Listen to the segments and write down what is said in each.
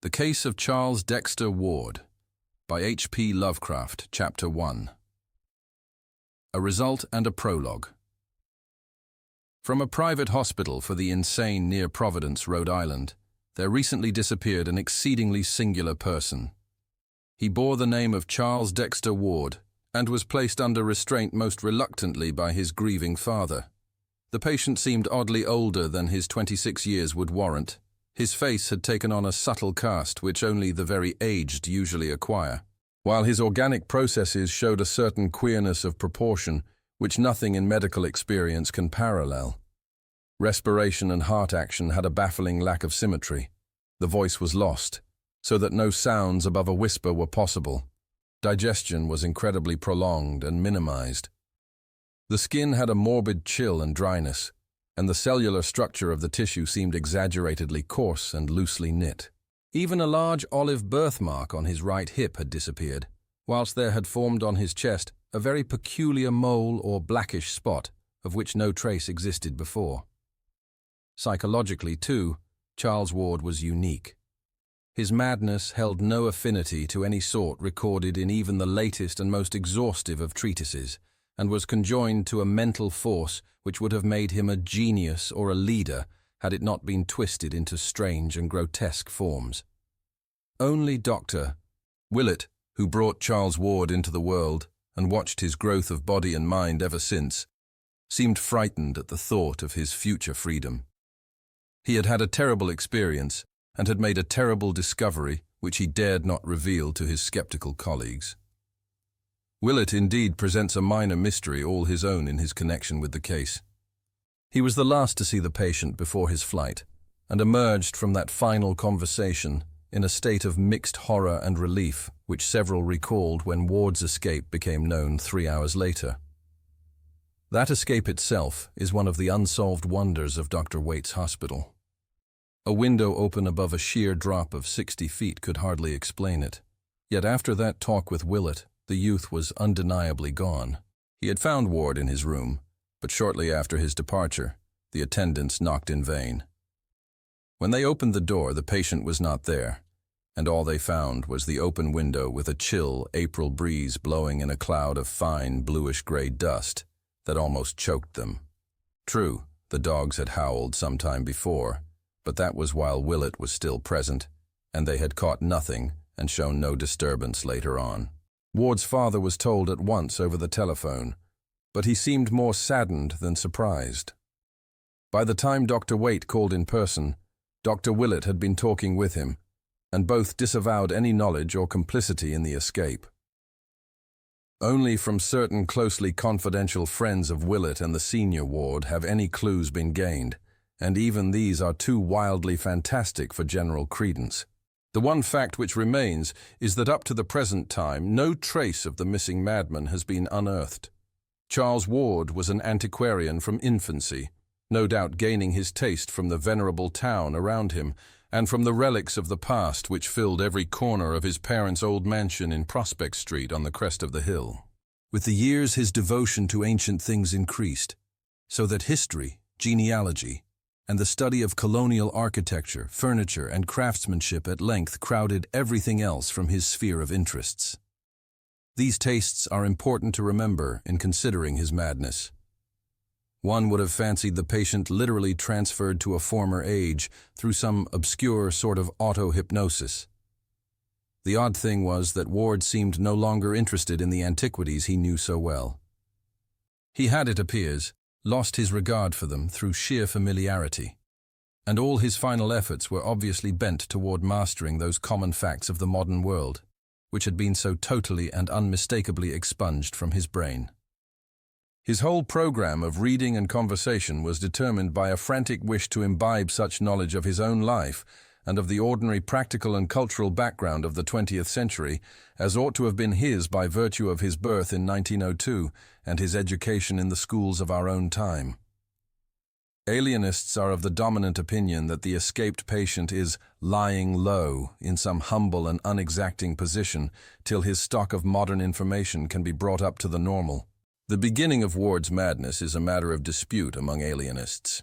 The Case of Charles Dexter Ward by H.P. Lovecraft, Chapter 1. A Result and a Prologue. From a private hospital for the insane near Providence, Rhode Island, there recently disappeared an exceedingly singular person. He bore the name of Charles Dexter Ward and was placed under restraint most reluctantly by his grieving father. The patient seemed oddly older than his 26 years would warrant. His face had taken on a subtle cast which only the very aged usually acquire, while his organic processes showed a certain queerness of proportion which nothing in medical experience can parallel. Respiration and heart action had a baffling lack of symmetry. The voice was lost, so that no sounds above a whisper were possible. Digestion was incredibly prolonged and minimized. The skin had a morbid chill and dryness, and the cellular structure of the tissue seemed exaggeratedly coarse and loosely knit. Even a large olive birthmark on his right hip had disappeared, whilst there had formed on his chest a very peculiar mole or blackish spot, of which no trace existed before. Psychologically, too, Charles Ward was unique. His madness held no affinity to any sort recorded in even the latest and most exhaustive of treatises, and was conjoined to a mental force which would have made him a genius or a leader had it not been twisted into strange and grotesque forms. Only Dr. Willett, who brought Charles Ward into the world and watched his growth of body and mind ever since, seemed frightened at the thought of his future freedom. He had had a terrible experience and had made a terrible discovery which he dared not reveal to his skeptical colleagues. Willett indeed presents a minor mystery all his own in his connection with the case. He was the last to see the patient before his flight, and emerged from that final conversation in a state of mixed horror and relief, which several recalled when Ward's escape became known 3 hours later. That escape itself is one of the unsolved wonders of Dr. Waite's hospital. A window open above a sheer drop of 60 feet could hardly explain it. Yet after that talk with Willett, the youth was undeniably gone. He had found Ward in his room, but shortly after his departure, the attendants knocked in vain. When they opened the door, the patient was not there, and all they found was the open window with a chill April breeze blowing in a cloud of fine bluish-gray dust that almost choked them. True, the dogs had howled some time before, but that was while Willett was still present, and they had caught nothing and shown no disturbance later on. Ward's father was told at once over the telephone, but he seemed more saddened than surprised. By the time Dr. Waite called in person, Dr. Willett had been talking with him, and both disavowed any knowledge or complicity in the escape. Only from certain closely confidential friends of Willett and the senior Ward have any clues been gained, and even these are too wildly fantastic for general credence. The one fact which remains is that up to the present time, no trace of the missing madman has been unearthed. Charles Ward was an antiquarian from infancy, no doubt gaining his taste from the venerable town around him and from the relics of the past which filled every corner of his parents' old mansion in Prospect Street on the crest of the hill. With the years, his devotion to ancient things increased, so that history, genealogy, and the study of colonial architecture, furniture, and craftsmanship at length crowded everything else from his sphere of interests. These tastes are important to remember in considering his madness. One would have fancied the patient literally transferred to a former age through some obscure sort of auto-hypnosis. The odd thing was that Ward seemed no longer interested in the antiquities he knew so well. He had, it appears, lost his regard for them through sheer familiarity, and all his final efforts were obviously bent toward mastering those common facts of the modern world, which had been so totally and unmistakably expunged from his brain. His whole program of reading and conversation was determined by a frantic wish to imbibe such knowledge of his own life and of the ordinary practical and cultural background of the 20th century as ought to have been his by virtue of his birth in 1902 and his education in the schools of our own time. Alienists are of the dominant opinion that the escaped patient is lying low in some humble and unexacting position till his stock of modern information can be brought up to the normal. The beginning of Ward's madness is a matter of dispute among alienists.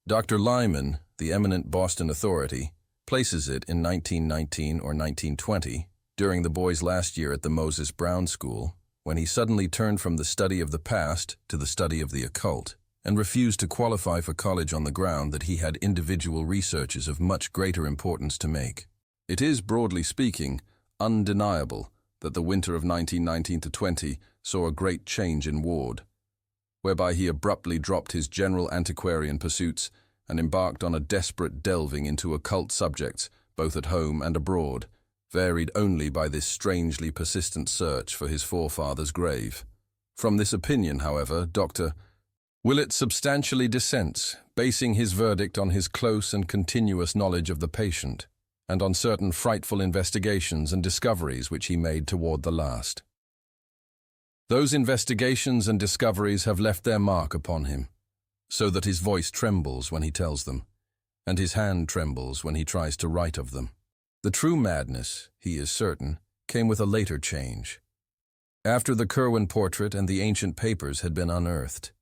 Dr. Lyman, the eminent Boston authority, places it in 1919 or 1920, during the boy's last year at the Moses Brown School, when he suddenly turned from the study of the past to the study of the occult, and refused to qualify for college on the ground that he had individual researches of much greater importance to make. It is, broadly speaking, undeniable that the winter of 1919 to 20 saw a great change in Ward, whereby he abruptly dropped his general antiquarian pursuits and embarked on a desperate delving into occult subjects, both at home and abroad, varied only by this strangely persistent search for his forefather's grave. From this opinion, however, Dr. Willett substantially dissents, basing his verdict on his close and continuous knowledge of the patient, and on certain frightful investigations and discoveries which he made toward the last. Those investigations and discoveries have left their mark upon him, so that his voice trembles when he tells them, and his hand trembles when he tries to write of them. The true madness, he is certain, came with a later change. After the Curwen portrait and the ancient papers had been unearthed,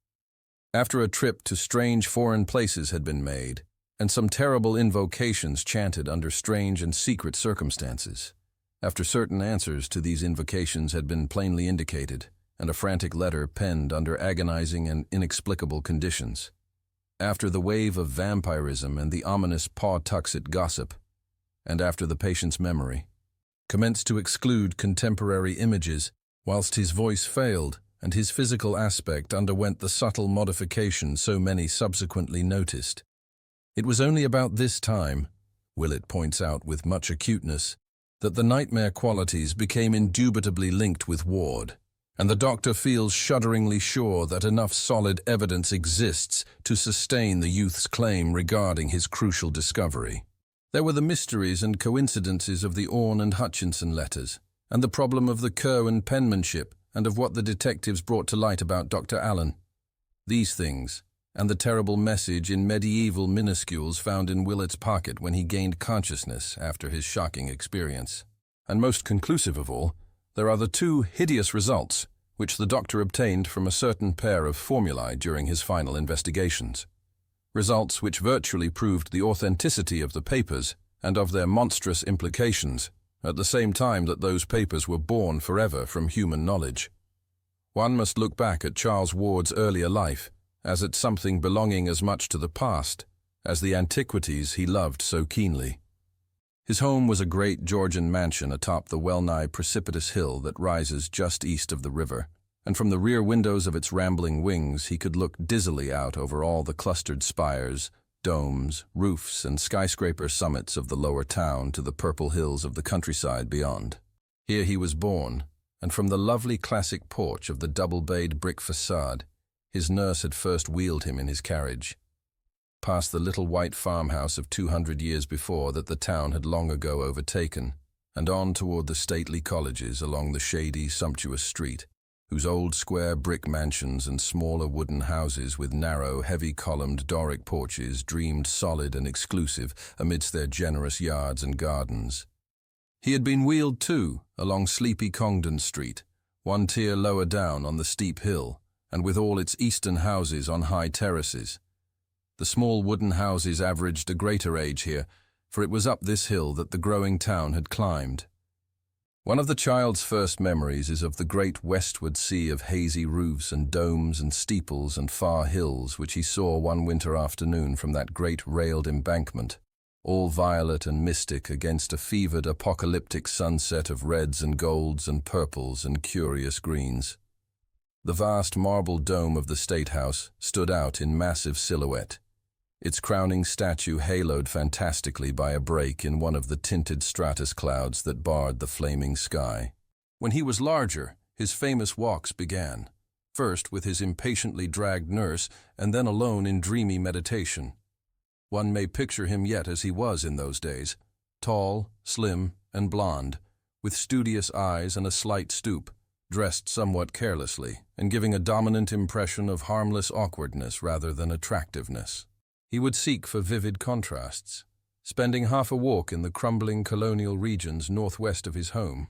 after a trip to strange foreign places had been made, and some terrible invocations chanted under strange and secret circumstances, after certain answers to these invocations had been plainly indicated, and a frantic letter penned under agonizing and inexplicable conditions, after the wave of vampirism and the ominous Pawtuxet gossip, and after the patient's memory commenced to exclude contemporary images, whilst his voice failed and his physical aspect underwent the subtle modification so many subsequently noticed. It was only about this time, Willett points out with much acuteness, that the nightmare qualities became indubitably linked with Ward, and the doctor feels shudderingly sure that enough solid evidence exists to sustain the youth's claim regarding his crucial discovery. There were the mysteries and coincidences of the Orne and Hutchinson letters, and the problem of the Curwen penmanship and of what the detectives brought to light about Dr. Allen. These things, and the terrible message in medieval minuscules found in Willett's pocket when he gained consciousness after his shocking experience. And most conclusive of all, there are the two hideous results which the doctor obtained from a certain pair of formulae during his final investigations. Results which virtually proved the authenticity of the papers and of their monstrous implications, at the same time that those papers were born forever from human knowledge. One must look back at Charles Ward's earlier life as at something belonging as much to the past as the antiquities he loved so keenly. His home was a great Georgian mansion atop the well-nigh precipitous hill that rises just east of the river, and from the rear windows of its rambling wings he could look dizzily out over all the clustered spires, domes, roofs, and skyscraper summits of the lower town to the purple hills of the countryside beyond. Here he was born, and from the lovely classic porch of the double-bayed brick facade, his nurse had first wheeled him in his carriage, past the little white farmhouse of 200 years before that the town had long ago overtaken, and on toward the stately colleges along the shady, sumptuous street, whose old square brick mansions and smaller wooden houses with narrow, heavy-columned Doric porches dreamed solid and exclusive amidst their generous yards and gardens. He had been wheeled, too, along sleepy Congdon Street, one tier lower down on the steep hill, and with all its eastern houses on high terraces. The small wooden houses averaged a greater age here, for it was up this hill that the growing town had climbed. One of the child's first memories is of the great westward sea of hazy roofs and domes and steeples and far hills which he saw one winter afternoon from that great railed embankment, all violet and mystic against a fevered apocalyptic sunset of reds and golds and purples and curious greens. The vast marble dome of the State House stood out in massive silhouette, its crowning statue haloed fantastically by a break in one of the tinted stratus clouds that barred the flaming sky. When he was larger, his famous walks began, first with his impatiently dragged nurse and then alone in dreamy meditation. One may picture him yet as he was in those days, tall, slim, and blond, with studious eyes and a slight stoop, dressed somewhat carelessly, and giving a dominant impression of harmless awkwardness rather than attractiveness. He would seek for vivid contrasts, spending half a walk in the crumbling colonial regions northwest of his home,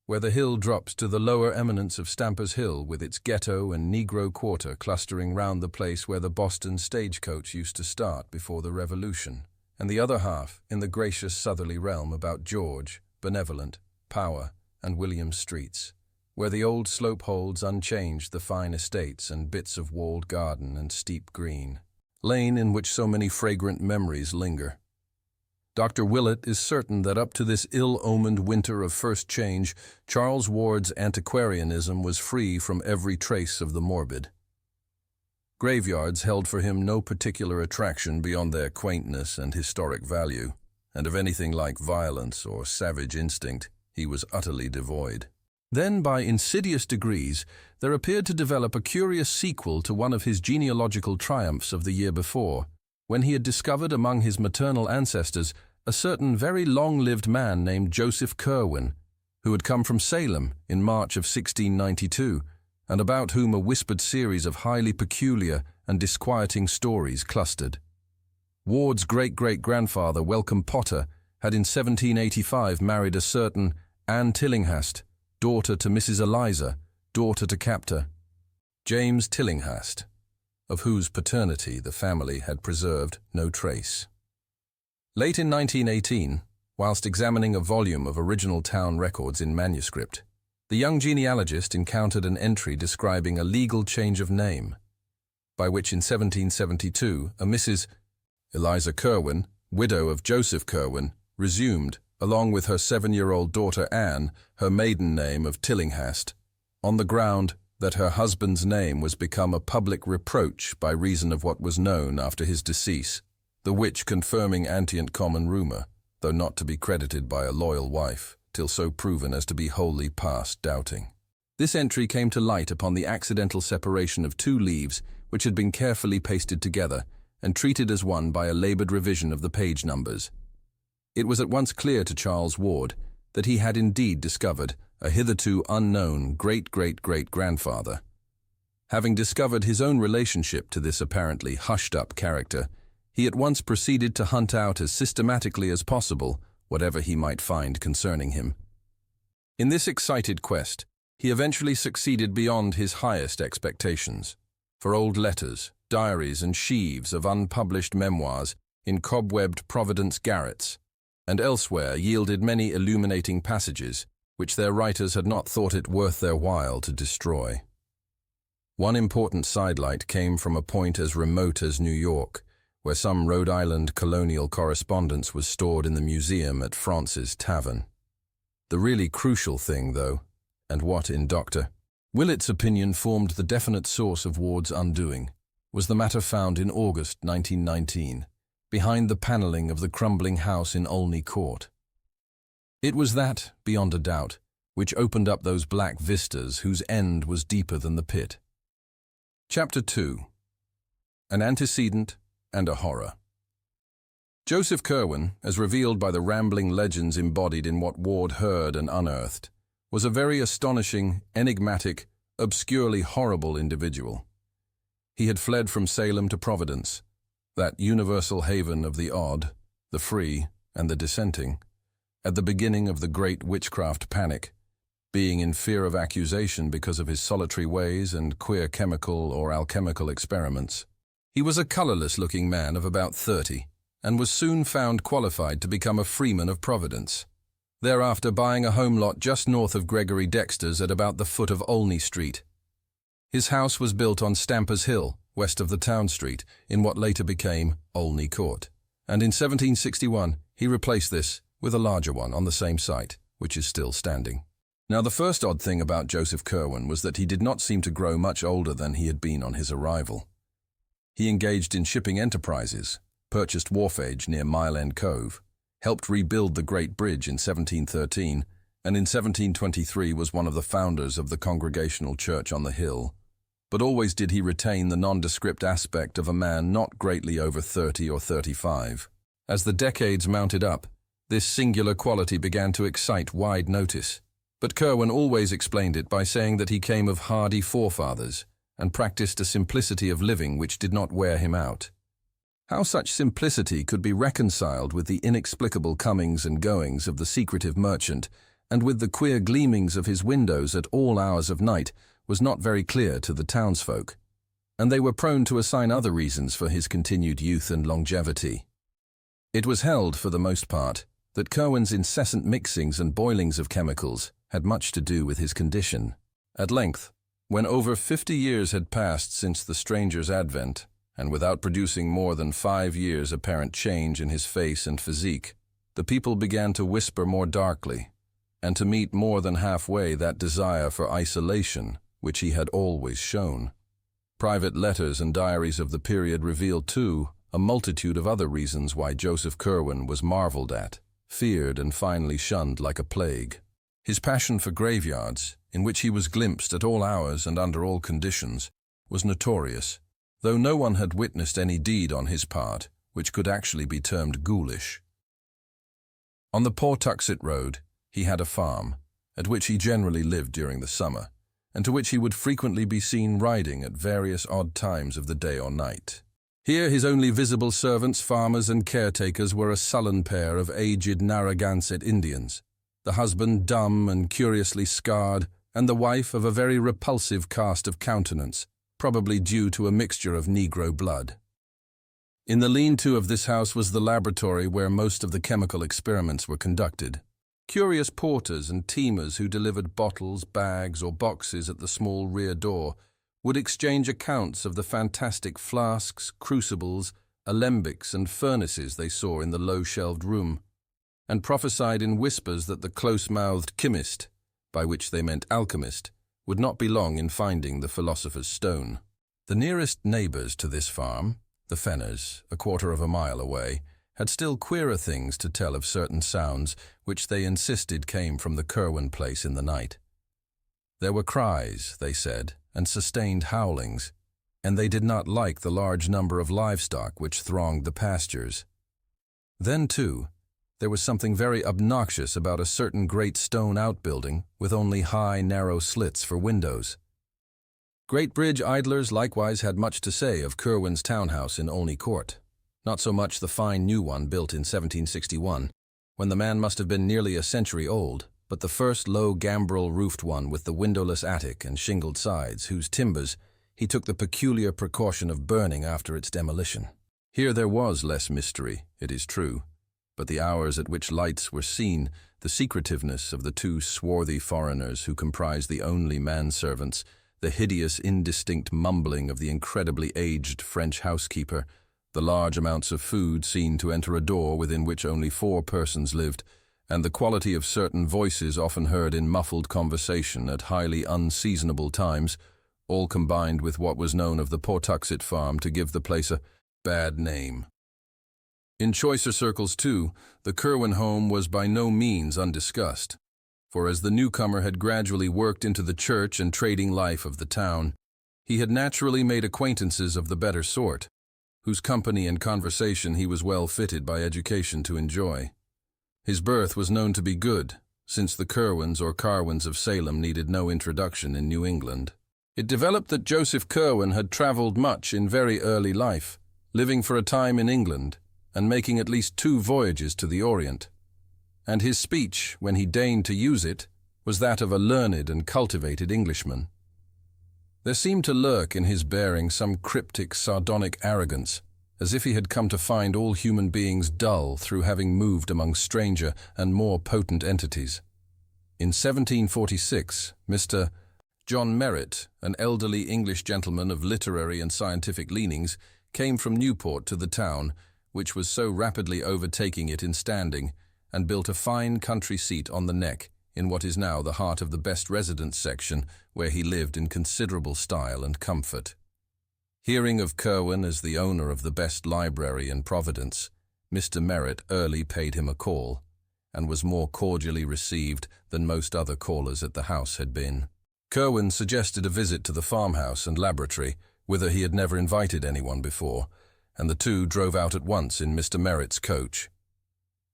where the hill drops to the lower eminence of Stamper's Hill with its ghetto and Negro quarter clustering round the place where the Boston stagecoach used to start before the Revolution, and the other half in the gracious southerly realm about George, Benevolent, Power, and William streets, where the old slope holds unchanged the fine estates and bits of walled garden and steep green lane in which so many fragrant memories linger. Dr. Willett is certain that up to this ill-omened winter of first change, Charles Ward's antiquarianism was free from every trace of the morbid. Graveyards held for him no particular attraction beyond their quaintness and historic value, and of anything like violence or savage instinct, he was utterly devoid. Then, by insidious degrees, there appeared to develop a curious sequel to one of his genealogical triumphs of the year before, when he had discovered among his maternal ancestors a certain very long-lived man named Joseph Curwen, who had come from Salem in March of 1692, and about whom a whispered series of highly peculiar and disquieting stories clustered. Ward's great-great-grandfather, Welcome Potter, had in 1785 married a certain Anne Tillinghast, daughter to Mrs. Eliza, daughter to Captor James Tillinghast, of whose paternity the family had preserved no trace. Late in 1918, whilst examining a volume of original town records in manuscript, the young genealogist encountered an entry describing a legal change of name, by which in 1772 a Mrs. Eliza Curwen, widow of Joseph Curwen, resumed, along with her 7-year-old daughter Anne, her maiden name of Tillinghast, on the ground that her husband's name was become a public reproach by reason of what was known after his decease, the which confirming antient common rumour, though not to be credited by a loyal wife, till so proven as to be wholly past doubting. This entry came to light upon the accidental separation of 2 leaves which had been carefully pasted together and treated as one by a laboured revision of the page numbers. It was at once clear to Charles Ward that he had indeed discovered a hitherto unknown great-great-great-grandfather. Having discovered his own relationship to this apparently hushed-up character, he at once proceeded to hunt out as systematically as possible whatever he might find concerning him. In this excited quest, he eventually succeeded beyond his highest expectations, for old letters, diaries, and sheaves of unpublished memoirs in cobwebbed Providence garrets, and elsewhere yielded many illuminating passages which their writers had not thought it worth their while to destroy. One important sidelight came from a point as remote as New York, where some Rhode Island colonial correspondence was stored in the museum at France's Tavern. The really crucial thing, though, and what in Dr. Willett's opinion formed the definite source of Ward's undoing, was the matter found in August 1919, behind the panelling of the crumbling house in Olney Court. It was that, beyond a doubt, which opened up those black vistas whose end was deeper than the pit. Chapter 2. An Antecedent and a Horror. Joseph Curwen, as revealed by the rambling legends embodied in what Ward heard and unearthed, was a very astonishing, enigmatic, obscurely horrible individual. He had fled from Salem to Providence, that universal haven of the odd, the free, and the dissenting, at the beginning of the great witchcraft panic, being in fear of accusation because of his solitary ways and queer chemical or alchemical experiments. He was a colourless-looking man of about 30, and was soon found qualified to become a freeman of Providence, thereafter buying a home lot just north of Gregory Dexter's at about the foot of Olney Street. His house was built on Stamper's Hill, west of the town street, in what later became Olney Court, and in 1761 he replaced this with a larger one on the same site, which is still standing. Now, the first odd thing about Joseph Curwen was that he did not seem to grow much older than he had been on his arrival. He engaged in shipping enterprises, purchased wharfage near Mile End Cove, helped rebuild the Great Bridge in 1713, and in 1723 was one of the founders of the Congregational Church on the Hill. But always did he retain the nondescript aspect of a man not greatly over 30 or 35. As the decades mounted up, this singular quality began to excite wide notice. But Curwen always explained it by saying that he came of hardy forefathers and practiced a simplicity of living which did not wear him out. How such simplicity could be reconciled with the inexplicable comings and goings of the secretive merchant and with the queer gleamings of his windows at all hours of night was not very clear to the townsfolk, and they were prone to assign other reasons for his continued youth and longevity. It was held, for the most part, that Curwen's incessant mixings and boilings of chemicals had much to do with his condition. At length, when over 50 years had passed since the stranger's advent, and without producing more than 5 years' apparent change in his face and physique, the people began to whisper more darkly, and to meet more than halfway that desire for isolation which he had always shown. Private letters and diaries of the period revealed, too, a multitude of other reasons why Joseph Curwen was marveled at, feared, and finally shunned like a plague. His passion for graveyards, in which he was glimpsed at all hours and under all conditions, was notorious, though no one had witnessed any deed on his part which could actually be termed ghoulish. On the Pawtuxet Road, he had a farm, at which he generally lived during the summer, and to which he would frequently be seen riding at various odd times of the day or night. Here his only visible servants, farmers, and caretakers were a sullen pair of aged Narragansett Indians, the husband dumb and curiously scarred, and the wife of a very repulsive cast of countenance, probably due to a mixture of Negro blood. In the lean-to of this house was the laboratory where most of the chemical experiments were conducted. Curious porters and teamers who delivered bottles, bags, or boxes at the small rear door would exchange accounts of the fantastic flasks, crucibles, alembics, and furnaces they saw in the low-shelved room, and prophesied in whispers that the close-mouthed chemist, by which they meant alchemist, would not be long in finding the philosopher's stone. The nearest neighbors to this farm, the Fenners, a quarter of a mile away, had still queerer things to tell of certain sounds which they insisted came from the Curwen place in the night. There were cries, they said, and sustained howlings, and they did not like the large number of livestock which thronged the pastures. Then, too, there was something very obnoxious about a certain great stone outbuilding with only high, narrow slits for windows. Great Bridge idlers likewise had much to say of Curwen's townhouse in Olney Court. Not so much the fine new one built in 1761, when the man must have been nearly a century old, but the first low gambrel-roofed one with the windowless attic and shingled sides, whose timbers he took the peculiar precaution of burning after its demolition. Here there was less mystery, it is true, but the hours at which lights were seen, the secretiveness of the 2 swarthy foreigners who comprised the only manservants, the hideous indistinct mumbling of the incredibly aged French housekeeper, the large amounts of food seen to enter a door within which only 4 persons lived, and the quality of certain voices often heard in muffled conversation at highly unseasonable times, all combined with what was known of the Pawtuxet farm to give the place a bad name. In choicer circles, too, the Curwen home was by no means undiscussed, for as the newcomer had gradually worked into the church and trading life of the town, he had naturally made acquaintances of the better sort, whose company and conversation he was well fitted by education to enjoy. His birth was known to be good, since the Curwens or Carwens of Salem needed no introduction in New England. It developed that Joseph Curwen had traveled much in very early life, living for a time in England, and making at least 2 voyages to the Orient. And his speech, when he deigned to use it, was that of a learned and cultivated Englishman. There seemed to lurk in his bearing some cryptic, sardonic arrogance, as if he had come to find all human beings dull through having moved among stranger and more potent entities. In 1746, Mr. John Merritt, an elderly English gentleman of literary and scientific leanings, came from Newport to the town, which was so rapidly overtaking it in standing, and built a fine country seat on the Neck, in what is now the heart of the best residence section, where he lived in considerable style and comfort. Hearing of Curwen as the owner of the best library in Providence, Mr. Merritt early paid him a call, and was more cordially received than most other callers at the house had been. Curwen suggested a visit to the farmhouse and laboratory, whither he had never invited anyone before, and the 2 drove out at once in Mr. Merritt's coach.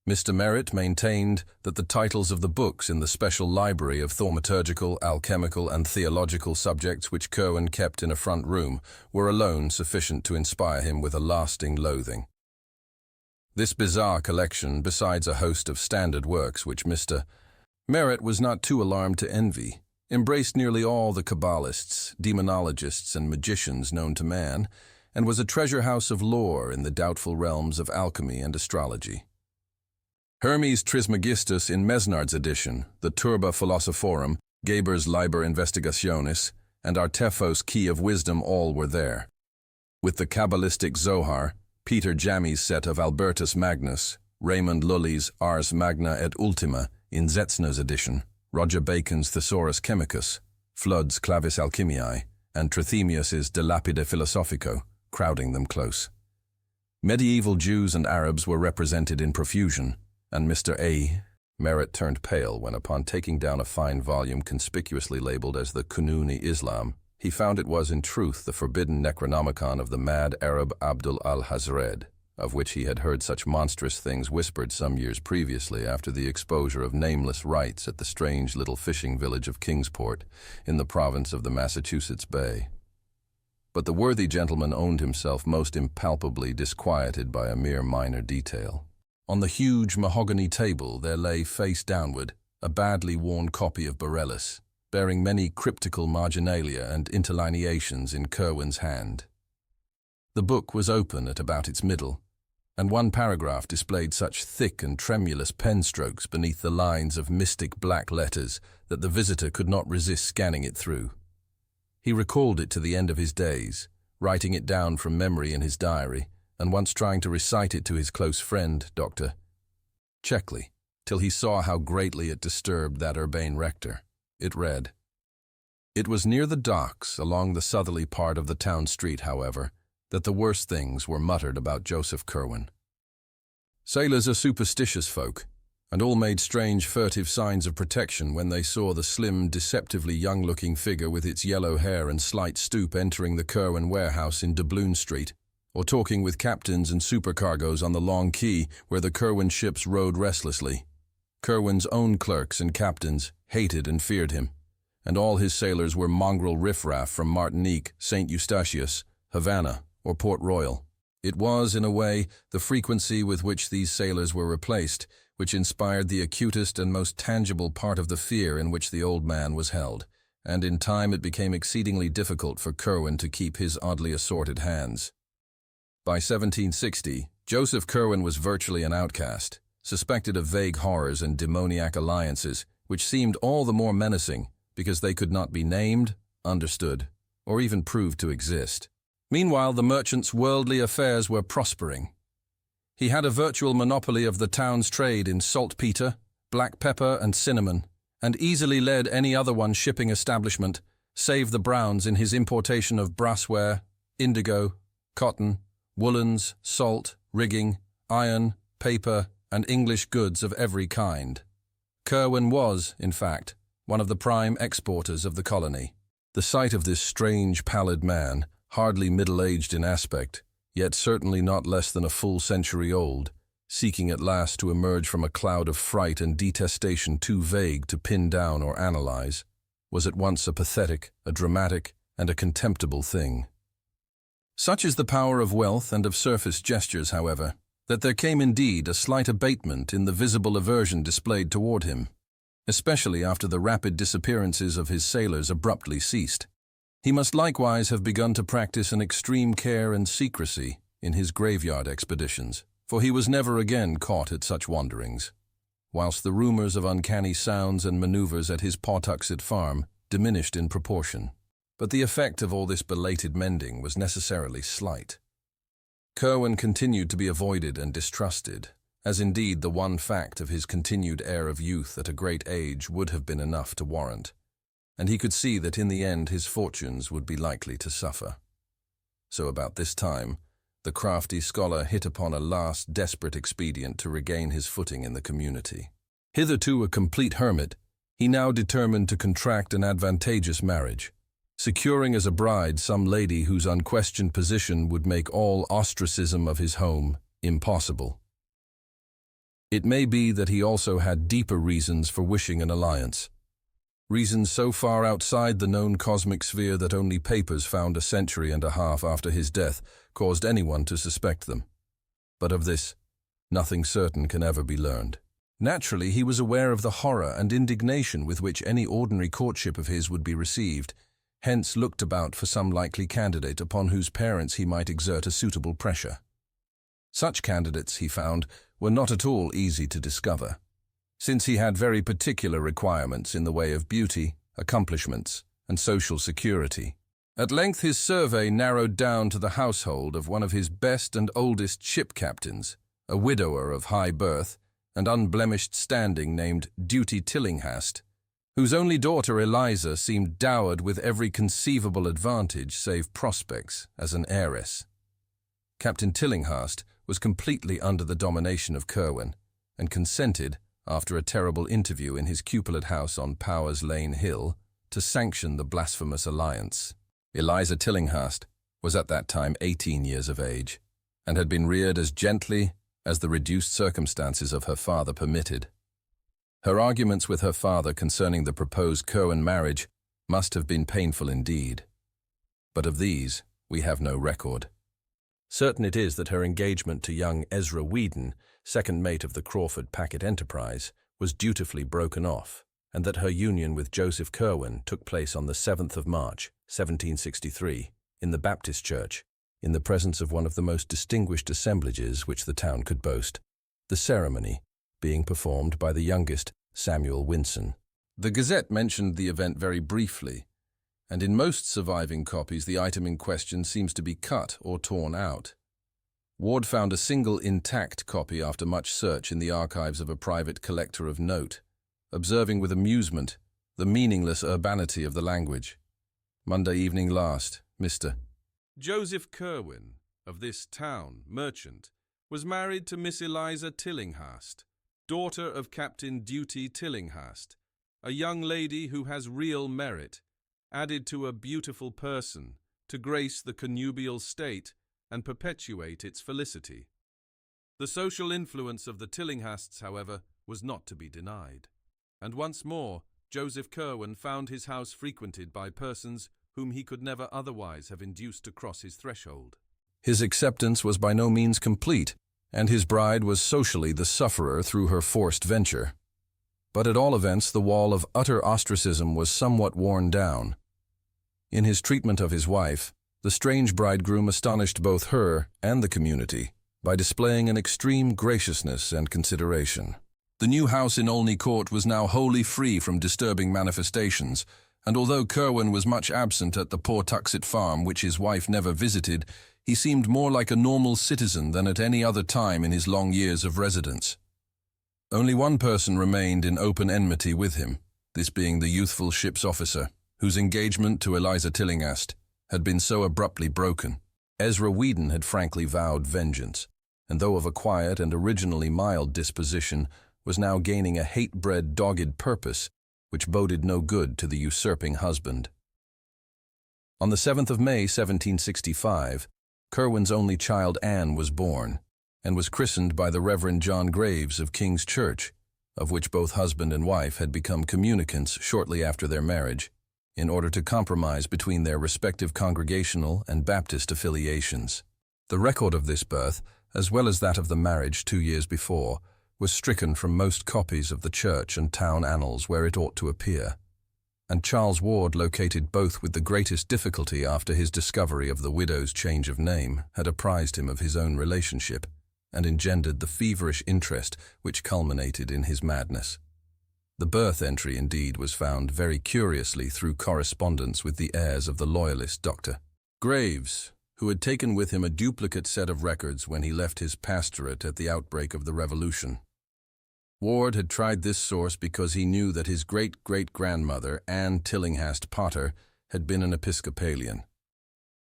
Mr. Merritt maintained that the titles of the books in the special library of thaumaturgical, alchemical, and theological subjects which Curwen kept in a front room were alone sufficient to inspire him with a lasting loathing. This bizarre collection, besides a host of standard works which Mr. Merritt was not too alarmed to envy, embraced nearly all the Kabbalists, demonologists, and magicians known to man, and was a treasure house of lore in the doubtful realms of alchemy and astrology. Hermes Trismegistus in Mesnard's edition, the Turba Philosophorum, Geber's Liber Investigationis, and Artefos Key of Wisdom all were there. With the Kabbalistic Zohar, Peter Jammy's set of Albertus Magnus, Raymond Lully's Ars Magna et Ultima in Zetzner's edition, Roger Bacon's Thesaurus Chemicus, Flood's Clavis Alchemiae, and Trithemius's De Lapide Philosophico, crowding them close. Medieval Jews and Arabs were represented in profusion, and Mr. A. Merritt turned pale when, upon taking down a fine volume conspicuously labeled as the Kununi-Islam, he found it was in truth the forbidden Necronomicon of the mad Arab Abdul al-Hazred, of which he had heard such monstrous things whispered some years previously after the exposure of nameless rites at the strange little fishing village of Kingsport in the province of the Massachusetts Bay. But the worthy gentleman owned himself most impalpably disquieted by a mere minor detail. On the huge mahogany table there lay, face downward, a badly worn copy of Borellus, bearing many cryptical marginalia and interlineations in Curwen's hand. The book was open at about its middle, and one paragraph displayed such thick and tremulous pen strokes beneath the lines of mystic black letters that the visitor could not resist scanning it through. He recalled it to the end of his days, writing it down from memory in his diary, and once trying to recite it to his close friend, Dr. Checkley, till he saw how greatly it disturbed that urbane rector. It read, "It was near the docks, along the southerly part of the town street, however, that the worst things were muttered about Joseph Curwen. Sailors are superstitious folk, and all made strange furtive signs of protection when they saw the slim, deceptively young-looking figure with its yellow hair and slight stoop entering the Curwen warehouse in Doubloon Street, or talking with captains and supercargoes on the long quay where the Curwen ships rode restlessly. Curwen's own clerks and captains hated and feared him, and all his sailors were mongrel riffraff from Martinique, St. Eustatius, Havana, or Port Royal. It was, in a way, the frequency with which these sailors were replaced, which inspired the acutest and most tangible part of the fear in which the old man was held, and in time it became exceedingly difficult for Curwen to keep his oddly assorted hands. By 1760, Joseph Curwen was virtually an outcast, suspected of vague horrors and demoniac alliances, which seemed all the more menacing because they could not be named, understood, or even proved to exist. Meanwhile, the merchant's worldly affairs were prospering. He had a virtual monopoly of the town's trade in saltpeter, black pepper, and cinnamon, and easily led any other one shipping establishment, save the Browns, in his importation of brassware, indigo, cotton, woolens, salt, rigging, iron, paper, and English goods of every kind. Curwen was, in fact, one of the prime exporters of the colony. The sight of this strange, pallid man, hardly middle-aged in aspect, yet certainly not less than a full century old, seeking at last to emerge from a cloud of fright and detestation too vague to pin down or analyze, was at once a pathetic, a dramatic, and a contemptible thing. Such is the power of wealth and of surface gestures, however, that there came indeed a slight abatement in the visible aversion displayed toward him, especially after the rapid disappearances of his sailors abruptly ceased. He must likewise have begun to practice an extreme care and secrecy in his graveyard expeditions, for he was never again caught at such wanderings, whilst the rumors of uncanny sounds and maneuvers at his Pawtuxet farm diminished in proportion. But the effect of all this belated mending was necessarily slight. Curwen continued to be avoided and distrusted, as indeed the one fact of his continued air of youth at a great age would have been enough to warrant, and he could see that in the end his fortunes would be likely to suffer. So about this time, the crafty scholar hit upon a last desperate expedient to regain his footing in the community. Hitherto a complete hermit, he now determined to contract an advantageous marriage, securing as a bride some lady whose unquestioned position would make all ostracism of his home impossible. It may be that he also had deeper reasons for wishing an alliance, reasons so far outside the known cosmic sphere that only papers found a century and a half after his death caused anyone to suspect them. But of this, nothing certain can ever be learned. Naturally, he was aware of the horror and indignation with which any ordinary courtship of his would be received, hence looked about for some likely candidate upon whose parents he might exert a suitable pressure. Such candidates, he found, were not at all easy to discover, since he had very particular requirements in the way of beauty, accomplishments, and social security. At length his survey narrowed down to the household of one of his best and oldest ship captains, a widower of high birth and unblemished standing named Duty Tillinghast, whose only daughter Eliza seemed dowered with every conceivable advantage save prospects as an heiress. Captain Tillinghast was completely under the domination of Curwen, and consented, after a terrible interview in his cupolat house on Powers Lane Hill, to sanction the blasphemous alliance. Eliza Tillinghast was at that time 18 years of age, and had been reared as gently as the reduced circumstances of her father permitted. Her arguments with her father concerning the proposed Curwen marriage must have been painful indeed, but of these we have no record. Certain it is that her engagement to young Ezra Whedon, second mate of the Crawford Packet Enterprise, was dutifully broken off, and that her union with Joseph Curwen took place on the 7th of March, 1763, in the Baptist Church, in the presence of one of the most distinguished assemblages which the town could boast, the ceremony being performed by the youngest Samuel Winson. The Gazette mentioned the event very briefly, and in most surviving copies the item in question seems to be cut or torn out. Ward found a single intact copy after much search in the archives of a private collector of note, observing with amusement the meaningless urbanity of the language. Monday evening last, Mr. Joseph Curwen, of this town, merchant, was married to Miss Eliza Tillinghast, daughter of Captain Duty Tillinghast, a young lady who has real merit, added to a beautiful person, to grace the connubial state and perpetuate its felicity. The social influence of the Tillinghasts, however, was not to be denied, and once more Joseph Curwen found his house frequented by persons whom he could never otherwise have induced to cross his threshold. His acceptance was by no means complete, and his bride was socially the sufferer through her forced venture. But at all events the wall of utter ostracism was somewhat worn down. In his treatment of his wife, the strange bridegroom astonished both her and the community by displaying an extreme graciousness and consideration. The new house in Olney Court was now wholly free from disturbing manifestations, and although Curwen was much absent at the Pawtuxet farm which his wife never visited, he seemed more like a normal citizen than at any other time in his long years of residence. Only one person remained in open enmity with him, this being the youthful ship's officer, whose engagement to Eliza Tillinghast had been so abruptly broken. Ezra Whedon had frankly vowed vengeance, and though of a quiet and originally mild disposition, was now gaining a hate-bred, dogged purpose, which boded no good to the usurping husband. On the 7th of May, 1765, Curwen's only child Anne was born, and was christened by the Reverend John Graves of King's Church, of which both husband and wife had become communicants shortly after their marriage, in order to compromise between their respective congregational and Baptist affiliations. The record of this birth, as well as that of the marriage 2 years before, was stricken from most copies of the church and town annals where it ought to appear, and Charles Ward located both with the greatest difficulty after his discovery of the widow's change of name had apprised him of his own relationship, and engendered the feverish interest which culminated in his madness. The birth entry, indeed, was found very curiously through correspondence with the heirs of the loyalist Dr. Graves, who had taken with him a duplicate set of records when he left his pastorate at the outbreak of the Revolution. Ward had tried this source because he knew that his great-great-grandmother, Anne Tillinghast Potter, had been an Episcopalian.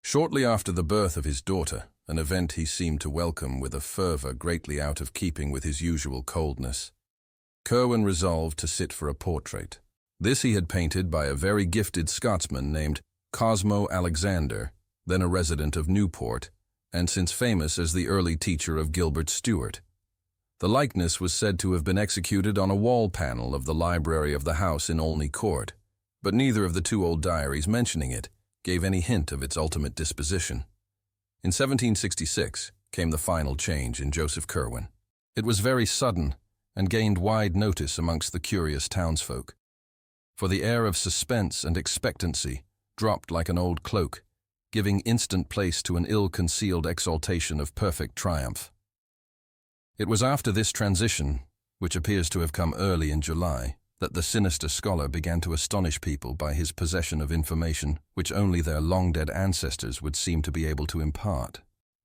Shortly after the birth of his daughter, an event he seemed to welcome with a fervor greatly out of keeping with his usual coldness, Curwen resolved to sit for a portrait. This he had painted by a very gifted Scotsman named Cosmo Alexander, then a resident of Newport, and since famous as the early teacher of Gilbert Stuart. The likeness was said to have been executed on a wall panel of the library of the house in Olney Court, but neither of the two old diaries mentioning it gave any hint of its ultimate disposition. In 1766 came the final change in Joseph Curwen. It was very sudden, and gained wide notice amongst the curious townsfolk. For the air of suspense and expectancy, dropped like an old cloak, giving instant place to an ill-concealed exaltation of perfect triumph. It was after this transition, which appears to have come early in July, that the sinister scholar began to astonish people by his possession of information which only their long-dead ancestors would seem to be able to impart.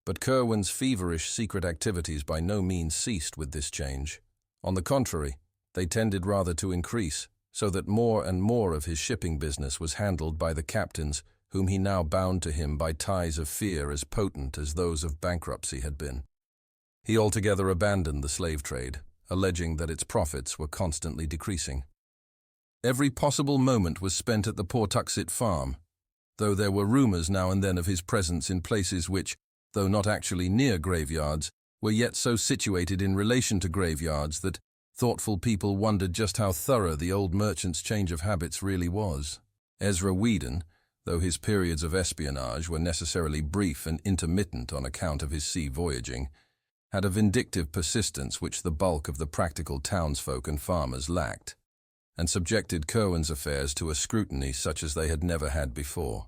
But Curwen's feverish secret activities by no means ceased with this change. On the contrary, they tended rather to increase, so that more and more of his shipping business was handled by the captains, whom he now bound to him by ties of fear as potent as those of bankruptcy had been. He altogether abandoned the slave trade, alleging that its profits were constantly decreasing. Every possible moment was spent at the Pawtuxet farm, though there were rumors now and then of his presence in places which, though not actually near graveyards, were yet so situated in relation to graveyards that thoughtful people wondered just how thorough the old merchant's change of habits really was. Ezra Whedon, though his periods of espionage were necessarily brief and intermittent on account of his sea voyaging, had a vindictive persistence which the bulk of the practical townsfolk and farmers lacked, and subjected Curwen's affairs to a scrutiny such as they had never had before.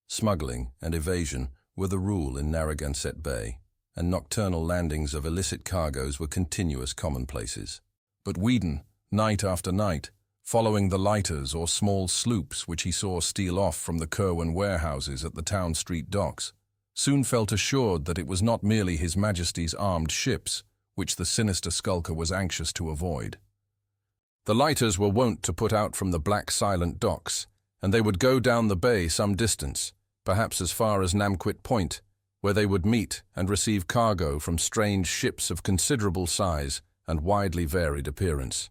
Smuggling and evasion were the rule in Narragansett Bay, and nocturnal landings of illicit cargoes were continuous commonplaces. But Whedon, night after night, following the lighters or small sloops which he saw steal off from the Curwen warehouses at the town street docks, soon felt assured that it was not merely His Majesty's armed ships which the sinister skulker was anxious to avoid. The lighters were wont to put out from the black silent docks, and they would go down the bay some distance, perhaps as far as Namquit Point, where they would meet and receive cargo from strange ships of considerable size and widely varied appearance.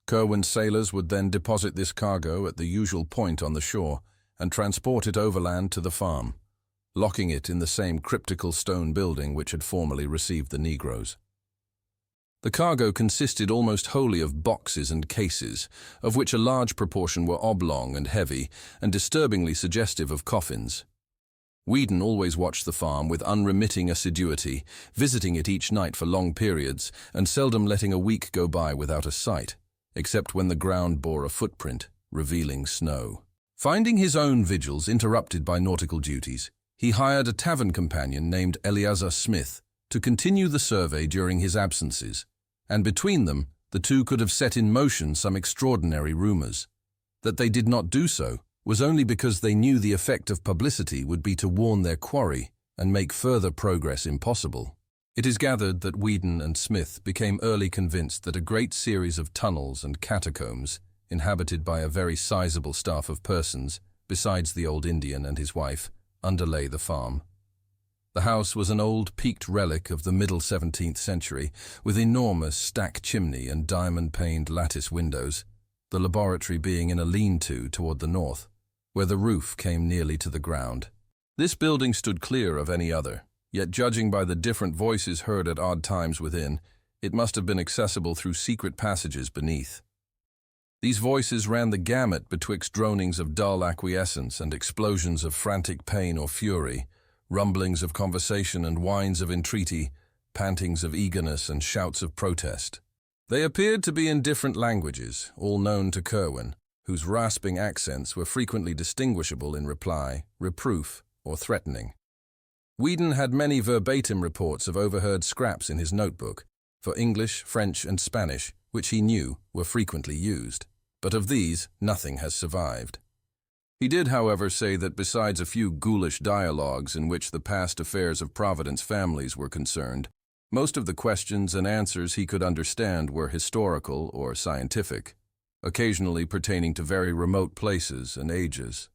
Curwen's sailors would then deposit this cargo at the usual point on the shore and transport it overland to the farm, locking it in the same cryptical stone building which had formerly received the Negroes. The cargo consisted almost wholly of boxes and cases, of which a large proportion were oblong and heavy, and disturbingly suggestive of coffins. Whedon always watched the farm with unremitting assiduity, visiting it each night for long periods, and seldom letting a week go by without a sight, except when the ground bore a footprint, revealing snow. Finding his own vigils interrupted by nautical duties, he hired a tavern companion named Eleazar Smith to continue the survey during his absences, and between them the two could have set in motion some extraordinary rumors. That they did not do so was only because they knew the effect of publicity would be to warn their quarry and make further progress impossible. It is gathered that Whedon and Smith became early convinced that a great series of tunnels and catacombs, inhabited by a very sizable staff of persons, besides the old Indian and his wife, underlay the farm. The house was an old peaked relic of the middle 17th century, with enormous stack chimney and diamond-paned lattice windows, the laboratory being in a lean-to toward the north, where the roof came nearly to the ground. This building stood clear of any other, yet judging by the different voices heard at odd times within, it must have been accessible through secret passages beneath. These voices ran the gamut betwixt dronings of dull acquiescence and explosions of frantic pain or fury, rumblings of conversation and whines of entreaty, pantings of eagerness and shouts of protest. They appeared to be in different languages, all known to Curwen, whose rasping accents were frequently distinguishable in reply, reproof, or threatening. Whedon had many verbatim reports of overheard scraps in his notebook, for English, French, and Spanish, which he knew were frequently used. But of these, nothing has survived. He did, however, say that besides a few ghoulish dialogues in which the past affairs of Providence families were concerned, most of the questions and answers he could understand were historical or scientific, occasionally pertaining to very remote places and ages.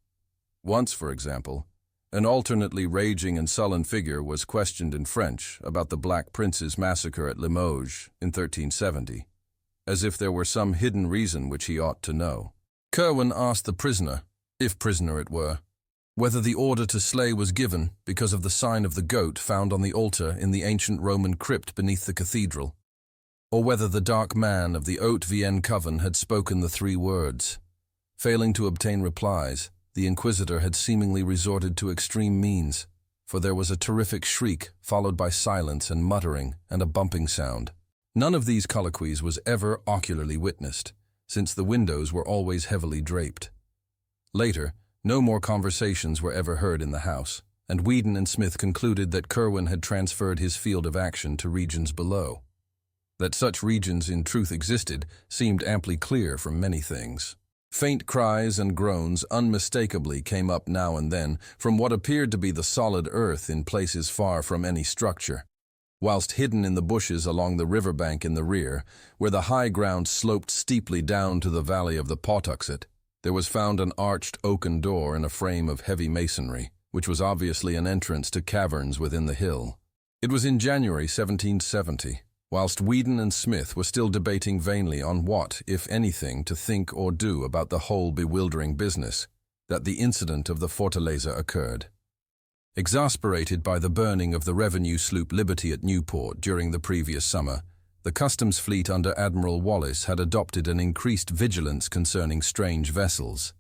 Once, for example, an alternately raging and sullen figure was questioned in French about the Black Prince's massacre at Limoges in 1370, as if there were some hidden reason which he ought to know. Curwen asked the prisoner, if prisoner it were, whether the order to slay was given because of the sign of the goat found on the altar in the ancient Roman crypt beneath the cathedral, or whether the dark man of the Haute Vienne coven had spoken the three words. Failing to obtain replies, the inquisitor had seemingly resorted to extreme means, for there was a terrific shriek followed by silence and muttering and a bumping sound. None of these colloquies was ever ocularly witnessed, since the windows were always heavily draped. Later, No more conversations were ever heard in the house, and Whedon and Smith concluded that Curwen had transferred his field of action to regions below. That such regions in truth existed seemed amply clear from many things. Faint cries and groans unmistakably came up now and then from what appeared to be the solid earth in places far from any structure, whilst hidden in the bushes along the riverbank in the rear, where the high ground sloped steeply down to the valley of the Pawtuxet, there was found an arched oaken door in a frame of heavy masonry, which was obviously an entrance to caverns within the hill. It was in January 1770, whilst Whedon and Smith were still debating vainly on what, if anything, to think or do about the whole bewildering business, that the incident of the Fortaleza occurred. Exasperated by the burning of the revenue sloop Liberty at Newport during the previous summer, the customs fleet under Admiral Wallace had adopted an increased vigilance concerning strange vessels,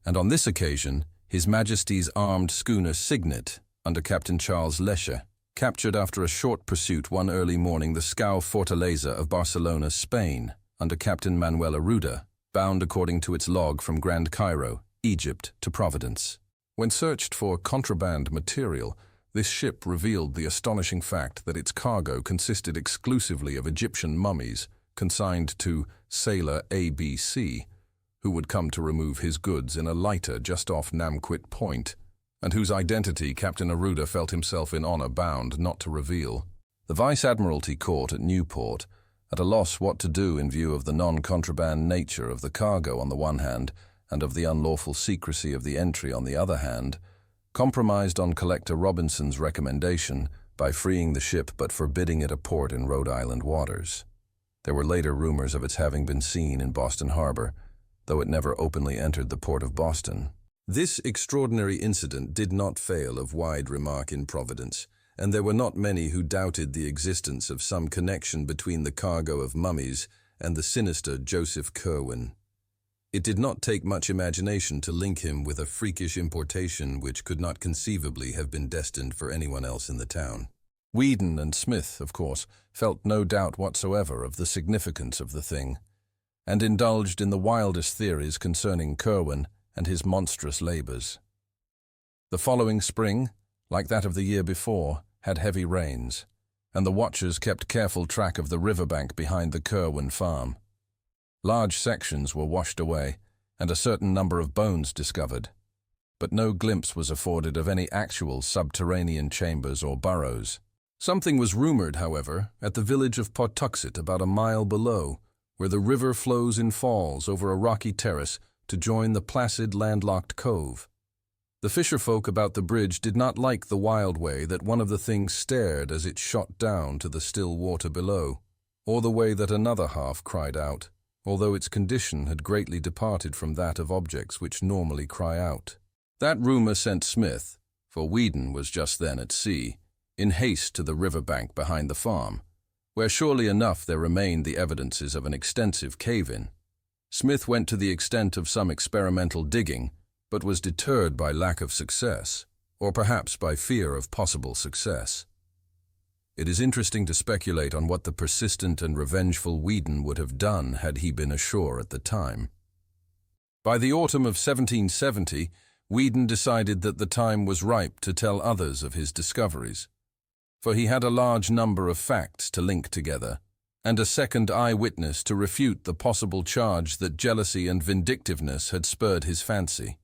and on this occasion, His Majesty's armed schooner Signet, under Captain Charles Dexter, captured after a short pursuit one early morning the scow Fortaleza of Barcelona, Spain, under Captain Manuel Arruda, bound according to its log from Grand Cairo, Egypt, to Providence. When searched for contraband material, this ship revealed the astonishing fact that its cargo consisted exclusively of Egyptian mummies consigned to sailor ABC, who would come to remove his goods in a lighter just off Namquit Point, and whose identity Captain Arruda felt himself in honor bound not to reveal. The Vice-Admiralty Court at Newport, at a loss what to do in view of the non-contraband nature of the cargo on the one hand, and of the unlawful secrecy of the entry on the other hand, compromised on Collector Robinson's recommendation by freeing the ship but forbidding it a port in Rhode Island waters. There were later rumors of its having been seen in Boston Harbor, though it never openly entered the port of Boston. This extraordinary incident did not fail of wide remark in Providence, and there were not many who doubted the existence of some connection between the cargo of mummies and the sinister Joseph Curwen. It did not take much imagination to link him with a freakish importation which could not conceivably have been destined for anyone else in the town. Whedon and Smith, of course, felt no doubt whatsoever of the significance of the thing, and indulged in the wildest theories concerning Curwen and his monstrous labors. The following spring, like that of the year before, had heavy rains, and the watchers kept careful track of the riverbank behind the Curwen farm. Large sections were washed away, and a certain number of bones discovered, but no glimpse was afforded of any actual subterranean chambers or burrows. Something was rumored, however, at the village of Pawtuxet about a mile below, where the river flows in falls over a rocky terrace to join the placid landlocked cove. The fisherfolk about the bridge did not like the wild way that one of the things stared as it shot down to the still water below, or the way that another half cried out, although its condition had greatly departed from that of objects which normally cry out. That rumor sent Smith, for Whedon was just then at sea, in haste to the riverbank behind the farm, where surely enough there remained the evidences of an extensive cave-in. Smith went to the extent of some experimental digging, but was deterred by lack of success, or perhaps by fear of possible success. It is interesting to speculate on what the persistent and revengeful Whedon would have done had he been ashore at the time. By the autumn of 1770, Whedon decided that the time was ripe to tell others of his discoveries, for he had a large number of facts to link together, and a second eyewitness to refute the possible charge that jealousy and vindictiveness had spurred his fancy.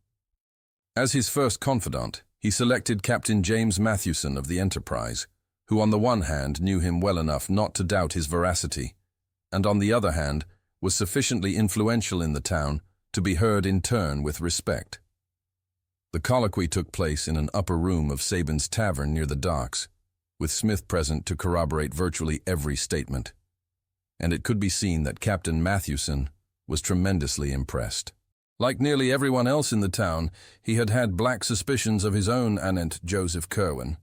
As his first confidant, he selected Captain James Mathewson of the Enterprise, who on the one hand knew him well enough not to doubt his veracity, and on the other hand was sufficiently influential in the town to be heard in turn with respect. The colloquy took place in an upper room of Sabin's Tavern near the docks, with Smith present to corroborate virtually every statement, and it could be seen that Captain Mathewson was tremendously impressed. Like nearly everyone else in the town, he had had black suspicions of his own anent Joseph Curwen.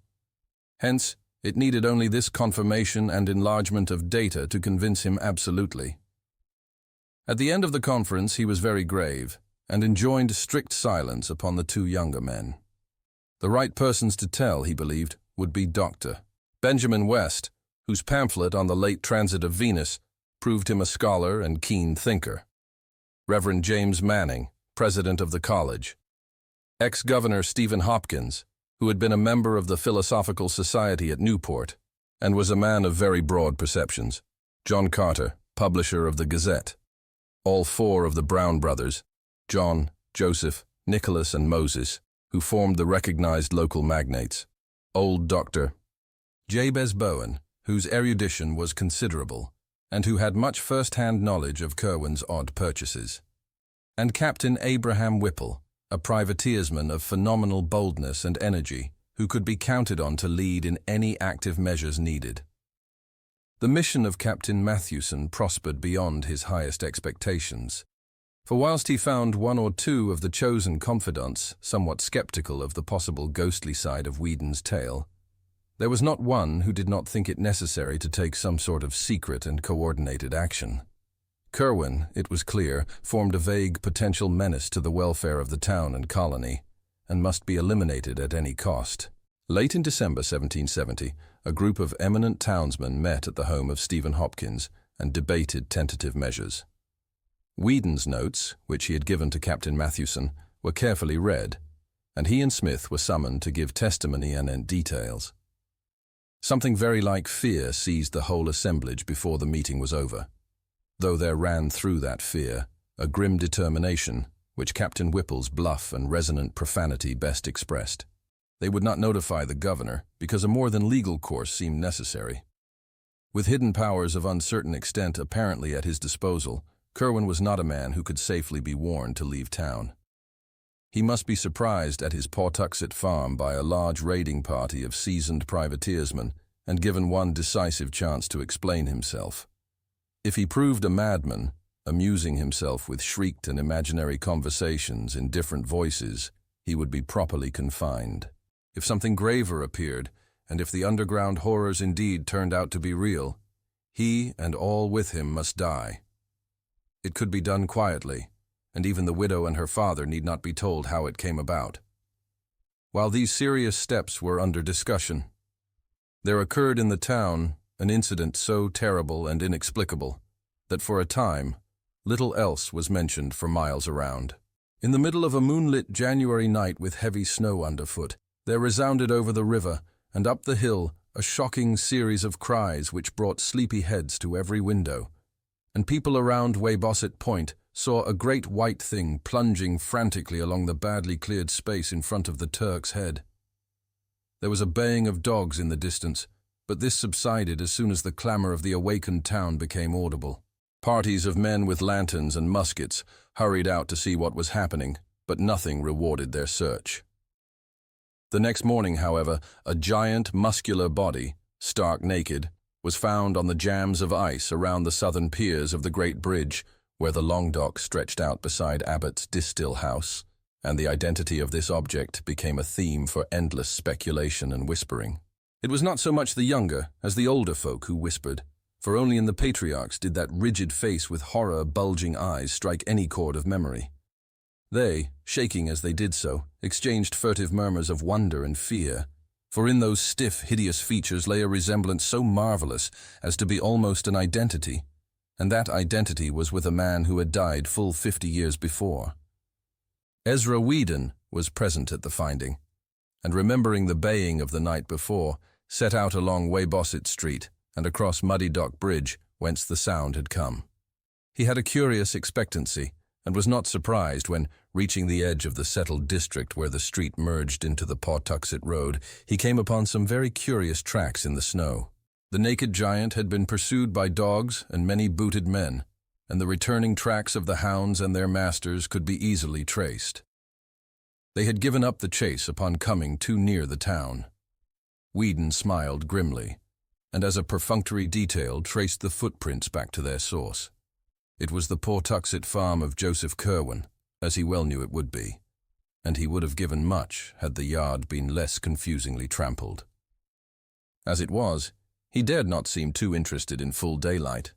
Hence, it needed only this confirmation and enlargement of data to convince him absolutely. At the end of the conference he was very grave, and enjoined strict silence upon the two younger men. The right persons to tell, he believed, would be Dr. Benjamin West, whose pamphlet on the late transit of Venus proved him a scholar and keen thinker. Reverend James Manning, president of the college. Ex-Governor Stephen Hopkins, who had been a member of the Philosophical Society at Newport, and was a man of very broad perceptions. John Carter, publisher of the Gazette. All four of the Brown brothers, John, Joseph, Nicholas, and Moses, who formed the recognized local magnates. Old Dr. Jabez Bowen, whose erudition was considerable, and who had much first-hand knowledge of Curwen's odd purchases. And Captain Abraham Whipple, a privateersman of phenomenal boldness and energy, who could be counted on to lead in any active measures needed. The mission of Captain Mathewson prospered beyond his highest expectations, for whilst he found one or two of the chosen confidants somewhat skeptical of the possible ghostly side of Whedon's tale, there was not one who did not think it necessary to take some sort of secret and coordinated action. Curwen, it was clear, formed a vague potential menace to the welfare of the town and colony, and must be eliminated at any cost. Late in December 1770, a group of eminent townsmen met at the home of Stephen Hopkins and debated tentative measures. Whedon's notes, which he had given to Captain Mathewson, were carefully read, and he and Smith were summoned to give testimony and details. Something very like fear seized the whole assemblage before the meeting was over, though there ran through that fear a grim determination which Captain Whipple's bluff and resonant profanity best expressed. They would not notify the governor because a more than legal course seemed necessary. With hidden powers of uncertain extent apparently at his disposal, Curwen was not a man who could safely be warned to leave town. He must be surprised at his Pawtuxet farm by a large raiding party of seasoned privateersmen and given one decisive chance to explain himself. If he proved a madman, amusing himself with shrieked and imaginary conversations in different voices, he would be properly confined. If something graver appeared, and if the underground horrors indeed turned out to be real, he and all with him must die. It could be done quietly, and even the widow and her father need not be told how it came about. While these serious steps were under discussion, there occurred in the town an incident so terrible and inexplicable that for a time little else was mentioned for miles around. In the middle of a moonlit January night with heavy snow underfoot, there resounded over the river and up the hill a shocking series of cries which brought sleepy heads to every window, and people around Weybosset Point saw a great white thing plunging frantically along the badly cleared space in front of the Turk's Head. There was a baying of dogs in the distance, but this subsided as soon as the clamor of the awakened town became audible. Parties of men with lanterns and muskets hurried out to see what was happening, but nothing rewarded their search. The next morning, however, a giant, muscular body, stark naked, was found on the jams of ice around the southern piers of the Great Bridge, where the long dock stretched out beside Abbott's distill house, and the identity of this object became a theme for endless speculation and whispering. It was not so much the younger as the older folk who whispered, for only in the patriarchs did that rigid face with horror bulging eyes strike any chord of memory. They, shaking as they did so, exchanged furtive murmurs of wonder and fear, for in those stiff, hideous features lay a resemblance so marvelous as to be almost an identity, and that identity was with a man who had died full 50 years before. Ezra Whedon was present at the finding, and remembering the baying of the night before, set out along Weybosset Street and across Muddy Dock Bridge, whence the sound had come. He had a curious expectancy, and was not surprised when, reaching the edge of the settled district where the street merged into the Pawtuxet Road, he came upon some very curious tracks in the snow. The naked giant had been pursued by dogs and many booted men, and the returning tracks of the hounds and their masters could be easily traced. They had given up the chase upon coming too near the town. Whedon smiled grimly, and as a perfunctory detail traced the footprints back to their source. It was the Pawtuxet farm of Joseph Curwen, as he well knew it would be, and he would have given much had the yard been less confusingly trampled. As it was, he dared not seem too interested in full daylight.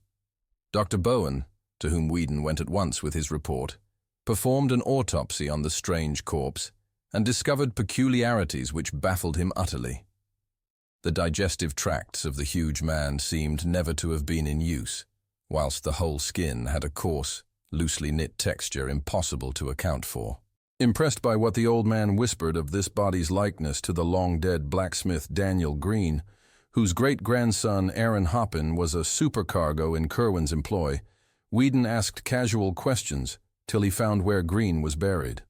Dr. Bowen, to whom Whedon went at once with his report, performed an autopsy on the strange corpse and discovered peculiarities which baffled him utterly. The digestive tracts of the huge man seemed never to have been in use, whilst the whole skin had a coarse, loosely knit texture impossible to account for. Impressed by what the old man whispered of this body's likeness to the long-dead blacksmith Daniel Green, whose great-grandson Aaron Hoppin was a supercargo in Curwen's employ, Whedon asked casual questions till he found where Green was buried.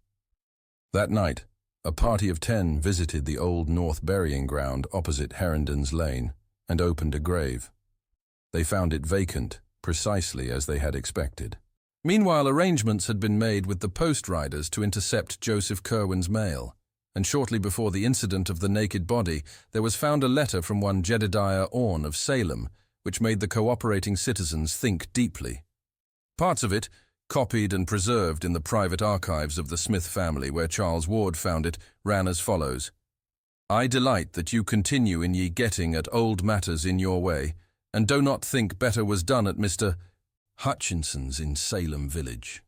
That night, a party of 10 visited the Old North burying ground opposite Herndon's Lane and opened a grave. They found it vacant, precisely as they had expected. Meanwhile, arrangements had been made with the post riders to intercept Joseph Curwen's mail, and shortly before the incident of the naked body, there was found a letter from one Jedediah Orne of Salem, which made the cooperating citizens think deeply. Parts of it, copied and preserved in the private archives of the Smith family where Charles Ward found it, ran as follows. I delight that you continue in ye getting at old matters in your way, and do not think better was done at Mr. Hutchinson's in Salem village.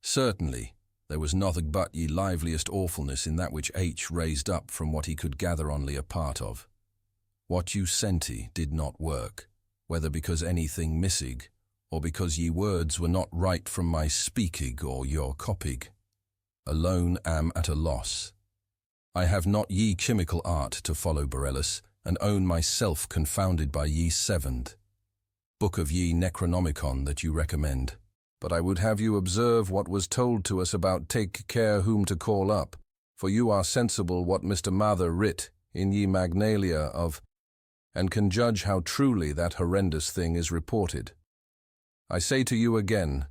Certainly, there was nothing but ye liveliest awfulness in that which H raised up from what he could gather only a part of. What you senti did not work, whether because anything missing, or because ye words were not right from my speaking or your copying. Alone am at a loss. I have not ye chemical art to follow Borellus, and own myself confounded by ye seventh book of ye Necronomicon that you recommend. But I would have you observe what was told to us about take care whom to call up, for you are sensible what Mr. Mather writ in ye Magnalia of, and can judge how truly that horrendous thing is reported. I say to you again,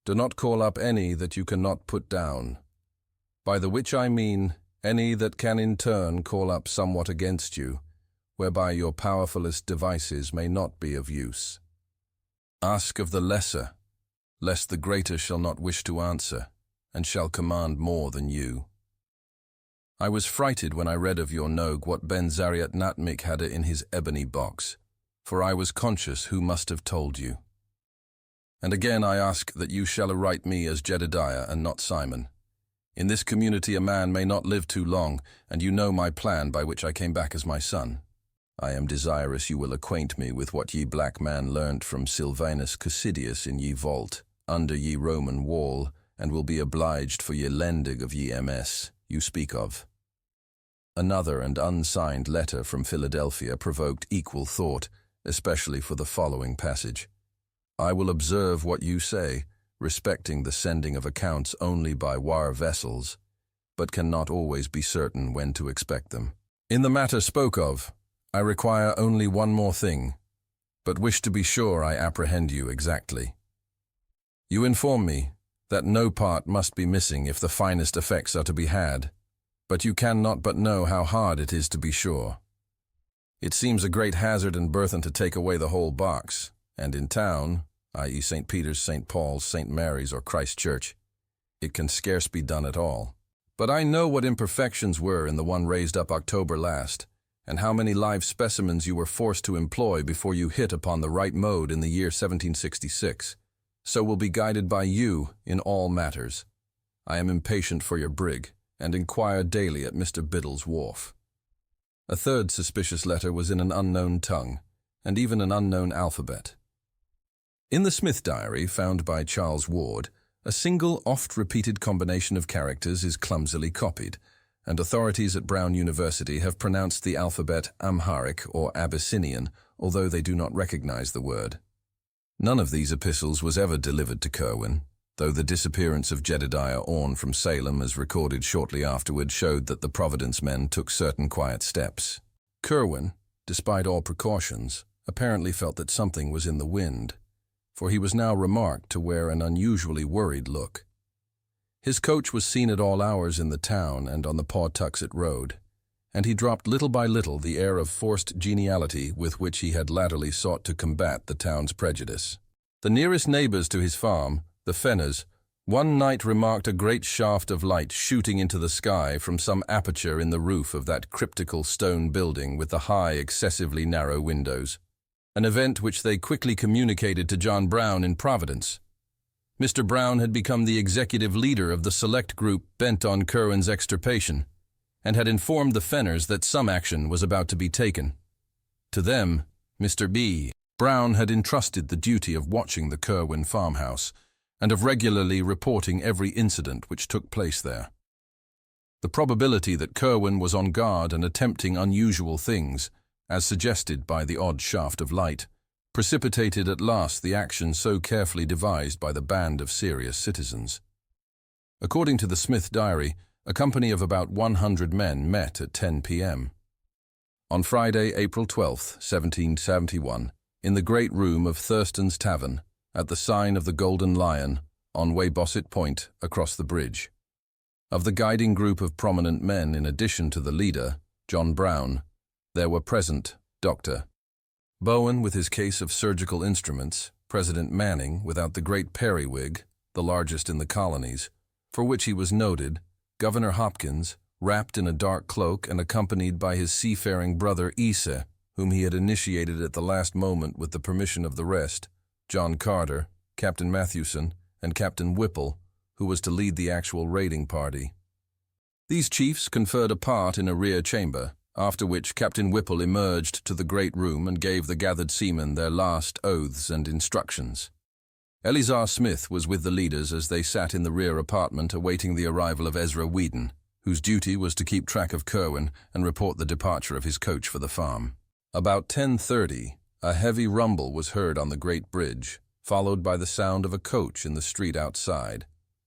do not call up any that you cannot put down, by the which I mean any that can in turn call up somewhat against you, whereby your powerfulest devices may not be of use. Ask of the lesser, lest the greater shall not wish to answer, and shall command more than you. I was frighted when I read of your Nogue what Ben Zariat Natmik had in his ebony box, for I was conscious who must have told you. And again I ask that you shall write me as Jedediah and not Simon. In this community a man may not live too long, and you know my plan by which I came back as my son. I am desirous you will acquaint me with what ye black man learnt from Sylvanus Casidius in ye vault, under ye Roman wall, and will be obliged for ye lending of ye MS you speak of. Another and unsigned letter from Philadelphia provoked equal thought, especially for the following passage. I will observe what you say, respecting the sending of accounts only by war vessels, but cannot always be certain when to expect them. In the matter spoke of, I require only one more thing, but wish to be sure I apprehend you exactly. You inform me that no part must be missing if the finest effects are to be had, but you cannot but know how hard it is to be sure. It seems a great hazard and burthen to take away the whole box, and in town, i.e. St. Peter's, St. Paul's, St. Mary's, or Christ Church, it can scarce be done at all. But I know what imperfections were in the one raised up October last, and how many live specimens you were forced to employ before you hit upon the right mode in the year 1766, so will be guided by you in all matters. I am impatient for your brig, and inquire daily at Mr. Biddle's wharf. A third suspicious letter was in an unknown tongue, and even an unknown alphabet. In the Smith Diary, found by Charles Ward, a single, oft-repeated combination of characters is clumsily copied, and authorities at Brown University have pronounced the alphabet Amharic or Abyssinian, although they do not recognize the word. None of these epistles was ever delivered to Curwen, though the disappearance of Jedediah Orne from Salem, as recorded shortly afterward, showed that the Providence men took certain quiet steps. Curwen, despite all precautions, apparently felt that something was in the wind, for he was now remarked to wear an unusually worried look. His coach was seen at all hours in the town and on the Pawtuxet Road, and he dropped little by little the air of forced geniality with which he had latterly sought to combat the town's prejudice. The nearest neighbors to his farm, the Fenners, one night remarked a great shaft of light shooting into the sky from some aperture in the roof of that cryptical stone building with the high, excessively narrow windows, an event which they quickly communicated to John Brown in Providence. Mr. Brown had become the executive leader of the select group bent on Curwen's extirpation, and had informed the Fenners that some action was about to be taken. To them, Mr. B. Brown had entrusted the duty of watching the Curwen farmhouse, and of regularly reporting every incident which took place there. The probability that Curwen was on guard and attempting unusual things, as suggested by the odd shaft of light, precipitated at last the action so carefully devised by the band of serious citizens. According to the Smith diary, a company of about 100 men met at 10 p.m. on Friday, April 12, 1771, in the great room of Thurston's Tavern, at the sign of the Golden Lion, on Weybosset Point, across the bridge. Of the guiding group of prominent men, in addition to the leader, John Brown, there were present Dr. Bowen with his case of surgical instruments, President Manning without the great periwig, the largest in the colonies, for which he was noted, Governor Hopkins, wrapped in a dark cloak and accompanied by his seafaring brother Issa, whom he had initiated at the last moment with the permission of the rest, John Carter, Captain Mathewson, and Captain Whipple, who was to lead the actual raiding party. These chiefs conferred apart in a rear chamber, after which Captain Whipple emerged to the great room and gave the gathered seamen their last oaths and instructions. Eleazar Smith was with the leaders as they sat in the rear apartment awaiting the arrival of Ezra Whedon, whose duty was to keep track of Curwen and report the departure of his coach for the farm. About 10:30, a heavy rumble was heard on the great bridge, followed by the sound of a coach in the street outside,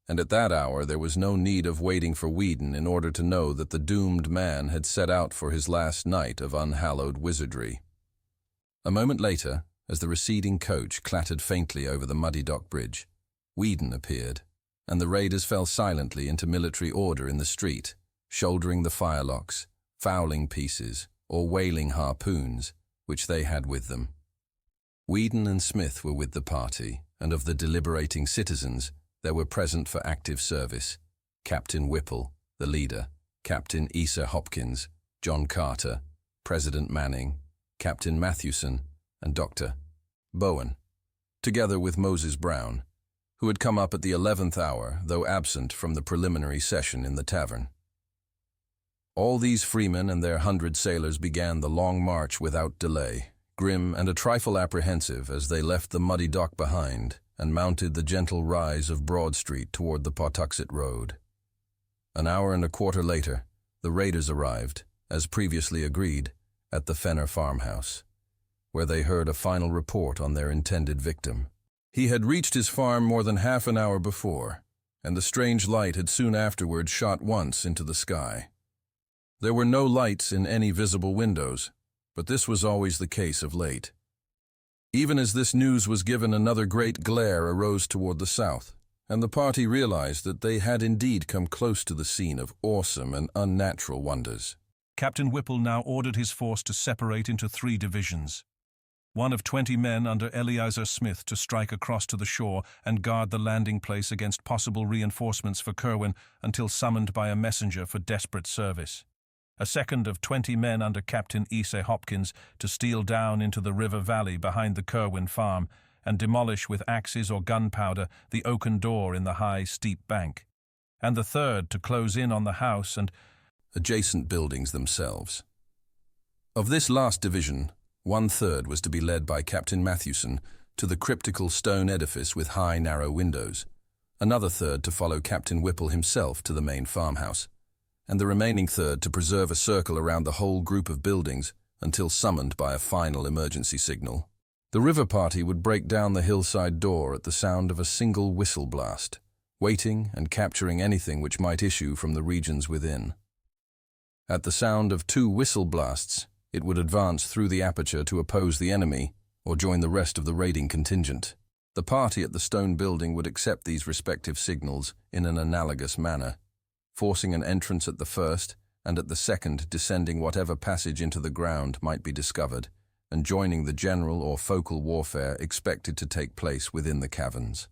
and at that hour there was no need of waiting for Whedon in order to know that the doomed man had set out for his last night of unhallowed wizardry. A moment later, as the receding coach clattered faintly over the muddy dock bridge, Whedon appeared, and the raiders fell silently into military order in the street, shouldering the firelocks, fowling pieces, or whaling harpoons, which they had with them. Whedon and Smith were with the party, and of the deliberating citizens, there were present for active service Captain Whipple, the leader, Captain Issa Hopkins, John Carter, President Manning, Captain Mathewson, and Dr. Bowen, together with Moses Brown, who had come up at the 11th hour, though absent from the preliminary session in the tavern. All these freemen and their 100 sailors began the long march without delay, grim and a trifle apprehensive as they left the muddy dock behind and mounted the gentle rise of Broad Street toward the Pawtuxet Road. An hour and a quarter later, the raiders arrived, as previously agreed, at the Fenner farmhouse, where they heard a final report on their intended victim. He had reached his farm more than half an hour before, and the strange light had soon afterward shot once into the sky. There were no lights in any visible windows, but this was always the case of late. Even as this news was given, another great glare arose toward the south, and the party realized that they had indeed come close to the scene of awesome and unnatural wonders. Captain Whipple now ordered his force to separate into 3 divisions. One of 20 men under Eleazar Smith to strike across to the shore and guard the landing place against possible reinforcements for Curwen until summoned by a messenger for desperate service. A second of 20 men under Captain Issa Hopkins to steal down into the river valley behind the Curwen farm and demolish with axes or gunpowder the oaken door in the high, steep bank. And the third to close in on the house and adjacent buildings themselves. Of this last division, 1/3 was to be led by Captain Mathewson to the cryptical stone edifice with high, narrow windows, another third to follow Captain Whipple himself to the main farmhouse, and the remaining third to preserve a circle around the whole group of buildings until summoned by a final emergency signal. The river party would break down the hillside door at the sound of a single whistle blast, waiting and capturing anything which might issue from the regions within. At the sound of 2 whistle blasts, it would advance through the aperture to oppose the enemy or join the rest of the raiding contingent. The party at the stone building would accept these respective signals in an analogous manner, forcing an entrance at the first and at the second descending whatever passage into the ground might be discovered, and joining the general or focal warfare expected to take place within the caverns.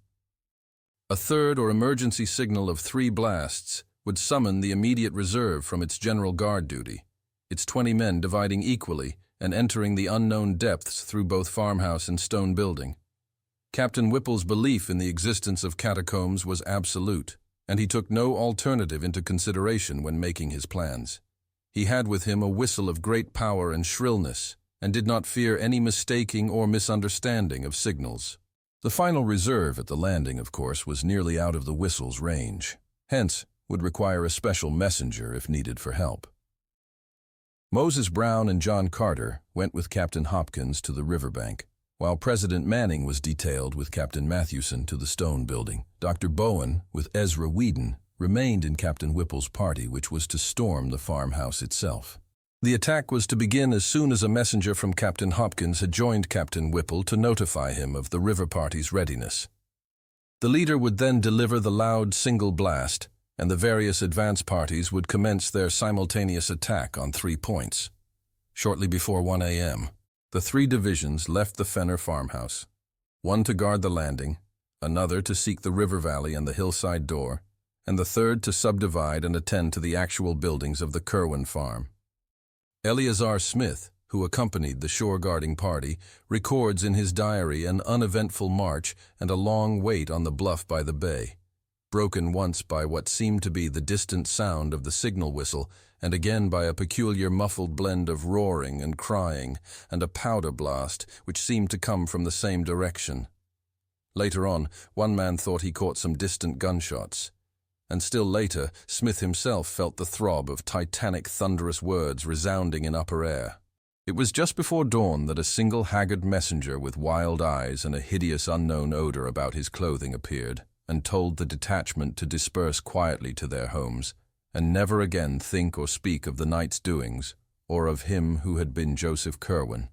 A third or emergency signal of 3 blasts would summon the immediate reserve from its general guard duty, its 20 men dividing equally and entering the unknown depths through both farmhouse and stone building. Captain Whipple's belief in the existence of catacombs was absolute, and he took no alternative into consideration when making his plans. He had with him a whistle of great power and shrillness, and did not fear any mistaking or misunderstanding of signals. The final reserve at the landing, of course, was nearly out of the whistle's range, hence would require a special messenger if needed for help. Moses Brown and John Carter went with Captain Hopkins to the riverbank, while President Manning was detailed with Captain Mathewson to the stone building. Dr. Bowen, with Ezra Whedon, remained in Captain Whipple's party, which was to storm the farmhouse itself. The attack was to begin as soon as a messenger from Captain Hopkins had joined Captain Whipple to notify him of the river party's readiness. The leader would then deliver the loud single blast, and the various advance parties would commence their simultaneous attack on 3 points. Shortly before 1 a.m., the 3 divisions left the Fenner farmhouse, one to guard the landing, another to seek the river valley and the hillside door, and the third to subdivide and attend to the actual buildings of the Curwen farm. Eleazar Smith, who accompanied the shore-guarding party, records in his diary an uneventful march and a long wait on the bluff by the bay, broken once by what seemed to be the distant sound of the signal whistle, and again by a peculiar muffled blend of roaring and crying, and a powder blast which seemed to come from the same direction. Later on, one man thought he caught some distant gunshots, and still later, Smith himself felt the throb of titanic thunderous words resounding in upper air. It was just before dawn that a single haggard messenger with wild eyes and a hideous unknown odor about his clothing appeared, and told the detachment to disperse quietly to their homes, and never again think or speak of the night's doings, or of him who had been Joseph Curwen.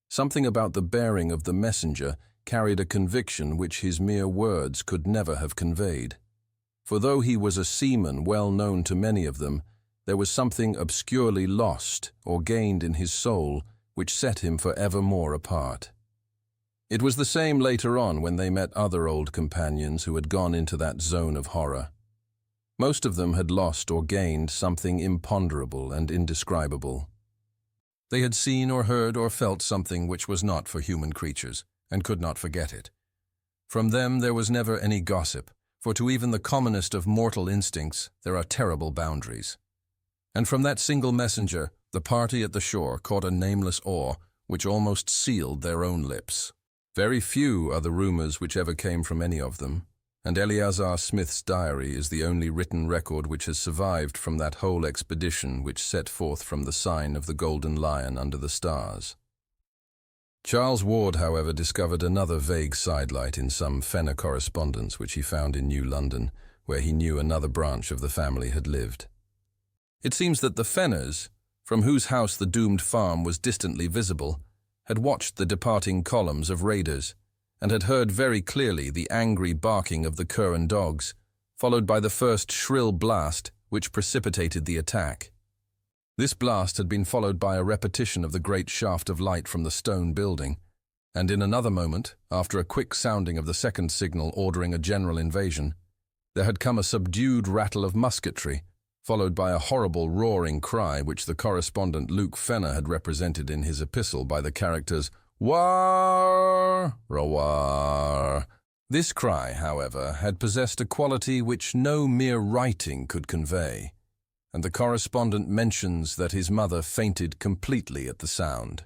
Something about the bearing of the messenger carried a conviction which his mere words could never have conveyed. For though he was a seaman well known to many of them, there was something obscurely lost or gained in his soul which set him for evermore apart. It was the same later on when they met other old companions who had gone into that zone of horror. Most of them had lost or gained something imponderable and indescribable. They had seen or heard or felt something which was not for human creatures, and could not forget it. From them there was never any gossip, for to even the commonest of mortal instincts there are terrible boundaries. And from that single messenger, the party at the shore caught a nameless awe which almost sealed their own lips. Very few are the rumors which ever came from any of them, and Eleazar Smith's diary is the only written record which has survived from that whole expedition which set forth from the sign of the Golden Lion under the stars. Charles Ward, however, discovered another vague sidelight in some Fenner correspondence which he found in New London, where he knew another branch of the family had lived. It seems that the Fenners, from whose house the doomed farm was distantly visible, had watched the departing columns of raiders, and had heard very clearly the angry barking of the Curwen dogs, followed by the first shrill blast which precipitated the attack. This blast had been followed by a repetition of the great shaft of light from the stone building, and in another moment, after a quick sounding of the second signal ordering a general invasion, there had come a subdued rattle of musketry, followed by a horrible roaring cry which the correspondent Luke Fenner had represented in his epistle by the characters "War, rawar." This cry, however, had possessed a quality which no mere writing could convey, and the correspondent mentions that his mother fainted completely at the sound.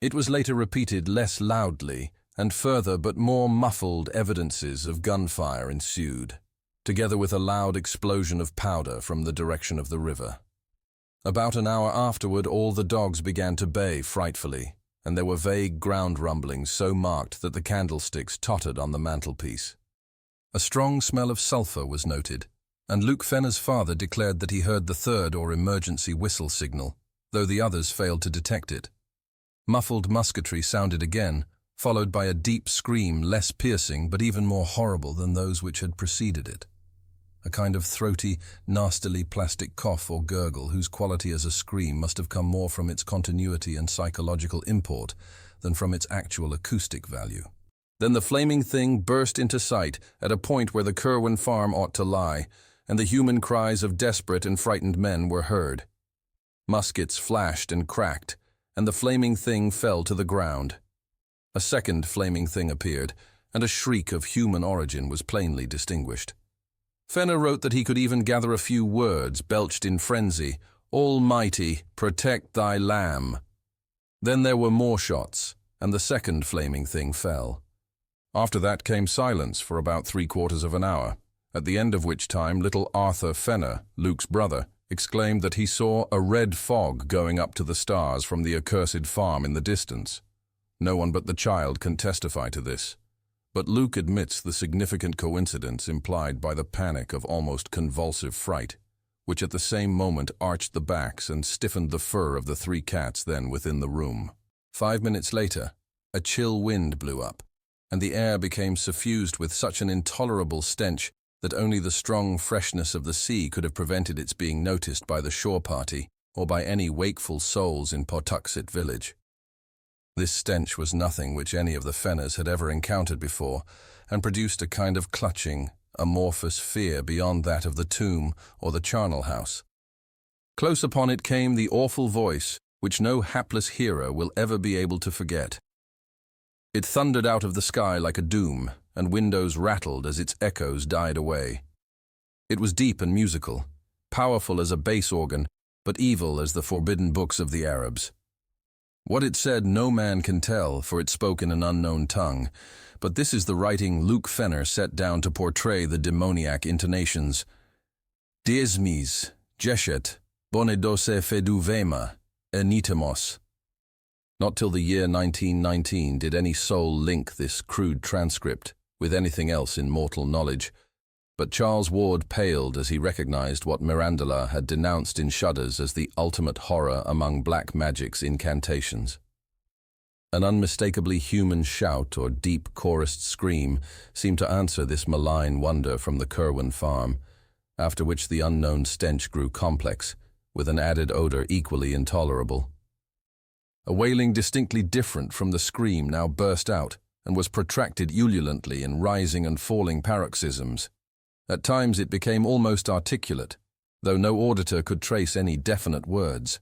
It was later repeated less loudly, and further but more muffled evidences of gunfire ensued, together with a loud explosion of powder from the direction of the river. About an hour afterward, all the dogs began to bay frightfully, and there were vague ground rumblings so marked that the candlesticks tottered on the mantelpiece. A strong smell of sulphur was noted, and Luke Fenner's father declared that he heard the third or emergency whistle signal, though the others failed to detect it. Muffled musketry sounded again, followed by a deep scream less piercing but even more horrible than those which had preceded it. A kind of throaty, nastily plastic cough or gurgle whose quality as a scream must have come more from its continuity and psychological import than from its actual acoustic value. Then the flaming thing burst into sight at a point where the Curwen farm ought to lie, and the human cries of desperate and frightened men were heard. Muskets flashed and cracked, and the flaming thing fell to the ground. A second flaming thing appeared, and a shriek of human origin was plainly distinguished. Fenner wrote that he could even gather a few words belched in frenzy: "Almighty, protect thy lamb." Then there were more shots, and the second flaming thing fell. After that came silence for about 3/4 of an hour, at the end of which time little Arthur Fenner, Luke's brother, exclaimed that he saw a red fog going up to the stars from the accursed farm in the distance. No one but the child can testify to this, but Luke admits the significant coincidence implied by the panic of almost convulsive fright, which at the same moment arched the backs and stiffened the fur of the 3 cats then within the room. 5 minutes later, a chill wind blew up, and the air became suffused with such an intolerable stench that only the strong freshness of the sea could have prevented its being noticed by the shore party or by any wakeful souls in Pawtuxet village. This stench was nothing which any of the Fenners had ever encountered before, and produced a kind of clutching, amorphous fear beyond that of the tomb or the charnel house. Close upon it came the awful voice which no hapless hearer will ever be able to forget. It thundered out of the sky like a doom, and windows rattled as its echoes died away. It was deep and musical, powerful as a bass organ, but evil as the forbidden books of the Arabs. What it said no man can tell, for it spoke in an unknown tongue, but this is the writing Luke Fenner set down to portray the demoniac intonations. Diesmis, jeshet, bonedose feduvema, enitemos. Not till the year 1919 did any soul link this crude transcript with anything else in mortal knowledge, but Charles Ward paled as he recognized what Mirandola had denounced in shudders as the ultimate horror among black magic's incantations. An unmistakably human shout or deep chorused scream seemed to answer this malign wonder from the Curwen farm, after which the unknown stench grew complex, with an added odor equally intolerable. A wailing distinctly different from the scream now burst out and was protracted ululantly in rising and falling paroxysms. At times it became almost articulate, though no auditor could trace any definite words,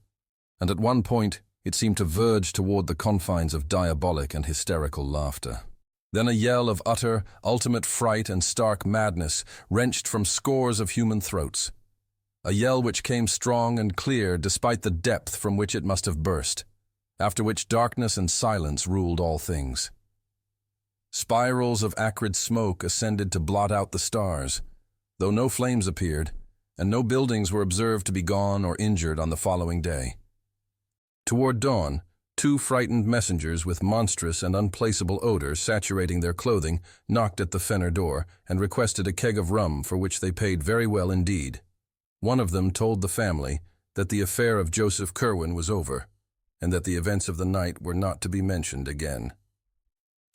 and at one point it seemed to verge toward the confines of diabolic and hysterical laughter. Then a yell of utter, ultimate fright and stark madness wrenched from scores of human throats. A yell which came strong and clear despite the depth from which it must have burst, after which darkness and silence ruled all things. Spirals of acrid smoke ascended to blot out the stars, though no flames appeared, and no buildings were observed to be gone or injured on the following day. Toward dawn, 2 frightened messengers with monstrous and unplaceable odor saturating their clothing knocked at the Fenner door and requested a keg of rum, for which they paid very well indeed. One of them told the family that the affair of Joseph Curwen was over, and that the events of the night were not to be mentioned again.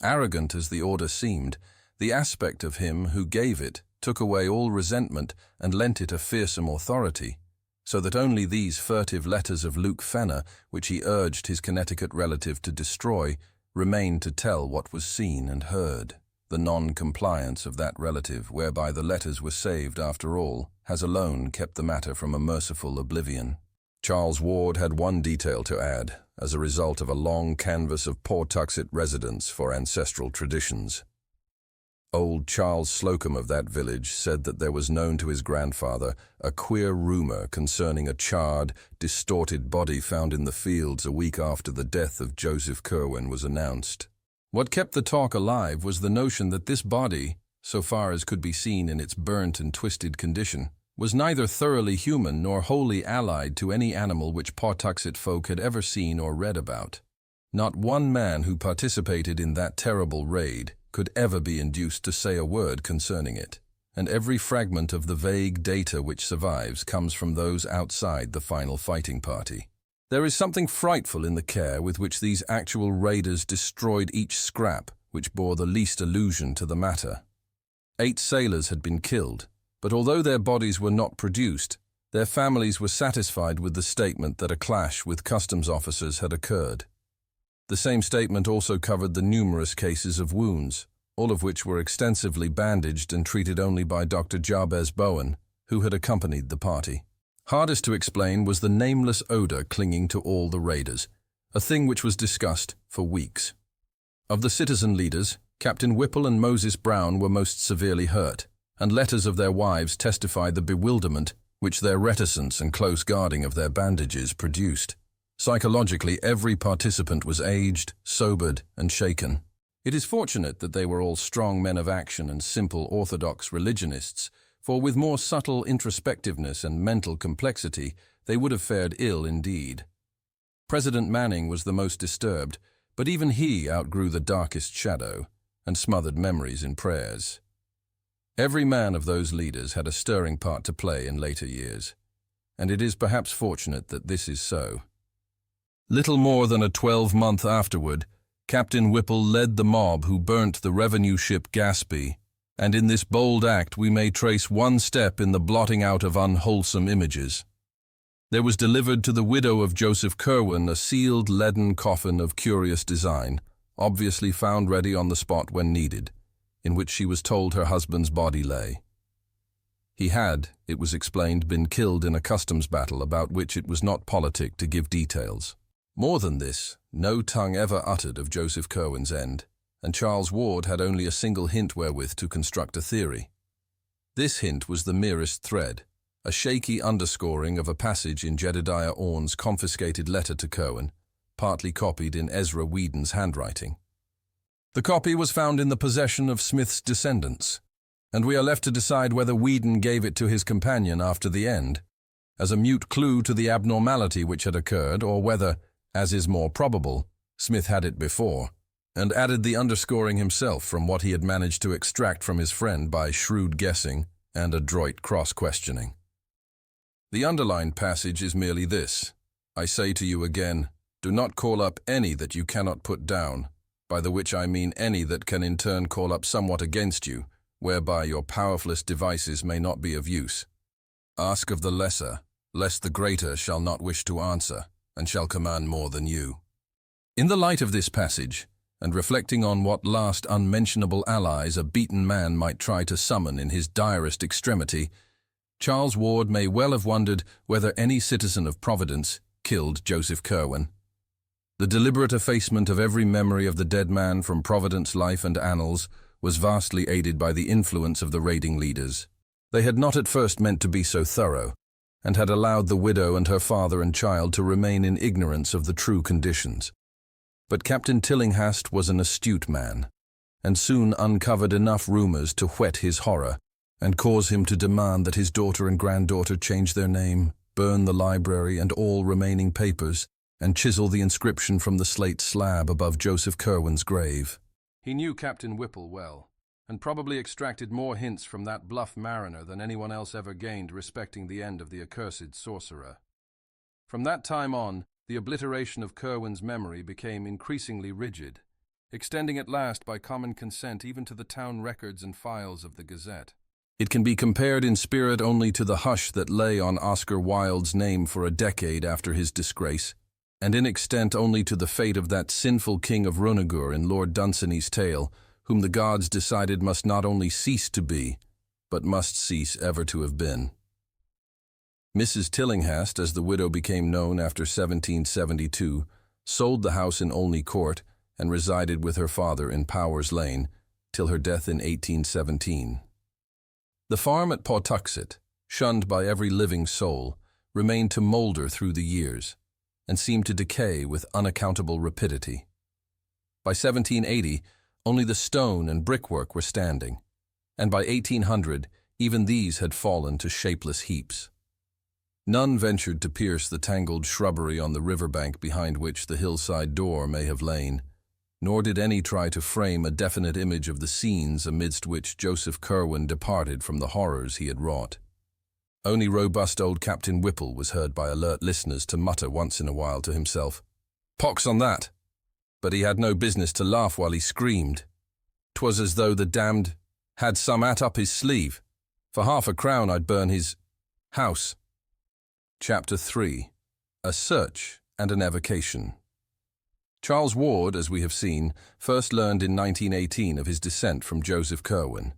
Arrogant as the order seemed, the aspect of him who gave it took away all resentment and lent it a fearsome authority, so that only these furtive letters of Luke Fenner, which he urged his Connecticut relative to destroy, remained to tell what was seen and heard. The non-compliance of that relative, whereby the letters were saved after all, has alone kept the matter from a merciful oblivion. Charles Ward had one detail to add, as a result of a long canvass of Pawtuxet residents for ancestral traditions. Old Charles Slocum of that village said that there was known to his grandfather a queer rumor concerning a charred, distorted body found in the fields a week after the death of Joseph Curwen was announced. What kept the talk alive was the notion that this body, so far as could be seen in its burnt and twisted condition, was neither thoroughly human nor wholly allied to any animal which Pawtuxet folk had ever seen or read about. Not one man who participated in that terrible raid could ever be induced to say a word concerning it, and every fragment of the vague data which survives comes from those outside the final fighting party. There is something frightful in the care with which these actual raiders destroyed each scrap which bore the least allusion to the matter. 8 sailors had been killed, but although their bodies were not produced, their families were satisfied with the statement that a clash with customs officers had occurred. The same statement also covered the numerous cases of wounds, all of which were extensively bandaged and treated only by Dr. Jabez Bowen, who had accompanied the party. Hardest to explain was the nameless odor clinging to all the raiders, a thing which was discussed for weeks. Of the citizen leaders, Captain Whipple and Moses Brown were most severely hurt, and letters of their wives testified the bewilderment which their reticence and close guarding of their bandages produced. Psychologically, every participant was aged, sobered, and shaken. It is fortunate that they were all strong men of action and simple orthodox religionists, for with more subtle introspectiveness and mental complexity, they would have fared ill indeed. President Manning was the most disturbed, but even he outgrew the darkest shadow and smothered memories in prayers. Every man of those leaders had a stirring part to play in later years, and it is perhaps fortunate that this is so. Little more than a 12-month afterward, Captain Whipple led the mob who burnt the revenue ship Gaspee, and in this bold act we may trace one step in the blotting out of unwholesome images. There was delivered to the widow of Joseph Curwen a sealed leaden coffin of curious design, obviously found ready on the spot when needed, in which she was told her husband's body lay. He had, it was explained, been killed in a customs battle about which it was not politic to give details. More than this, no tongue ever uttered of Joseph Curwen's end, and Charles Ward had only a single hint wherewith to construct a theory. This hint was the merest thread, a shaky underscoring of a passage in Jedediah Orne's confiscated letter to Curwen, partly copied in Ezra Whedon's handwriting. The copy was found in the possession of Smith's descendants, and we are left to decide whether Whedon gave it to his companion after the end, as a mute clue to the abnormality which had occurred, or whether, as is more probable, Smith had it before, and added the underscoring himself from what he had managed to extract from his friend by shrewd guessing and adroit cross-questioning. The underlined passage is merely this: I say to you again, do not call up any that you cannot put down, by the which I mean any that can in turn call up somewhat against you, whereby your powerfulest devices may not be of use. Ask of the lesser, lest the greater shall not wish to answer, and shall command more than you. In the light of this passage, and reflecting on what last unmentionable allies a beaten man might try to summon in his direst extremity, Charles Ward may well have wondered whether any citizen of Providence killed Joseph Curwen. The deliberate effacement of every memory of the dead man from Providence life and annals was vastly aided by the influence of the raiding leaders. They had not at first meant to be so thorough, and had allowed the widow and her father and child to remain in ignorance of the true conditions. But Captain Tillinghast was an astute man, and soon uncovered enough rumors to whet his horror, and cause him to demand that his daughter and granddaughter change their name, burn the library and all remaining papers, and chisel the inscription from the slate slab above Joseph Curwen's grave. He knew Captain Whipple well, and probably extracted more hints from that bluff mariner than anyone else ever gained respecting the end of the accursed sorcerer. From that time on, the obliteration of Curwen's memory became increasingly rigid, extending at last by common consent even to the town records and files of the Gazette. It can be compared in spirit only to the hush that lay on Oscar Wilde's name for a decade after his disgrace, and in extent only to the fate of that sinful king of Runagur in Lord Dunsany's tale, whom the gods decided must not only cease to be, but must cease ever to have been. Mrs. Tillinghast, as the widow became known after 1772, sold the house in Olney Court and resided with her father in Powers Lane till her death in 1817. The farm at Pawtuxet, shunned by every living soul, remained to moulder through the years, and seemed to decay with unaccountable rapidity. By 1780, only the stone and brickwork were standing, and by 1800, even these had fallen to shapeless heaps. None ventured to pierce the tangled shrubbery on the riverbank behind which the hillside door may have lain, nor did any try to frame a definite image of the scenes amidst which Joseph Curwen departed from the horrors he had wrought. Only robust old Captain Whipple was heard by alert listeners to mutter once in a while to himself, "Pox on that!" But he had no business to laugh while he screamed. 'Twas as though the damned had some at up his sleeve. For £5 I'd burn his house. Chapter 3. A Search and an Evocation. Charles Ward, as we have seen, first learned in 1918 of his descent from Joseph Curwen.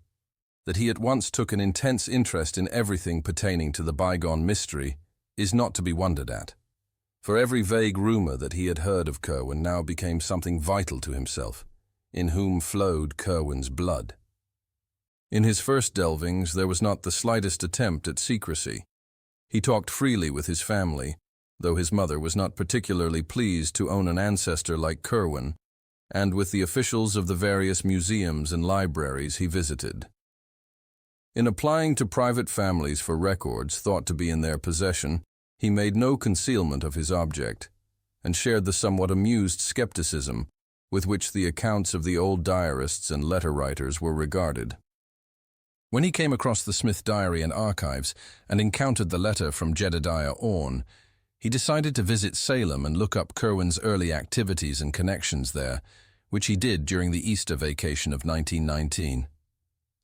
That he at once took an intense interest in everything pertaining to the bygone mystery is not to be wondered at, for every vague rumor that he had heard of Curwen now became something vital to himself, in whom flowed Curwen's blood. In his first delvings there was not the slightest attempt at secrecy. He talked freely with his family, though his mother was not particularly pleased to own an ancestor like Curwen, and with the officials of the various museums and libraries he visited. In applying to private families for records thought to be in their possession, he made no concealment of his object, and shared the somewhat amused skepticism with which the accounts of the old diarists and letter writers were regarded. When he came across the Smith Diary and Archives and encountered the letter from Jedediah Orne, he decided to visit Salem and look up Curwen's early activities and connections there, which he did during the Easter vacation of 1919.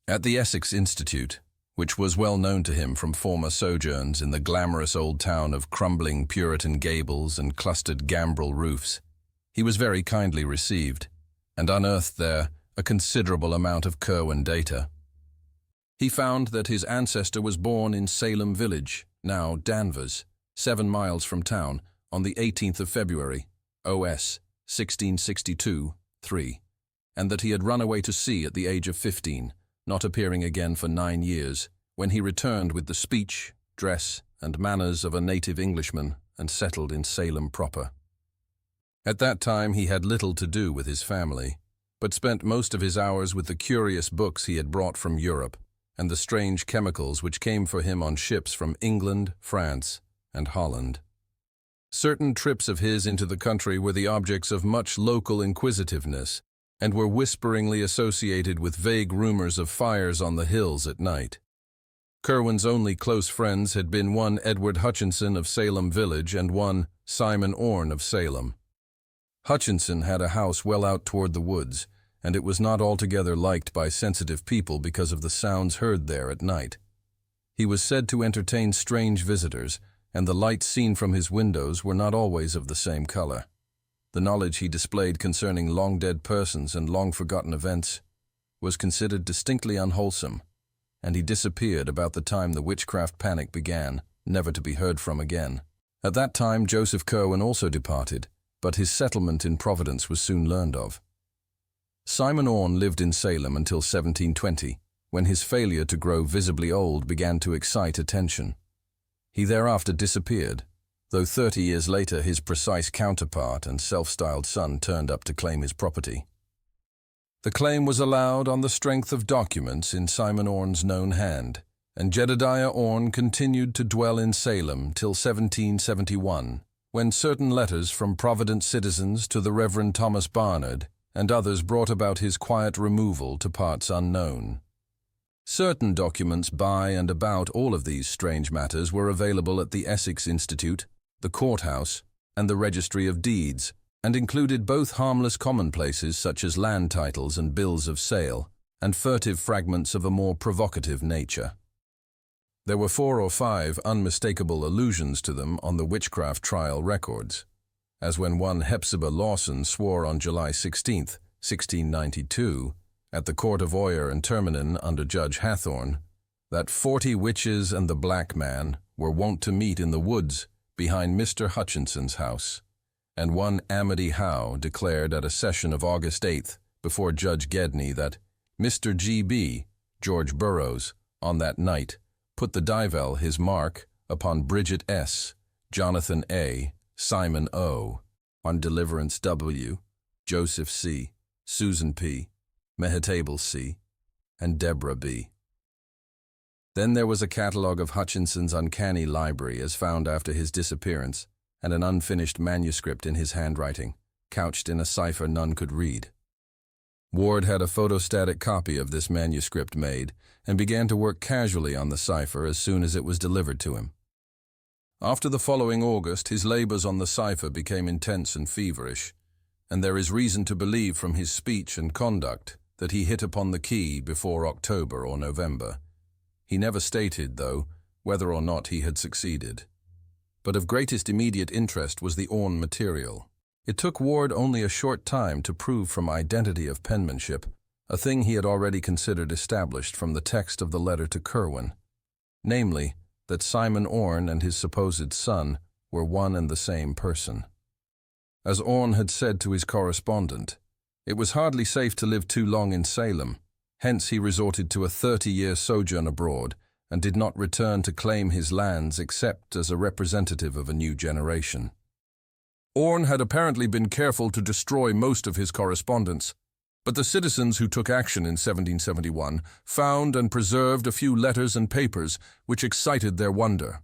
At the Essex Institute, which was well known to him from former sojourns in the glamorous old town of crumbling Puritan gables and clustered gambrel roofs, he was very kindly received, and unearthed there a considerable amount of Curwen data. He found that his ancestor was born in Salem Village, now Danvers, 7 miles from town, on the 18th of February, OS 1662-3, and that he had run away to sea at the age of 15, not appearing again for 9 years, when he returned with the speech, dress, and manners of a native Englishman and settled in Salem proper. At that time he had little to do with his family, but spent most of his hours with the curious books he had brought from Europe, and the strange chemicals which came for him on ships from England, France, and Holland. Certain trips of his into the country were the objects of much local inquisitiveness, and were whisperingly associated with vague rumors of fires on the hills at night. Curwen's only close friends had been one Edward Hutchinson of Salem Village and one Simon Orne of Salem. Hutchinson had a house well out toward the woods, and it was not altogether liked by sensitive people because of the sounds heard there at night. He was said to entertain strange visitors, and the lights seen from his windows were not always of the same color. The knowledge he displayed concerning long-dead persons and long-forgotten events was considered distinctly unwholesome, and he disappeared about the time the witchcraft panic began, never to be heard from again. At that time Joseph Curwen also departed, but his settlement in Providence was soon learned of. Simon Orne lived in Salem until 1720, when his failure to grow visibly old began to excite attention. He thereafter disappeared, though 30 years later his precise counterpart and self-styled son turned up to claim his property. The claim was allowed on the strength of documents in Simon Orne's known hand, and Jedediah Orne continued to dwell in Salem till 1771, when certain letters from Providence citizens to the Reverend Thomas Barnard and others brought about his quiet removal to parts unknown. Certain documents by and about all of these strange matters were available at the Essex Institute, the courthouse, and the Registry of Deeds, and included both harmless commonplaces such as land titles and bills of sale, and furtive fragments of a more provocative nature. There were 4 or 5 unmistakable allusions to them on the witchcraft trial records, as when one Hepzibah Lawson swore on July 16, 1692, at the Court of Oyer and Terminen under Judge Hathorne, that 40 witches and the black man were wont to meet in the woods behind Mr. Hutchinson's house, and one Amity Howe declared at a session of August 8th before Judge Gedney that Mr. G.B., George Burroughs, on that night, put the Divel his mark upon Bridget S., Jonathan A., Simon O., on Deliverance W., Joseph C., Susan P., Mehetable C., and Deborah B. Then there was a catalogue of Hutchinson's uncanny library as found after his disappearance, and an unfinished manuscript in his handwriting, couched in a cipher none could read. Ward had a photostatic copy of this manuscript made, and began to work casually on the cipher as soon as it was delivered to him. After the following August, his labors on the cipher became intense and feverish, and there is reason to believe from his speech and conduct that he hit upon the key before October or November. He never stated, though, whether or not he had succeeded. But of greatest immediate interest was the Orne material. It took Ward only a short time to prove from identity of penmanship, a thing he had already considered established from the text of the letter to Curwen, namely, that Simon Orne and his supposed son were one and the same person. As Orne had said to his correspondent, it was hardly safe to live too long in Salem, hence he resorted to a 30-year sojourn abroad and did not return to claim his lands except as a representative of a new generation. Orne had apparently been careful to destroy most of his correspondence, but the citizens who took action in 1771 found and preserved a few letters and papers which excited their wonder.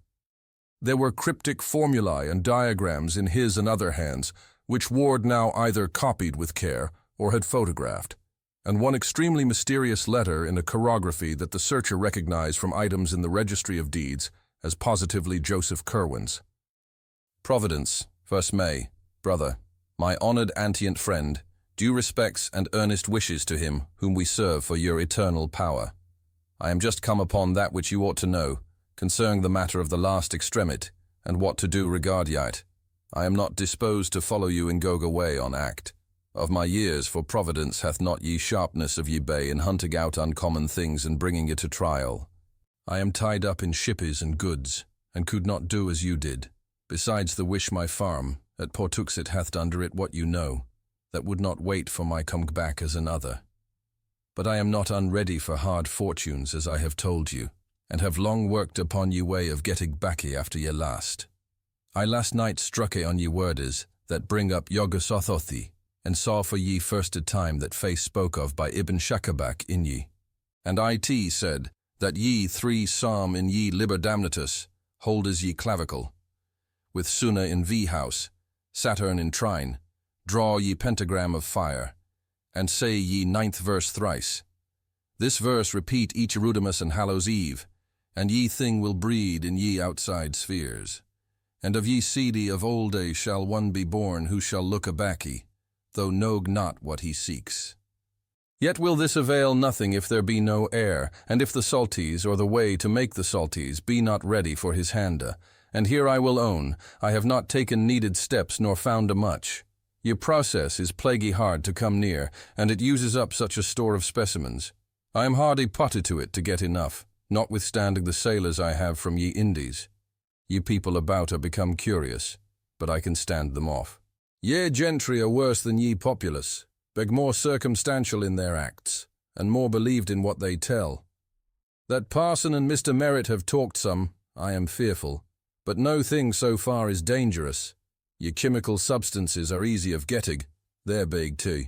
There were cryptic formulae and diagrams in his and other hands, which Ward now either copied with care or had photographed, and one extremely mysterious letter in a chirography that the searcher recognized from items in the Registry of Deeds as positively Joseph Curwen's. Providence, 1st May, brother, my honored antient friend, due respects and earnest wishes to him whom we serve for your eternal power. I am just come upon that which you ought to know, concerning the matter of the last extremit, and what to do regard yet. I am not disposed to follow you in Goga way on act. Of my years for Providence hath not ye sharpness of ye bay in hunting out uncommon things and bringing it to trial. I am tied up in shippes and goods, and could not do as you did. Besides the wish my farm, at Portuxet hath under it what you know, that would not wait for my come back as another. But I am not unready for hard fortunes, as I have told you, and have long worked upon ye way of getting baccy after ye last. I last night struck on ye wordes that bring up Yogosothothi, and saw for ye first a time that face spoke of by Ibn Shakabak in ye. And it said that ye 3 psalm in ye liber damnatus, hold as ye clavicle, with Suna in V house, Saturn in trine, draw ye pentagram of fire, and say ye 9th verse thrice. This verse repeat each Erudimus and Hallows Eve, and ye thing will breed in ye outside spheres. And of ye seedy of old days shall one be born who shall look abacky, though know not what he seeks. Yet will this avail nothing if there be no heir, and if the salties or the way to make the salties be not ready for his handa. And here I will own, I have not taken needed steps nor found a much. Ye process is plaguy hard to come near, and it uses up such a store of specimens. I am hardy potted to it to get enough, notwithstanding the sailors I have from ye Indies. Ye people about are become curious, but I can stand them off. Ye gentry are worse than ye populace, beg more circumstantial in their acts, and more believed in what they tell. That Parson and Mr. Merritt have talked some, I am fearful, but no thing so far is dangerous. Ye chemical substances are easy of getting, they're big too.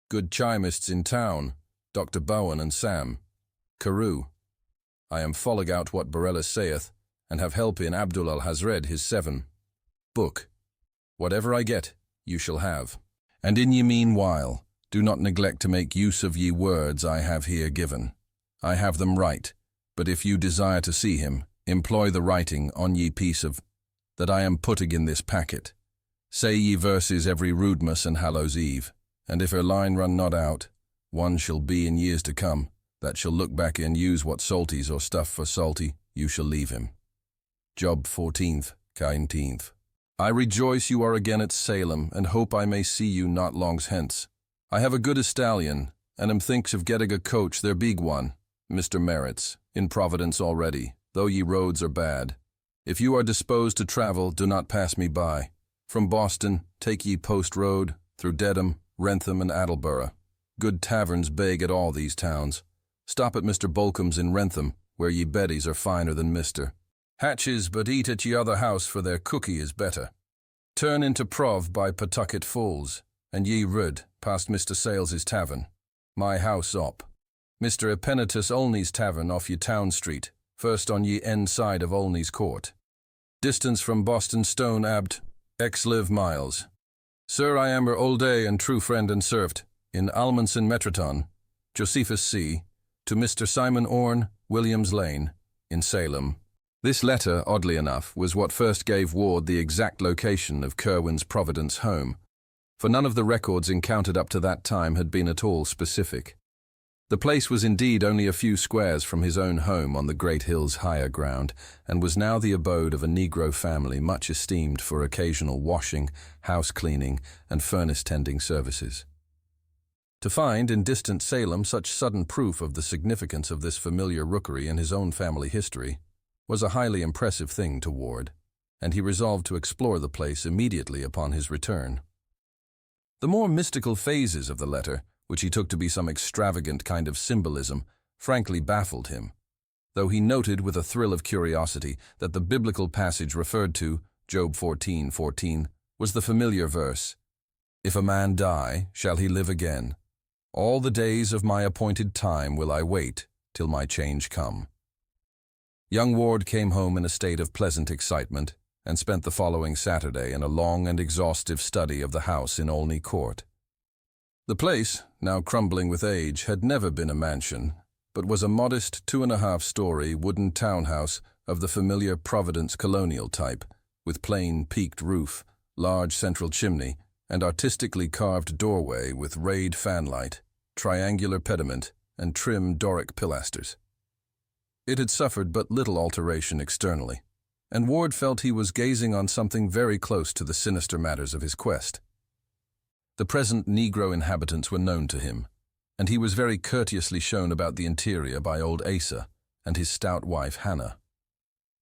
Good chimists in town, Dr. Bowen and Sam. Carew. I am folling out what Borellus saith, and have help in Abdul al-Hazred his 7. Book. Whatever I get, you shall have. And in ye meanwhile, do not neglect to make use of ye words I have here given. I have them right, but if you desire to see him, employ the writing on ye piece of that I am putting in this packet. Say ye verses every Rudemas and Hallows Eve, and if her line run not out, one shall be in years to come, that shall look back and use what salties or stuff for salty, you shall leave him. Job 14th, 19th. I rejoice you are again at Salem, and hope I may see you not longs hence. I have a good stallion, and am thinks of getting a coach, their big one, Mr. Merritt's, in Providence already, though ye roads are bad. If you are disposed to travel, do not pass me by. From Boston, take ye Post Road, through Dedham, Wrentham, and Attleborough. Good taverns beg at all these towns. Stop at Mr. Bolcom's in Wrentham, where ye beddies are finer than Mr. Hatches, but eat at ye other house, for their cookie is better. Turn into Prov by Pawtucket Falls, and ye rid, past Mr. Sales's tavern. My house op. Mr. Epenetus Olney's tavern off ye Town Street, first on ye end side of Olney's Court. Distance from Boston Stone Abt, live miles. Sir, I am your old day and true friend and servant, in Almonson Metroton, Josephus C., to Mr. Simon Orne, Williams Lane, in Salem. This letter, oddly enough, was what first gave Ward the exact location of Curwen's Providence home, for none of the records encountered up to that time had been at all specific. The place was indeed only a few squares from his own home on the Great Hill's higher ground, and was now the abode of a Negro family much esteemed for occasional washing, house-cleaning, and furnace-tending services. To find in distant Salem such sudden proof of the significance of this familiar rookery in his own family history was a highly impressive thing to Ward, and he resolved to explore the place immediately upon his return. The more mystical phases of the letter, which he took to be some extravagant kind of symbolism, frankly baffled him, though he noted with a thrill of curiosity that the biblical passage referred to, Job 14:14, was the familiar verse, "If a man die, shall he live again? All the days of my appointed time will I wait till my change come." Young Ward came home in a state of pleasant excitement and spent the following Saturday in a long and exhaustive study of the house in Olney Court. The place, now crumbling with age, had never been a mansion, but was a modest 2.5-story wooden townhouse of the familiar Providence colonial type, with plain peaked roof, large central chimney, and artistically carved doorway with rayed fanlight, triangular pediment, and trim Doric pilasters. It had suffered but little alteration externally, and Ward felt he was gazing on something very close to the sinister matters of his quest. The present Negro inhabitants were known to him, and he was very courteously shown about the interior by old Asa and his stout wife Hannah.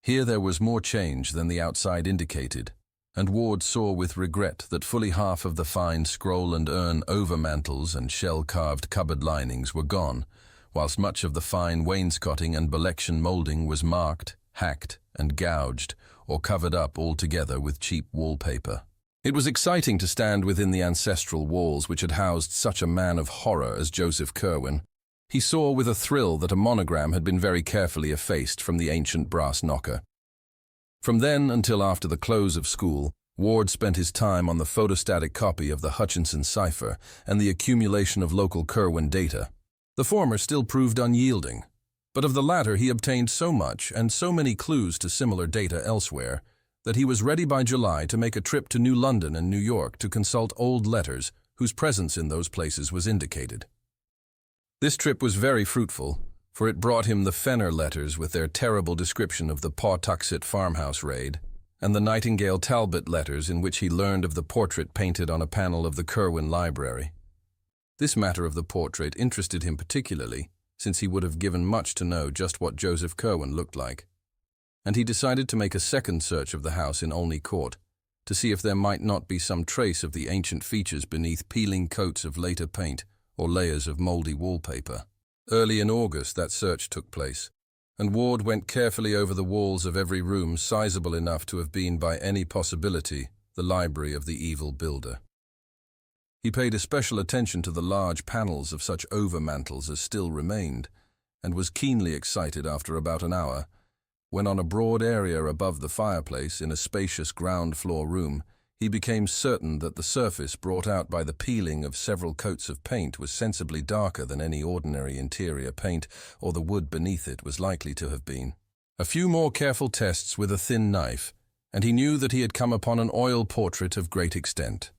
Here there was more change than the outside indicated, and Ward saw with regret that fully half of the fine scroll and urn overmantels and shell-carved cupboard linings were gone, whilst much of the fine wainscoting and belection moulding was marked, hacked, and gouged, or covered up altogether with cheap wallpaper. It was exciting to stand within the ancestral walls which had housed such a man of horror as Joseph Curwen. He saw with a thrill that a monogram had been very carefully effaced from the ancient brass knocker. From then until after the close of school, Ward spent his time on the photostatic copy of the Hutchinson cipher and the accumulation of local Curwen data. The former still proved unyielding, but of the latter he obtained so much and so many clues to similar data elsewhere that he was ready by July to make a trip to New London and New York to consult old letters whose presence in those places was indicated. This trip was very fruitful, for it brought him the Fenner letters with their terrible description of the Pawtuxet farmhouse raid, and the Nightingale Talbot letters in which he learned of the portrait painted on a panel of the Curwen library. This matter of the portrait interested him particularly, since he would have given much to know just what Joseph Curwen looked like, and he decided to make a second search of the house in Olney Court to see if there might not be some trace of the ancient features beneath peeling coats of later paint or layers of mouldy wallpaper. Early in August that search took place, and Ward went carefully over the walls of every room sizable enough to have been by any possibility the library of the evil builder. He paid especial attention to the large panels of such overmantels as still remained, and was keenly excited after about an hour, when on a broad area above the fireplace in a spacious ground-floor room, he became certain that the surface brought out by the peeling of several coats of paint was sensibly darker than any ordinary interior paint or the wood beneath it was likely to have been. A few more careful tests with a thin knife, and he knew that he had come upon an oil portrait of great extent.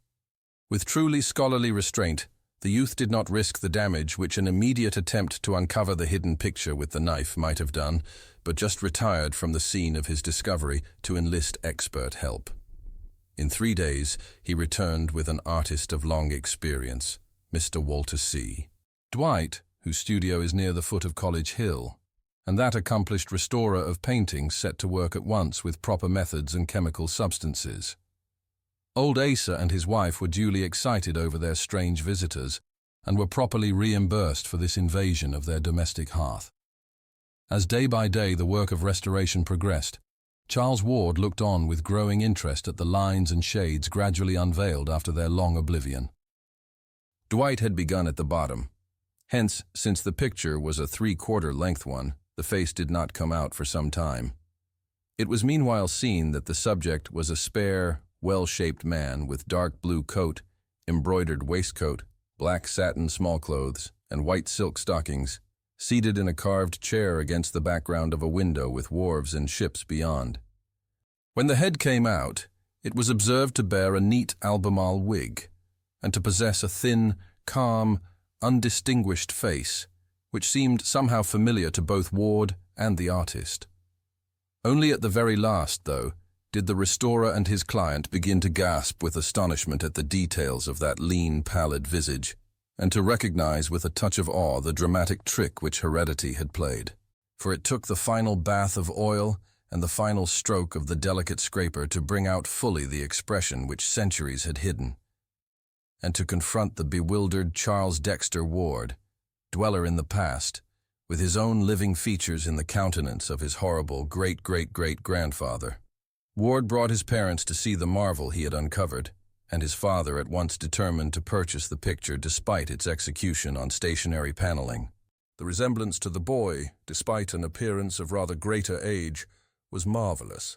With truly scholarly restraint, the youth did not risk the damage which an immediate attempt to uncover the hidden picture with the knife might have done, but just retired from the scene of his discovery to enlist expert help. In 3 days, he returned with an artist of long experience, Mr. Walter C. Dwight, whose studio is near the foot of College Hill, and that accomplished restorer of paintings set to work at once with proper methods and chemical substances. Old Asa and his wife were duly excited over their strange visitors, and were properly reimbursed for this invasion of their domestic hearth. As day by day the work of restoration progressed, Charles Ward looked on with growing interest at the lines and shades gradually unveiled after their long oblivion. Dwight had begun at the bottom. Hence, since the picture was a 3/4 length one, the face did not come out for some time. It was meanwhile seen that the subject was a spare, well-shaped man with dark blue coat, embroidered waistcoat, black satin smallclothes, and white silk stockings, seated in a carved chair against the background of a window with wharves and ships beyond. When the head came out, it was observed to bear a neat Albemarle wig, and to possess a thin, calm, undistinguished face, which seemed somehow familiar to both Ward and the artist. Only at the very last, though, did the restorer and his client begin to gasp with astonishment at the details of that lean, pallid visage, and to recognize with a touch of awe the dramatic trick which heredity had played. For it took the final bath of oil and the final stroke of the delicate scraper to bring out fully the expression which centuries had hidden, and to confront the bewildered Charles Dexter Ward, dweller in the past, with his own living features in the countenance of his horrible great-great-great-grandfather. Ward brought his parents to see the marvel he had uncovered, and his father at once determined to purchase the picture despite its execution on stationary paneling. The resemblance to the boy, despite an appearance of rather greater age, was marvelous,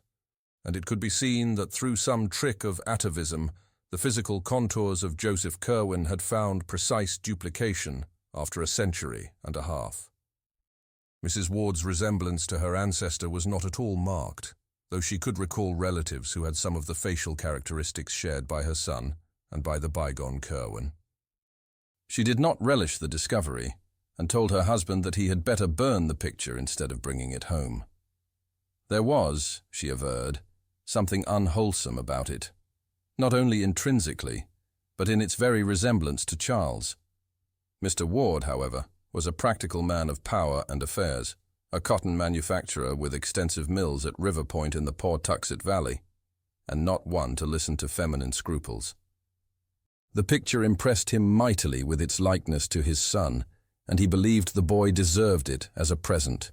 and it could be seen that through some trick of atavism, the physical contours of Joseph Curwen had found precise duplication after a century and a half. Mrs. Ward's resemblance to her ancestor was not at all marked, though she could recall relatives who had some of the facial characteristics shared by her son and by the bygone Curwen. She did not relish the discovery, and told her husband that he had better burn the picture instead of bringing it home. There was, she averred, something unwholesome about it, not only intrinsically, but in its very resemblance to Charles. Mr. Ward, however, was a practical man of power and affairs, a cotton manufacturer with extensive mills at River Point in the Pawtuxet Valley, and not one to listen to feminine scruples. The picture impressed him mightily with its likeness to his son, and he believed the boy deserved it as a present.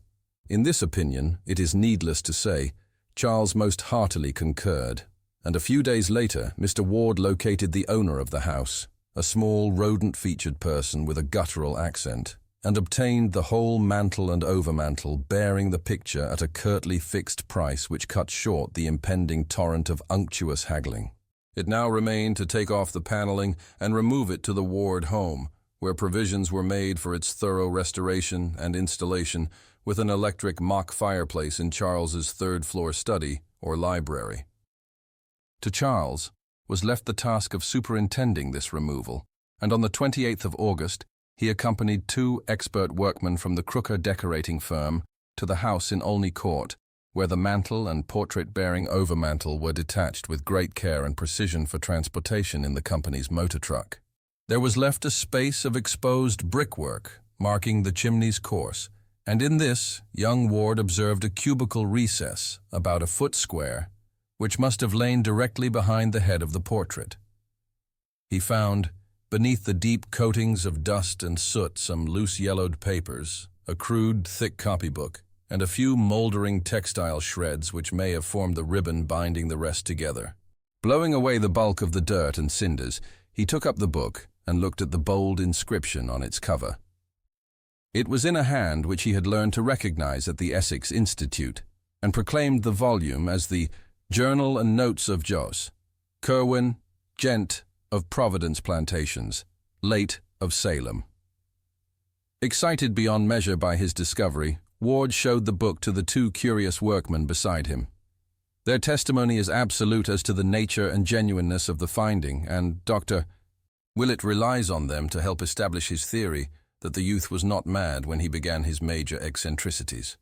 In this opinion, it is needless to say, Charles most heartily concurred, and a few days later Mr. Ward located the owner of the house, a small rodent-featured person with a guttural accent, and obtained the whole mantle and overmantle bearing the picture at a curtly fixed price which cut short the impending torrent of unctuous haggling. It now remained to take off the paneling and remove it to the Ward home, where provisions were made for its thorough restoration and installation with an electric mock fireplace in Charles's third-floor study or library. To Charles was left the task of superintending this removal, and on the 28th of August, he accompanied 2 expert workmen from the Crooker decorating firm to the house in Olney Court, where the mantle and portrait-bearing overmantle were detached with great care and precision for transportation in the company's motor truck. There was left a space of exposed brickwork, marking the chimney's course, and in this, young Ward observed a cubical recess, about a foot square, which must have lain directly behind the head of the portrait. He found, beneath the deep coatings of dust and soot, some loose yellowed papers, a crude, thick copybook, and a few moldering textile shreds which may have formed the ribbon binding the rest together. Blowing away the bulk of the dirt and cinders, he took up the book and looked at the bold inscription on its cover. It was in a hand which he had learned to recognize at the Essex Institute, and proclaimed the volume as the Journal and Notes of Jos. Curwen, Gent of Providence Plantations, late of Salem. Excited beyond measure by his discovery, Ward showed the book to the 2 curious workmen beside him. Their testimony is absolute as to the nature and genuineness of the finding, and Dr. Willett relies on them to help establish his theory that the youth was not mad when he began his major eccentricities.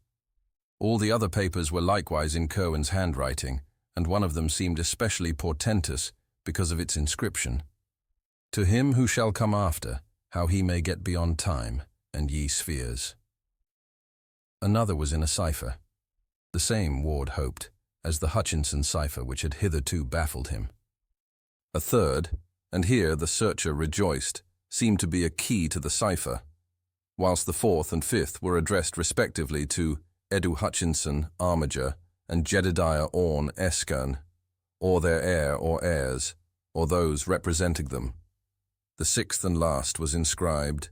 All the other papers were likewise in Curwen's handwriting, and one of them seemed especially portentous because of its inscription: "To him who shall come after, how he may get beyond time and ye spheres." Another was in a cipher, the same, Ward hoped, as the Hutchinson cipher which had hitherto baffled him. A third, and here the searcher rejoiced, seemed to be a key to the cipher, whilst the 4th and 5th were addressed respectively to Edu Hutchinson, Armiger, and Jedediah Orne Eskern, or their heir or heirs, or those representing them. The 6th and last was inscribed,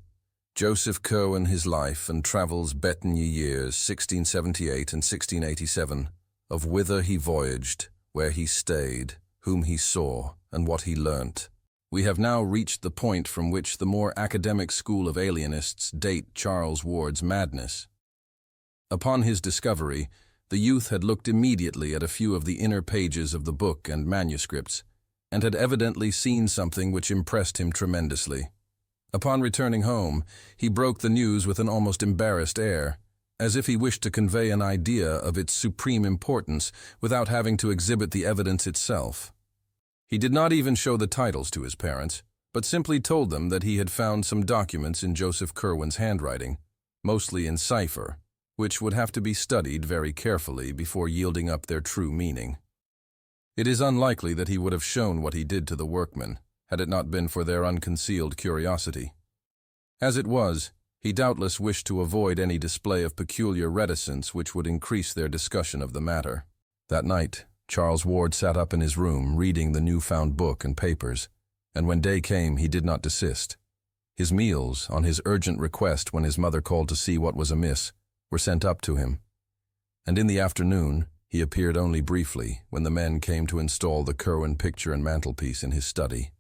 Joseph Curwen, his life and travels betten ye years, 1678 and 1687, of whither he voyaged, where he stayed, whom he saw, and what he learnt. We have now reached the point from which the more academic school of alienists date Charles Ward's madness. Upon his discovery, the youth had looked immediately at a few of the inner pages of the book and manuscripts, and had evidently seen something which impressed him tremendously. Upon returning home, he broke the news with an almost embarrassed air, as if he wished to convey an idea of its supreme importance without having to exhibit the evidence itself. He did not even show the titles to his parents, but simply told them that he had found some documents in Joseph Curwen's handwriting, mostly in cipher, which would have to be studied very carefully before yielding up their true meaning. It is unlikely that he would have shown what he did to the workmen, had it not been for their unconcealed curiosity. As it was, he doubtless wished to avoid any display of peculiar reticence which would increase their discussion of the matter. That night, Charles Ward sat up in his room, reading the newfound book and papers, and when day came he did not desist. His meals, on his urgent request when his mother called to see what was amiss, were sent up to him. And in the afternoon, he appeared only briefly when the men came to install the Curwen picture and mantelpiece in his study.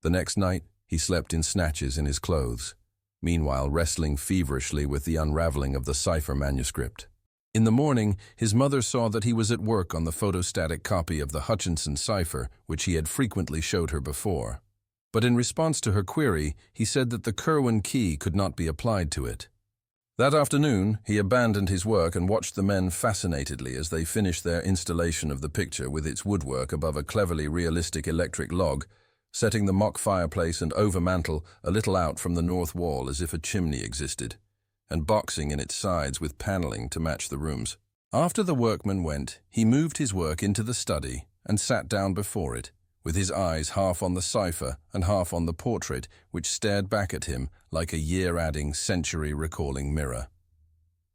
The next night, he slept in snatches in his clothes, meanwhile wrestling feverishly with the unraveling of the cipher manuscript. In the morning, his mother saw that he was at work on the photostatic copy of the Hutchinson cipher, which he had frequently showed her before. But in response to her query, he said that the Curwen key could not be applied to it. That afternoon, he abandoned his work and watched the men fascinatedly as they finished their installation of the picture with its woodwork above a cleverly realistic electric log, setting the mock fireplace and overmantel a little out from the north wall as if a chimney existed, and boxing in its sides with paneling to match the rooms. After the workman went, he moved his work into the study and sat down before it, with his eyes half on the cipher and half on the portrait, which stared back at him like a year-adding, century-recalling mirror.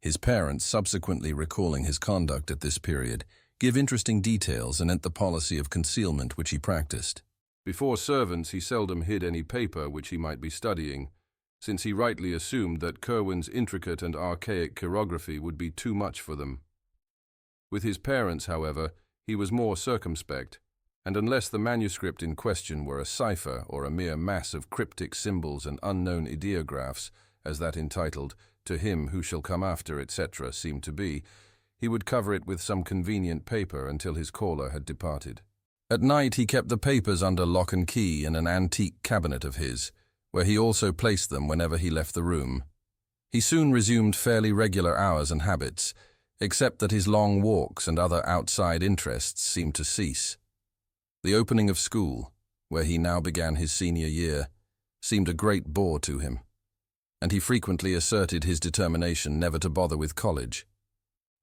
His parents, subsequently recalling his conduct at this period, give interesting details anent the policy of concealment which he practiced. Before servants, he seldom hid any paper which he might be studying, since he rightly assumed that Curwen's intricate and archaic chirography would be too much for them. With his parents, however, he was more circumspect, and unless the manuscript in question were a cipher or a mere mass of cryptic symbols and unknown ideographs, as that entitled "To Him Who Shall Come After," etc. seemed to be, he would cover it with some convenient paper until his caller had departed. At night he kept the papers under lock and key in an antique cabinet of his, where he also placed them whenever he left the room. He soon resumed fairly regular hours and habits, except that his long walks and other outside interests seemed to cease. The opening of school, where he now began his senior year, seemed a great bore to him, and he frequently asserted his determination never to bother with college.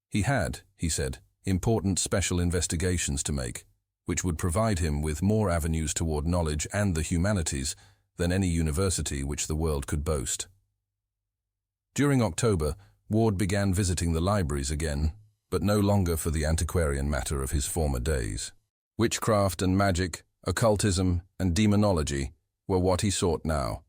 He had, he said, important special investigations to make, which would provide him with more avenues toward knowledge and the humanities than any university which the world could boast. During October, Ward began visiting the libraries again, but no longer for the antiquarian matter of his former days. Witchcraft and magic, occultism and demonology were what he sought now.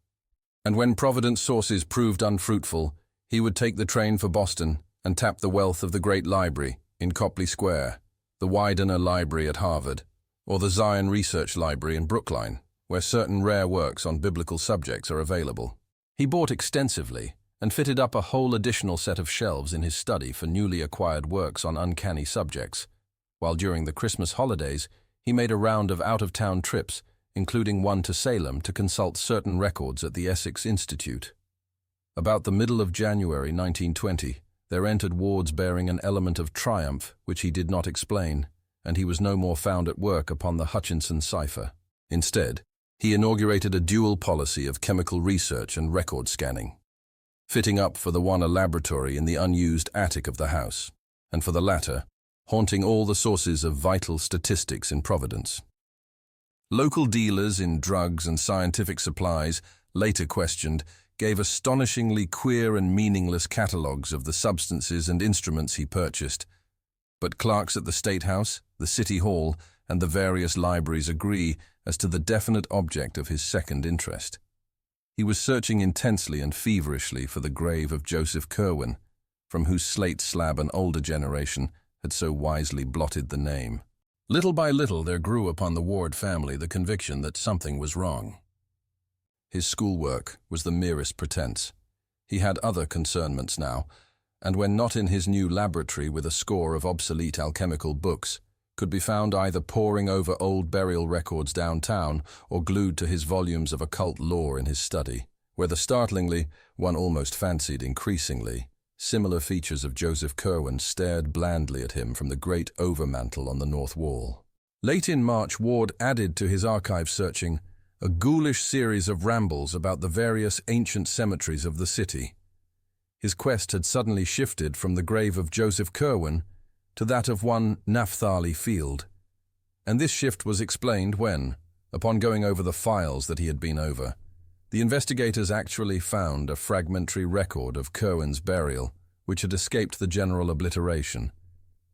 And when Providence sources proved unfruitful, he would take the train for Boston and tap the wealth of the Great Library in Copley Square, the Widener Library at Harvard, or the Zion Research Library in Brookline, where certain rare works on biblical subjects are available. He bought extensively and fitted up a whole additional set of shelves in his study for newly acquired works on uncanny subjects, while during the Christmas holidays he made a round of out-of-town trips, including one to Salem to consult certain records at the Essex Institute. About the middle of January 1920, there entered Ward's bearing an element of triumph which he did not explain, and he was no more found at work upon the Hutchinson cipher. Instead, he inaugurated a dual policy of chemical research and record scanning, fitting up for the one a laboratory in the unused attic of the house, and for the latter, haunting all the sources of vital statistics in Providence. Local dealers in drugs and scientific supplies, later questioned, gave astonishingly queer and meaningless catalogues of the substances and instruments he purchased, but clerks at the State House, the City Hall, and the various libraries agree as to the definite object of his second interest. He was searching intensely and feverishly for the grave of Joseph Curwen, from whose slate slab an older generation had so wisely blotted the name. Little by little there grew upon the Ward family the conviction that something was wrong. His schoolwork was the merest pretense. He had other concernments now, and when not in his new laboratory with a score of obsolete alchemical books, could be found either poring over old burial records downtown or glued to his volumes of occult lore in his study, where the startlingly, one almost fancied increasingly, similar features of Joseph Curwen stared blandly at him from the great overmantel on the north wall. Late in March, Ward added to his archive searching a ghoulish series of rambles about the various ancient cemeteries of the city. His quest had suddenly shifted from the grave of Joseph Curwen to that of one Naphtali Field, and this shift was explained when, upon going over the files that he had been over, the investigators actually found a fragmentary record of Curwen's burial, which had escaped the general obliteration,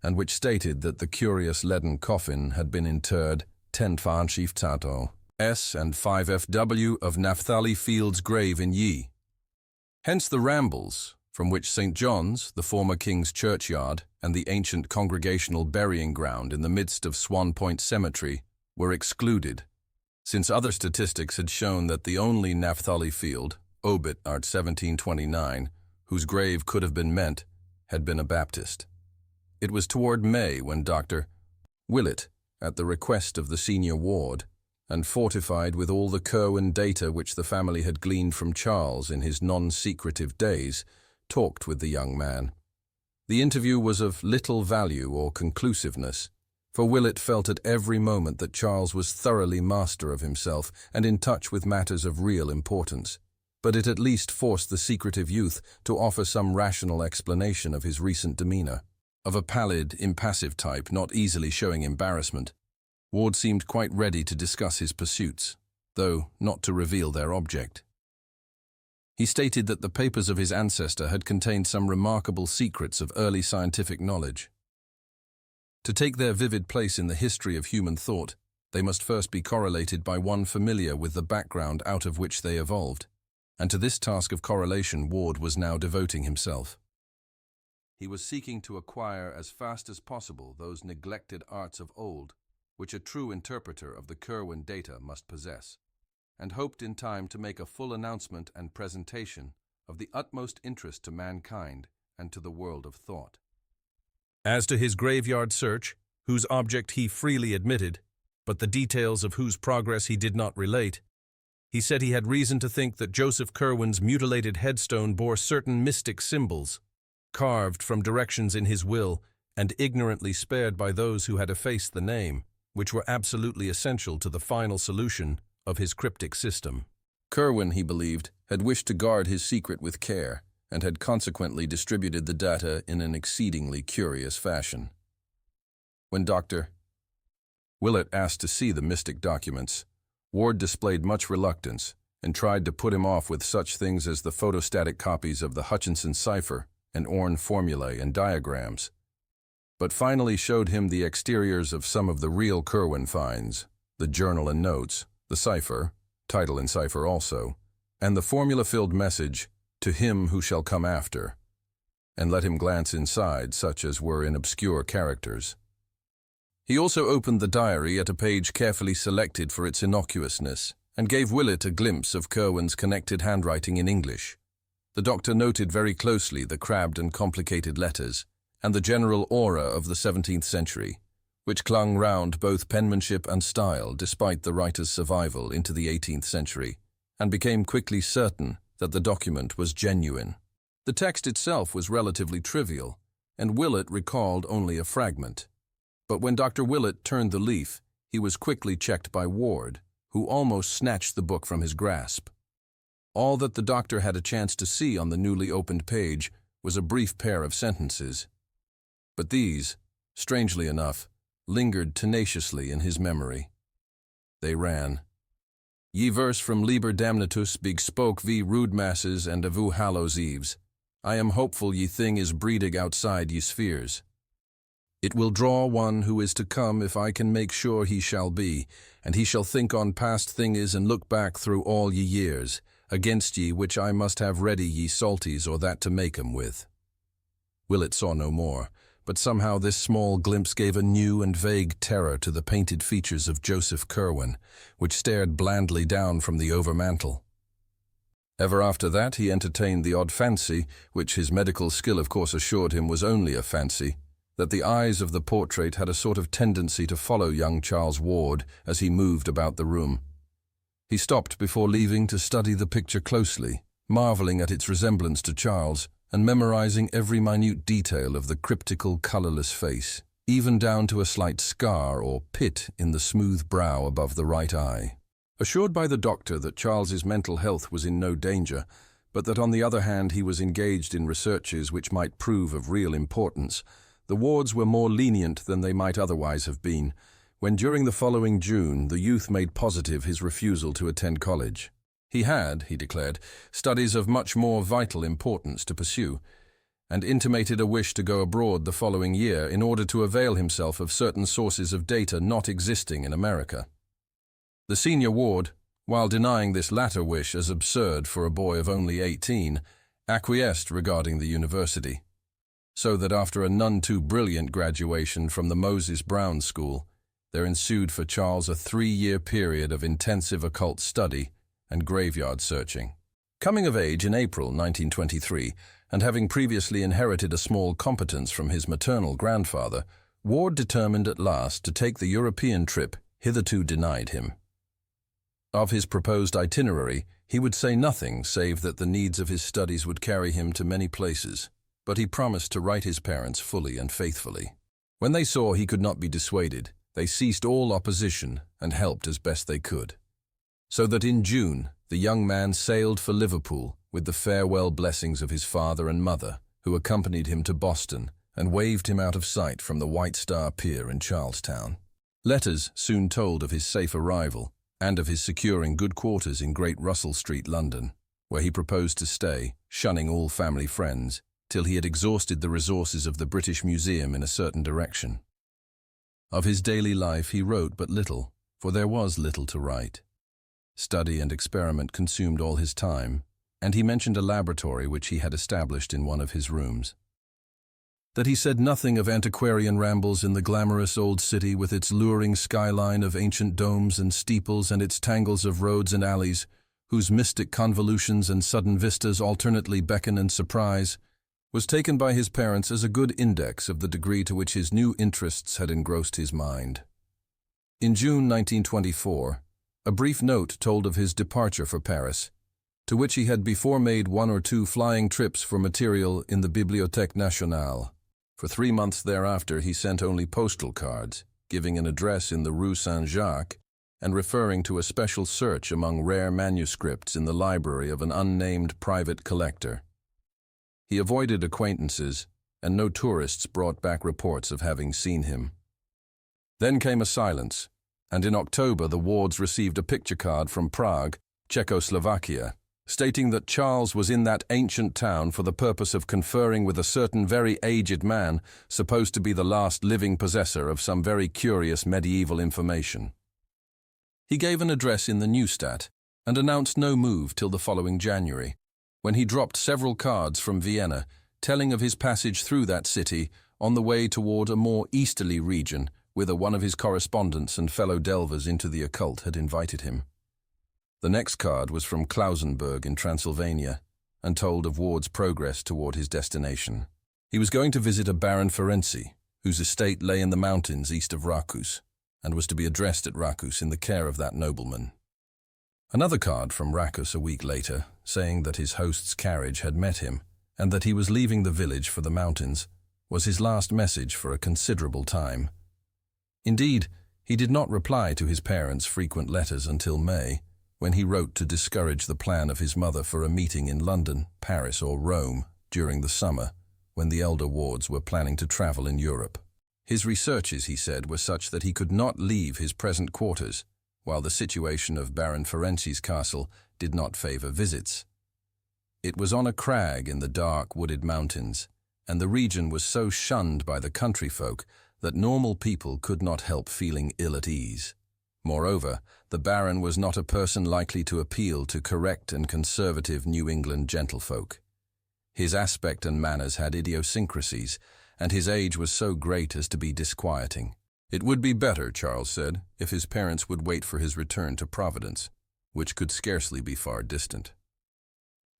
and which stated that the curious leaden coffin had been interred 10 Fanschieftato S and 5 FW of Naphtali Field's grave in Ye. Hence the rambles, from which St. John's, the former King's Churchyard, and the ancient congregational burying ground in the midst of Swan Point Cemetery were excluded, since other statistics had shown that the only Naphtali Field, obit art 1729, whose grave could have been meant, had been a Baptist. It was toward May when Dr. Willett, at the request of the senior ward, and fortified with all the Curwen data which the family had gleaned from Charles in his non-secretive days, talked with the young man. The interview was of little value or conclusiveness, for Willett felt at every moment that Charles was thoroughly master of himself and in touch with matters of real importance, but it at least forced the secretive youth to offer some rational explanation of his recent demeanor. Of a pallid, impassive type, not easily showing embarrassment, Ward seemed quite ready to discuss his pursuits, though not to reveal their object. He stated that the papers of his ancestor had contained some remarkable secrets of early scientific knowledge. To take their vivid place in the history of human thought, they must first be correlated by one familiar with the background out of which they evolved, and to this task of correlation Ward was now devoting himself. He was seeking to acquire as fast as possible those neglected arts of old which a true interpreter of the Curwen data must possess, and hoped in time to make a full announcement and presentation of the utmost interest to mankind and to the world of thought. As to his graveyard search, whose object he freely admitted, but the details of whose progress he did not relate, he said he had reason to think that Joseph Curwen's mutilated headstone bore certain mystic symbols, carved from directions in his will and ignorantly spared by those who had effaced the name, which were absolutely essential to the final solution of his cryptic system. Curwen, he believed, had wished to guard his secret with care, and had consequently distributed the data in an exceedingly curious fashion. When Dr. Willett asked to see the mystic documents, Ward displayed much reluctance and tried to put him off with such things as the photostatic copies of the Hutchinson cipher and Orne formulae and diagrams, but finally showed him the exteriors of some of the real Curwen finds, the journal and notes, the cipher, title and cipher also, and the formula-filled message, "To him who shall come after," and let him glance inside, such as were in obscure characters. He also opened the diary at a page carefully selected for its innocuousness, and gave Willett a glimpse of Curwen's connected handwriting in English. The doctor noted very closely the crabbed and complicated letters, and the general aura of the 17th century, which clung round both penmanship and style despite the writer's survival into the 18th century, and became quickly certain that the document was genuine. The text itself was relatively trivial, and Willett recalled only a fragment. But when Dr. Willett turned the leaf, he was quickly checked by Ward, who almost snatched the book from his grasp. All that the doctor had a chance to see on the newly opened page was a brief pair of sentences. But these, strangely enough, lingered tenaciously in his memory. They ran, "Ye verse from Liber Damnatus big spoke vi rude masses and avu hallows eves. I am hopeful ye thing is breeding outside ye spheres. It will draw one who is to come if I can make sure he shall be, and he shall think on past things and look back through all ye years, against ye which I must have ready ye salties or that to make 'em with." Willett saw no more, but somehow this small glimpse gave a new and vague terror to the painted features of Joseph Curwen, which stared blandly down from the overmantel. Ever after that he entertained the odd fancy, which his medical skill of course assured him was only a fancy, that the eyes of the portrait had a sort of tendency to follow young Charles Ward as he moved about the room. He stopped before leaving to study the picture closely, marveling at its resemblance to Charles, and memorizing every minute detail of the cryptical, colorless face, even down to a slight scar or pit in the smooth brow above the right eye. Assured by the doctor that Charles's mental health was in no danger, but that on the other hand he was engaged in researches which might prove of real importance, the Wards were more lenient than they might otherwise have been, when during the following June the youth made positive his refusal to attend college. He had, he declared, studies of much more vital importance to pursue, and intimated a wish to go abroad the following year in order to avail himself of certain sources of data not existing in America. The senior Ward, while denying this latter wish as absurd for a boy of only 18, acquiesced regarding the university, so that after a none too brilliant graduation from the Moses Brown School, there ensued for Charles a 3-year period of intensive occult study and graveyard searching. Coming of age in April 1923, and having previously inherited a small competence from his maternal grandfather, Ward determined at last to take the European trip hitherto denied him. Of his proposed itinerary, he would say nothing save that the needs of his studies would carry him to many places, but he promised to write his parents fully and faithfully. When they saw he could not be dissuaded, they ceased all opposition and helped as best they could. So that in June, the young man sailed for Liverpool with the farewell blessings of his father and mother, who accompanied him to Boston and waved him out of sight from the White Star Pier in Charlestown. Letters soon told of his safe arrival and of his securing good quarters in Great Russell Street, London, where he proposed to stay, shunning all family friends, till he had exhausted the resources of the British Museum in a certain direction. Of his daily life he wrote but little, for there was little to write. Study and experiment consumed all his time, and he mentioned a laboratory which he had established in one of his rooms. That he said nothing of antiquarian rambles in the glamorous old city with its luring skyline of ancient domes and steeples and its tangles of roads and alleys, whose mystic convolutions and sudden vistas alternately beckon and surprise, was taken by his parents as a good index of the degree to which his new interests had engrossed his mind. In June 1924, a brief note told of his departure for Paris, to which he had before made 1 or 2 flying trips for material in the Bibliothèque Nationale. For 3 months thereafter he sent only postal cards, giving an address in the Rue Saint-Jacques and referring to a special search among rare manuscripts in the library of an unnamed private collector. He avoided acquaintances, and no tourists brought back reports of having seen him. Then came a silence, and in October the Wards received a picture card from Prague, Czechoslovakia, stating that Charles was in that ancient town for the purpose of conferring with a certain very aged man, supposed to be the last living possessor of some very curious medieval information. He gave an address in the Neustadt, and announced no move till the following January, when he dropped several cards from Vienna, telling of his passage through that city on the way toward a more easterly region, whither one of his correspondents and fellow delvers into the occult had invited him. The next card was from Klausenburg in Transylvania, and told of Ward's progress toward his destination. He was going to visit a Baron Ferenczi, whose estate lay in the mountains east of Racus, and was to be addressed at Racus in the care of that nobleman. Another card from Racus a week later, saying that his host's carriage had met him, and that he was leaving the village for the mountains, was his last message for a considerable time. Indeed, he did not reply to his parents' frequent letters until May, when he wrote to discourage the plan of his mother for a meeting in London, Paris, or Rome during the summer, when the elder Wards were planning to travel in Europe. His researches, he said, were such that he could not leave his present quarters, while the situation of Baron Ferenczi's castle did not favour visits. It was on a crag in the dark wooded mountains, and the region was so shunned by the country folk that normal people could not help feeling ill at ease. Moreover, the Baron was not a person likely to appeal to correct and conservative New England gentlefolk. His aspect and manners had idiosyncrasies, and his age was so great as to be disquieting. It would be better, Charles said, if his parents would wait for his return to Providence, which could scarcely be far distant.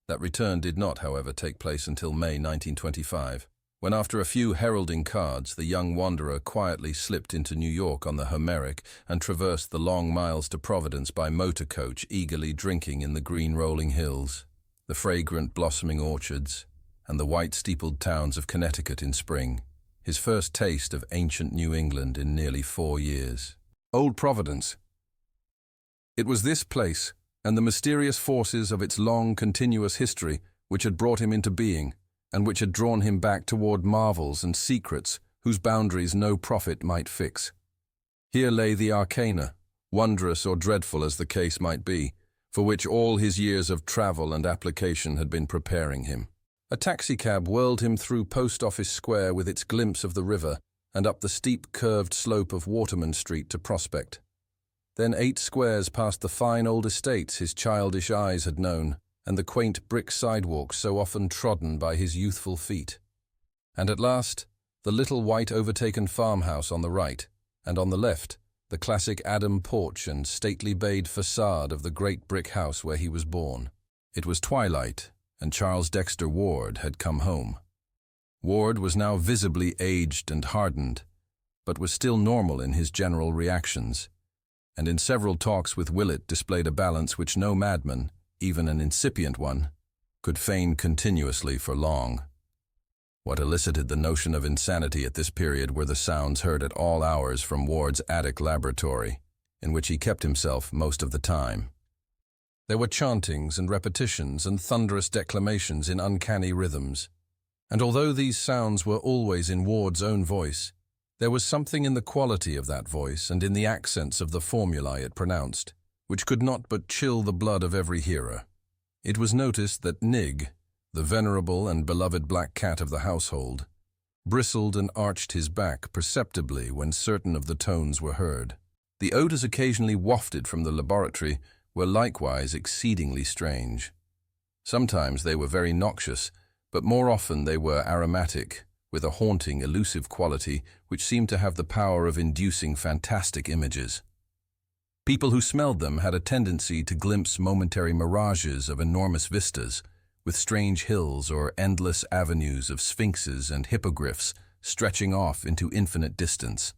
That return did not, however, take place until May 1925, when after a few heralding cards the young wanderer quietly slipped into New York on the Homeric and traversed the long miles to Providence by motor coach, eagerly drinking in the green rolling hills, the fragrant blossoming orchards, and the white-steepled towns of Connecticut in spring, his first taste of ancient New England in nearly 4 years. Old Providence. It was this place, and the mysterious forces of its long, continuous history, which had brought him into being, and which had drawn him back toward marvels and secrets whose boundaries no prophet might fix. Here lay the arcana, wondrous or dreadful as the case might be, for which all his years of travel and application had been preparing him. A taxicab whirled him through Post Office Square with its glimpse of the river and up the steep curved slope of Waterman Street to Prospect. Then 8 squares past the fine old estates his childish eyes had known, and the quaint brick sidewalks so often trodden by his youthful feet. And at last, the little white overtaken farmhouse on the right, and on the left, the classic Adam porch and stately bayed facade of the great brick house where he was born. It was twilight, and Charles Dexter Ward had come home. Ward was now visibly aged and hardened, but was still normal in his general reactions, and in several talks with Willett displayed a balance which no madman, even an incipient one, could feign continuously for long. What elicited the notion of insanity at this period were the sounds heard at all hours from Ward's attic laboratory, in which he kept himself most of the time. There were chantings and repetitions and thunderous declamations in uncanny rhythms, and although these sounds were always in Ward's own voice, there was something in the quality of that voice and in the accents of the formulae it pronounced, which could not but chill the blood of every hearer. It was noticed that Nig, the venerable and beloved black cat of the household, bristled and arched his back perceptibly when certain of the tones were heard. The odors occasionally wafted from the laboratory were likewise exceedingly strange. Sometimes they were very noxious, but more often they were aromatic, with a haunting, elusive quality which seemed to have the power of inducing fantastic images. People who smelled them had a tendency to glimpse momentary mirages of enormous vistas, with strange hills or endless avenues of sphinxes and hippogriffs stretching off into infinite distance.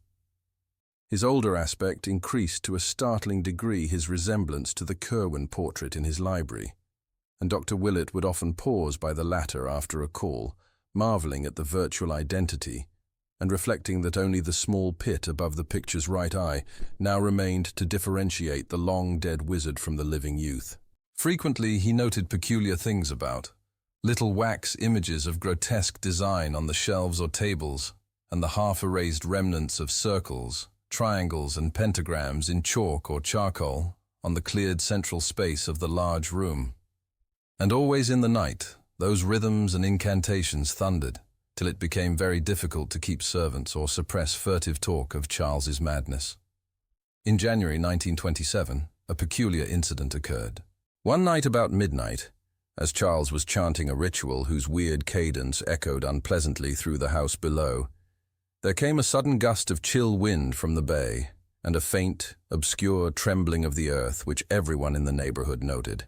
His older aspect increased to a startling degree his resemblance to the Curwen portrait in his library, and Dr. Willett would often pause by the latter after a call, marveling at the virtual identity, and reflecting that only the small pit above the picture's right eye now remained to differentiate the long-dead wizard from the living youth. Frequently he noted peculiar things about, little wax images of grotesque design on the shelves or tables, and the half-erased remnants of circles, triangles and pentagrams in chalk or charcoal on the cleared central space of the large room. And always in the night, those rhythms and incantations thundered, till it became very difficult to keep servants or suppress furtive talk of Charles's madness. In January 1927, a peculiar incident occurred. One night about midnight, as Charles was chanting a ritual whose weird cadence echoed unpleasantly through the house below, there came a sudden gust of chill wind from the bay, and a faint, obscure trembling of the earth which everyone in the neighborhood noted.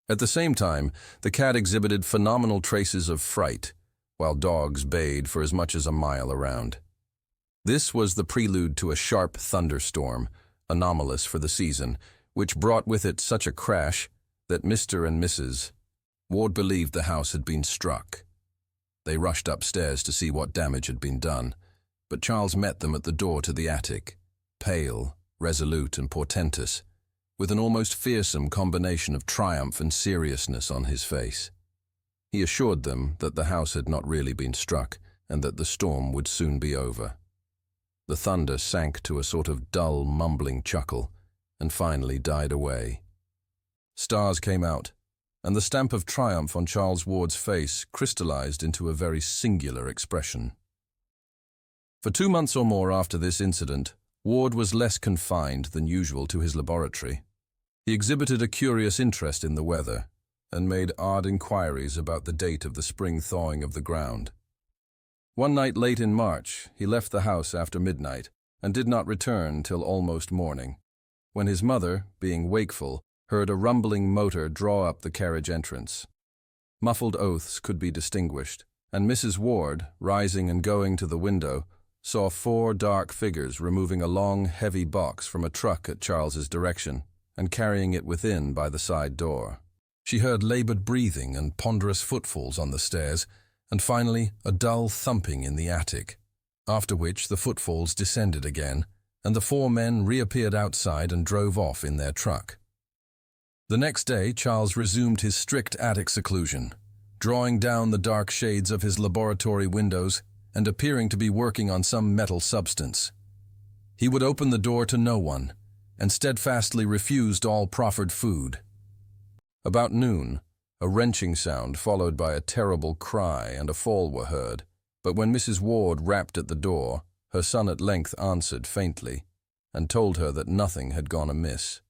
At the same time, the cat exhibited phenomenal traces of fright, while dogs bayed for as much as a mile around. This was the prelude to a sharp thunderstorm, anomalous for the season, which brought with it such a crash that Mr. and Mrs. Ward believed the house had been struck. They rushed upstairs to see what damage had been done, but Charles met them at the door to the attic, pale, resolute and portentous, with an almost fearsome combination of triumph and seriousness on his face. He assured them that the house had not really been struck and that the storm would soon be over. The thunder sank to a sort of dull, mumbling chuckle, and finally died away. Stars came out, and the stamp of triumph on Charles Ward's face crystallized into a very singular expression. For 2 months or more after this incident, Ward was less confined than usual to his laboratory. He exhibited a curious interest in the weather, and made odd inquiries about the date of the spring thawing of the ground. One night late in March, he left the house after midnight, and did not return till almost morning, when his mother, being wakeful, heard a rumbling motor draw up the carriage entrance. Muffled oaths could be distinguished, and Mrs. Ward, rising and going to the window, saw 4 dark figures removing a long, heavy box from a truck at Charles's direction, and carrying it within by the side door. She heard labored breathing and ponderous footfalls on the stairs, and finally a dull thumping in the attic, after which the footfalls descended again, and the 4 men reappeared outside and drove off in their truck. The next day Charles resumed his strict attic seclusion, drawing down the dark shades of his laboratory windows and appearing to be working on some metal substance. He would open the door to no one, and steadfastly refused all proffered food. About noon, A wrenching sound followed by a terrible cry and a fall were heard, but when Mrs. Ward rapped at the door, her son at length answered faintly and told her that nothing had gone amiss.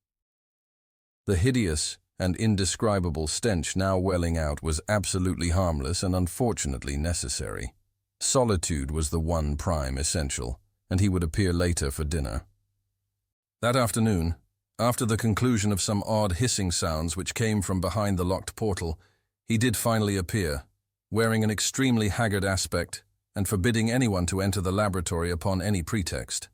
The hideous and indescribable stench now welling out was absolutely harmless and unfortunately necessary. Solitude was the one prime essential, and he would appear later for dinner. That afternoon, after the conclusion of some odd hissing sounds which came from behind the locked portal, he did finally appear, wearing an extremely haggard aspect and forbidding anyone to enter the laboratory upon any pretext.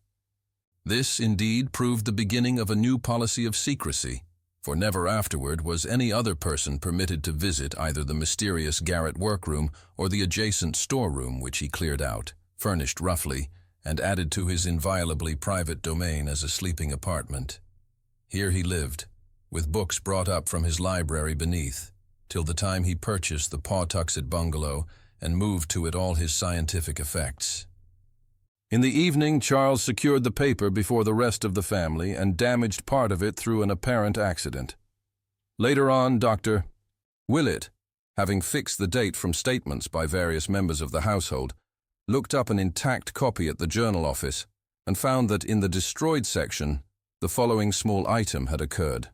This, indeed, proved the beginning of a new policy of secrecy, for never afterward was any other person permitted to visit either the mysterious garret workroom or the adjacent storeroom which he cleared out, furnished roughly, and added to his inviolably private domain as a sleeping apartment. Here he lived, with books brought up from his library beneath, till the time he purchased the Pawtuxet bungalow and moved to it all his scientific effects. In the evening, Charles secured the paper before the rest of the family and damaged part of it through an apparent accident. Later on, Dr. Willett, having fixed the date from statements by various members of the household, looked up an intact copy at the journal office and found that in the destroyed section, the following small item had occurred.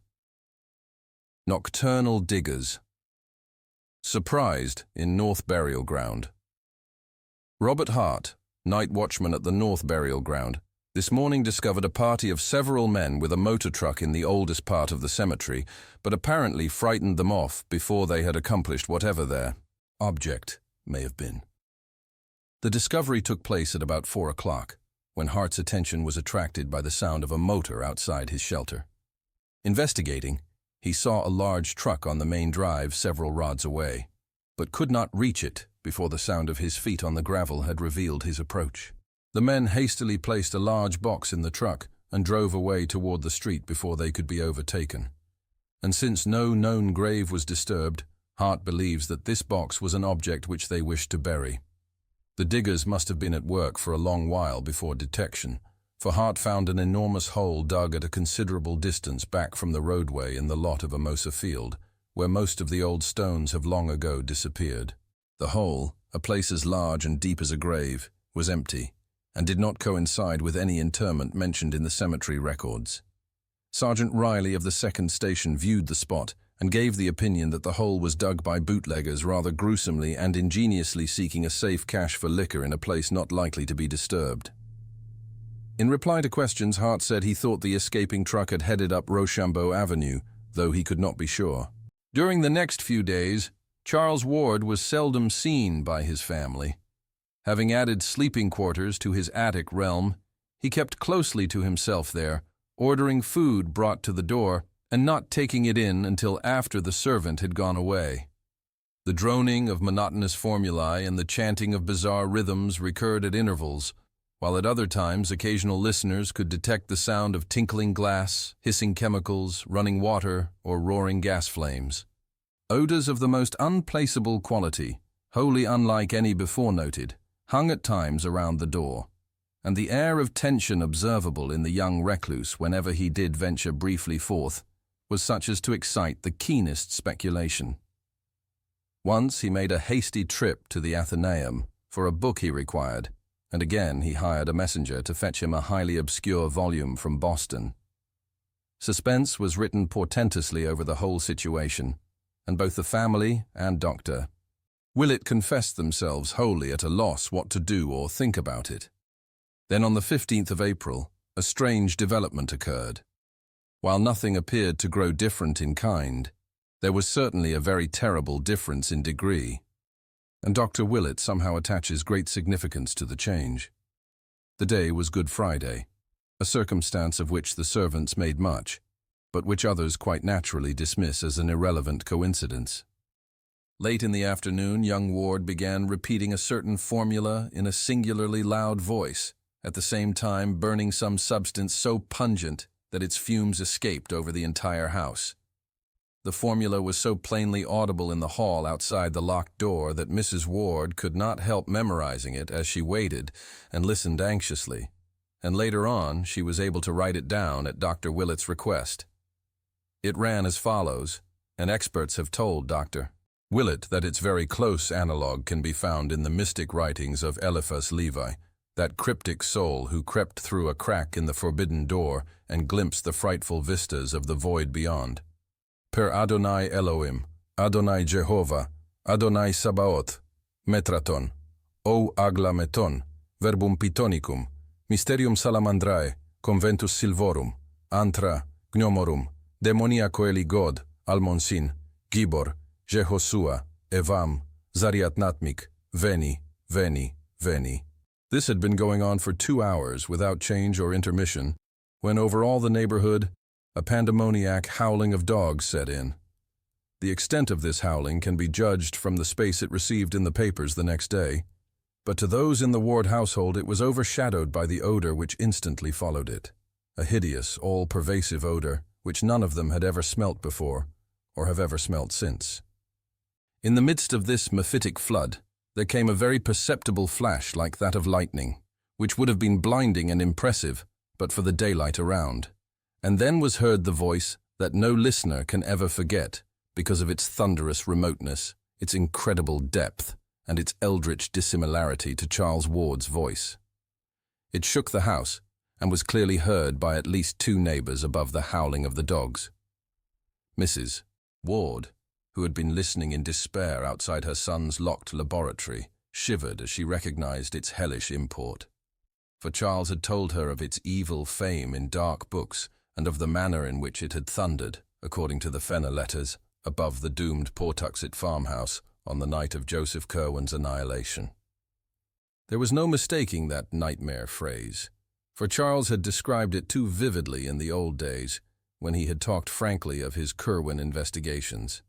Nocturnal diggers. Surprised in North Burial Ground. Robert Hart, night watchman at the North Burial Ground, this morning discovered a party of several men with a motor truck in the oldest part of the cemetery, but apparently frightened them off before they had accomplished whatever their object may have been. The discovery took place at about 4 o'clock, when Hart's attention was attracted by the sound of a motor outside his shelter. Investigating, he saw a large truck on the main drive several rods away, but could not reach it before the sound of his feet on the gravel had revealed his approach. The men hastily placed a large box in the truck and drove away toward the street before they could be overtaken. And since no known grave was disturbed, Hart believes that this box was an object which they wished to bury. The diggers must have been at work for a long while before detection, for Hart found an enormous hole dug at a considerable distance back from the roadway in the lot of a Mosa field, where most of the old stones have long ago disappeared. The hole, a place as large and deep as a grave, was empty, and did not coincide with any interment mentioned in the cemetery records. Sergeant Riley of the 2nd Station viewed the spot and gave the opinion that the hole was dug by bootleggers rather gruesomely and ingeniously seeking a safe cache for liquor in a place not likely to be disturbed. In reply to questions, Hart said he thought the escaping truck had headed up Rochambeau Avenue, though he could not be sure. During the next few days, Charles Ward was seldom seen by his family. Having added sleeping quarters to his attic realm, he kept closely to himself there, ordering food brought to the door and not taking it in until after the servant had gone away. The droning of monotonous formulae and the chanting of bizarre rhythms recurred at intervals, while at other times occasional listeners could detect the sound of tinkling glass, hissing chemicals, running water, or roaring gas flames. Odors of the most unplaceable quality, wholly unlike any before noted, hung at times around the door, and the air of tension observable in the young recluse whenever he did venture briefly forth was such as to excite the keenest speculation. Once he made a hasty trip to the Athenaeum for a book he required, and again he hired a messenger to fetch him a highly obscure volume from Boston. Suspense was written portentously over the whole situation, and both the family and Dr. Willett confessed themselves wholly at a loss what to do or think about it. Then on the 15th of April, a strange development occurred. While nothing appeared to grow different in kind, there was certainly a very terrible difference in degree, and Dr. Willett somehow attaches great significance to the change. The day was Good Friday, a circumstance of which the servants made much, but which others quite naturally dismiss as an irrelevant coincidence. Late in the afternoon, young Ward began repeating a certain formula in a singularly loud voice, at the same time burning some substance so pungent that its fumes escaped over the entire house. The formula was so plainly audible in the hall outside the locked door that Mrs. Ward could not help memorizing it as she waited and listened anxiously, and later on she was able to write it down at Dr. Willett's request. It ran as follows, and experts have told Dr. Willett that its very close analogue can be found in the mystic writings of Eliphas Levi, that cryptic soul who crept through a crack in the forbidden door and glimpsed the frightful vistas of the void beyond. Per Adonai Elohim, Adonai Jehovah, Adonai Sabaoth, Metraton, O aglameton, verbum pitonicum, mysterium salamandrae, conventus silvorum, antra, gnomorum, demoniaco eligod, almonsin, gibor, Jehosua, Evam, Zariatnatmik, Veni, Veni, Veni. This had been going on for 2 hours without change or intermission, when over all the neighborhood, a pandemoniac howling of dogs set in. The extent of this howling can be judged from the space it received in the papers the next day, but to those in the Ward household it was overshadowed by the odor which instantly followed it, a hideous, all-pervasive odor which none of them had ever smelt before, or have ever smelt since. In the midst of this mephitic flood, there came a very perceptible flash like that of lightning, which would have been blinding and impressive but for the daylight around. And then was heard the voice that no listener can ever forget because of its thunderous remoteness, its incredible depth, and its eldritch dissimilarity to Charles Ward's voice. It shook the house and was clearly heard by at least 2 neighbors above the howling of the dogs. Mrs. Ward, who had been listening in despair outside her son's locked laboratory, shivered as she recognized its hellish import. For Charles had told her of its evil fame in dark books and of the manner in which it had thundered, according to the Fenner letters, above the doomed Pawtuxet farmhouse on the night of Joseph Curwen's annihilation. There was no mistaking that nightmare phrase, for Charles had described it too vividly in the old days, when he had talked frankly of his Curwen investigations.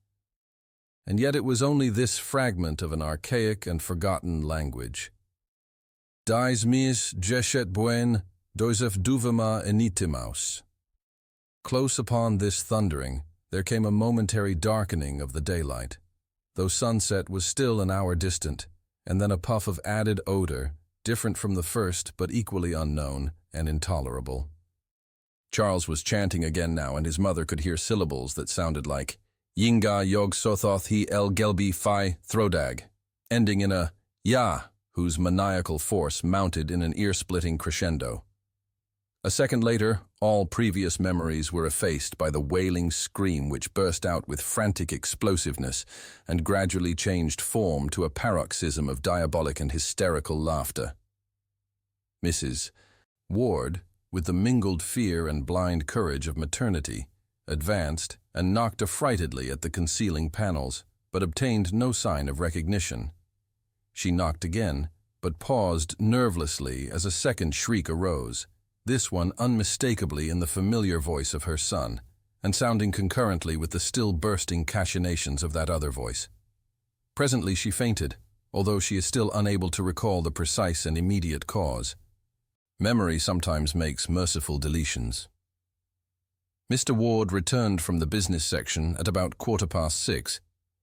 And yet it was only this fragment of an archaic and forgotten language. Dies mis jeshet buen, doisef duvema enitimaus. Close upon this thundering, there came a momentary darkening of the daylight, though sunset was still an hour distant, and then a puff of added odor, different from the first but equally unknown and intolerable. Charles was chanting again now, and his mother could hear syllables that sounded like Yinga yog sothoth he el gelbi phi throdag, ending in a ya, whose maniacal force mounted in an ear-splitting crescendo. A second later, all previous memories were effaced by the wailing scream which burst out with frantic explosiveness and gradually changed form to a paroxysm of diabolic and hysterical laughter. Mrs. Ward, with the mingled fear and blind courage of maternity, advanced and knocked affrightedly at the concealing panels, but obtained no sign of recognition. She knocked again, but paused nervelessly as a second shriek arose, this one unmistakably in the familiar voice of her son, and sounding concurrently with the still bursting cachinations of that other voice. Presently she fainted, although she is still unable to recall the precise and immediate cause. Memory sometimes makes merciful deletions. Mr. Ward returned from the business section at about 6:15,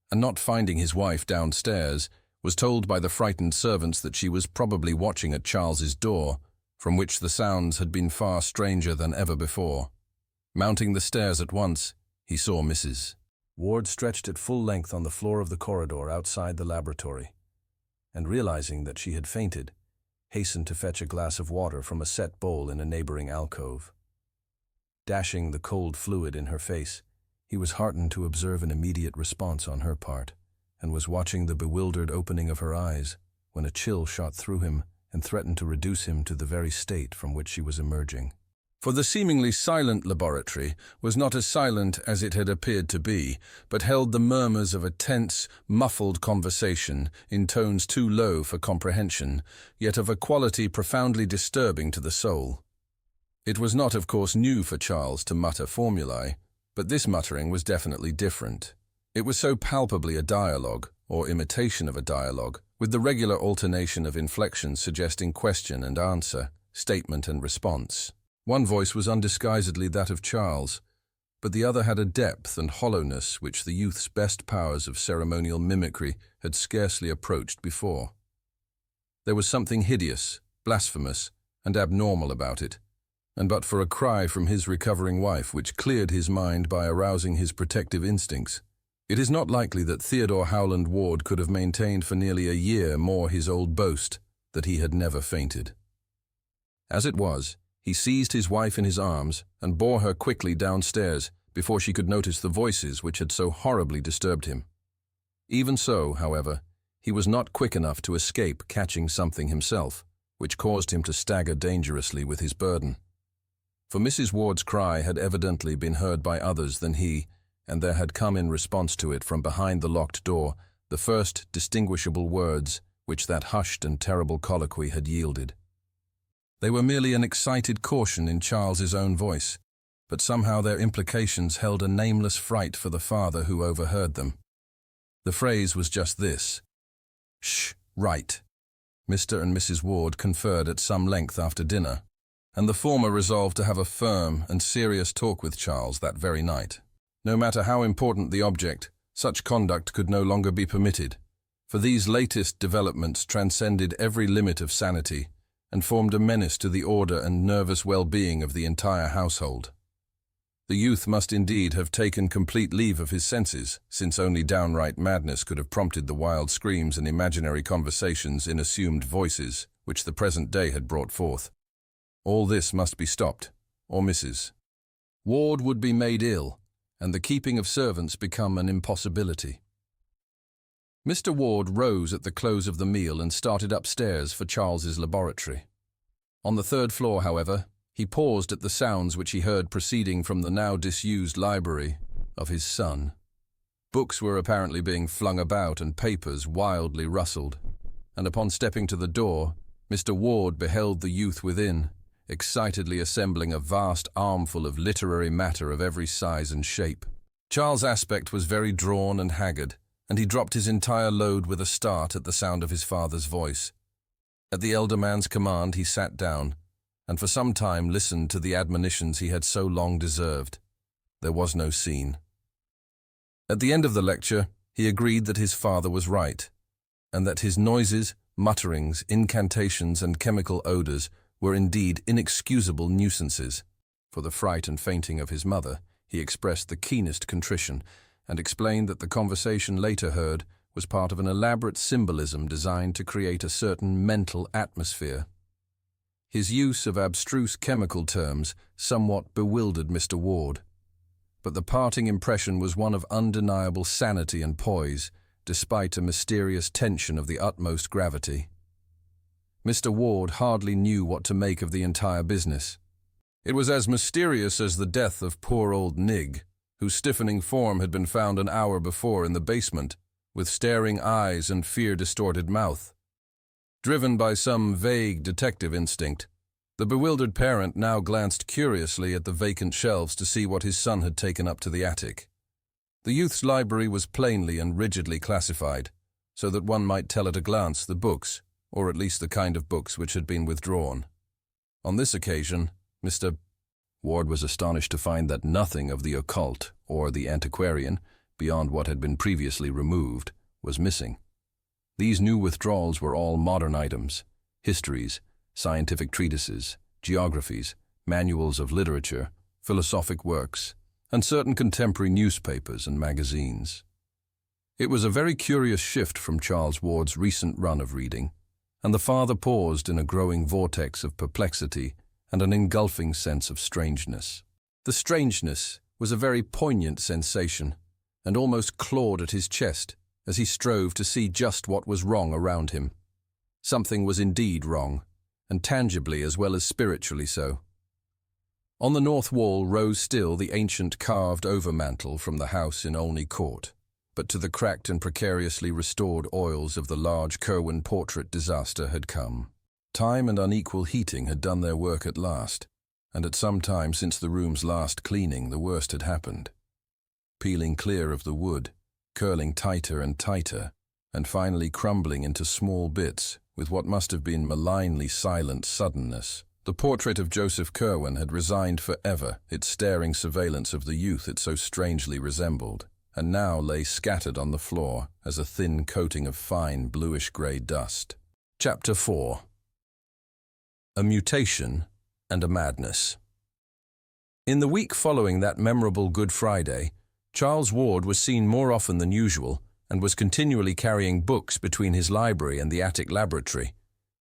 and not finding his wife downstairs, was told by the frightened servants that she was probably watching at Charles's door, from which the sounds had been far stranger than ever before. Mounting the stairs at once, he saw Mrs. Ward stretched at full length on the floor of the corridor outside the laboratory, and realizing that she had fainted, hastened to fetch a glass of water from a set bowl in a neighboring alcove. Dashing the cold fluid in her face, he was heartened to observe an immediate response on her part, and was watching the bewildered opening of her eyes when a chill shot through him and threatened to reduce him to the very state from which she was emerging. For the seemingly silent laboratory was not as silent as it had appeared to be, but held the murmurs of a tense, muffled conversation in tones too low for comprehension, yet of a quality profoundly disturbing to the soul. It was not, of course, new for Charles to mutter formulae, but this muttering was definitely different. It was so palpably a dialogue, or imitation of a dialogue, with the regular alternation of inflections suggesting question and answer, statement and response. One voice was undisguisedly that of Charles, but the other had a depth and hollowness which the youth's best powers of ceremonial mimicry had scarcely approached before. There was something hideous, blasphemous, and abnormal about it, and but for a cry from his recovering wife which cleared his mind by arousing his protective instincts, It is not likely that Theodore Howland Ward could have maintained for nearly a year more his old boast that he had never fainted. As it was, he seized his wife in his arms and bore her quickly downstairs before she could notice the voices which had so horribly disturbed him. Even so, however, he was not quick enough to escape catching something himself, which caused him to stagger dangerously with his burden. For Mrs. Ward's cry had evidently been heard by others than he, and there had come in response to it from behind the locked door the first distinguishable words which that hushed and terrible colloquy had yielded. They were merely an excited caution in Charles's own voice, but somehow their implications held a nameless fright for the father who overheard them. The phrase was just this: "Shh, right." Mr. and Mrs. Ward conferred at some length after dinner, and the former resolved to have a firm and serious talk with Charles that very night. No matter how important the object, such conduct could no longer be permitted, for these latest developments transcended every limit of sanity and formed a menace to the order and nervous well-being of the entire household. The youth must indeed have taken complete leave of his senses, since only downright madness could have prompted the wild screams and imaginary conversations in assumed voices which the present day had brought forth. All this must be stopped, or Mrs. Ward would be made ill, and the keeping of servants become an impossibility. Mr. Ward rose at the close of the meal and started upstairs for Charles's laboratory. On the third floor, however, he paused at the sounds which he heard proceeding from the now disused library of his son. Books were apparently being flung about and papers wildly rustled, and upon stepping to the door, Mr. Ward beheld the youth within, excitedly assembling a vast armful of literary matter of every size and shape. Charles' aspect was very drawn and haggard, and he dropped his entire load with a start at the sound of his father's voice. At the elder man's command he sat down, and for some time listened to the admonitions he had so long deserved. There was no scene. At the end of the lecture, he agreed that his father was right, and that his noises, mutterings, incantations, and chemical odors were indeed inexcusable nuisances. For the fright and fainting of his mother, he expressed the keenest contrition, and explained that the conversation later heard was part of an elaborate symbolism designed to create a certain mental atmosphere. His use of abstruse chemical terms somewhat bewildered Mr. Ward, but the parting impression was one of undeniable sanity and poise, despite a mysterious tension of the utmost gravity. Mr. Ward hardly knew what to make of the entire business. It was as mysterious as the death of poor old Nig, whose stiffening form had been found an hour before in the basement, with staring eyes and fear-distorted mouth. Driven by some vague detective instinct, the bewildered parent now glanced curiously at the vacant shelves to see what his son had taken up to the attic. The youth's library was plainly and rigidly classified, so that one might tell at a glance the books, or at least the kind of books which had been withdrawn. On this occasion, Mr. Ward was astonished to find that nothing of the occult or the antiquarian, beyond what had been previously removed, was missing. These new withdrawals were all modern items: histories, scientific treatises, geographies, manuals of literature, philosophic works, and certain contemporary newspapers and magazines. It was a very curious shift from Charles Ward's recent run of reading, and the father paused in a growing vortex of perplexity and an engulfing sense of strangeness. The strangeness was a very poignant sensation, and almost clawed at his chest as he strove to see just what was wrong around him. Something was indeed wrong, and tangibly as well as spiritually so. On the north wall rose still the ancient carved overmantel from the house in Olney Court, but to the cracked and precariously restored oils of the large Curwen portrait disaster had come. Time and unequal heating had done their work at last, and at some time since the room's last cleaning the worst had happened. Peeling clear of the wood, curling tighter and tighter, and finally crumbling into small bits with what must have been malignly silent suddenness, the portrait of Joseph Curwen had resigned forever its staring surveillance of the youth it so strangely resembled, and now lay scattered on the floor as a thin coating of fine bluish-grey dust. Chapter 4. A Mutation and a Madness. In the week following that memorable Good Friday, Charles Ward was seen more often than usual and was continually carrying books between his library and the attic laboratory.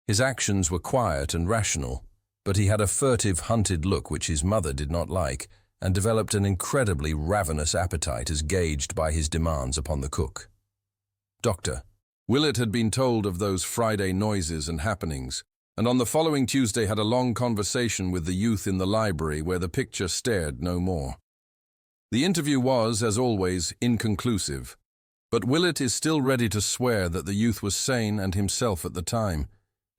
His actions were quiet and rational, but he had a furtive, hunted look which his mother did not like, and developed an incredibly ravenous appetite as gauged by his demands upon the cook. Doctor. Willett had been told of those Friday noises and happenings, and on the following Tuesday had a long conversation with the youth in the library where the picture stared no more. The interview was, as always, inconclusive, but Willett is still ready to swear that the youth was sane and himself at the time.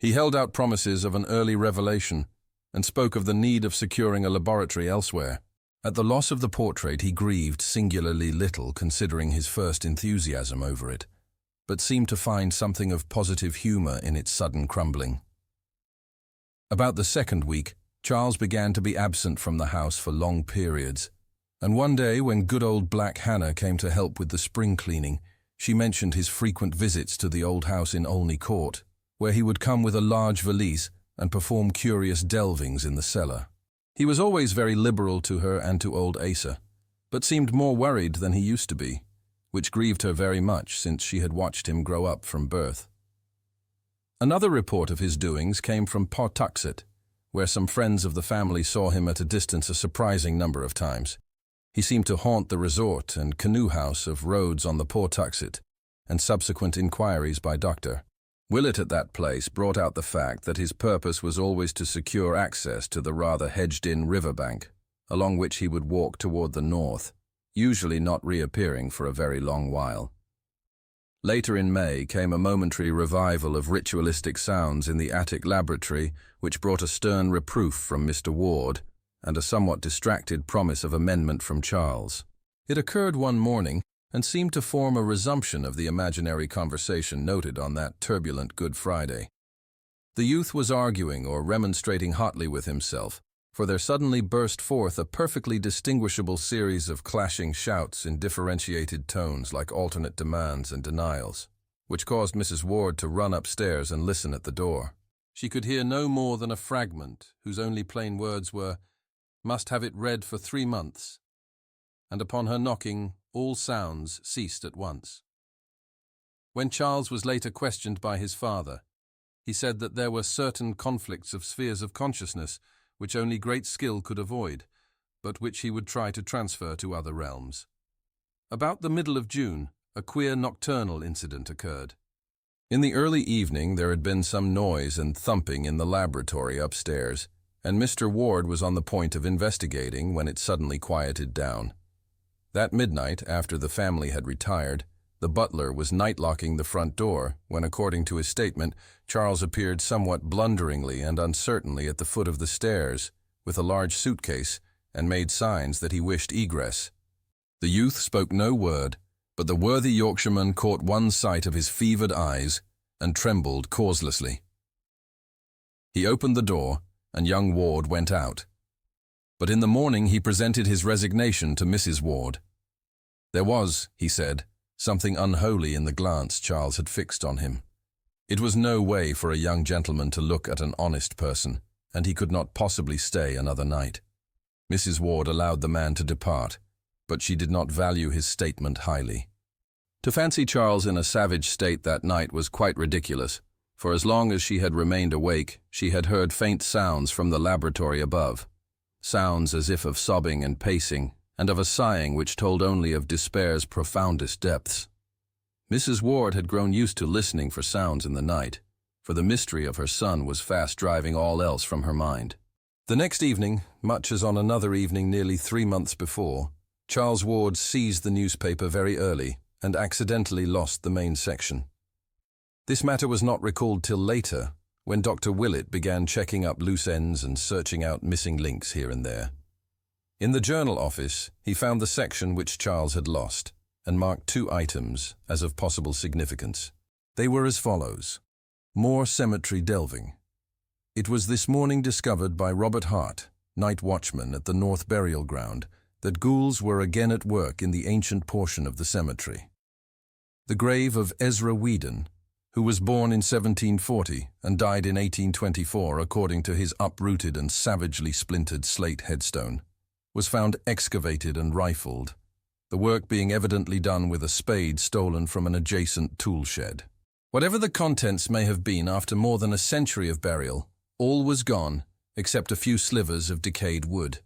He held out promises of an early revelation and spoke of the need of securing a laboratory elsewhere. At the loss of the portrait he grieved singularly little considering his first enthusiasm over it, but seemed to find something of positive humor in its sudden crumbling. About the second week, Charles began to be absent from the house for long periods, and one day when good old Black Hannah came to help with the spring cleaning, she mentioned his frequent visits to the old house in Olney Court, where he would come with a large valise and perform curious delvings in the cellar. He was always very liberal to her and to old Asa, but seemed more worried than he used to be, which grieved her very much since she had watched him grow up from birth. Another report of his doings came from Pawtuxet, where some friends of the family saw him at a distance a surprising number of times. He seemed to haunt the resort and canoe house of Rhodes on the Pawtuxet, and subsequent inquiries by Dr. Willett at that place brought out the fact that his purpose was always to secure access to the rather hedged-in riverbank, along which he would walk toward the north, usually not reappearing for a very long while. Later in May came a momentary revival of ritualistic sounds in the attic laboratory, which brought a stern reproof from Mr. Ward and a somewhat distracted promise of amendment from Charles. It occurred one morning and seemed to form a resumption of the imaginary conversation noted on that turbulent Good Friday. The youth was arguing or remonstrating hotly with himself, for there suddenly burst forth a perfectly distinguishable series of clashing shouts in differentiated tones like alternate demands and denials, which caused Mrs. Ward to run upstairs and listen at the door. She could hear no more than a fragment whose only plain words were, "Must have it read for 3 months," and upon her knocking, all sounds ceased at once. When Charles was later questioned by his father, he said that there were certain conflicts of spheres of consciousness which only great skill could avoid, but which he would try to transfer to other realms. About the middle of June, a queer nocturnal incident occurred. In the early evening there had been some noise and thumping in the laboratory upstairs, and Mr. Ward was on the point of investigating when it suddenly quieted down. That midnight, after the family had retired, the butler was night-locking the front door when, according to his statement, Charles appeared somewhat blunderingly and uncertainly at the foot of the stairs with a large suitcase and made signs that he wished egress. The youth spoke no word, but the worthy Yorkshireman caught one sight of his fevered eyes and trembled causelessly. He opened the door, and young Ward went out. But in the morning he presented his resignation to Mrs. Ward. There was, he said, something unholy in the glance Charles had fixed on him. It was no way for a young gentleman to look at an honest person, and he could not possibly stay another night. Mrs. Ward allowed the man to depart, but she did not value his statement highly. To fancy Charles in a savage state that night was quite ridiculous, for as long as she had remained awake, she had heard faint sounds from the laboratory above, sounds as if of sobbing and pacing, and of a sighing which told only of despair's profoundest depths. Mrs. Ward had grown used to listening for sounds in the night, for the mystery of her son was fast driving all else from her mind. The next evening, much as on another evening nearly 3 months before, Charles Ward seized the newspaper very early and accidentally lost the main section. This matter was not recalled till later, when Dr. Willett began checking up loose ends and searching out missing links here and there. In the journal office, he found the section which Charles had lost, and marked 2 items as of possible significance. They were as follows. More cemetery delving. It was this morning discovered by Robert Hart, night watchman at the North Burial Ground, that ghouls were again at work in the ancient portion of the cemetery. The grave of Ezra Whedon, who was born in 1740 and died in 1824 according to his uprooted and savagely splintered slate headstone, was found excavated and rifled, the work being evidently done with a spade stolen from an adjacent tool shed. Whatever the contents may have been after more than a century of burial, all was gone except a few slivers of decayed wood.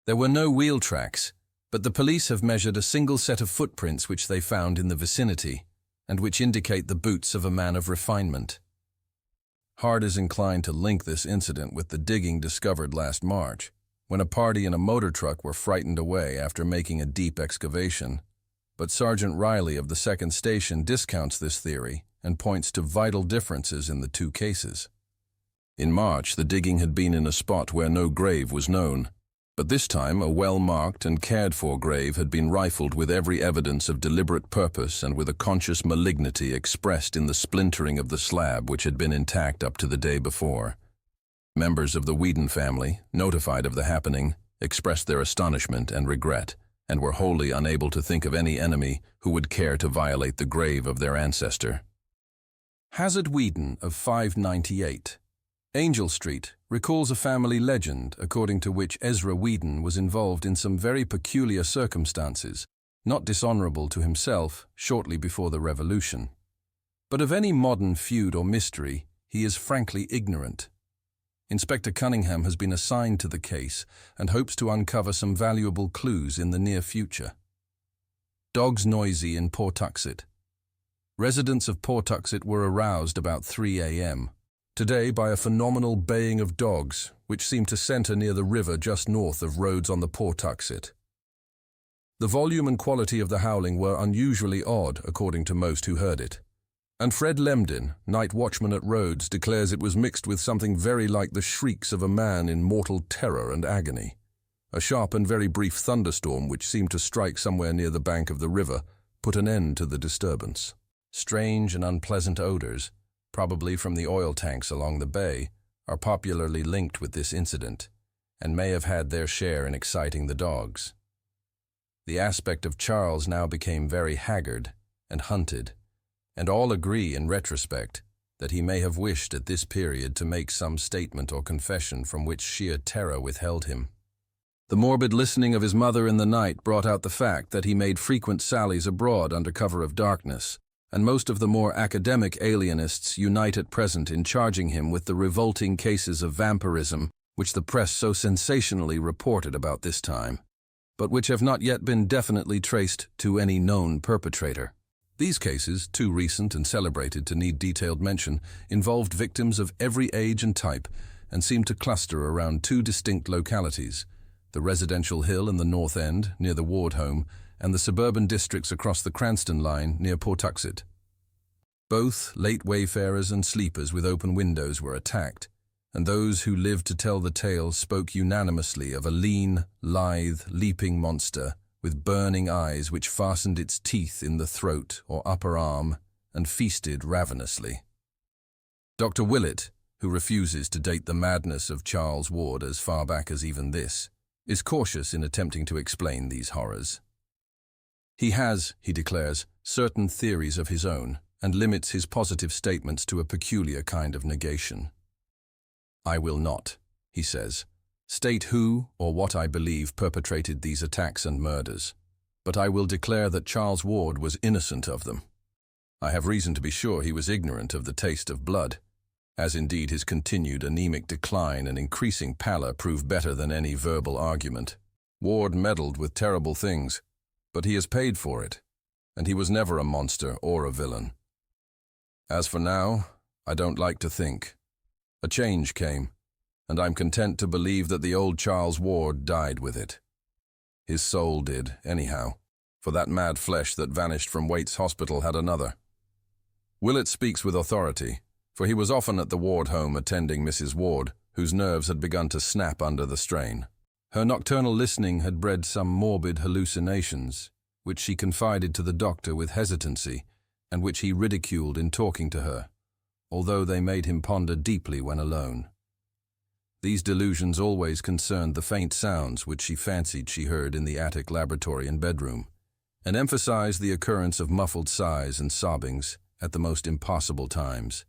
There were no wheel tracks, but the police have measured a single set of footprints which they found in the vicinity, and which indicate the boots of a man of refinement. Hard is inclined to link this incident with the digging discovered last March, when a party in a motor truck were frightened away after making a deep excavation, but Sergeant Riley of the 2nd Station discounts this theory and points to vital differences in the two cases. In March, the digging had been in a spot where no grave was known, but this time a well-marked and cared-for grave had been rifled with every evidence of deliberate purpose and with a conscious malignity expressed in the splintering of the slab which had been intact up to the day before. Members of the Whedon family, notified of the happening, expressed their astonishment and regret, and were wholly unable to think of any enemy who would care to violate the grave of their ancestor. Hazard Whedon of 598. Angel Street recalls a family legend according to which Ezra Whedon was involved in some very peculiar circumstances, not dishonorable to himself, shortly before the Revolution. But of any modern feud or mystery, he is frankly ignorant. Inspector Cunningham has been assigned to the case and hopes to uncover some valuable clues in the near future. Dogs noisy in Pawtuxet. Residents of Pawtuxet were aroused about 3 a.m. today by a phenomenal baying of dogs, which seemed to center near the river just north of Rhodes on the Pawtuxet. The volume and quality of the howling were unusually odd, according to most who heard it. And Fred Lemden, night watchman at Rhodes, declares it was mixed with something very like the shrieks of a man in mortal terror and agony. A sharp and very brief thunderstorm, which seemed to strike somewhere near the bank of the river, put an end to the disturbance. Strange and unpleasant odors, probably from the oil tanks along the bay, are popularly linked with this incident, and may have had their share in exciting the dogs. The aspect of Charles now became very haggard and hunted, and all agree in retrospect that he may have wished at this period to make some statement or confession from which sheer terror withheld him. The morbid listening of his mother in the night brought out the fact that he made frequent sallies abroad under cover of darkness, and most of the more academic alienists unite at present in charging him with the revolting cases of vampirism which the press so sensationally reported about this time, but which have not yet been definitely traced to any known perpetrator. These cases, too recent and celebrated to need detailed mention, involved victims of every age and type and seemed to cluster around two distinct localities, the residential hill in the North End, near the Ward home, and the suburban districts across the Cranston line near Pawtuxet. Both late wayfarers and sleepers with open windows were attacked, and those who lived to tell the tale spoke unanimously of a lean, lithe, leaping monster with burning eyes which fastened its teeth in the throat or upper arm and feasted ravenously. Dr. Willett, who refuses to date the madness of Charles Ward as far back as even this, is cautious in attempting to explain these horrors. He has, he declares, certain theories of his own, and limits his positive statements to a peculiar kind of negation. I will not, he says, state who or what I believe perpetrated these attacks and murders, but I will declare that Charles Ward was innocent of them. I have reason to be sure he was ignorant of the taste of blood, as indeed his continued anemic decline and increasing pallor prove better than any verbal argument. Ward meddled with terrible things, but he has paid for it, and he was never a monster or a villain. As for now, I don't like to think. A change came, and I'm content to believe that the old Charles Ward died with it. His soul did, anyhow, for that mad flesh that vanished from Waite's Hospital had another. Willett speaks with authority, for he was often at the Ward home attending Mrs. Ward, whose nerves had begun to snap under the strain. Her nocturnal listening had bred some morbid hallucinations, which she confided to the doctor with hesitancy, and which he ridiculed in talking to her, although they made him ponder deeply when alone. These delusions always concerned the faint sounds which she fancied she heard in the attic laboratory and bedroom, and emphasized the occurrence of muffled sighs and sobbings at the most impossible times.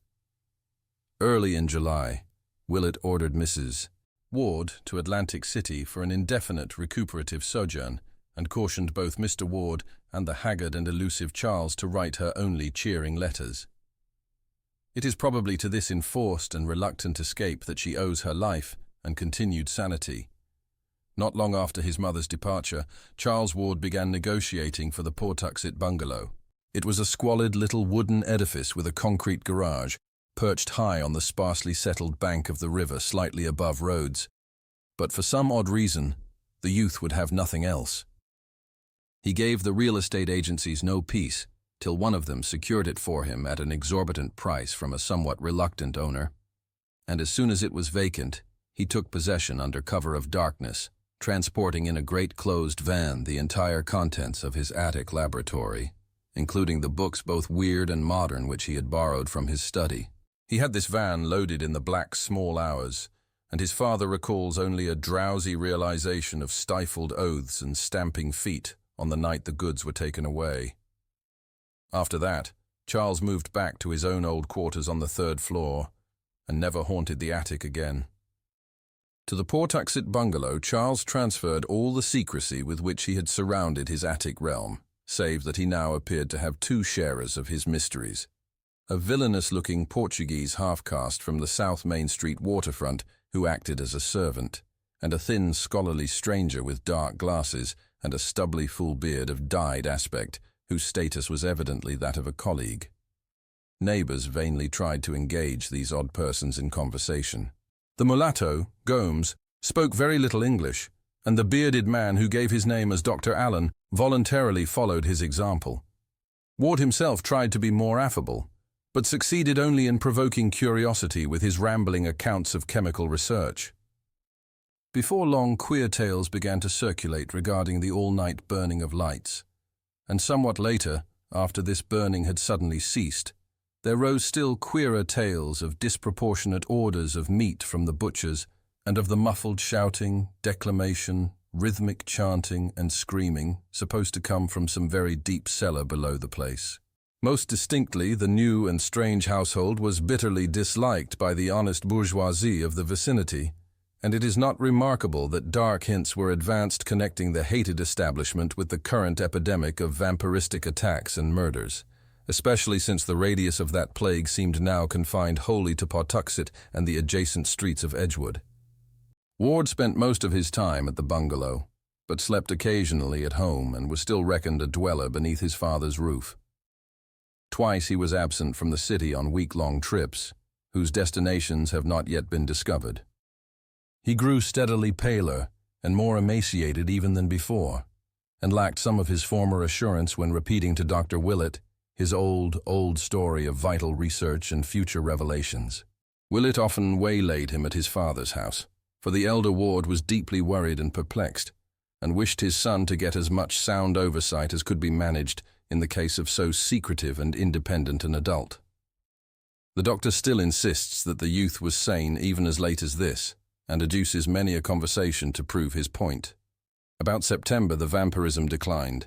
Early in July, Willett ordered Mrs. Ward to Atlantic City for an indefinite recuperative sojourn and cautioned both Mr. Ward and the haggard and elusive Charles to write her only cheering letters. It is probably to this enforced and reluctant escape that she owes her life and continued sanity. Not long after his mother's departure, Charles Ward began negotiating for the Pawtuxet bungalow. It was a squalid little wooden edifice with a concrete garage, perched high on the sparsely settled bank of the river slightly above Rhodes. But for some odd reason, the youth would have nothing else. He gave the real estate agencies no peace, till one of them secured it for him at an exorbitant price from a somewhat reluctant owner. And as soon as it was vacant, he took possession under cover of darkness, transporting in a great closed van the entire contents of his attic laboratory, including the books both weird and modern which he had borrowed from his study. He had this van loaded in the black small hours, and his father recalls only a drowsy realization of stifled oaths and stamping feet on the night the goods were taken away. After that, Charles moved back to his own old quarters on the 3rd floor and never haunted the attic again. To the Pawtuxet bungalow, Charles transferred all the secrecy with which he had surrounded his attic realm, save that he now appeared to have 2 sharers of his mysteries. A villainous-looking Portuguese half-caste from the South Main Street waterfront who acted as a servant, and a thin, scholarly stranger with dark glasses and a stubbly full beard of dyed aspect, whose status was evidently that of a colleague. Neighbors vainly tried to engage these odd persons in conversation. The mulatto, Gomes, spoke very little English, and the bearded man who gave his name as Dr. Allen voluntarily followed his example. Ward himself tried to be more affable, but succeeded only in provoking curiosity with his rambling accounts of chemical research. Before long, queer tales began to circulate regarding the all-night burning of lights, and somewhat later, after this burning had suddenly ceased, there rose still queerer tales of disproportionate orders of meat from the butchers, and of the muffled shouting, declamation, rhythmic chanting and screaming supposed to come from some very deep cellar below the place. Most distinctly, the new and strange household was bitterly disliked by the honest bourgeoisie of the vicinity, and it is not remarkable that dark hints were advanced connecting the hated establishment with the current epidemic of vampiristic attacks and murders, especially since the radius of that plague seemed now confined wholly to Pawtuxet and the adjacent streets of Edgewood. Ward spent most of his time at the bungalow, but slept occasionally at home and was still reckoned a dweller beneath his father's roof. Twice he was absent from the city on week-long trips, whose destinations have not yet been discovered. He grew steadily paler and more emaciated even than before, and lacked some of his former assurance when repeating to Dr. Willett his old story of vital research and future revelations. Willett often waylaid him at his father's house, for the elder Ward was deeply worried and perplexed, and wished his son to get as much sound oversight as could be managed in the case of so secretive and independent an adult. The doctor still insists that the youth was sane even as late as this, and adduces many a conversation to prove his point. About September, the vampirism declined,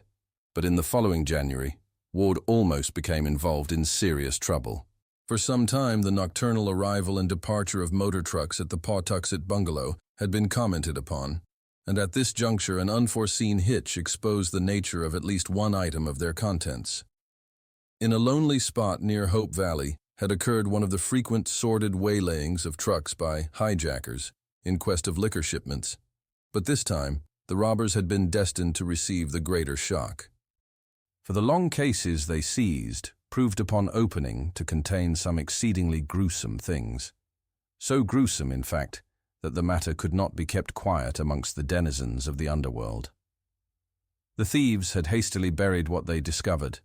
but in the following January, Ward almost became involved in serious trouble. For some time, the nocturnal arrival and departure of motor trucks at the Pawtuxet bungalow had been commented upon, and at this juncture an unforeseen hitch exposed the nature of at least one item of their contents. In a lonely spot near Hope Valley had occurred one of the frequent sordid waylayings of trucks by hijackers in quest of liquor shipments, but this time the robbers had been destined to receive the greater shock. For the long cases they seized proved upon opening to contain some exceedingly gruesome things. So gruesome, in fact, that the matter could not be kept quiet amongst the denizens of the underworld. The thieves had hastily buried what they discovered,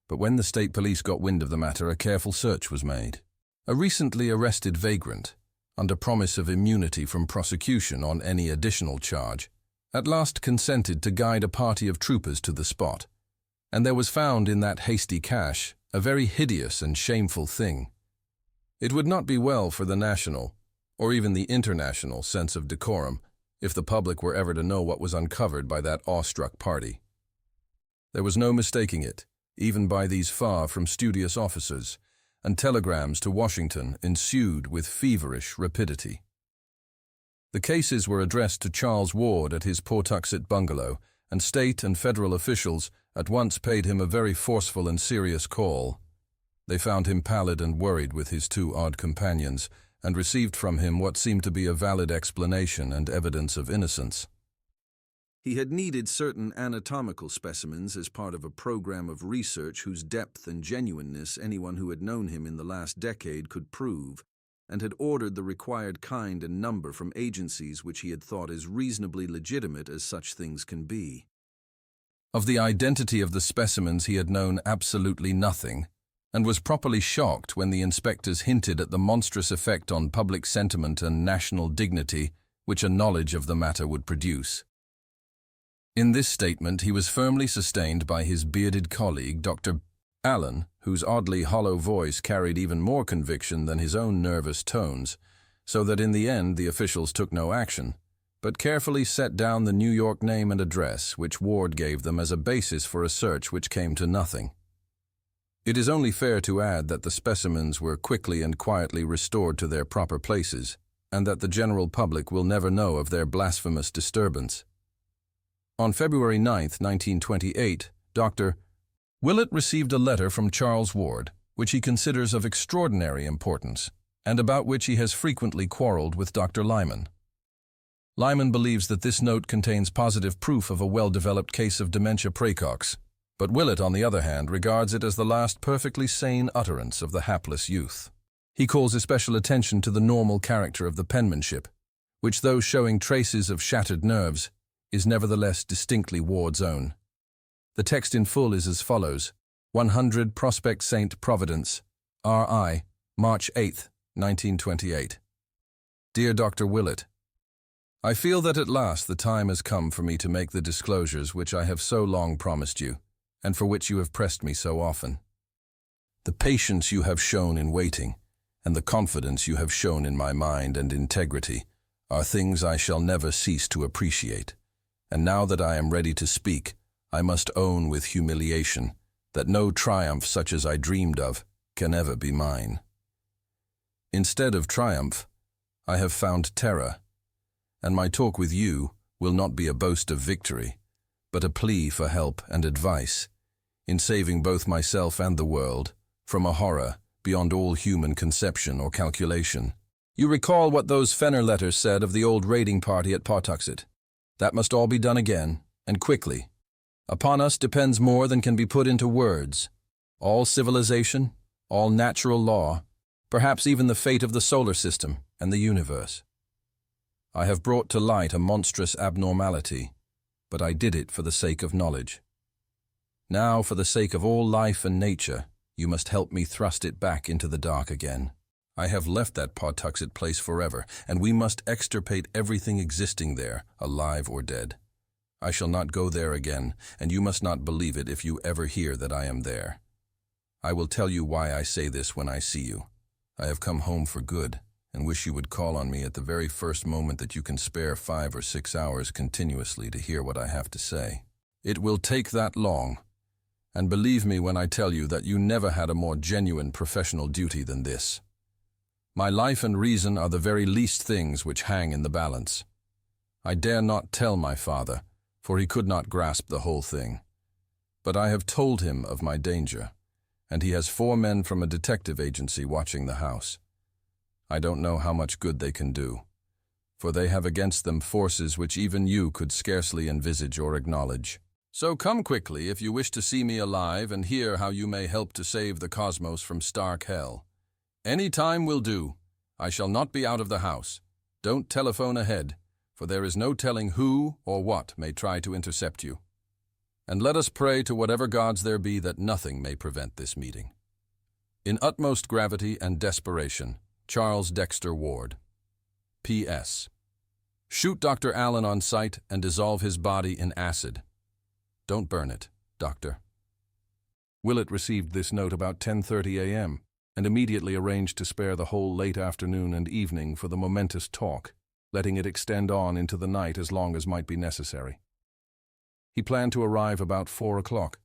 but when the state police got wind of the matter, a careful search was made. A recently arrested vagrant, under promise of immunity from prosecution on any additional charge, at last consented to guide a party of troopers to the spot, and there was found in that hasty cache a very hideous and shameful thing. It would not be well for the national, or even the international, sense of decorum if the public were ever to know what was uncovered by that awestruck party. There was no mistaking it, even by these far from studious officers, and telegrams to Washington ensued with feverish rapidity. The cases were addressed to Charles Ward at his Pawtuxet bungalow, and state and federal officials at once paid him a very forceful and serious call. They found him pallid and worried with his two odd companions, and received from him what seemed to be a valid explanation and evidence of innocence. He had needed certain anatomical specimens as part of a program of research whose depth and genuineness anyone who had known him in the last decade could prove, and had ordered the required kind and number from agencies which he had thought as reasonably legitimate as such things can be. Of the identity of the specimens he had known absolutely nothing, and was properly shocked when the inspectors hinted at the monstrous effect on public sentiment and national dignity which a knowledge of the matter would produce. In this statement he was firmly sustained by his bearded colleague, Dr. Allen, whose oddly hollow voice carried even more conviction than his own nervous tones, so that in the end the officials took no action, but carefully set down the New York name and address which Ward gave them as a basis for a search which came to nothing. It is only fair to add that the specimens were quickly and quietly restored to their proper places, and that the general public will never know of their blasphemous disturbance. On February 9, 1928, Dr. Willett received a letter from Charles Ward, which he considers of extraordinary importance, and about which he has frequently quarreled with Dr. Lyman. Lyman believes that this note contains positive proof of a well-developed case of dementia praecox, but Willett, on the other hand, regards it as the last perfectly sane utterance of the hapless youth. He calls especial attention to the normal character of the penmanship, which, though showing traces of shattered nerves, is nevertheless distinctly Ward's own. The text in full is as follows: 100 Prospect St. Providence, R.I., March 8, 1928. Dear Dr. Willett, I feel that at last the time has come for me to make the disclosures which I have so long promised you, and for which you have pressed me so often. The patience you have shown in waiting, and the confidence you have shown in my mind and integrity, are things I shall never cease to appreciate. And now that I am ready to speak, I must own with humiliation that no triumph such as I dreamed of can ever be mine. Instead of triumph, I have found terror, and my talk with you will not be a boast of victory, but a plea for help and advice in saving both myself and the world from a horror beyond all human conception or calculation. You recall what those Fenner letters said of the old raiding party at Pawtuxet. That must all be done again, and quickly. Upon us depends more than can be put into words. All civilization, all natural law, perhaps even the fate of the solar system and the universe. I have brought to light a monstrous abnormality, but I did it for the sake of knowledge. Now, for the sake of all life and nature, you must help me thrust it back into the dark again. I have left that Pawtuxet place forever, and we must extirpate everything existing there, alive or dead. I shall not go there again, and you must not believe it if you ever hear that I am there. I will tell you why I say this when I see you. I have come home for good, and wish you would call on me at the very first moment that you can spare 5 or 6 hours continuously to hear what I have to say. It will take that long, and believe me when I tell you that you never had a more genuine professional duty than this. My life and reason are the very least things which hang in the balance. I dare not tell my father, for he could not grasp the whole thing. But I have told him of my danger, and he has 4 men from a detective agency watching the house. I don't know how much good they can do, for they have against them forces which even you could scarcely envisage or acknowledge. So come quickly if you wish to see me alive and hear how you may help to save the cosmos from stark hell. Any time will do. I shall not be out of the house. Don't telephone ahead, for there is no telling who or what may try to intercept you. And let us pray to whatever gods there be that nothing may prevent this meeting. In utmost gravity and desperation, Charles Dexter Ward. P.S. Shoot Dr. Allen on sight and dissolve his body in acid. Don't burn it, Doctor. Willett received this note about 10:30 a.m. and immediately arranged to spare the whole late afternoon and evening for the momentous talk, letting it extend on into the night as long as might be necessary. He planned to arrive about 4 o'clock,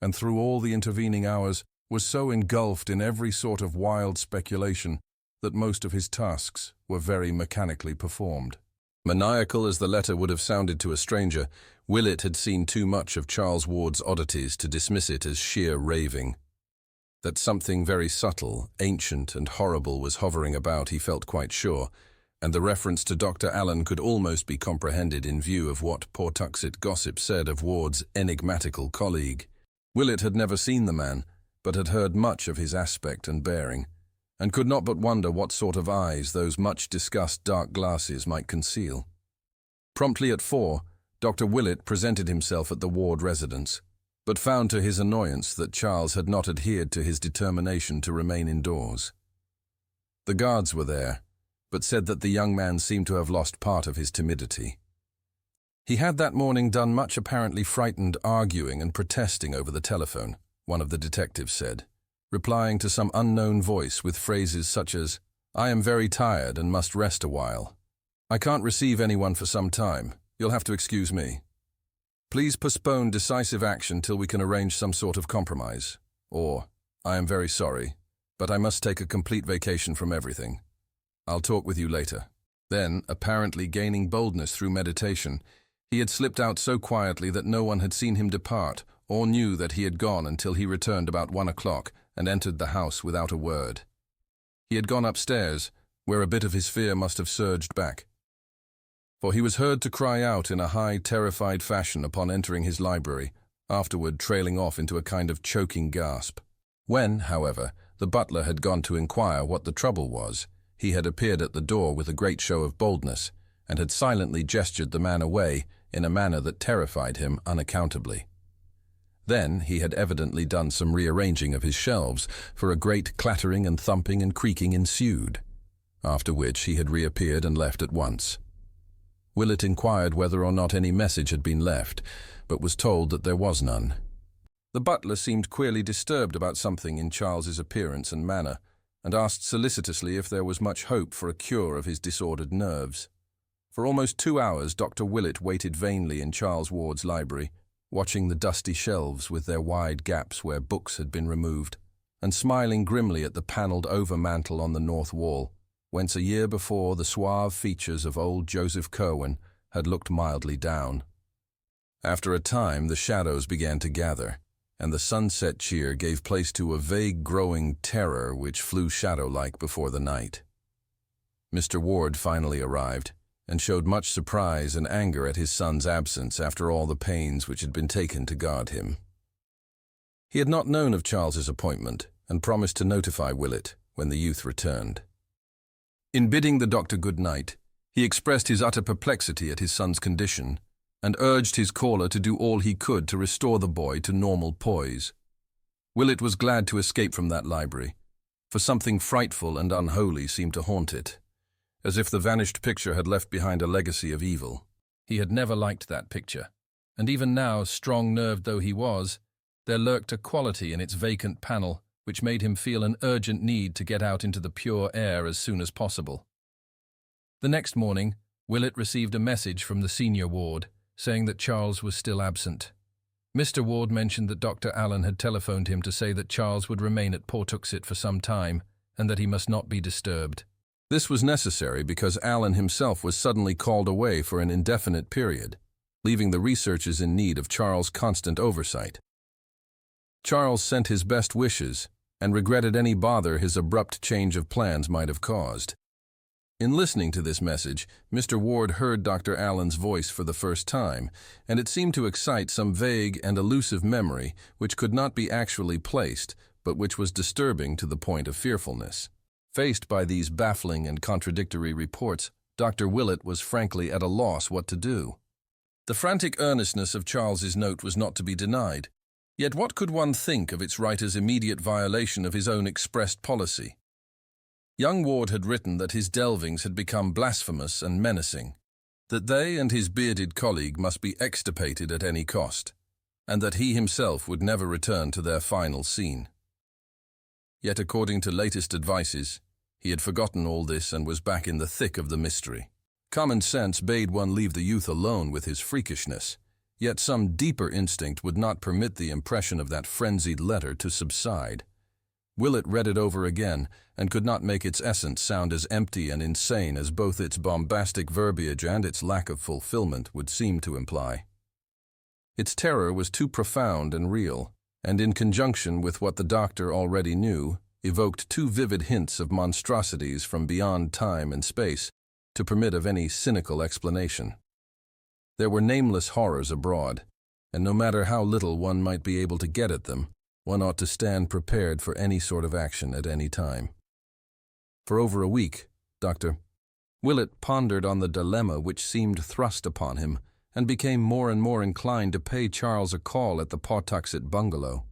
and through all the intervening hours was so engulfed in every sort of wild speculation that most of his tasks were very mechanically performed. Maniacal as the letter would have sounded to a stranger, Willett had seen too much of Charles Ward's oddities to dismiss it as sheer raving. That something very subtle, ancient, and horrible was hovering about he felt quite sure, and the reference to Dr. Allen could almost be comprehended in view of what Pawtuxet gossip said of Ward's enigmatical colleague. Willett had never seen the man, but had heard much of his aspect and bearing, and could not but wonder what sort of eyes those much-discussed dark glasses might conceal. Promptly at 4, Dr. Willett presented himself at the Ward residence, but found to his annoyance that Charles had not adhered to his determination to remain indoors. The guards were there, but said that the young man seemed to have lost part of his timidity. He had that morning done much apparently frightened arguing and protesting over the telephone, one of the detectives said, replying to some unknown voice with phrases such as, "I am very tired and must rest a while. I can't receive anyone for some time. You'll have to excuse me. Please postpone decisive action till we can arrange some sort of compromise." Or, "I am very sorry, but I must take a complete vacation from everything. I'll talk with you later." Then, apparently gaining boldness through meditation, he had slipped out so quietly that no one had seen him depart or knew that he had gone until he returned about 1 o'clock and entered the house without a word. He had gone upstairs, where a bit of his fear must have surged back, for he was heard to cry out in a high, terrified fashion upon entering his library, afterward trailing off into a kind of choking gasp. When, however, the butler had gone to inquire what the trouble was, he had appeared at the door with a great show of boldness, and had silently gestured the man away in a manner that terrified him unaccountably. Then he had evidently done some rearranging of his shelves, for a great clattering and thumping and creaking ensued, after which he had reappeared and left at once. Willett inquired whether or not any message had been left, but was told that there was none. The butler seemed queerly disturbed about something in Charles's appearance and manner, and asked solicitously if there was much hope for a cure of his disordered nerves. For almost 2 hours Dr. Willett waited vainly in Charles Ward's library, watching the dusty shelves with their wide gaps where books had been removed, and smiling grimly at the panelled overmantel on the north wall, whence a year before the suave features of old Joseph Curwen had looked mildly down. After a time the shadows began to gather, and the sunset cheer gave place to a vague growing terror which flew shadow-like before the night. Mr. Ward finally arrived, and showed much surprise and anger at his son's absence after all the pains which had been taken to guard him. He had not known of Charles's appointment, and promised to notify Willett when the youth returned. In bidding the doctor good night, he expressed his utter perplexity at his son's condition, and urged his caller to do all he could to restore the boy to normal poise. Willett was glad to escape from that library, for something frightful and unholy seemed to haunt it, as if the vanished picture had left behind a legacy of evil. He had never liked that picture, and even now, strong-nerved though he was, there lurked a quality in its vacant panel which made him feel an urgent need to get out into the pure air as soon as possible. The next morning, Willett received a message from the senior ward, saying that Charles was still absent. Mr. Ward mentioned that Dr. Allen had telephoned him to say that Charles would remain at Pawtuxet for some time, and that he must not be disturbed. This was necessary because Allen himself was suddenly called away for an indefinite period, leaving the researchers in need of Charles' constant oversight. Charles sent his best wishes and regretted any bother his abrupt change of plans might have caused. In listening to this message, Mr. Ward heard Dr. Allen's voice for the first time, and it seemed to excite some vague and elusive memory which could not be actually placed, but which was disturbing to the point of fearfulness. Faced by these baffling and contradictory reports, Dr. Willett was frankly at a loss what to do. The frantic earnestness of Charles's note was not to be denied, yet what could one think of its writer's immediate violation of his own expressed policy? Young Ward had written that his delvings had become blasphemous and menacing, that they and his bearded colleague must be extirpated at any cost, and that he himself would never return to their final scene. Yet according to latest advices, he had forgotten all this and was back in the thick of the mystery. Common sense bade one leave the youth alone with his freakishness, yet some deeper instinct would not permit the impression of that frenzied letter to subside. Willett read it over again and could not make its essence sound as empty and insane as both its bombastic verbiage and its lack of fulfillment would seem to imply. Its terror was too profound and real, and in conjunction with what the doctor already knew, evoked too vivid hints of monstrosities from beyond time and space to permit of any cynical explanation. There were nameless horrors abroad, and no matter how little one might be able to get at them, one ought to stand prepared for any sort of action at any time. For over a week, Dr. Willett pondered on the dilemma which seemed thrust upon him and became more and more inclined to pay Charles a call at the Pawtuxet bungalow.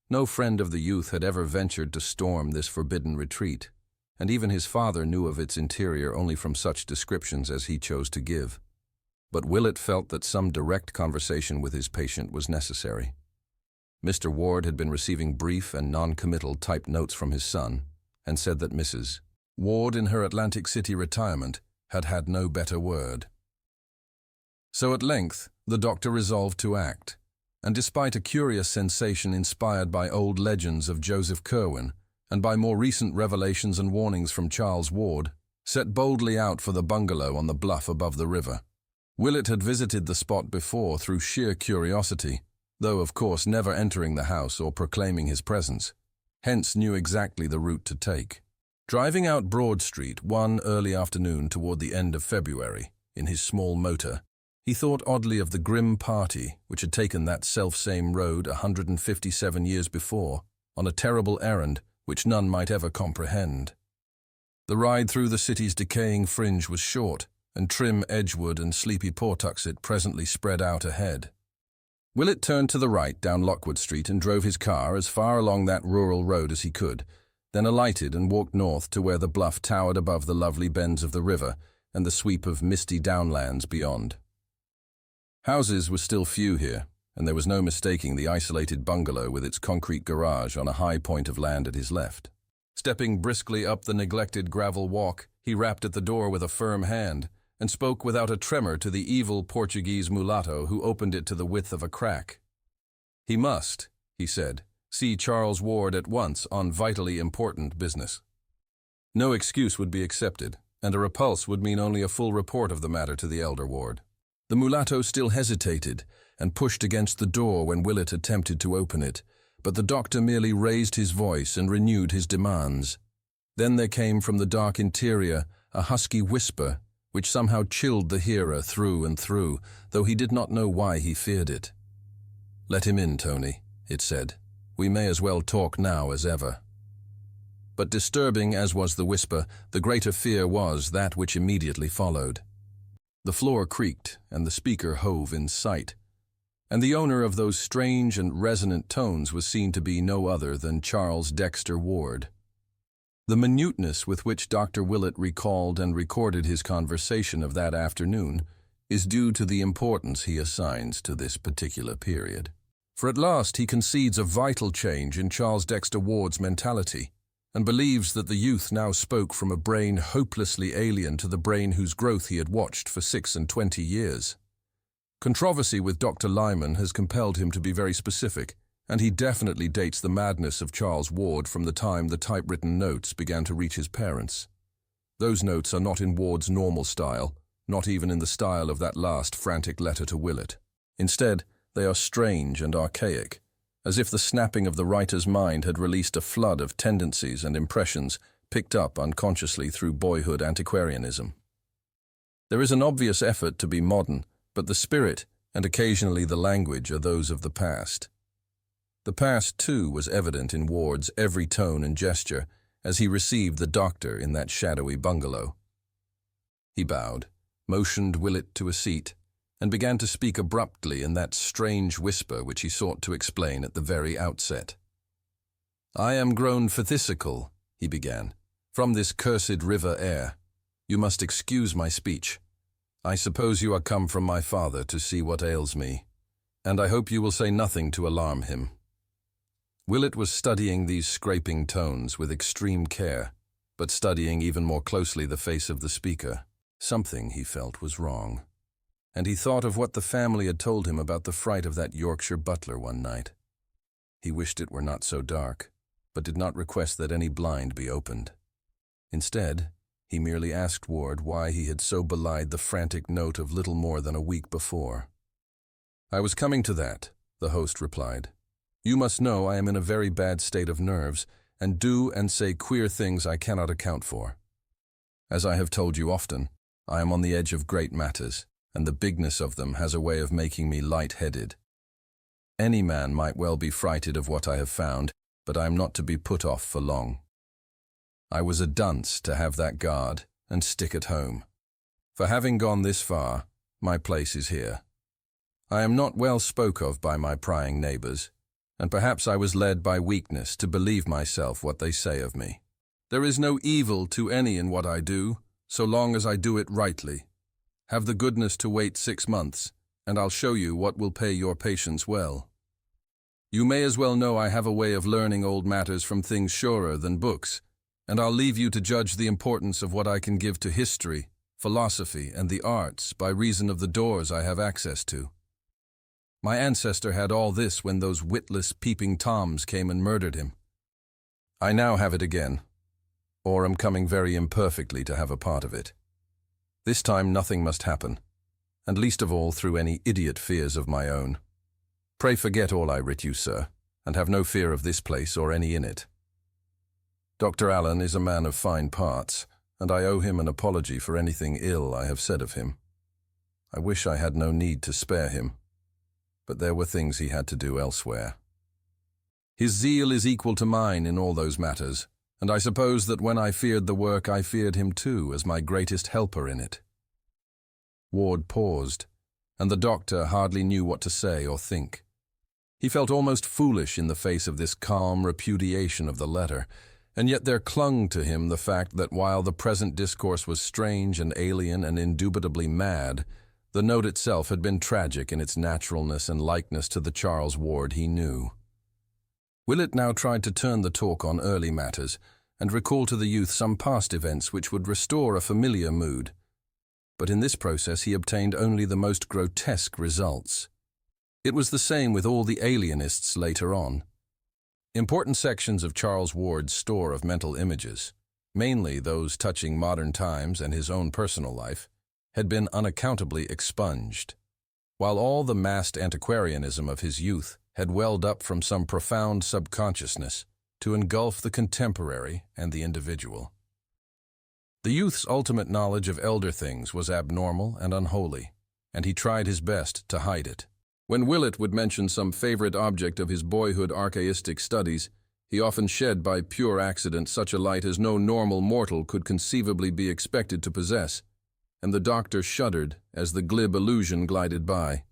No friend of the youth had ever ventured to storm this forbidden retreat, and even his father knew of its interior only from such descriptions as he chose to give. But Willett felt that some direct conversation with his patient was necessary. Mr. Ward had been receiving brief and non-committal typed notes from his son, and said that Mrs. Ward in her Atlantic City retirement had had no better word. So at length the doctor resolved to act, and despite a curious sensation inspired by old legends of Joseph Curwen and by more recent revelations and warnings from Charles Ward, set boldly out for the bungalow on the bluff above the river. Willett had visited the spot before through sheer curiosity, though of course never entering the house or proclaiming his presence, hence knew exactly the route to take. Driving out Broad Street one early afternoon toward the end of February, in his small motor, he thought oddly of the grim party which had taken that self-same road 157 years before, on a terrible errand which none might ever comprehend. The ride through the city's decaying fringe was short, and trim Edgewood and sleepy Pawtuxet presently spread out ahead. Willett turned to the right down Lockwood Street and drove his car as far along that rural road as he could, then alighted and walked north to where the bluff towered above the lovely bends of the river and the sweep of misty downlands beyond. Houses were still few here, and there was no mistaking the isolated bungalow with its concrete garage on a high point of land at his left. Stepping briskly up the neglected gravel walk, he rapped at the door with a firm hand, and spoke without a tremor to the evil Portuguese mulatto who opened it to the width of a crack. He must, he said, see Charles Ward at once on vitally important business. No excuse would be accepted, and a repulse would mean only a full report of the matter to the elder Ward. The mulatto still hesitated and pushed against the door when Willett attempted to open it, but the doctor merely raised his voice and renewed his demands. Then there came from the dark interior a husky whisper which somehow chilled the hearer through and through, though he did not know why he feared it. "Let him in, Tony," it said. "We may as well talk now as ever." But disturbing as was the whisper, the greater fear was that which immediately followed. The floor creaked, and the speaker hove in sight, and the owner of those strange and resonant tones was seen to be no other than Charles Dexter Ward. The minuteness with which Dr. Willett recalled and recorded his conversation of that afternoon is due to the importance he assigns to this particular period. For at last he concedes a vital change in Charles Dexter Ward's mentality, and believes that the youth now spoke from a brain hopelessly alien to the brain whose growth he had watched for 26 years. Controversy with Dr. Lyman has compelled him to be very specific, and he definitely dates the madness of Charles Ward from the time the typewritten notes began to reach his parents. Those notes are not in Ward's normal style, not even in the style of that last frantic letter to Willett. Instead, they are strange and archaic, as if the snapping of the writer's mind had released a flood of tendencies and impressions picked up unconsciously through boyhood antiquarianism. There is an obvious effort to be modern, but the spirit and occasionally the language are those of the past. The past, too, was evident in Ward's every tone and gesture as he received the doctor in that shadowy bungalow. He bowed, motioned Willett to a seat, and began to speak abruptly in that strange whisper which he sought to explain at the very outset. "I am grown phthisical," he began, "from this cursed river air. You must excuse my speech. I suppose you are come from my father to see what ails me, and I hope you will say nothing to alarm him." Willett was studying these scraping tones with extreme care, but studying even more closely the face of the speaker. Something, he felt, was wrong. And he thought of what the family had told him about the fright of that Yorkshire butler one night. He wished it were not so dark, but did not request that any blind be opened. Instead, he merely asked Ward why he had so belied the frantic note of little more than a week before. "I was coming to that," the host replied. "You must know I am in a very bad state of nerves, and do and say queer things I cannot account for. As I have told you often, I am on the edge of great matters, and the bigness of them has a way of making me light-headed. Any man might well be frighted of what I have found, but I am not to be put off for long. I was a dunce to have that guard and stick at home. For having gone this far, my place is here. I am not well spoke of by my prying neighbors, and perhaps I was led by weakness to believe myself what they say of me. There is no evil to any in what I do, so long as I do it rightly. Have the goodness to wait 6 months, and I'll show you what will pay your patience well. You may as well know I have a way of learning old matters from things surer than books, and I'll leave you to judge the importance of what I can give to history, philosophy, and the arts by reason of the doors I have access to. My ancestor had all this when those witless peeping Toms came and murdered him. I now have it again, or am coming very imperfectly to have a part of it. This time nothing must happen, and least of all through any idiot fears of my own. Pray forget all I writ you, sir, and have no fear of this place or any in it. Dr. Allen is a man of fine parts, and I owe him an apology for anything ill I have said of him. I wish I had no need to spare him, but there were things he had to do elsewhere. His zeal is equal to mine in all those matters, and I suppose that when I feared the work I feared him too as my greatest helper in it." Ward paused, and the doctor hardly knew what to say or think. He felt almost foolish in the face of this calm repudiation of the letter, and yet there clung to him the fact that while the present discourse was strange and alien and indubitably mad, the note itself had been tragic in its naturalness and likeness to the Charles Ward he knew. Willett now tried to turn the talk on early matters and recall to the youth some past events which would restore a familiar mood. But in this process he obtained only the most grotesque results. It was the same with all the alienists later on. Important sections of Charles Ward's store of mental images, mainly those touching modern times and his own personal life, had been unaccountably expunged, while all the massed antiquarianism of his youth had welled up from some profound subconsciousness to engulf the contemporary and the individual. The youth's ultimate knowledge of elder things was abnormal and unholy, and he tried his best to hide it. When Willett would mention some favorite object of his boyhood archaistic studies, he often shed by pure accident such a light as no normal mortal could conceivably be expected to possess, and the doctor shuddered as the glib allusion glided by.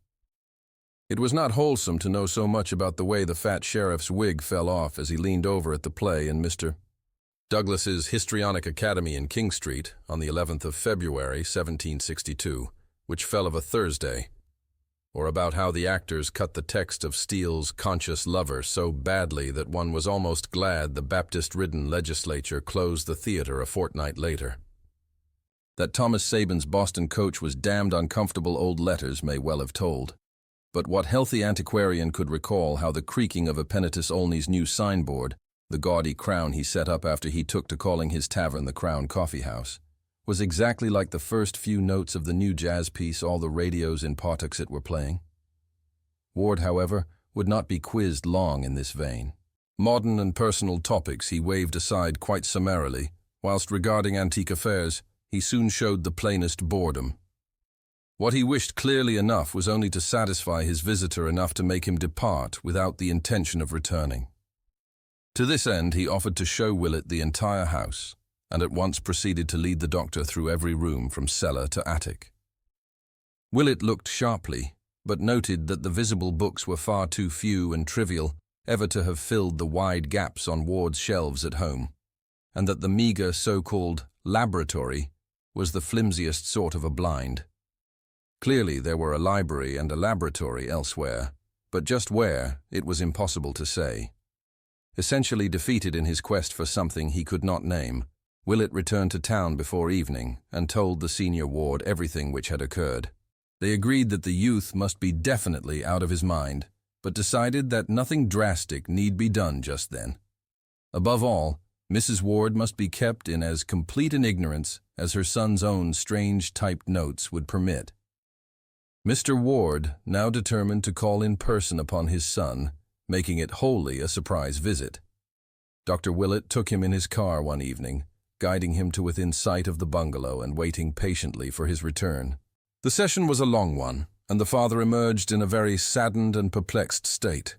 It was not wholesome to know so much about the way the fat sheriff's wig fell off as he leaned over at the play in Mr. Douglas's Histrionic Academy in King Street on the 11th of February, 1762, which fell of a Thursday, or about how the actors cut the text of Steele's Conscious Lover so badly that one was almost glad the Baptist-ridden legislature closed the theater a fortnight later. That Thomas Sabin's Boston coach was damned uncomfortable old letters may well have told. But what healthy antiquarian could recall how the creaking of Eppenitus Olney's new signboard, the gaudy crown he set up after he took to calling his tavern the Crown Coffee House, was exactly like the first few notes of the new jazz piece all the radios in Pawtuxet were playing? Ward, however, would not be quizzed long in this vein. Modern and personal topics he waved aside quite summarily, whilst regarding antique affairs, he soon showed the plainest boredom. What he wished clearly enough was only to satisfy his visitor enough to make him depart without the intention of returning. To this end he offered to show Willett the entire house, and at once proceeded to lead the doctor through every room from cellar to attic. Willett looked sharply, but noted that the visible books were far too few and trivial ever to have filled the wide gaps on Ward's shelves at home, and that the meagre so-called laboratory was the flimsiest sort of a blind. Clearly there were a library and a laboratory elsewhere, but just where, it was impossible to say. Essentially defeated in his quest for something he could not name, Willett returned to town before evening and told the senior Ward everything which had occurred. They agreed that the youth must be definitely out of his mind, but decided that nothing drastic need be done just then. Above all, Mrs. Ward must be kept in as complete an ignorance as her son's own strange typed notes would permit. Mr. Ward now determined to call in person upon his son, making it wholly a surprise visit. Dr. Willett took him in his car one evening, guiding him to within sight of the bungalow and waiting patiently for his return. The session was a long one, and the father emerged in a very saddened and perplexed state.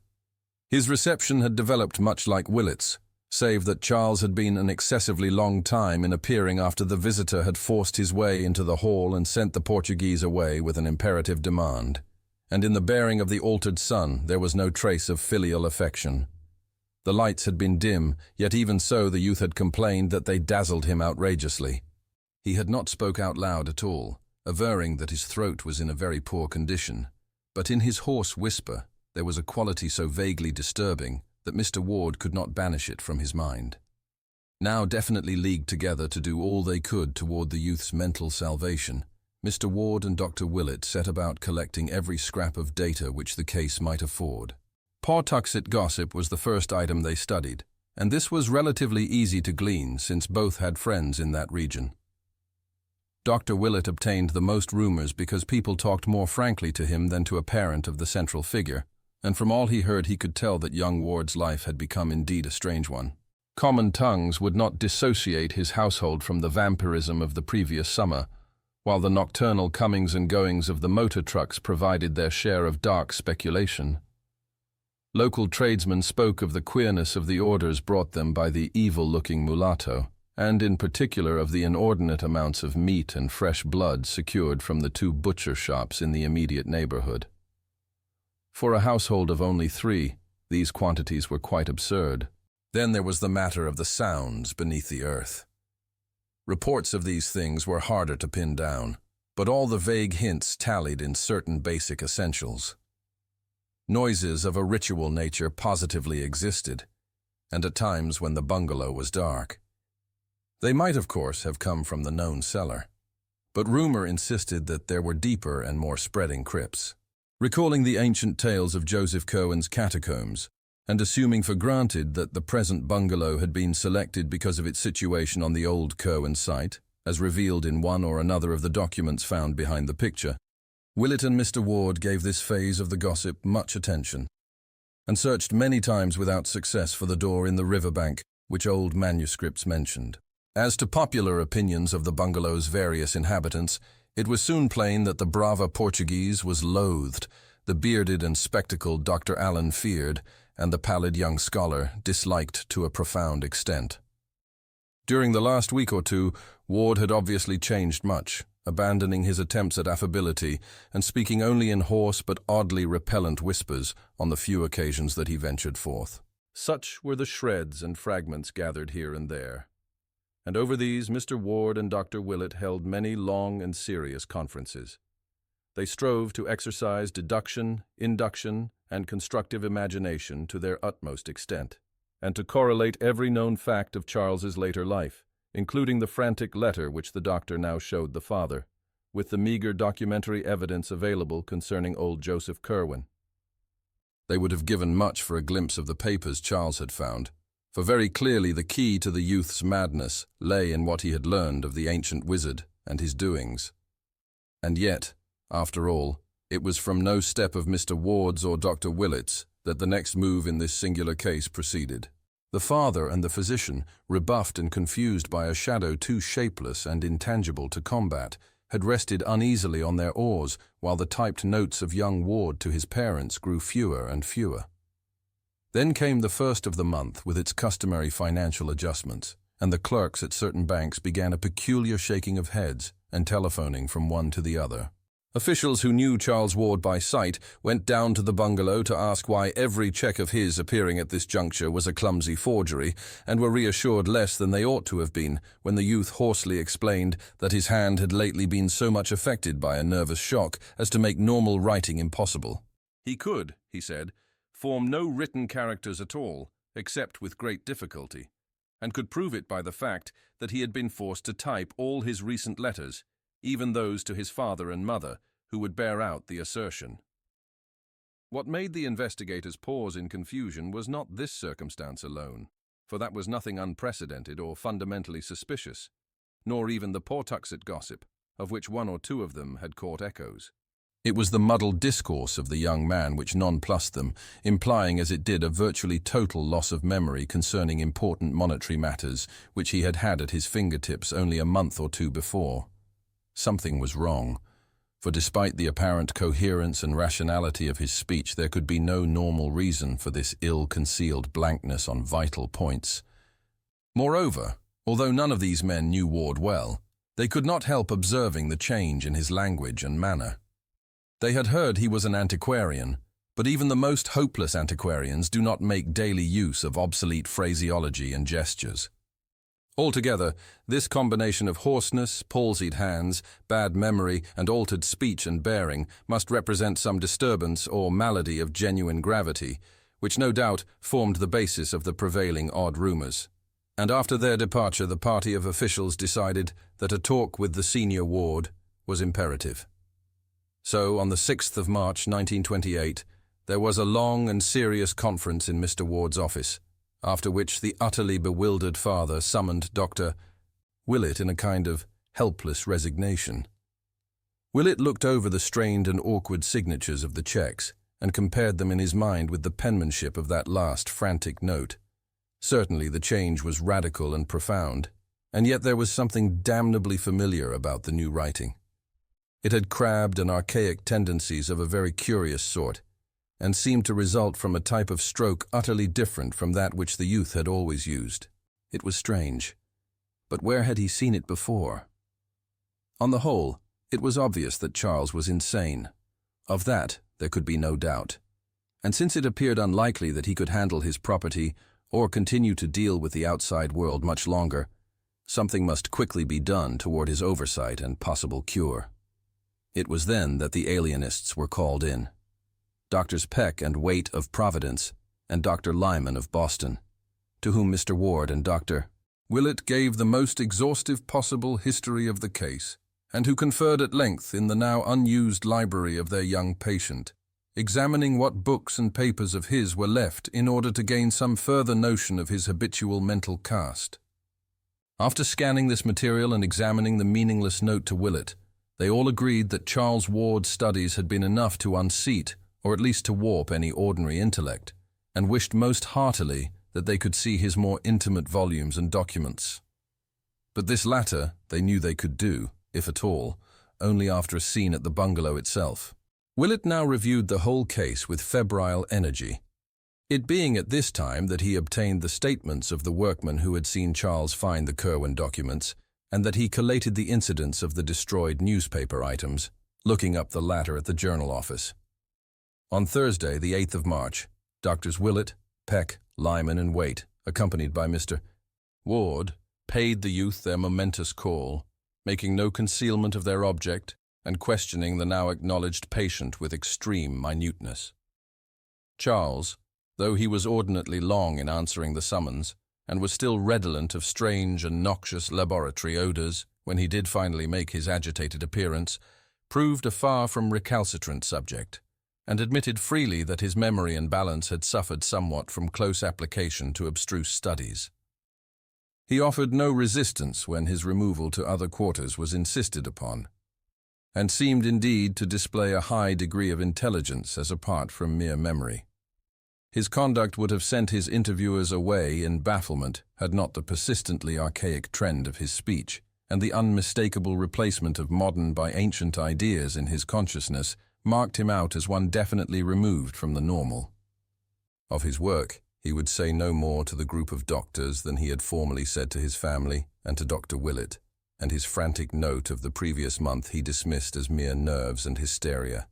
His reception had developed much like Willett's, save that Charles had been an excessively long time in appearing after the visitor had forced his way into the hall and sent the Portuguese away with an imperative demand. And in the bearing of the altered son there was no trace of filial affection. The lights had been dim, yet even so the youth had complained that they dazzled him outrageously. He had not spoke out loud at all, averring that his throat was in a very poor condition, but in his hoarse whisper there was a quality so vaguely disturbing that Mr. Ward could not banish it from his mind. Now definitely leagued together to do all they could toward the youth's mental salvation, Mr. Ward and Dr. Willett set about collecting every scrap of data which the case might afford. Pawtuxet gossip was the first item they studied, and this was relatively easy to glean since both had friends in that region. Dr. Willett obtained the most rumors because people talked more frankly to him than to a parent of the central figure, and from all he heard he could tell that young Ward's life had become indeed a strange one. Common tongues would not dissociate his household from the vampirism of the previous summer, while the nocturnal comings and goings of the motor trucks provided their share of dark speculation. Local tradesmen spoke of the queerness of the orders brought them by the evil-looking mulatto, and in particular of the inordinate amounts of meat and fresh blood secured from the 2 butcher shops in the immediate neighborhood. For a household of only 3, these quantities were quite absurd. Then there was the matter of the sounds beneath the earth. Reports of these things were harder to pin down, but all the vague hints tallied in certain basic essentials. Noises of a ritual nature positively existed, and at times when the bungalow was dark. They might, of course, have come from the known cellar, but rumor insisted that there were deeper and more spreading crypts. Recalling the ancient tales of Joseph Curwen's catacombs, and assuming for granted that the present bungalow had been selected because of its situation on the old Curwen site, as revealed in one or another of the documents found behind the picture, Willett and Mr. Ward gave this phase of the gossip much attention, and searched many times without success for the door in the riverbank which old manuscripts mentioned. As to popular opinions of the bungalow's various inhabitants, it was soon plain that the brava Portuguese was loathed, the bearded and spectacled Dr. Allen feared, and the pallid young scholar disliked to a profound extent. During the last week or 2, Ward had obviously changed much, abandoning his attempts at affability and speaking only in hoarse but oddly repellent whispers on the few occasions that he ventured forth. Such were the shreds and fragments gathered here and there, and over these Mr. Ward and Dr. Willett held many long and serious conferences. They strove to exercise deduction, induction, and constructive imagination to their utmost extent, and to correlate every known fact of Charles's later life, including the frantic letter which the doctor now showed the father, with the meager documentary evidence available concerning old Joseph Curwen. They would have given much for a glimpse of the papers Charles had found, for very clearly the key to the youth's madness lay in what he had learned of the ancient wizard and his doings. And yet, after all, it was from no step of Mr. Ward's or Dr. Willett's that the next move in this singular case proceeded. The father and the physician, rebuffed and confused by a shadow too shapeless and intangible to combat, had rested uneasily on their oars while the typed notes of young Ward to his parents grew fewer and fewer. Then came the first of the month with its customary financial adjustments, and the clerks at certain banks began a peculiar shaking of heads and telephoning from one to the other. Officials who knew Charles Ward by sight went down to the bungalow to ask why every check of his appearing at this juncture was a clumsy forgery, and were reassured less than they ought to have been when the youth hoarsely explained that his hand had lately been so much affected by a nervous shock as to make normal writing impossible. He could, he said, form no written characters at all, except with great difficulty, and could prove it by the fact that he had been forced to type all his recent letters, even those to his father and mother, who would bear out the assertion. What made the investigators pause in confusion was not this circumstance alone. for that was nothing unprecedented or fundamentally suspicious, nor even the Pawtuxet gossip, of which one or two of them had caught echoes. It was the muddled discourse of the young man which nonplussed them, implying as it did a virtually total loss of memory concerning important monetary matters which he had had at his fingertips only a month or two before. Something was wrong, for despite the apparent coherence and rationality of his speech, there could be no normal reason for this ill-concealed blankness on vital points. Moreover, although none of these men knew Ward well, they could not help observing the change in his language and manner. They had heard he was an antiquarian, but even the most hopeless antiquarians do not make daily use of obsolete phraseology and gestures. Altogether, this combination of hoarseness, palsied hands, bad memory, and altered speech and bearing must represent some disturbance or malady of genuine gravity, which no doubt formed the basis of the prevailing odd rumors. And after their departure, the party of officials decided that a talk with the senior Ward was imperative. So, on the 6th of March 1928, there was a long and serious conference in Mr. Ward's office, after which the utterly bewildered father summoned Dr. Willett in a kind of helpless resignation. Willett looked over the strained and awkward signatures of the checks and compared them in his mind with the penmanship of that last frantic note. Certainly the change was radical and profound, and yet there was something damnably familiar about the new writing. It had crabbed and archaic tendencies of a very curious sort, and seemed to result from a type of stroke utterly different from that which the youth had always used. It was strange, but where had he seen it before? On the whole, it was obvious that Charles was insane. Of that there could be no doubt. And since it appeared unlikely that he could handle his property or continue to deal with the outside world much longer, something must quickly be done toward his oversight and possible cure. It was then that the alienists were called in. Drs. Peck and Waite of Providence, and Dr. Lyman of Boston, to whom Mr. Ward and Dr. Willett gave the most exhaustive possible history of the case, and who conferred at length in the now unused library of their young patient, examining what books and papers of his were left in order to gain some further notion of his habitual mental cast. After scanning this material and examining the meaningless note to Willett, they all agreed that Charles Ward's studies had been enough to unseat, or at least to warp any ordinary intellect, and wished most heartily that they could see his more intimate volumes and documents. But this latter they knew they could do, if at all, only after a scene at the bungalow itself. Willett now reviewed the whole case with febrile energy. It being at this time that he obtained the statements of the workmen who had seen Charles find the Curwen documents, and that he collated the incidents of the destroyed newspaper items, looking up the latter at the journal office. On Thursday, the 8th of March, Drs. Willett, Peck, Lyman, and Waite, accompanied by Mr. Ward, paid the youth their momentous call, making no concealment of their object and questioning the now acknowledged patient with extreme minuteness. Charles, though he was ordinately long in answering the summons, and was still redolent of strange and noxious laboratory odors when he did finally make his agitated appearance, proved a far from recalcitrant subject, and admitted freely that his memory and balance had suffered somewhat from close application to abstruse studies. He offered no resistance when his removal to other quarters was insisted upon, and seemed indeed to display a high degree of intelligence as apart from mere memory. His conduct would have sent his interviewers away in bafflement had not the persistently archaic trend of his speech and the unmistakable replacement of modern by ancient ideas in his consciousness marked him out as one definitely removed from the normal. Of his work, he would say no more to the group of doctors than he had formerly said to his family and to Dr. Willett, and his frantic note of the previous month he dismissed as mere nerves and hysteria.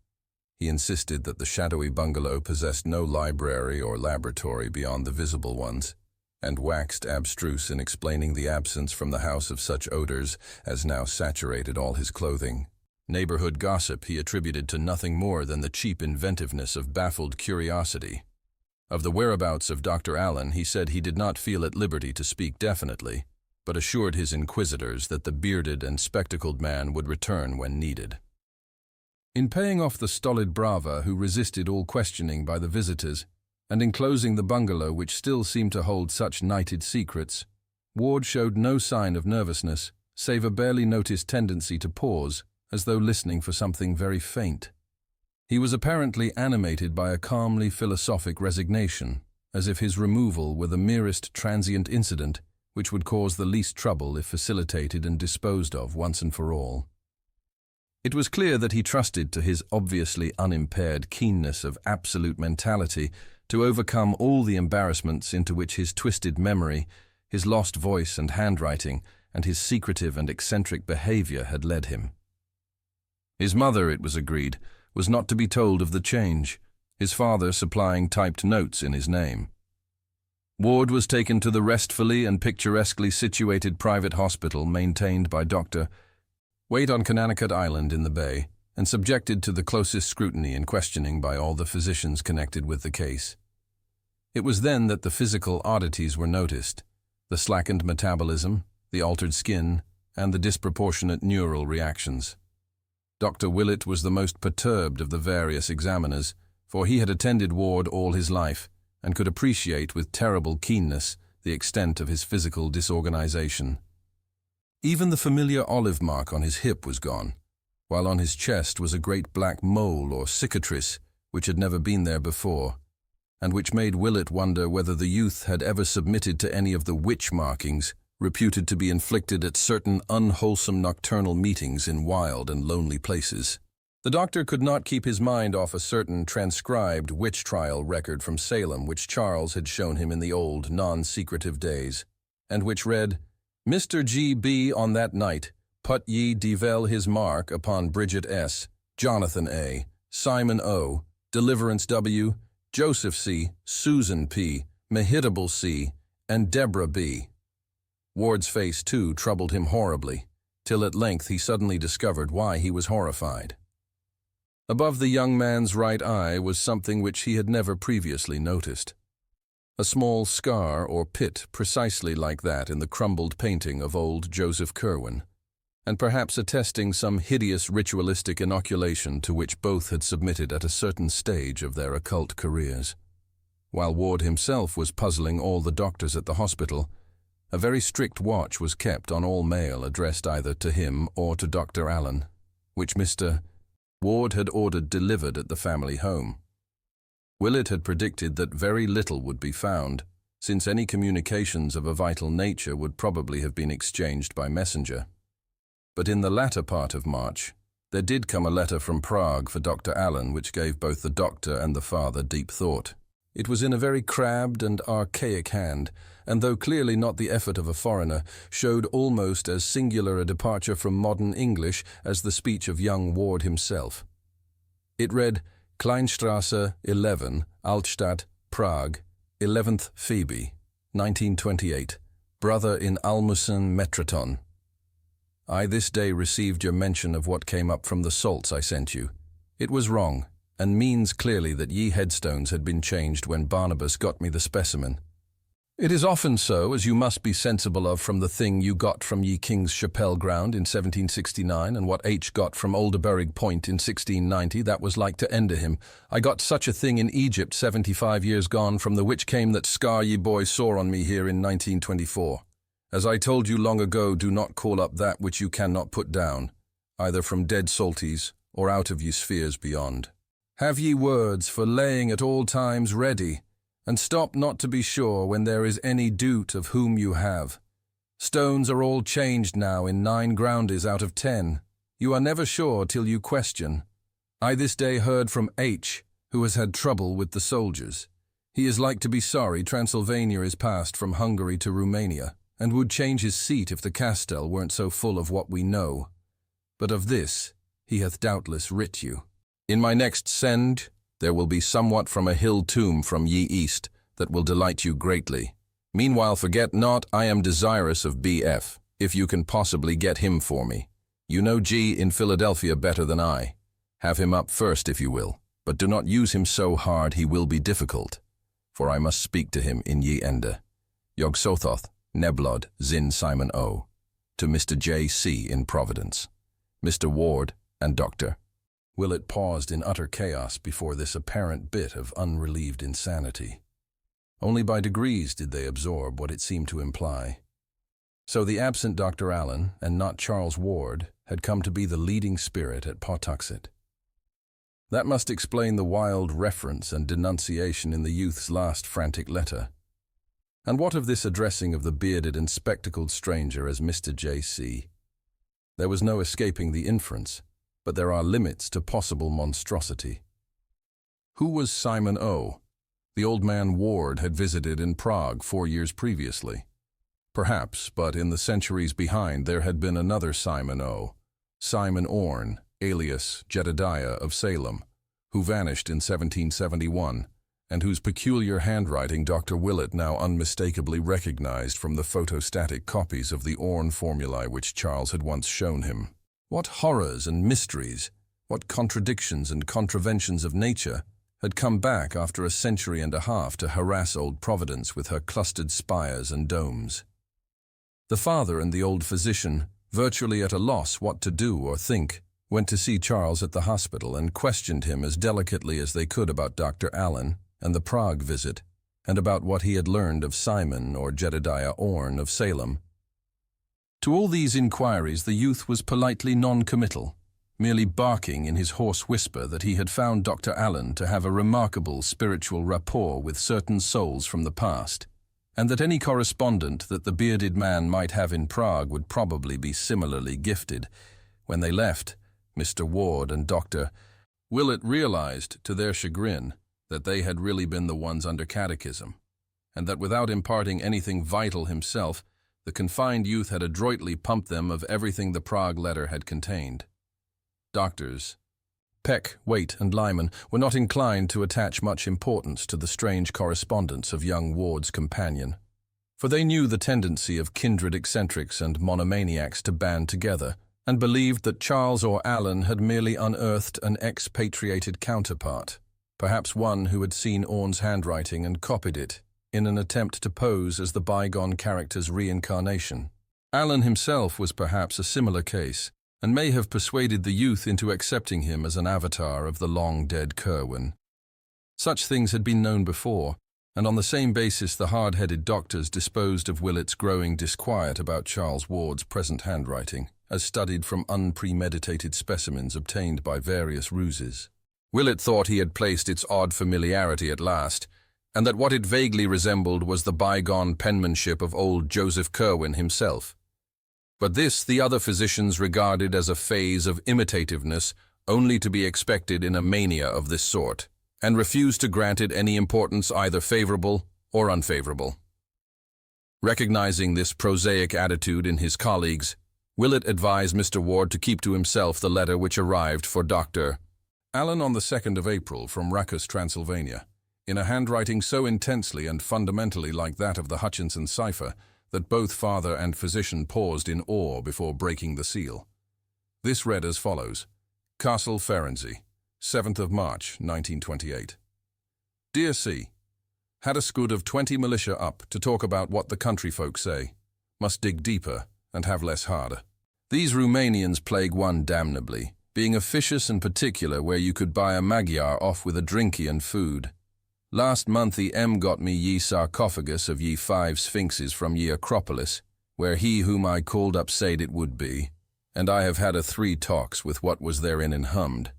He insisted that the shadowy bungalow possessed no library or laboratory beyond the visible ones, and waxed abstruse in explaining the absence from the house of such odors as now saturated all his clothing. Neighborhood gossip he attributed to nothing more than the cheap inventiveness of baffled curiosity. Of the whereabouts of Dr. Allen he said he did not feel at liberty to speak definitely, but assured his inquisitors that the bearded and spectacled man would return when needed. In paying off the stolid brava who resisted all questioning by the visitors, and enclosing the bungalow which still seemed to hold such nighted secrets, Ward showed no sign of nervousness, save a barely noticed tendency to pause, as though listening for something very faint. He was apparently animated by a calmly philosophic resignation, as if his removal were the merest transient incident which would cause the least trouble if facilitated and disposed of once and for all. It was clear that he trusted to his obviously unimpaired keenness of absolute mentality to overcome all the embarrassments into which his twisted memory, his lost voice and handwriting, and his secretive and eccentric behavior had led him. His mother, it was agreed, was not to be told of the change, his father supplying typed notes in his name. Ward was taken to the restfully and picturesquely situated private hospital maintained by Dr. Wade on Connecticut Island in the Bay, and subjected to the closest scrutiny and questioning by all the physicians connected with the case. It was then that the physical oddities were noticed: the slackened metabolism, the altered skin, and the disproportionate neural reactions. Dr. Willett was the most perturbed of the various examiners, for he had attended Ward all his life, and could appreciate with terrible keenness the extent of his physical disorganization. Even the familiar olive mark on his hip was gone, while on his chest was a great black mole or cicatrice which had never been there before, and which made Willett wonder whether the youth had ever submitted to any of the witch markings reputed to be inflicted at certain unwholesome nocturnal meetings in wild and lonely places. The doctor could not keep his mind off a certain transcribed witch trial record from Salem which Charles had shown him in the old, non-secretive days, and which read, "Mr. G.B. on that night put ye devel his mark upon Bridget S., Jonathan A., Simon O., Deliverance W., Joseph C., Susan P., Mehitable C., and Deborah B." Ward's face, too, troubled him horribly, till at length he suddenly discovered why he was horrified. Above the young man's right eye was something which he had never previously noticed. A small scar or pit precisely like that in the crumbled painting of old Joseph Curwen, and perhaps attesting some hideous ritualistic inoculation to which both had submitted at a certain stage of their occult careers. While Ward himself was puzzling all the doctors at the hospital, a very strict watch was kept on all mail addressed either to him or to Dr. Allen, which Mr. Ward had ordered delivered at the family home. Willett had predicted that very little would be found, since any communications of a vital nature would probably have been exchanged by messenger. But in the latter part of March, there did come a letter from Prague for Dr. Allen which gave both the doctor and the father deep thought. It was in a very crabbed and archaic hand, and though clearly not the effort of a foreigner, showed almost as singular a departure from modern English as the speech of young Ward himself. It read, Kleinstrasse 11, Altstadt, Prague, 11th Phoebe, 1928, brother in Almusen Metraton. I this day received your mention of what came up from the salts I sent you. It was wrong, and means clearly that ye headstones had been changed when Barnabas got me the specimen. It is often so, as you must be sensible of from the thing you got from ye King's Chapel ground in 1769, and what H got from Olderberrig Point in 1690, that was like to ender him. I got such a thing in Egypt 75 years gone, from the which came that scar ye boys saw on me here in 1924. As I told you long ago, do not call up that which you cannot put down, either from dead salties or out of ye spheres beyond. Have ye words for laying at all times ready, and stop not to be sure when there is any doot of whom you have. Stones are all changed now in 9 groundes out of 10. You are never sure till you question. I this day heard from H, who has had trouble with the soldiers. He is like to be sorry Transylvania is passed from Hungary to Romania, and would change his seat if the Castel weren't so full of what we know. But of this he hath doubtless writ you. In my next send, there will be somewhat from a hill tomb from ye east that will delight you greatly. Meanwhile forget not I am desirous of B.F., if you can possibly get him for me. You know G in Philadelphia better than I. Have him up first if you will, but do not use him so hard he will be difficult, for I must speak to him in ye ende. Yog Sothoth, Neblod, Zin Simon O. To Mr. J.C. in Providence, Mr. Ward and Dr. Willett paused in utter chaos before this apparent bit of unrelieved insanity. Only by degrees did they absorb what it seemed to imply. So the absent Dr. Allen, and not Charles Ward, had come to be the leading spirit at Pawtuxet. That must explain the wild reference and denunciation in the youth's last frantic letter. And what of this addressing of the bearded and spectacled stranger as Mr. J.C.? There was no escaping the inference, but there are limits to possible monstrosity. Who was Simon O? The old man Ward had visited in Prague 4 years previously. Perhaps, but in the centuries behind there had been another Simon O, Simon Orne, alias Jedediah of Salem, who vanished in 1771, and whose peculiar handwriting Dr. Willett now unmistakably recognized from the photostatic copies of the Orne formulae which Charles had once shown him. What horrors and mysteries, what contradictions and contraventions of nature had come back after a century and a half to harass old Providence with her clustered spires and domes? The father and the old physician, virtually at a loss what to do or think, went to see Charles at the hospital and questioned him as delicately as they could about Dr. Allen and the Prague visit, and about what he had learned of Simon or Jedediah Orne of Salem. To all these inquiries the youth was politely non-committal, merely barking in his hoarse whisper that he had found Dr. Allen to have a remarkable spiritual rapport with certain souls from the past, and that any correspondent that the bearded man might have in Prague would probably be similarly gifted. When they left, Mr. Ward and Dr. Willett realized, to their chagrin, that they had really been the ones under Catechism, and that without imparting anything vital himself, the confined youth had adroitly pumped them of everything the Prague letter had contained. Doctors Peck, Waite, and Lyman were not inclined to attach much importance to the strange correspondence of young Ward's companion, for they knew the tendency of kindred eccentrics and monomaniacs to band together, and believed that Charles or Allen had merely unearthed an expatriated counterpart, perhaps one who had seen Orne's handwriting and copied it, in an attempt to pose as the bygone character's reincarnation. Allen himself was perhaps a similar case, and may have persuaded the youth into accepting him as an avatar of the long-dead Curwen. Such things had been known before, and on the same basis the hard-headed doctors disposed of Willett's growing disquiet about Charles Ward's present handwriting, as studied from unpremeditated specimens obtained by various ruses. Willett thought he had placed its odd familiarity at last, and that what it vaguely resembled was the bygone penmanship of old Joseph Curwen himself. But this the other physicians regarded as a phase of imitativeness only to be expected in a mania of this sort, and refused to grant it any importance either favorable or unfavorable. Recognizing this prosaic attitude in his colleagues, Willett advised Mr. Ward to keep to himself the letter which arrived for Dr. Allen on the 2nd of April from Rakus, Transylvania, in a handwriting so intensely and fundamentally like that of the Hutchinson cipher that both father and physician paused in awe before breaking the seal. This read as follows: Castle Ferensey, 7th of March, 1928. Dear C. Had a scud of 20 militia up to talk about what the country folk say. Must dig deeper and have less harder. These Romanians plague one damnably, being officious and particular where you could buy a Magyar off with a drinky and food. Last month the M got me ye sarcophagus of ye 5 sphinxes from ye Acropolis, where he whom I called up said it would be, and I have had a 3 talks with what was therein and hummed.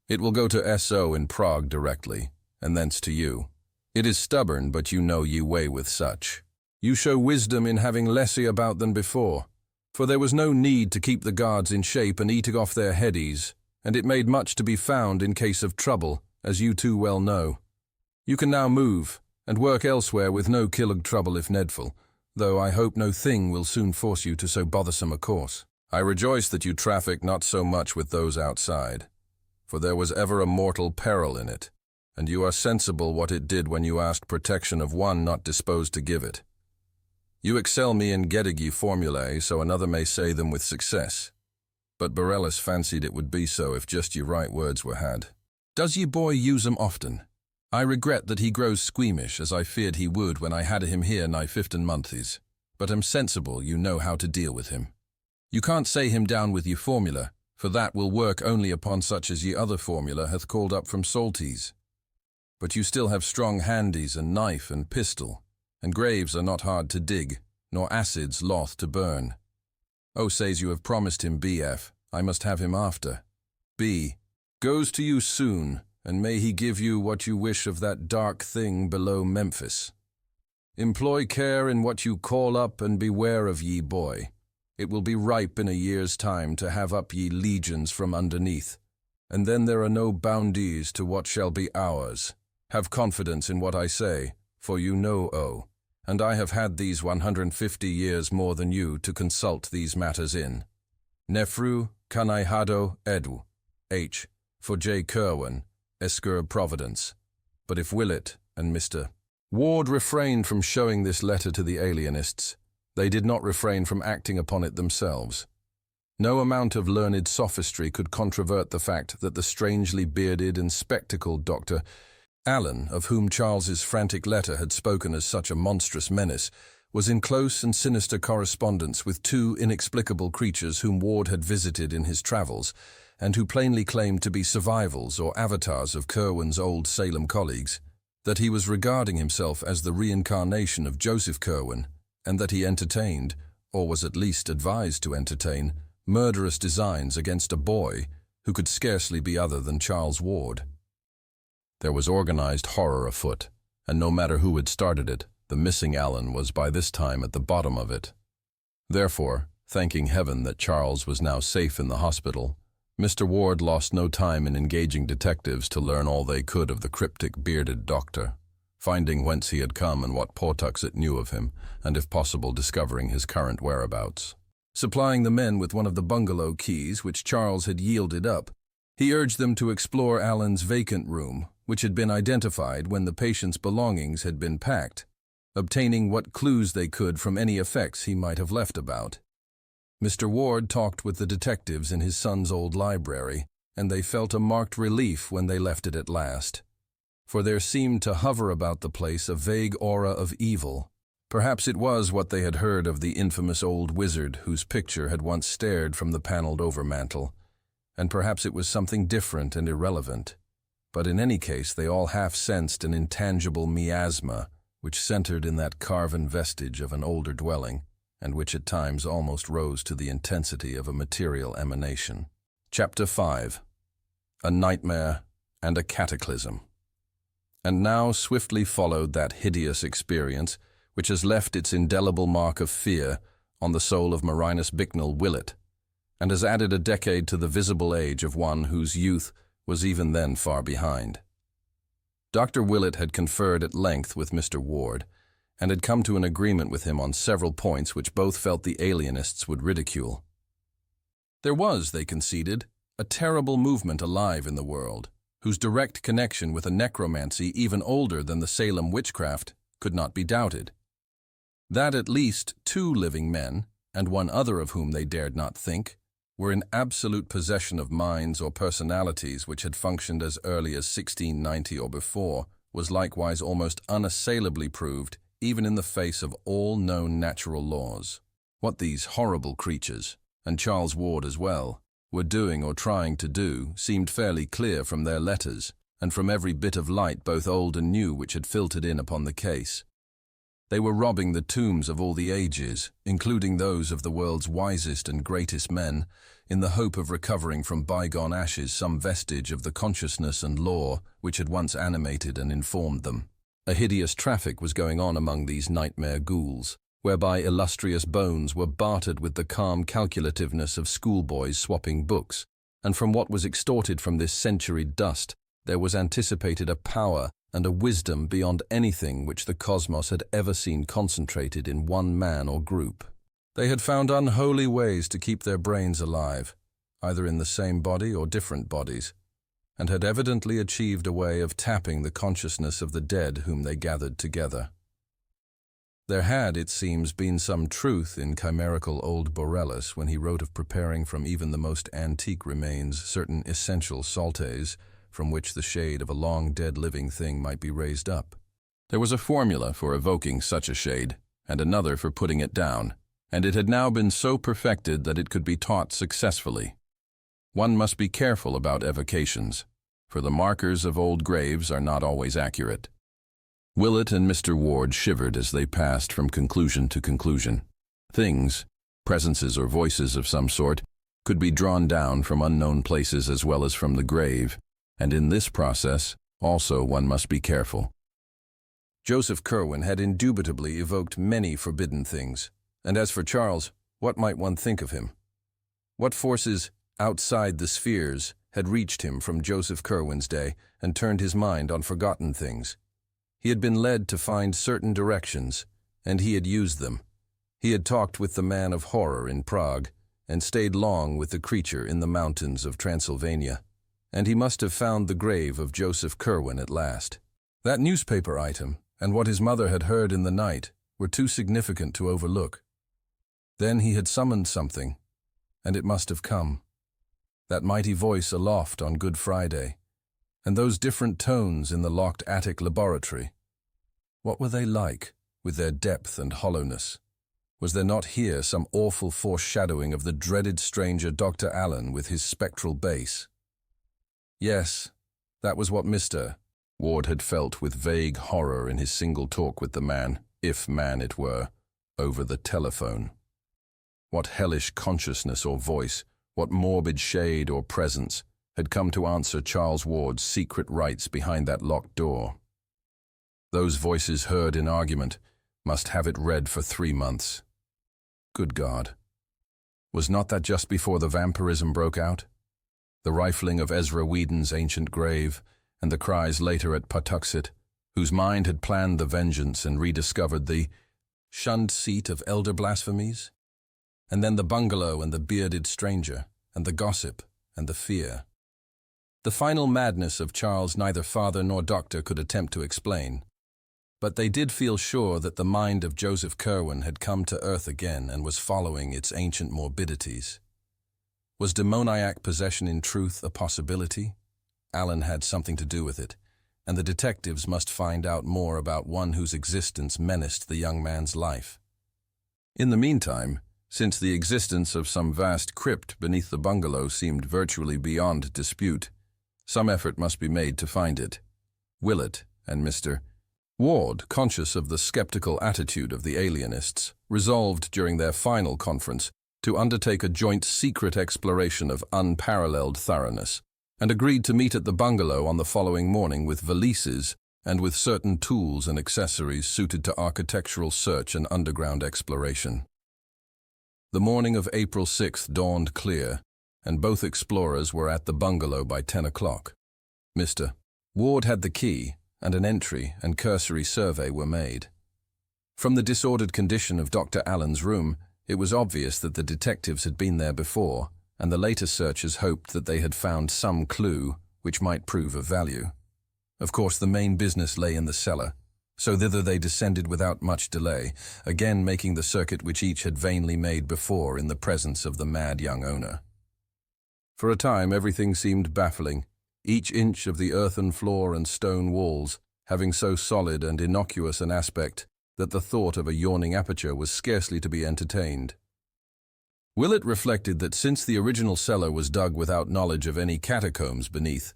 It will go to S.O. in Prague directly, and thence to you. It is stubborn, but you know ye way with such. You show wisdom in having lessy about than before, for there was no need to keep the guards in shape and eating off their headies, and it made much to be found in case of trouble, as you too well know. You can now move, and work elsewhere with no killig trouble if needful, though I hope no thing will soon force you to so bothersome a course. I rejoice that you traffic not so much with those outside, for there was ever a mortal peril in it, and you are sensible what it did when you asked protection of one not disposed to give it. You excel me in getting ye formulae, so another may say them with success, but Borellus fancied it would be so if just ye right words were had. Does ye boy use 'em often? I regret that he grows squeamish, as I feared he would when I had him here nigh 15 months, but am sensible you know how to deal with him. You can't say him down with ye formula, for that will work only upon such as ye other formula hath called up from Salties. But you still have strong handies and knife and pistol, and graves are not hard to dig, nor acids loth to burn. O says you have promised him B.F., I must have him after. B. Goes to you soon, and may he give you what you wish of that dark thing below Memphis. Employ care in what you call up, and beware of ye boy. It will be ripe in a year's time to have up ye legions from underneath, and then there are no boundees to what shall be ours. Have confidence in what I say, for you know, and I have had these 150 years more than you to consult these matters in. Nefru Kanaihado Edu, H. for J. Curwen, Esker Providence. But if Willett and Mr. Ward refrained from showing this letter to the alienists, they did not refrain from acting upon it themselves. No amount of learned sophistry could controvert the fact that the strangely bearded and spectacled Dr. Allen, of whom Charles's frantic letter had spoken as such a monstrous menace, was in close and sinister correspondence with two inexplicable creatures whom Ward had visited in his travels, and who plainly claimed to be survivals or avatars of Curwen's old Salem colleagues, that he was regarding himself as the reincarnation of Joseph Curwen, and that he entertained, or was at least advised to entertain, murderous designs against a boy who could scarcely be other than Charles Ward. There was organized horror afoot, and no matter who had started it, the missing Allen was by this time at the bottom of it. Therefore, thanking heaven that Charles was now safe in the hospital, Mr. Ward lost no time in engaging detectives to learn all they could of the cryptic bearded doctor, finding whence he had come and what portux it knew of him, and if possible discovering his current whereabouts. Supplying the men with one of the bungalow keys which Charles had yielded up, he urged them to explore Allen's vacant room, which had been identified when the patient's belongings had been packed, obtaining what clues they could from any effects he might have left about. Mr. Ward talked with the detectives in his son's old library, and they felt a marked relief when they left it at last, for there seemed to hover about the place a vague aura of evil. Perhaps it was what they had heard of the infamous old wizard whose picture had once stared from the paneled overmantel, and perhaps it was something different and irrelevant. But in any case, they all half-sensed an intangible miasma which centered in that carven vestige of an older dwelling, and which at times almost rose to the intensity of a material emanation. Chapter 5. A Nightmare and a Cataclysm. And now swiftly followed that hideous experience which has left its indelible mark of fear on the soul of Marinus Bicknell Willett, and has added a decade to the visible age of one whose youth was even then far behind. Dr. Willett had conferred at length with Mr. Ward, and had come to an agreement with him on several points which both felt the alienists would ridicule. There was, they conceded, a terrible movement alive in the world, whose direct connection with a necromancy even older than the Salem witchcraft could not be doubted. That at least 2 living men, and one other of whom they dared not think, were in absolute possession of minds or personalities which had functioned as early as 1690 or before, was likewise almost unassailably proved, even in the face of all known natural laws. What these horrible creatures, and Charles Ward as well, were doing or trying to do seemed fairly clear from their letters, and from every bit of light both old and new which had filtered in upon the case. They were robbing the tombs of all the ages, including those of the world's wisest and greatest men, in the hope of recovering from bygone ashes some vestige of the consciousness and lore which had once animated and informed them. A hideous traffic was going on among these nightmare ghouls, whereby illustrious bones were bartered with the calm calculativeness of schoolboys swapping books, and from what was extorted from this centuried dust, there was anticipated a power and a wisdom beyond anything which the cosmos had ever seen concentrated in one man or group. They had found unholy ways to keep their brains alive, either in the same body or different bodies, and had evidently achieved a way of tapping the consciousness of the dead whom they gathered together. There had, it seems, been some truth in chimerical old Borellus when he wrote of preparing from even the most antique remains certain essential saltes from which the shade of a long dead living thing might be raised up. There was a formula for evoking such a shade, and another for putting it down, and it had now been so perfected that it could be taught successfully. One must be careful about evocations, for the markers of old graves are not always accurate. Willett and Mr. Ward shivered as they passed from conclusion to conclusion. Things, presences or voices of some sort, could be drawn down from unknown places as well as from the grave, and in this process, also one must be careful. Joseph Curwen had indubitably evoked many forbidden things, and as for Charles, what might one think of him? What forces outside the spheres had reached him from Joseph Curwen's day and turned his mind on forgotten things? He had been led to find certain directions, and he had used them. He had talked with the man of horror in Prague, and stayed long with the creature in the mountains of Transylvania, and he must have found the grave of Joseph Curwen at last. That newspaper item, and what his mother had heard in the night, were too significant to overlook. Then he had summoned something, and it must have come. That mighty voice aloft on Good Friday, and those different tones in the locked attic laboratory. What were they like, with their depth and hollowness? Was there not here some awful foreshadowing of the dreaded stranger Dr. Allen with his spectral bass? Yes, that was what Mr. Ward had felt with vague horror in his single talk with the man, if man it were, over the telephone. What hellish consciousness or voice, what morbid shade or presence, had come to answer Charles Ward's secret rites behind that locked door? Those voices heard in argument must have it read for 3 months. Good God. Was not that just before the vampirism broke out? The rifling of Ezra Whedon's ancient grave, and the cries later at Patuxet, whose mind had planned the vengeance and rediscovered the shunned seat of elder blasphemies? And then the bungalow and the bearded stranger, and the gossip and the fear. The final madness of Charles neither father nor doctor could attempt to explain, but they did feel sure that the mind of Joseph Curwen had come to earth again and was following its ancient morbidities. Was demoniac possession in truth a possibility? Allen had something to do with it, and the detectives must find out more about one whose existence menaced the young man's life. In the meantime, since the existence of some vast crypt beneath the bungalow seemed virtually beyond dispute, some effort must be made to find it. Willett and Mr. Ward, conscious of the skeptical attitude of the alienists, resolved during their final conference to undertake a joint secret exploration of unparalleled thoroughness, and agreed to meet at the bungalow on the following morning with valises and with certain tools and accessories suited to architectural search and underground exploration. The morning of April 6th dawned clear, and both explorers were at the bungalow by 10 o'clock. Mr. Ward had the key, and an entry and cursory survey were made. From the disordered condition of Dr. Allen's room, it was obvious that the detectives had been there before, and the later searchers hoped that they had found some clue which might prove of value. Of course, the main business lay in the cellar, so thither they descended without much delay, again making the circuit which each had vainly made before in the presence of the mad young owner. For a time everything seemed baffling, each inch of the earthen floor and stone walls having so solid and innocuous an aspect that the thought of a yawning aperture was scarcely to be entertained. Willett reflected that since the original cellar was dug without knowledge of any catacombs beneath,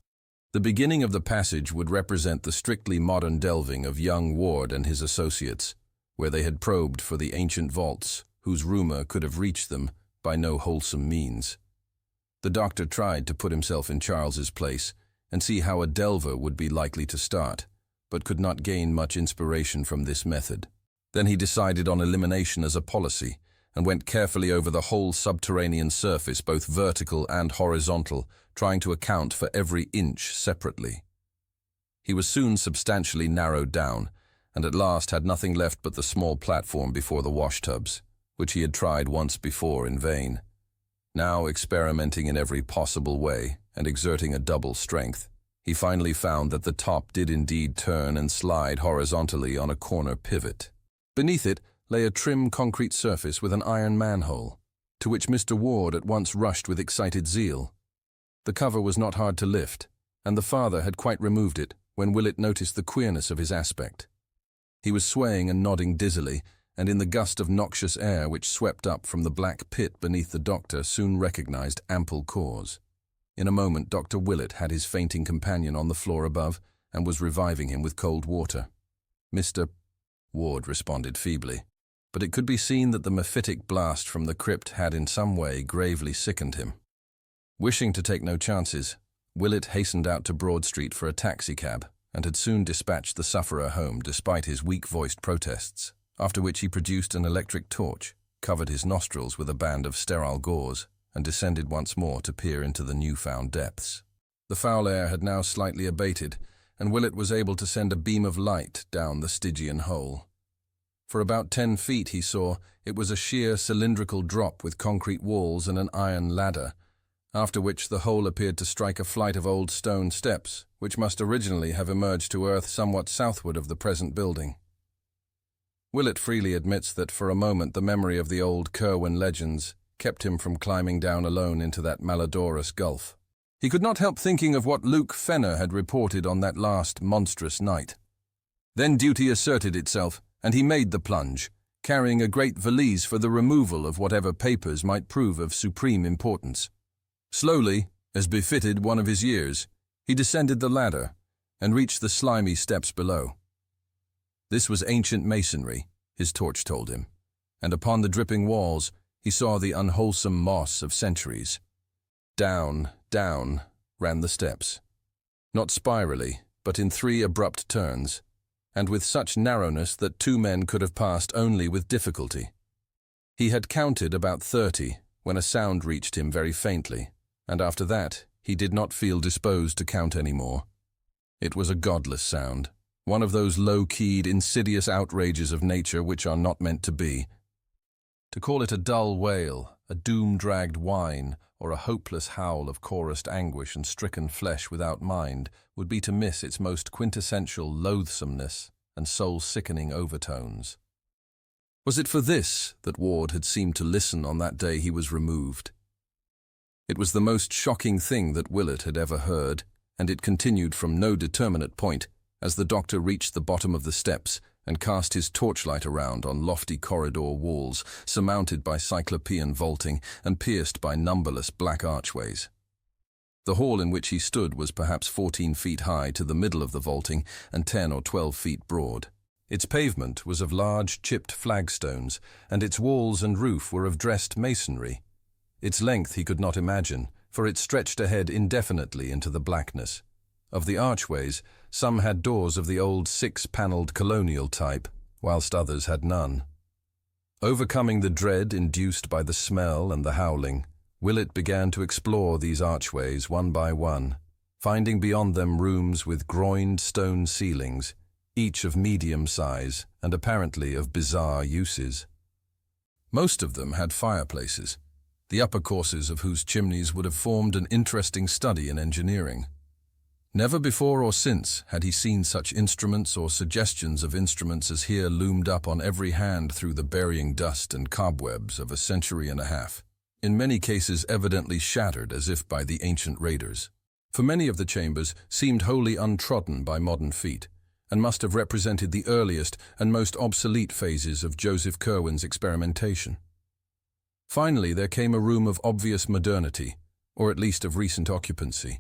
the beginning of the passage would represent the strictly modern delving of young Ward and his associates, where they had probed for the ancient vaults, whose rumor could have reached them by no wholesome means. The doctor tried to put himself in Charles's place and see how a delver would be likely to start, but could not gain much inspiration from this method. Then he decided on elimination as a policy and went carefully over the whole subterranean surface, both vertical and horizontal, trying to account for every inch separately. He was soon substantially narrowed down, and at last had nothing left but the small platform before the washtubs, which he had tried once before in vain. Now, experimenting in every possible way and exerting a double strength, he finally found that the top did indeed turn and slide horizontally on a corner pivot. Beneath it lay a trim concrete surface with an iron manhole, to which Mr. Ward at once rushed with excited zeal. The cover was not hard to lift, and the father had quite removed it when Willett noticed the queerness of his aspect. He was swaying and nodding dizzily, and in the gust of noxious air which swept up from the black pit beneath the doctor soon recognized ample cause. In a moment, Dr. Willett had his fainting companion on the floor above and was reviving him with cold water. Mr. Ward responded feebly, but it could be seen that the mephitic blast from the crypt had in some way gravely sickened him. Wishing to take no chances, Willett hastened out to Broad Street for a taxicab and had soon dispatched the sufferer home despite his weak-voiced protests, after which he produced an electric torch, covered his nostrils with a band of sterile gauze, and descended once more to peer into the newfound depths. The foul air had now slightly abated, and Willett was able to send a beam of light down the Stygian hole. For about 10 feet he saw it was a sheer cylindrical drop with concrete walls and an iron ladder, after which the hole appeared to strike a flight of old stone steps, which must originally have emerged to earth somewhat southward of the present building. Willett freely admits that for a moment the memory of the old Curwen legends kept him from climbing down alone into that malodorous gulf. He could not help thinking of what Luke Fenner had reported on that last monstrous night. Then duty asserted itself, and he made the plunge, carrying a great valise for the removal of whatever papers might prove of supreme importance. Slowly, as befitted one of his years, he descended the ladder and reached the slimy steps below. This was ancient masonry, his torch told him, and upon the dripping walls he saw the unwholesome moss of centuries. Down, down, ran the steps, not spirally, but in 3 abrupt turns, and with such narrowness that 2 men could have passed only with difficulty. He had counted about 30 when a sound reached him very faintly, and after that he did not feel disposed to count any more. It was a godless sound, one of those low-keyed, insidious outrages of nature which are not meant to be. To call it a dull wail, a doom-dragged whine, or a hopeless howl of chorused anguish and stricken flesh without mind would be to miss its most quintessential loathsomeness and soul-sickening overtones. Was it for this that Ward had seemed to listen on that day he was removed? It was the most shocking thing that Willett had ever heard, and it continued from no determinate point as the doctor reached the bottom of the steps and cast his torchlight around on lofty corridor walls surmounted by cyclopean vaulting and pierced by numberless black archways. The hall in which he stood was perhaps 14 feet high to the middle of the vaulting and 10 or 12 feet broad. Its pavement was of large chipped flagstones, and its walls and roof were of dressed masonry. Its length he could not imagine, for it stretched ahead indefinitely into the blackness. Of the archways, some had doors of the old 6-panelled colonial type, whilst others had none. Overcoming the dread induced by the smell and the howling, Willett began to explore these archways one by one, finding beyond them rooms with groined stone ceilings, each of medium size and apparently of bizarre uses. Most of them had fireplaces, the upper courses of whose chimneys would have formed an interesting study in engineering. Never before or since had he seen such instruments or suggestions of instruments as here loomed up on every hand through the burying dust and cobwebs of a century and a half, in many cases evidently shattered as if by the ancient raiders. For many of the chambers seemed wholly untrodden by modern feet, and must have represented the earliest and most obsolete phases of Joseph Curwen's experimentation. Finally, there came a room of obvious modernity, or at least of recent occupancy.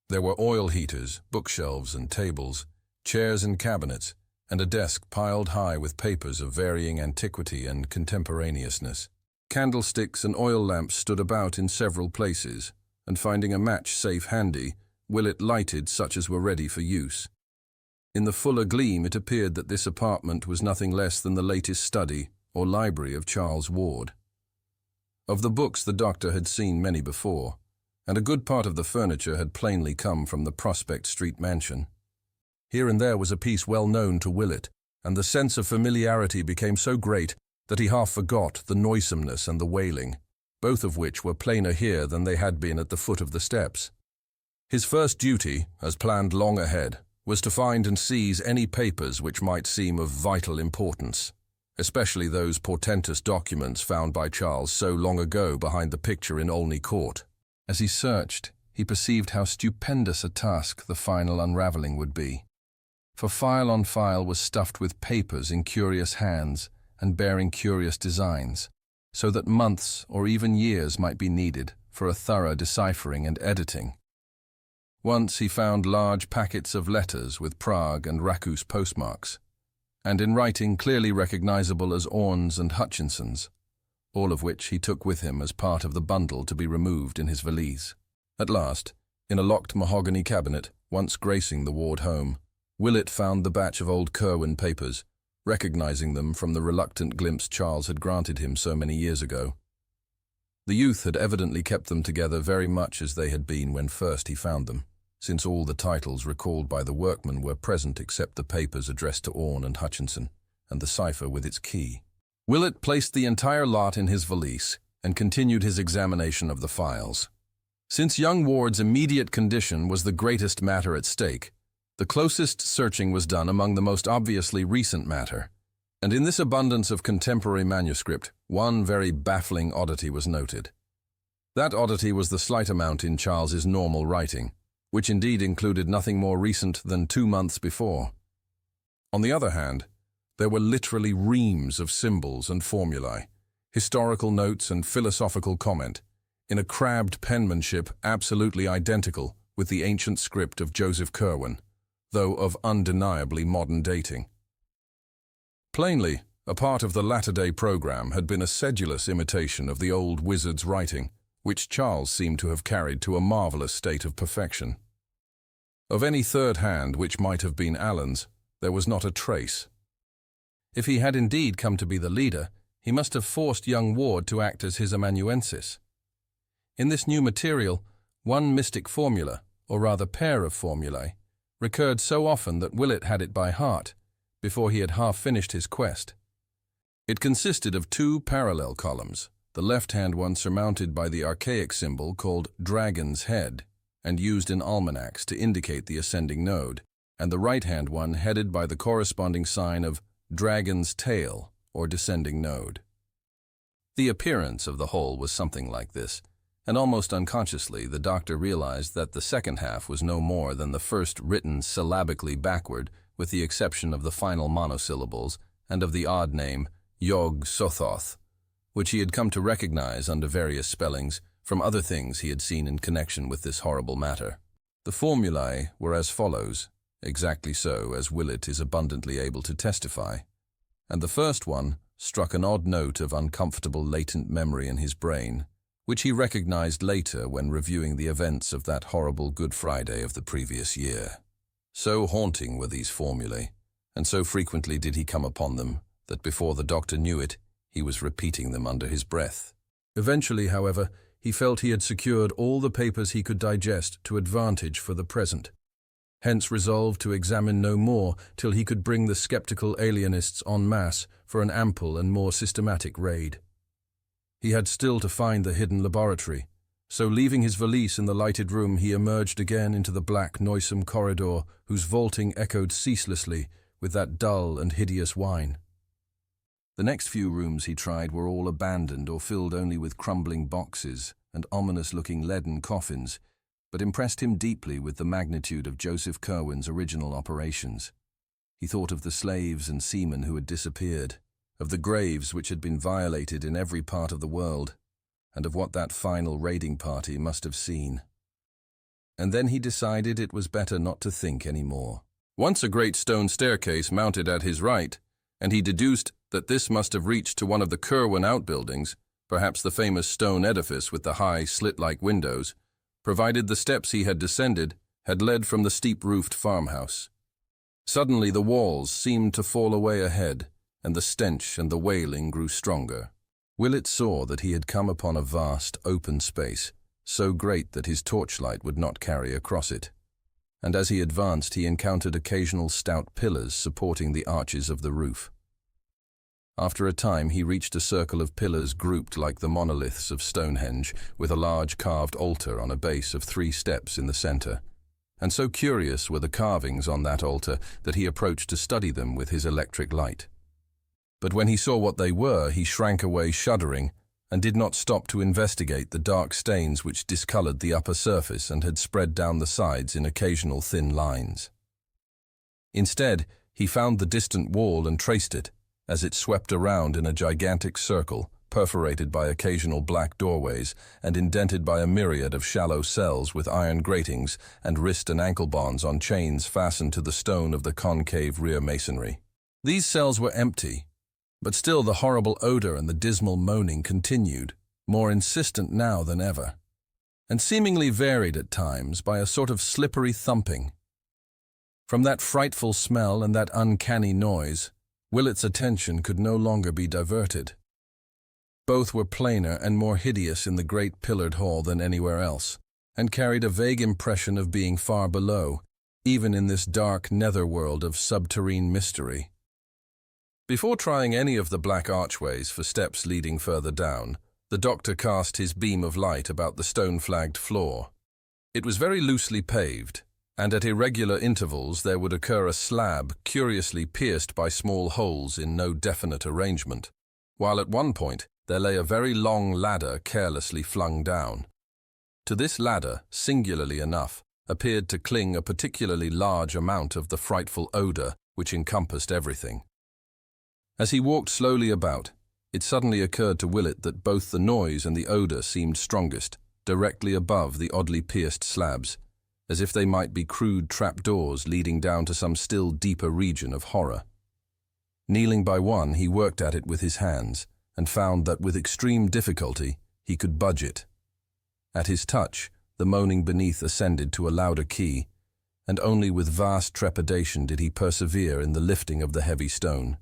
There were oil heaters, bookshelves and tables, chairs and cabinets, and a desk piled high with papers of varying antiquity and contemporaneousness. Candlesticks and oil lamps stood about in several places, and finding a match safe handy, Willett lighted such as were ready for use. In the fuller gleam it appeared that this apartment was nothing less than the latest study or library of Charles Ward. Of the books the doctor had seen many before, and a good part of the furniture had plainly come from the Prospect Street mansion. Here and there was a piece well known to Willett, and the sense of familiarity became so great that he half forgot the noisomeness and the wailing, both of which were plainer here than they had been at the foot of the steps. His first duty, as planned long ahead, was to find and seize any papers which might seem of vital importance, especially those portentous documents found by Charles so long ago behind the picture in Olney Court. As he searched, he perceived how stupendous a task the final unravelling would be. For file on file was stuffed with papers in curious hands and bearing curious designs, so that months or even years might be needed for a thorough deciphering and editing. Once he found large packets of letters with Prague and Rakus postmarks, and in writing clearly recognizable as Orne's and Hutchinson's, all of which he took with him as part of the bundle to be removed in his valise. At last, in a locked mahogany cabinet, once gracing the Ward home, Willett found the batch of old Curwen papers, recognizing them from the reluctant glimpse Charles had granted him so many years ago. The youth had evidently kept them together very much as they had been when first he found them, since all the titles recalled by the workman were present except the papers addressed to Orne and Hutchinson, and the cipher with its key. Willett placed the entire lot in his valise and continued his examination of the files. Since young Ward's immediate condition was the greatest matter at stake, the closest searching was done among the most obviously recent matter, and in this abundance of contemporary manuscript, one very baffling oddity was noted. That oddity was the slight amount in Charles's normal writing, which indeed included nothing more recent than 2 months before. On the other hand, there were literally reams of symbols and formulae, historical notes and philosophical comment, in a crabbed penmanship absolutely identical with the ancient script of Joseph Curwen, though of undeniably modern dating. Plainly, a part of the latter-day program had been a sedulous imitation of the old wizard's writing, which Charles seemed to have carried to a marvelous state of perfection. Of any third hand which might have been Alan's, there was not a trace. If he had indeed come to be the leader, he must have forced young Ward to act as his amanuensis. In this new material, one mystic formula, or rather pair of formulae, recurred so often that Willett had it by heart, before he had half finished his quest. It consisted of 2 parallel columns, the left-hand one surmounted by the archaic symbol called Dragon's Head, and used in almanacs to indicate the ascending node, and the right-hand one headed by the corresponding sign of Dragon's Tail, or descending node. The appearance of the whole was something like this, and almost unconsciously the doctor realized that the second half was no more than the first written syllabically backward, with the exception of the final monosyllables and of the odd name Yog-Sothoth, which he had come to recognize under various spellings from other things he had seen in connection with this horrible matter. The formulae were as follows, exactly so as Willett is abundantly able to testify, and the first one struck an odd note of uncomfortable latent memory in his brain, which he recognized later when reviewing the events of that horrible Good Friday of the previous year. So haunting were these formulae, and so frequently did he come upon them, that before the doctor knew it, he was repeating them under his breath. Eventually, however, he felt he had secured all the papers he could digest to advantage for the present, hence resolved to examine no more till he could bring the skeptical alienists en masse for an ample and more systematic raid. He had still to find the hidden laboratory, so leaving his valise in the lighted room, he emerged again into the black, noisome corridor whose vaulting echoed ceaselessly with that dull and hideous whine. The next few rooms he tried were all abandoned or filled only with crumbling boxes and ominous-looking leaden coffins, but impressed him deeply with the magnitude of Joseph Curwen's original operations. He thought of the slaves and seamen who had disappeared, of the graves which had been violated in every part of the world, and of what that final raiding party must have seen. And then he decided it was better not to think any more. Once a great stone staircase mounted at his right, and he deduced that this must have reached to one of the Curwen outbuildings, perhaps the famous stone edifice with the high, slit-like windows, provided the steps he had descended had led from the steep-roofed farmhouse. Suddenly the walls seemed to fall away ahead, and the stench and the wailing grew stronger. Willett saw that he had come upon a vast, open space, so great that his torchlight would not carry across it, and as he advanced he encountered occasional stout pillars supporting the arches of the roof. After a time he reached a circle of pillars grouped like the monoliths of Stonehenge, with a large carved altar on a base of 3 steps in the center, and so curious were the carvings on that altar that he approached to study them with his electric light. But when he saw what they were, he shrank away shuddering, and did not stop to investigate the dark stains which discolored the upper surface and had spread down the sides in occasional thin lines. Instead, he found the distant wall and traced it, as it swept around in a gigantic circle, perforated by occasional black doorways and indented by a myriad of shallow cells with iron gratings and wrist and ankle bonds on chains fastened to the stone of the concave rear masonry. These cells were empty, but still the horrible odor and the dismal moaning continued, more insistent now than ever, and seemingly varied at times by a sort of slippery thumping. From that frightful smell and that uncanny noise, Willett's attention could no longer be diverted. Both were plainer and more hideous in the great pillared hall than anywhere else, and carried a vague impression of being far below, even in this dark netherworld of subterranean mystery. Before trying any of the black archways for steps leading further down, the doctor cast his beam of light about the stone-flagged floor. It was very loosely paved, and at irregular intervals there would occur a slab curiously pierced by small holes in no definite arrangement, while at one point there lay a very long ladder carelessly flung down. To this ladder, singularly enough, appeared to cling a particularly large amount of the frightful odor which encompassed everything. As he walked slowly about, it suddenly occurred to Willett that both the noise and the odor seemed strongest, directly above the oddly pierced slabs, as if they might be crude trapdoors leading down to some still deeper region of horror. Kneeling by one, he worked at it with his hands, and found that with extreme difficulty he could budge it. At his touch, the moaning beneath ascended to a louder key, and only with vast trepidation did he persevere in the lifting of the heavy stone.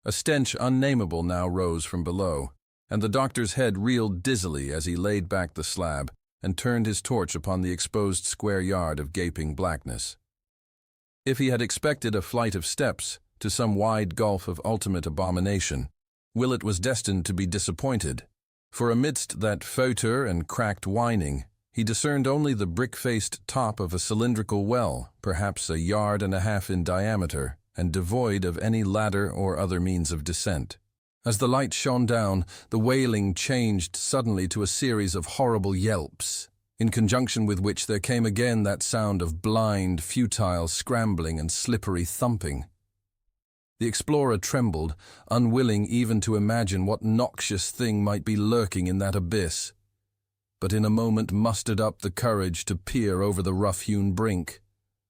A stench unnameable now rose from below, and the doctor's head reeled dizzily as he laid back the slab and turned his torch upon the exposed square yard of gaping blackness. If he had expected a flight of steps to some wide gulf of ultimate abomination, Willett was destined to be disappointed, for amidst that feuter and cracked whining, he discerned only the brick-faced top of a cylindrical well, perhaps a yard and a half in diameter, and devoid of any ladder or other means of descent. As the light shone down, the wailing changed suddenly to a series of horrible yelps, in conjunction with which there came again that sound of blind, futile scrambling and slippery thumping. The explorer trembled, unwilling even to imagine what noxious thing might be lurking in that abyss, but in a moment mustered up the courage to peer over the rough-hewn brink,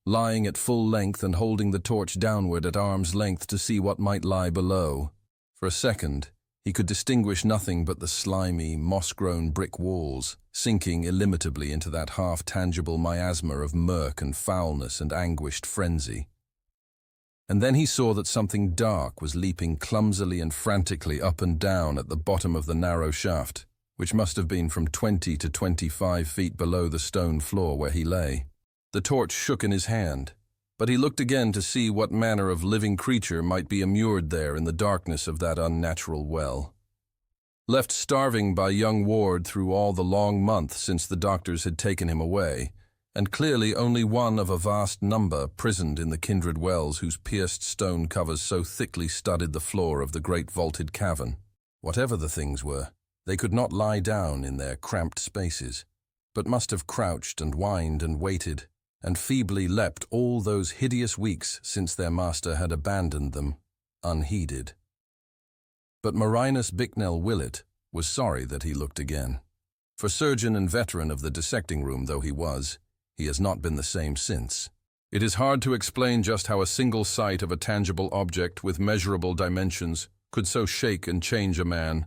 lying at full length and holding the torch downward at arm's length to see what might lie below. For a second, he could distinguish nothing but the slimy, moss-grown brick walls, sinking illimitably into that half-tangible miasma of murk and foulness and anguished frenzy. And then he saw that something dark was leaping clumsily and frantically up and down at the bottom of the narrow shaft, which must have been from 20 to 25 feet below the stone floor where he lay. The torch shook in his hand, but he looked again to see what manner of living creature might be immured there in the darkness of that unnatural well. Left starving by young Ward through all the long month since the doctors had taken him away, and clearly only one of a vast number prisoned in the kindred wells whose pierced stone covers so thickly studded the floor of the great vaulted cavern. Whatever the things were, they could not lie down in their cramped spaces, but must have crouched and whined and waited, and feebly leapt all those hideous weeks since their master had abandoned them, unheeded. But Marinus Bicknell Willett was sorry that he looked again. For surgeon and veteran of the dissecting room though he was, he has not been the same since. It is hard to explain just how a single sight of a tangible object with measurable dimensions could so shake and change a man,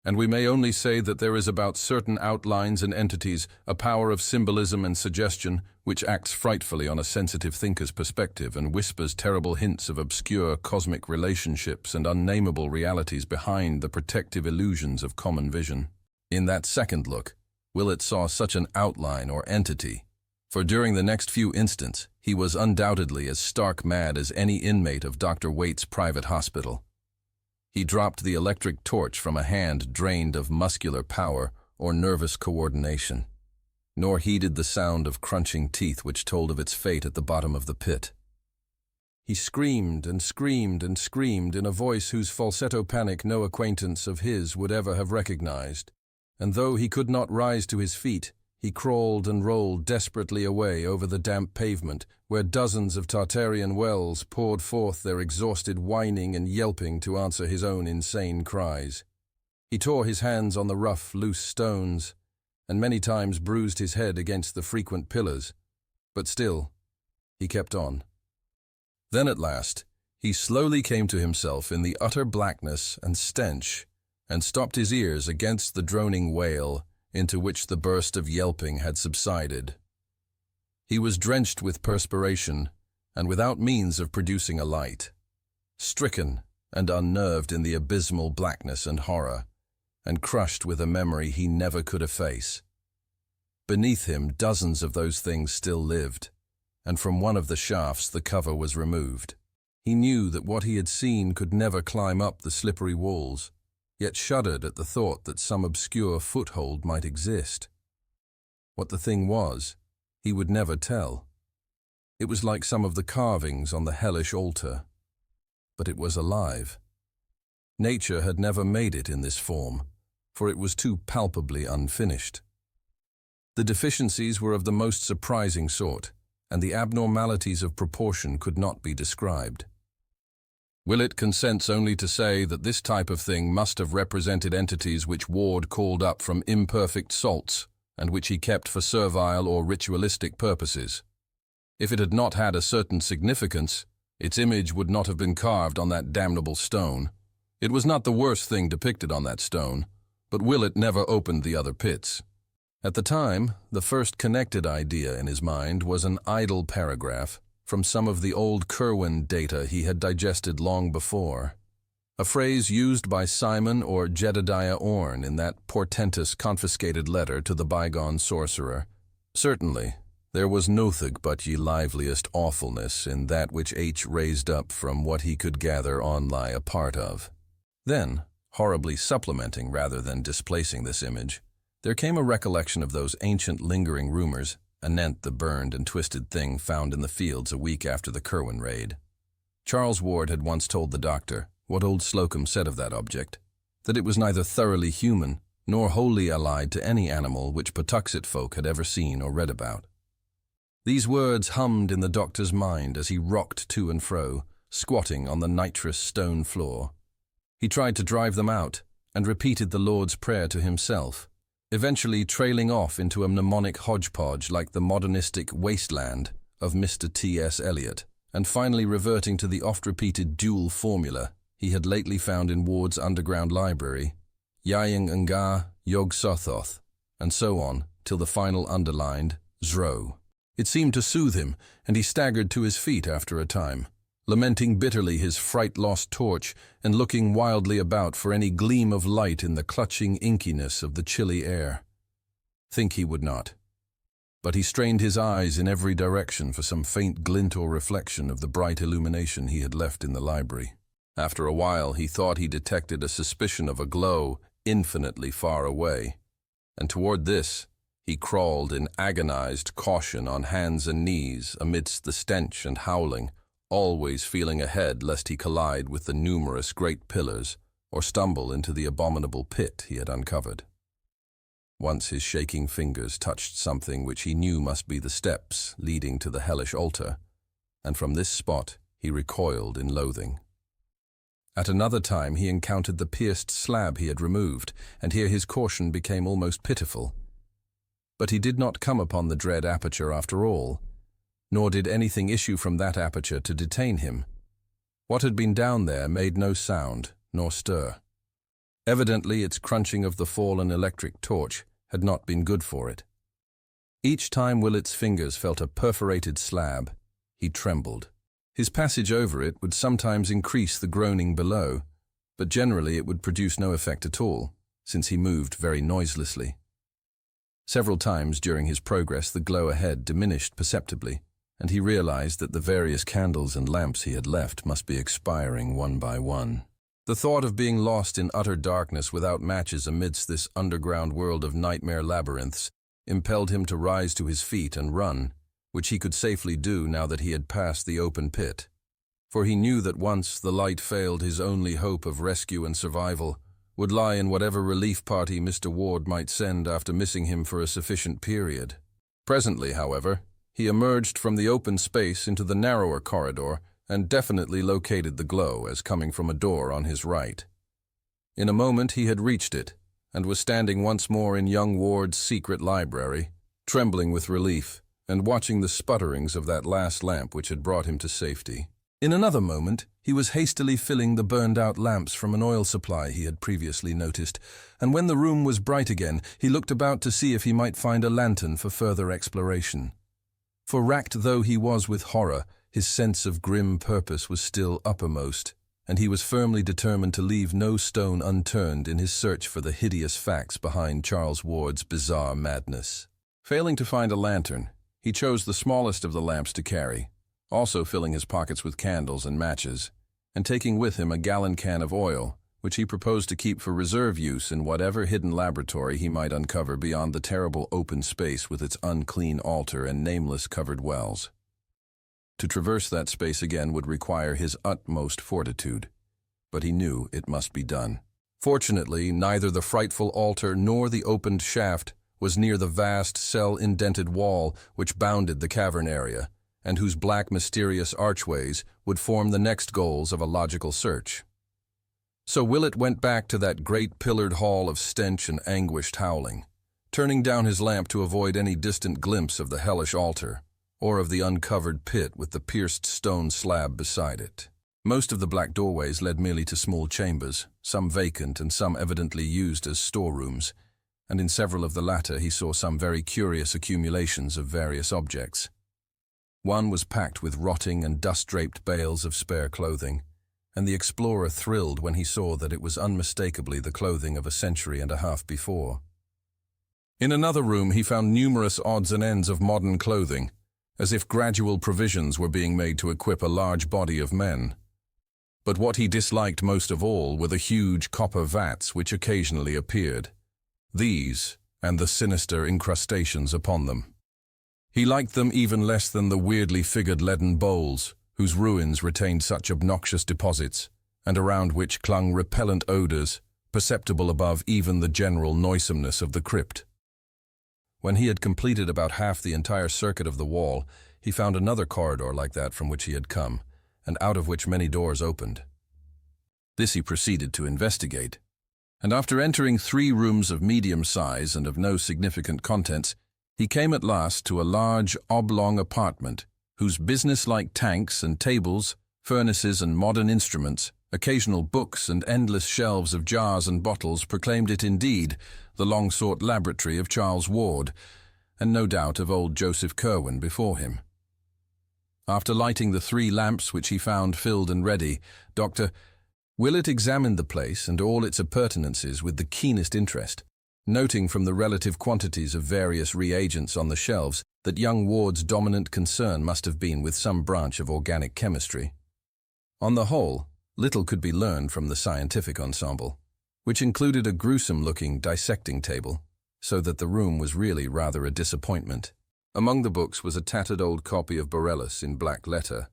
and we may only say that there is about certain outlines and entities a power of symbolism and suggestion which acts frightfully on a sensitive thinker's perspective and whispers terrible hints of obscure cosmic relationships and unnameable realities behind the protective illusions of common vision. In that second look, Willett saw such an outline or entity, for during the next few instants he was undoubtedly as stark mad as any inmate of Dr. Waite's private hospital. He dropped the electric torch from a hand drained of muscular power or nervous coordination, nor heeded the sound of crunching teeth which told of its fate at the bottom of the pit. He screamed and screamed and screamed in a voice whose falsetto panic no acquaintance of his would ever have recognized, and though he could not rise to his feet, he crawled and rolled desperately away over the damp pavement, where dozens of Tartarian wells poured forth their exhausted whining and yelping to answer his own insane cries. He tore his hands on the rough, loose stones, and many times bruised his head against the frequent pillars, but still, he kept on. Then at last, he slowly came to himself in the utter blackness and stench, and stopped his ears against the droning wail into which the burst of yelping had subsided. He was drenched with perspiration, and without means of producing a light, stricken and unnerved in the abysmal blackness and horror, and crushed with a memory he never could efface. Beneath him, dozens of those things still lived, and from one of the shafts the cover was removed. He knew that what he had seen could never climb up the slippery walls, yet shuddered at the thought that some obscure foothold might exist. What the thing was, he would never tell. It was like some of the carvings on the hellish altar, but it was alive. Nature had never made it in this form, for it was too palpably unfinished. The deficiencies were of the most surprising sort, and the abnormalities of proportion could not be described. Willett consents only to say that this type of thing must have represented entities which Ward called up from imperfect salts, and which he kept for servile or ritualistic purposes. If it had not had a certain significance, its image would not have been carved on that damnable stone. It was not the worst thing depicted on that stone, but Willett never opened the other pits. At the time, the first connected idea in his mind was an idle paragraph from some of the old Curwen data he had digested long before. A phrase used by Simon or Jedediah Orne in that portentous confiscated letter to the bygone sorcerer. Certainly, there was nothing but ye liveliest awfulness in that which H raised up from what he could gather on lie a part of. Then, horribly supplementing rather than displacing this image, there came a recollection of those ancient lingering rumors anent the burned and twisted thing found in the fields a week after the Curwen raid. Charles Ward had once told the doctor what old Slocum said of that object, that it was neither thoroughly human nor wholly allied to any animal which Patuxet folk had ever seen or read about. These words hummed in the doctor's mind as he rocked to and fro, squatting on the nitrous stone floor. He tried to drive them out and repeated the Lord's Prayer to himself, eventually trailing off into a mnemonic hodgepodge like the modernistic wasteland of Mr. T.S. Eliot, and finally reverting to the oft-repeated dual formula he had lately found in Ward's underground library, Yaying Nga Yog Sothoth, and so on, till the final underlined Zro. It seemed to soothe him, and he staggered to his feet after a time, lamenting bitterly his fright-lost torch and looking wildly about for any gleam of light in the clutching inkiness of the chilly air. Think he would not. But he strained his eyes in every direction for some faint glint or reflection of the bright illumination he had left in the library. After a while he thought he detected a suspicion of a glow infinitely far away, and toward this he crawled in agonized caution on hands and knees amidst the stench and howling, always feeling ahead lest he collide with the numerous great pillars or stumble into the abominable pit he had uncovered. Once his shaking fingers touched something which he knew must be the steps leading to the hellish altar, and from this spot he recoiled in loathing. At another time he encountered the pierced slab he had removed, and here his caution became almost pitiful. But he did not come upon the dread aperture after all, nor did anything issue from that aperture to detain him. What had been down there made no sound nor stir. Evidently its crunching of the fallen electric torch had not been good for it. Each time Willett's fingers felt a perforated slab, he trembled. His passage over it would sometimes increase the groaning below, but generally it would produce no effect at all, since he moved very noiselessly. Several times during his progress the glow ahead diminished perceptibly, and he realized that the various candles and lamps he had left must be expiring one by one. The thought of being lost in utter darkness without matches amidst this underground world of nightmare labyrinths impelled him to rise to his feet and run, which he could safely do now that he had passed the open pit. For he knew that once the light failed, his only hope of rescue and survival would lie in whatever relief party Mr. Ward might send after missing him for a sufficient period. Presently, however, he emerged from the open space into the narrower corridor and definitely located the glow as coming from a door on his right. In a moment he had reached it, and was standing once more in young Ward's secret library, trembling with relief, and watching the sputterings of that last lamp which had brought him to safety. In another moment, he was hastily filling the burned-out lamps from an oil supply he had previously noticed, and when the room was bright again, he looked about to see if he might find a lantern for further exploration. For racked though he was with horror, his sense of grim purpose was still uppermost, and he was firmly determined to leave no stone unturned in his search for the hideous facts behind Charles Ward's bizarre madness. Failing to find a lantern, he chose the smallest of the lamps to carry, also filling his pockets with candles and matches, and taking with him a gallon can of oil, which he proposed to keep for reserve use in whatever hidden laboratory he might uncover beyond the terrible open space with its unclean altar and nameless covered wells. To traverse that space again would require his utmost fortitude, but he knew it must be done. Fortunately, neither the frightful altar nor the opened shaft was near the vast cell-indented wall which bounded the cavern area, and whose black mysterious archways would form the next goals of a logical search. So Willett went back to that great pillared hall of stench and anguished howling, turning down his lamp to avoid any distant glimpse of the hellish altar, or of the uncovered pit with the pierced stone slab beside it. Most of the black doorways led merely to small chambers, some vacant and some evidently used as storerooms, and in several of the latter he saw some very curious accumulations of various objects. One was packed with rotting and dust-draped bales of spare clothing, and the explorer thrilled when he saw that it was unmistakably the clothing of a century and a half before. In another room he found numerous odds and ends of modern clothing, as if gradual provisions were being made to equip a large body of men. But what he disliked most of all were the huge copper vats which occasionally appeared. These, and the sinister incrustations upon them. He liked them even less than the weirdly figured leaden bowls, whose ruins retained such obnoxious deposits, and around which clung repellent odors, perceptible above even the general noisomeness of the crypt. When he had completed about half the entire circuit of the wall, he found another corridor like that from which he had come, and out of which many doors opened. This he proceeded to investigate, and after entering 3 rooms of medium size and of no significant contents, he came at last to a large, oblong apartment, whose business-like tanks and tables, furnaces and modern instruments, occasional books and endless shelves of jars and bottles proclaimed it indeed the long-sought laboratory of Charles Ward, and no doubt of old Joseph Curwen before him. After lighting the 3 lamps which he found filled and ready, Dr. Willett examined the place and all its appurtenances with the keenest interest, noting from the relative quantities of various reagents on the shelves that young Ward's dominant concern must have been with some branch of organic chemistry. On the whole, little could be learned from the scientific ensemble, which included a gruesome-looking dissecting table, so that the room was really rather a disappointment. Among the books was a tattered old copy of Borellus in black letter,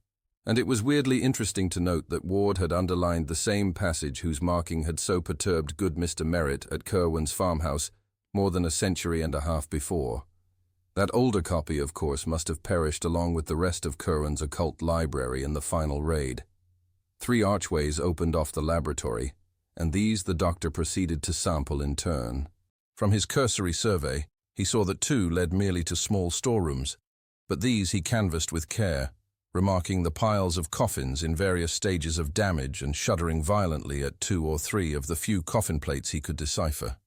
and it was weirdly interesting to note that Ward had underlined the same passage whose marking had so perturbed good Mr. Merritt at Curwen's farmhouse more than a century and a half before. That older copy, of course, must have perished along with the rest of Curwen's occult library in the final raid. 3 archways opened off the laboratory, and these the doctor proceeded to sample in turn. From his cursory survey, he saw that 2 led merely to small storerooms, but these he canvassed with care, remarking the piles of coffins in various stages of damage and shuddering violently at 2 or 3 of the few coffin plates he could decipher.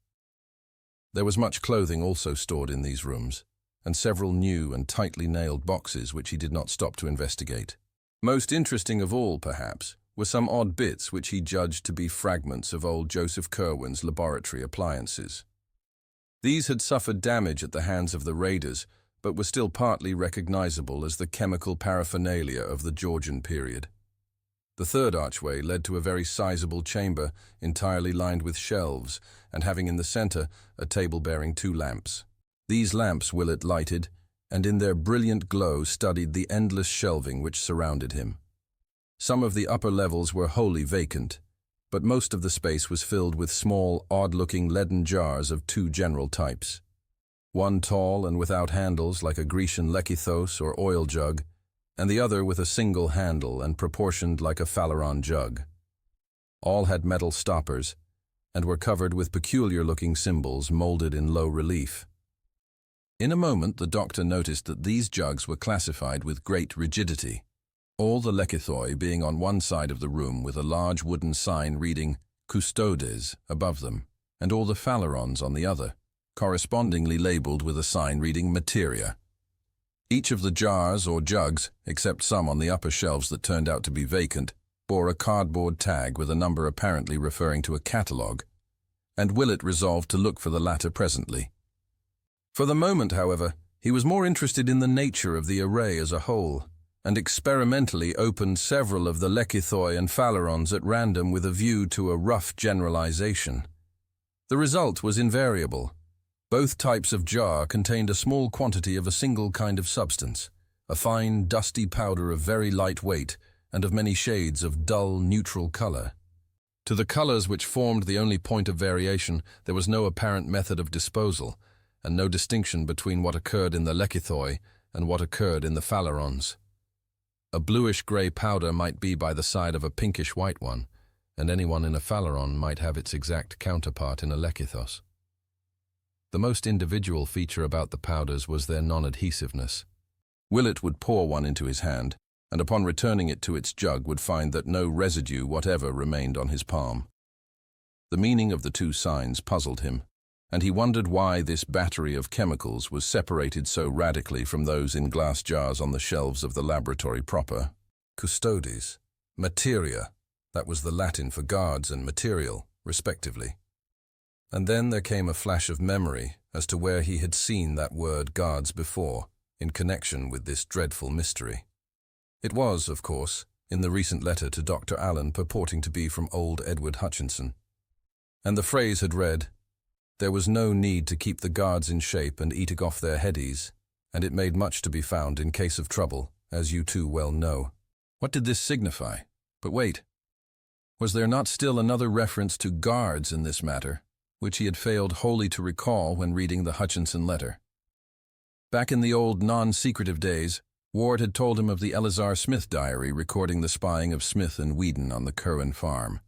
There was much clothing also stored in these rooms, and several new and tightly nailed boxes which he did not stop to investigate. Most interesting of all, perhaps, were some odd bits which he judged to be fragments of old Joseph Curwen's laboratory appliances. These had suffered damage at the hands of the raiders, but were still partly recognizable as the chemical paraphernalia of the Georgian period. The 3rd archway led to a very sizable chamber entirely lined with shelves, and having in the center a table bearing 2 lamps. These lamps Willett lighted, and in their brilliant glow studied the endless shelving which surrounded him. Some of the upper levels were wholly vacant, but most of the space was filled with small, odd-looking leaden jars of 2 general types. One tall and without handles like a Grecian lekithos or oil jug, and the other with a single handle and proportioned like a phaleron jug. All had metal stoppers, and were covered with peculiar-looking symbols molded in low relief. In a moment, the doctor noticed that these jugs were classified with great rigidity, all the lekythoi being on one side of the room with a large wooden sign reading Custodes above them, and all the phalerons on the other, correspondingly labeled with a sign reading Materia. Each of the jars or jugs, except some on the upper shelves that turned out to be vacant, bore a cardboard tag with a number apparently referring to a catalogue, and Willett resolved to look for the latter presently. For the moment, however, he was more interested in the nature of the array as a whole, and experimentally opened several of the lekythoi and phalerons at random with a view to a rough generalization. The result was invariable. Both types of jar contained a small quantity of a single kind of substance, a fine, dusty powder of very light weight and of many shades of dull, neutral color. To the colors which formed the only point of variation, there was no apparent method of disposal, and no distinction between what occurred in the lekythoi and what occurred in the phalerons. A bluish-gray powder might be by the side of a pinkish-white one, and anyone in a phaleron might have its exact counterpart in a lekythos. The most individual feature about the powders was their non-adhesiveness. Willett would pour one into his hand, and upon returning it to its jug would find that no residue whatever remained on his palm. The meaning of the two signs puzzled him, and he wondered why this battery of chemicals was separated so radically from those in glass jars on the shelves of the laboratory proper. Custodes, materia, that was the Latin for guards and material, respectively. And then there came a flash of memory as to where he had seen that word guards before, in connection with this dreadful mystery. It was, of course, in the recent letter to Dr. Allen purporting to be from old Edward Hutchinson. And the phrase had read, "There was no need to keep the guards in shape and eating off their headies, and it made much to be found in case of trouble, as you too well know." What did this signify? But wait, was there not still another reference to guards in this matter, which he had failed wholly to recall when reading the Hutchinson letter? Back in the old non-secretive days, Ward had told him of the Eleazar Smith diary recording the spying of Smith and Whedon on the Curwen farm.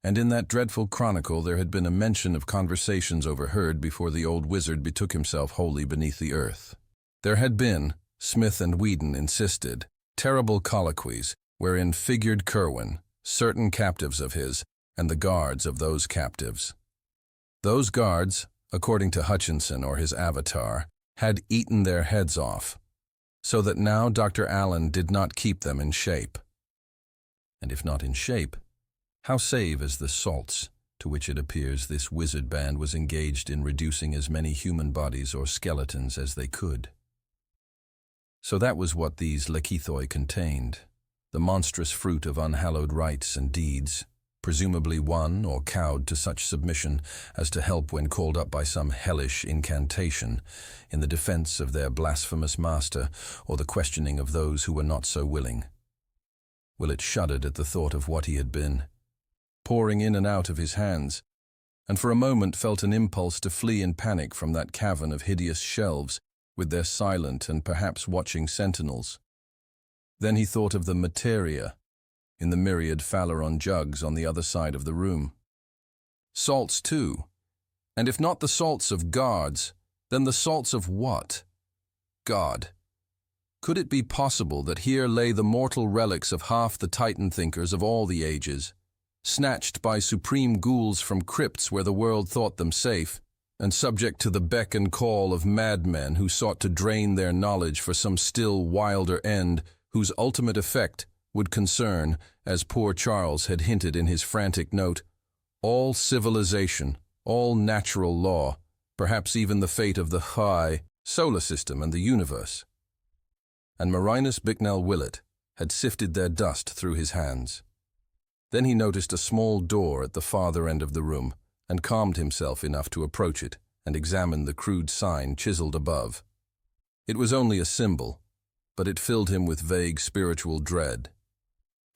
And in that dreadful chronicle there had been a mention of conversations overheard before the old wizard betook himself wholly beneath the earth. There had been, Smith and Whedon insisted, terrible colloquies wherein figured Curwen, certain captives of his, and the guards of those captives. Those guards, according to Hutchinson or his avatar, had eaten their heads off, so that now Dr. Allen did not keep them in shape. And if not in shape, how save as the salts, to which it appears this wizard band was engaged in reducing as many human bodies or skeletons as they could. So that was what these lekythoi contained, the monstrous fruit of unhallowed rites and deeds, presumably won or cowed to such submission as to help when called up by some hellish incantation in the defense of their blasphemous master or the questioning of those who were not so willing. Willett shuddered at the thought of what he had been, pouring in and out of his hands, and for a moment felt an impulse to flee in panic from that cavern of hideous shelves with their silent and perhaps watching sentinels. Then he thought of the materia in the myriad phaleron jugs on the other side of the room. Salts too, and if not the salts of guards, then the salts of what? God. Could it be possible that here lay the mortal relics of half the Titan thinkers of all the ages, snatched by supreme ghouls from crypts where the world thought them safe, and subject to the beck and call of madmen who sought to drain their knowledge for some still wilder end whose ultimate effect would concern, as poor Charles had hinted in his frantic note, all civilization, all natural law, perhaps even the fate of the high solar system and the universe. And Marinus Bicknell Willett had sifted their dust through his hands. Then he noticed a small door at the farther end of the room and calmed himself enough to approach it and examine the crude sign chiseled above. It was only a symbol, but it filled him with vague spiritual dread.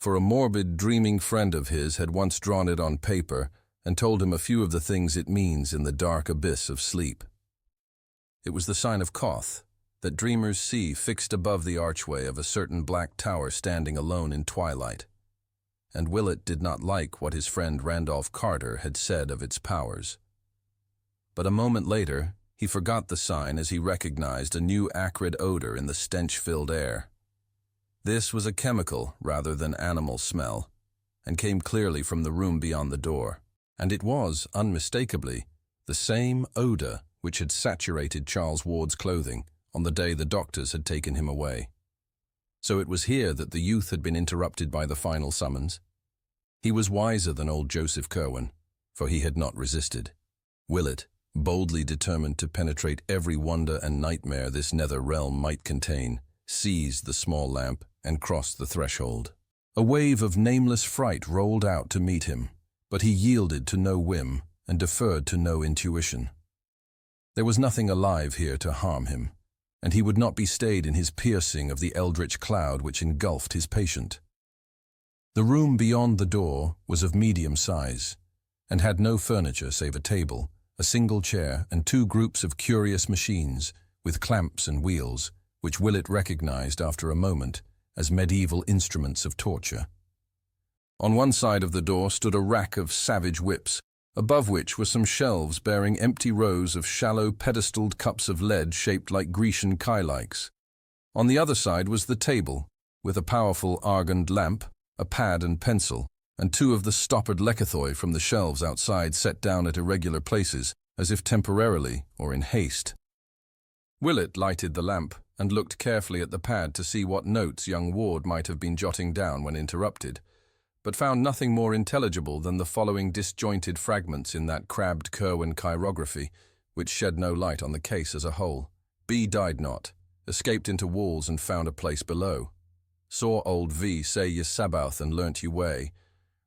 For a morbid, dreaming friend of his had once drawn it on paper and told him a few of the things it means in the dark abyss of sleep. It was the sign of Koth, that dreamers see fixed above the archway of a certain black tower standing alone in twilight. and Willett did not like what his friend Randolph Carter had said of its powers. But a moment later, he forgot the sign as he recognized a new acrid odor in the stench-filled air. This was a chemical rather than animal smell, and came clearly from the room beyond the door, and it was, unmistakably, the same odor which had saturated Charles Ward's clothing on the day the doctors had taken him away. So it was here that the youth had been interrupted by the final summons. He was wiser than old Joseph Curwen, for he had not resisted. Willett, boldly determined to penetrate every wonder and nightmare this nether realm might contain, seized the small lamp and crossed the threshold. A wave of nameless fright rolled out to meet him, but he yielded to no whim and deferred to no intuition. There was nothing alive here to harm him, and he would not be stayed in his piercing of the eldritch cloud which engulfed his patient. The room beyond the door was of medium size, and had no furniture save a table, a single chair, and two groups of curious machines, with clamps and wheels, which Willett recognized after a moment as medieval instruments of torture. On one side of the door stood a rack of savage whips, above which were some shelves bearing empty rows of shallow pedestaled cups of lead shaped like Grecian kylikes. On the other side was the table, with a powerful argand lamp, a pad and pencil, and two of the stoppered lekythoi from the shelves outside set down at irregular places, as if temporarily or in haste. Willett lighted the lamp and looked carefully at the pad to see what notes young Ward might have been jotting down when interrupted, but found nothing more intelligible than the following disjointed fragments in that crabbed Curwen chirography, which shed no light on the case as a whole. B died not, escaped into walls and found a place below. Saw old V say ye Sabaoth and learnt ye way.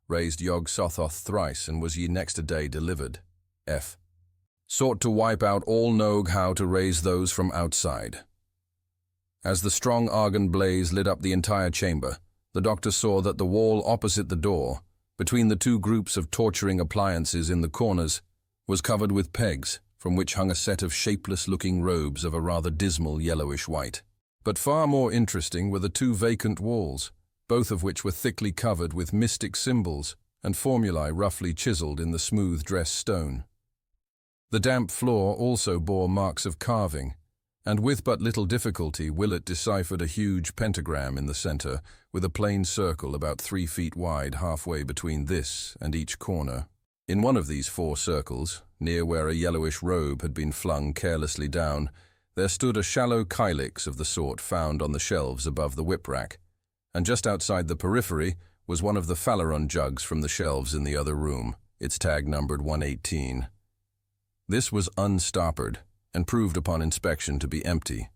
Raised Yog Sothoth thrice and was ye next a day delivered. F. Sought to wipe out all Nog how to raise those from outside. As the strong argand blaze lit up the entire chamber, the doctor saw that the wall opposite the door, between the two groups of torturing appliances in the corners, was covered with pegs, from which hung a set of shapeless-looking robes of a rather dismal yellowish white. But far more interesting were the two vacant walls, both of which were thickly covered with mystic symbols and formulae roughly chiseled in the smooth dressed stone. The damp floor also bore marks of carving, and with but little difficulty Willett deciphered a huge pentagram in the center, with a plain circle about 3 feet wide halfway between this and each corner. In one of these 4 circles, near where a yellowish robe had been flung carelessly down, there stood a shallow kylix of the sort found on the shelves above the whip-rack, and just outside the periphery was one of the Phaleron jugs from the shelves in the other room, its tag numbered 118. This was unstoppered, and proved upon inspection to be empty.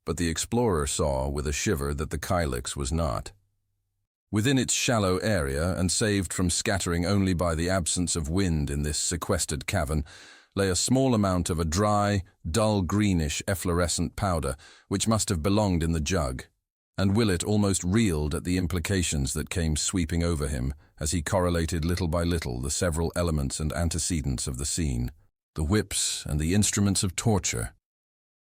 But the explorer saw with a shiver that the kylix was not. Within its shallow area, and saved from scattering only by the absence of wind in this sequestered cavern, lay a small amount of a dry, dull greenish efflorescent powder, which must have belonged in the jug, and Willett almost reeled at the implications that came sweeping over him as he correlated little by little the several elements and antecedents of the scene. The whips and the instruments of torture,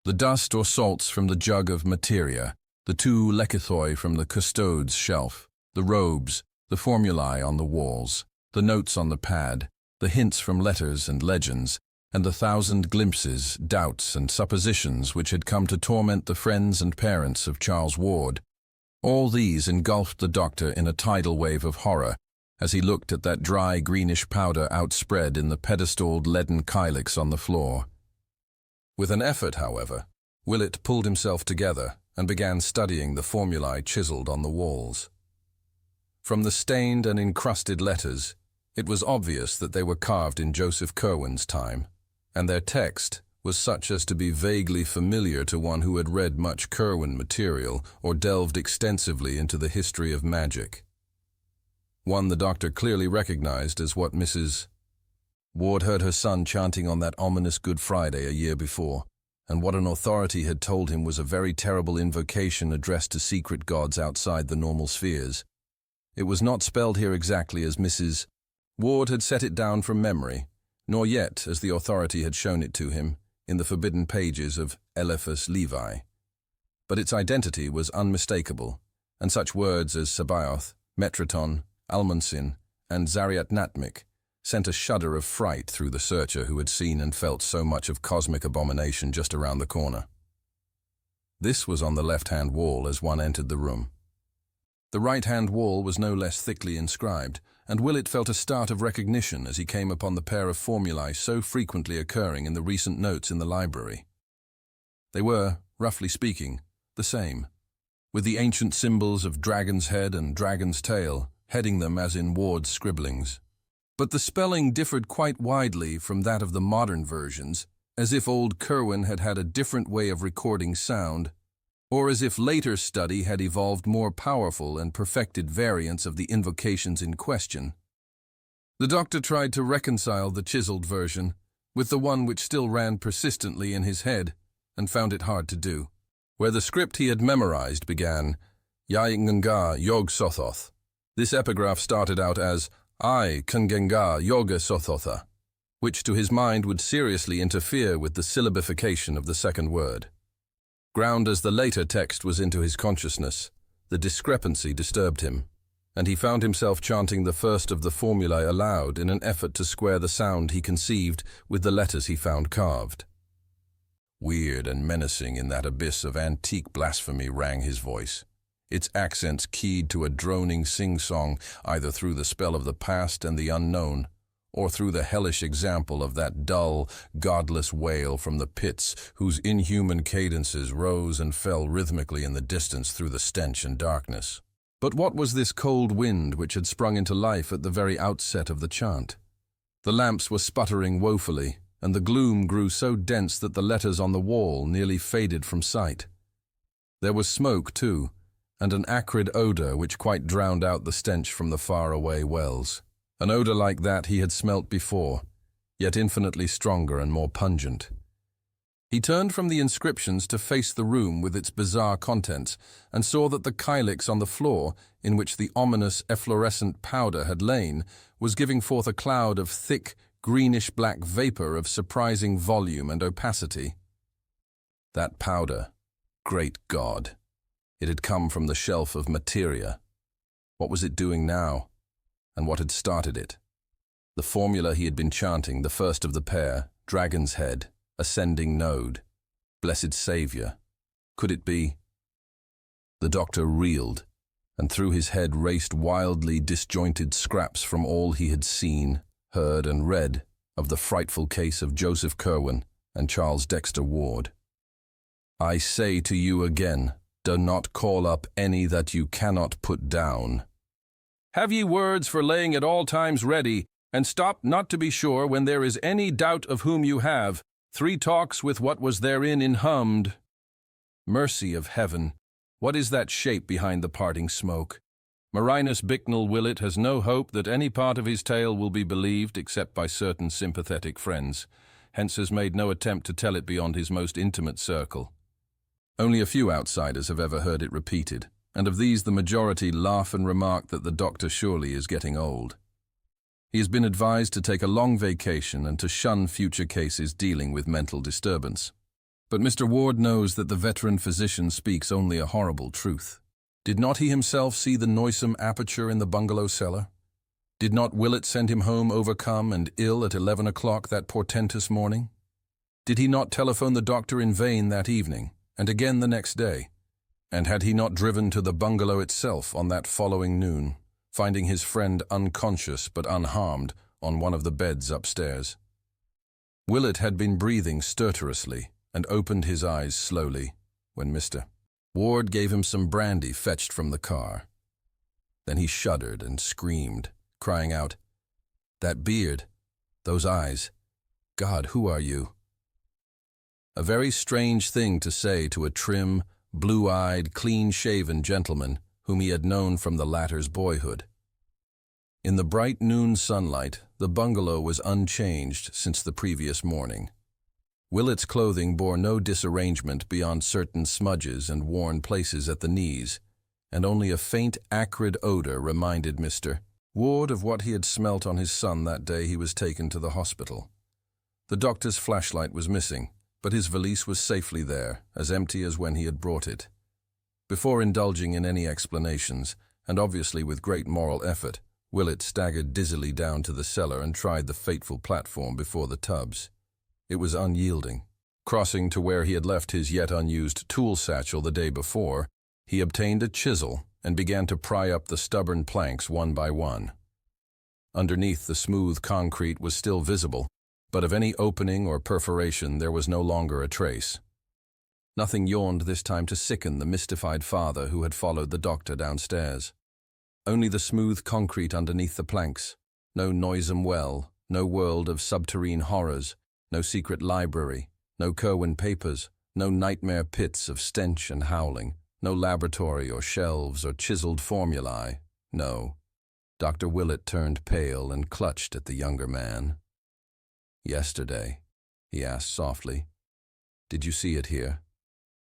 the dust or salts from the jug of materia, the 2 lekythoi from the custode's shelf, the robes, the formulae on the walls, the notes on the pad, the hints from letters and legends, and the 1,000 glimpses, doubts, and suppositions which had come to torment the friends and parents of Charles Ward. All these engulfed the doctor in a tidal wave of horror, as he looked at that dry greenish powder outspread in the pedestaled leaden kylix on the floor. With an effort, however, Willett pulled himself together and began studying the formulae chiseled on the walls. From the stained and encrusted letters, it was obvious that they were carved in Joseph Curwen's time, and their text was such as to be vaguely familiar to one who had read much Curwen material or delved extensively into the history of magic. One the doctor clearly recognized as what Mrs. Ward heard her son chanting on that ominous Good Friday a year before, and what an authority had told him was a very terrible invocation addressed to secret gods outside the normal spheres. It was not spelled here exactly as Mrs. Ward had set it down from memory, nor yet as the authority had shown it to him in the forbidden pages of Eliphas Levi. But its identity was unmistakable, and such words as Sabaoth, Metraton, Almonsin, and Zariatnatmik, sent a shudder of fright through the searcher who had seen and felt so much of cosmic abomination just around the corner. This was on the left-hand wall as one entered the room. The right-hand wall was no less thickly inscribed, and Willett felt a start of recognition as he came upon the pair of formulae so frequently occurring in the recent notes in the library. They were, roughly speaking, the same, with the ancient symbols of dragon's head and dragon's tail heading them as in Ward's scribblings. But the spelling differed quite widely from that of the modern versions, as if old Curwen had had a different way of recording sound, or as if later study had evolved more powerful and perfected variants of the invocations in question. The doctor tried to reconcile the chiseled version with the one which still ran persistently in his head, and found it hard to do. Where the script he had memorized began, Yaingenga Yog Sothoth. This epigraph started out as I Kungenga Yoga Sothotha, which to his mind would seriously interfere with the syllabification of the second word. Ground as the later text was into his consciousness, the discrepancy disturbed him, and he found himself chanting the first of the formulae aloud in an effort to square the sound he conceived with the letters he found carved. Weird and menacing in that abyss of antique blasphemy rang his voice, its accents keyed to a droning sing-song either through the spell of the past and the unknown, or through the hellish example of that dull, godless wail from the pits whose inhuman cadences rose and fell rhythmically in the distance through the stench and darkness. But what was this cold wind which had sprung into life at the very outset of the chant? The lamps were sputtering woefully, and the gloom grew so dense that the letters on the wall nearly faded from sight. There was smoke, too, and an acrid odor which quite drowned out the stench from the faraway wells. An odor like that he had smelt before, yet infinitely stronger and more pungent. He turned from the inscriptions to face the room with its bizarre contents, and saw that the kylix on the floor, in which the ominous efflorescent powder had lain, was giving forth a cloud of thick, greenish-black vapor of surprising volume and opacity. That powder, great God! It had come from the shelf of materia. What was it doing now? And what had started it? The formula he had been chanting, the first of the pair, Dragon's Head, Ascending Node, Blessed Savior. Could it be? The doctor reeled, and through his head raced wildly disjointed scraps from all he had seen, heard, and read of the frightful case of Joseph Curwen and Charles Dexter Ward. I say to you again, do not call up any that you cannot put down. Have ye words for laying at all times ready, and stop not to be sure when there is any doubt of whom you have, 3 talks with what was therein inhummed. Mercy of heaven, what is that shape behind the parting smoke? Marinus Bicknell Willett has no hope that any part of his tale will be believed except by certain sympathetic friends, hence has made no attempt to tell it beyond his most intimate circle. Only a few outsiders have ever heard it repeated, and of these the majority laugh and remark that the doctor surely is getting old. He has been advised to take a long vacation and to shun future cases dealing with mental disturbance. But Mr. Ward knows that the veteran physician speaks only a horrible truth. Did not he himself see the noisome aperture in the bungalow cellar? Did not Willett send him home overcome and ill at 11 o'clock that portentous morning? Did he not telephone the doctor in vain that evening, and again the next day? And had he not driven to the bungalow itself on that following noon, finding his friend unconscious but unharmed on one of the beds upstairs? Willett had been breathing stertorously and opened his eyes slowly when Mr. Ward gave him some brandy fetched from the car. Then he shuddered and screamed, crying out, "That beard, those eyes, God, who are you?" A very strange thing to say to a trim, blue-eyed, clean-shaven gentleman whom he had known from the latter's boyhood. In the bright noon sunlight, the bungalow was unchanged since the previous morning. Willett's clothing bore no disarrangement beyond certain smudges and worn places at the knees, and only a faint, acrid odor reminded Mr. Ward of what he had smelt on his son that day he was taken to the hospital. The doctor's flashlight was missing, but his valise was safely there, as empty as when he had brought it. Before indulging in any explanations, and obviously with great moral effort, Willett staggered dizzily down to the cellar and tried the fateful platform before the tubs. It was unyielding. Crossing to where he had left his yet unused tool satchel the day before, he obtained a chisel and began to pry up the stubborn planks one by one. Underneath, the smooth concrete was still visible, but of any opening or perforation there was no longer a trace. Nothing yawned this time to sicken the mystified father who had followed the doctor downstairs. Only the smooth concrete underneath the planks, no noisome well, no world of subterranean horrors, no secret library, no Curwen papers, no nightmare pits of stench and howling, no laboratory or shelves or chiseled formulae, no. Dr. Willett turned pale and clutched at the younger man. "Yesterday," he asked softly, "did you see it here?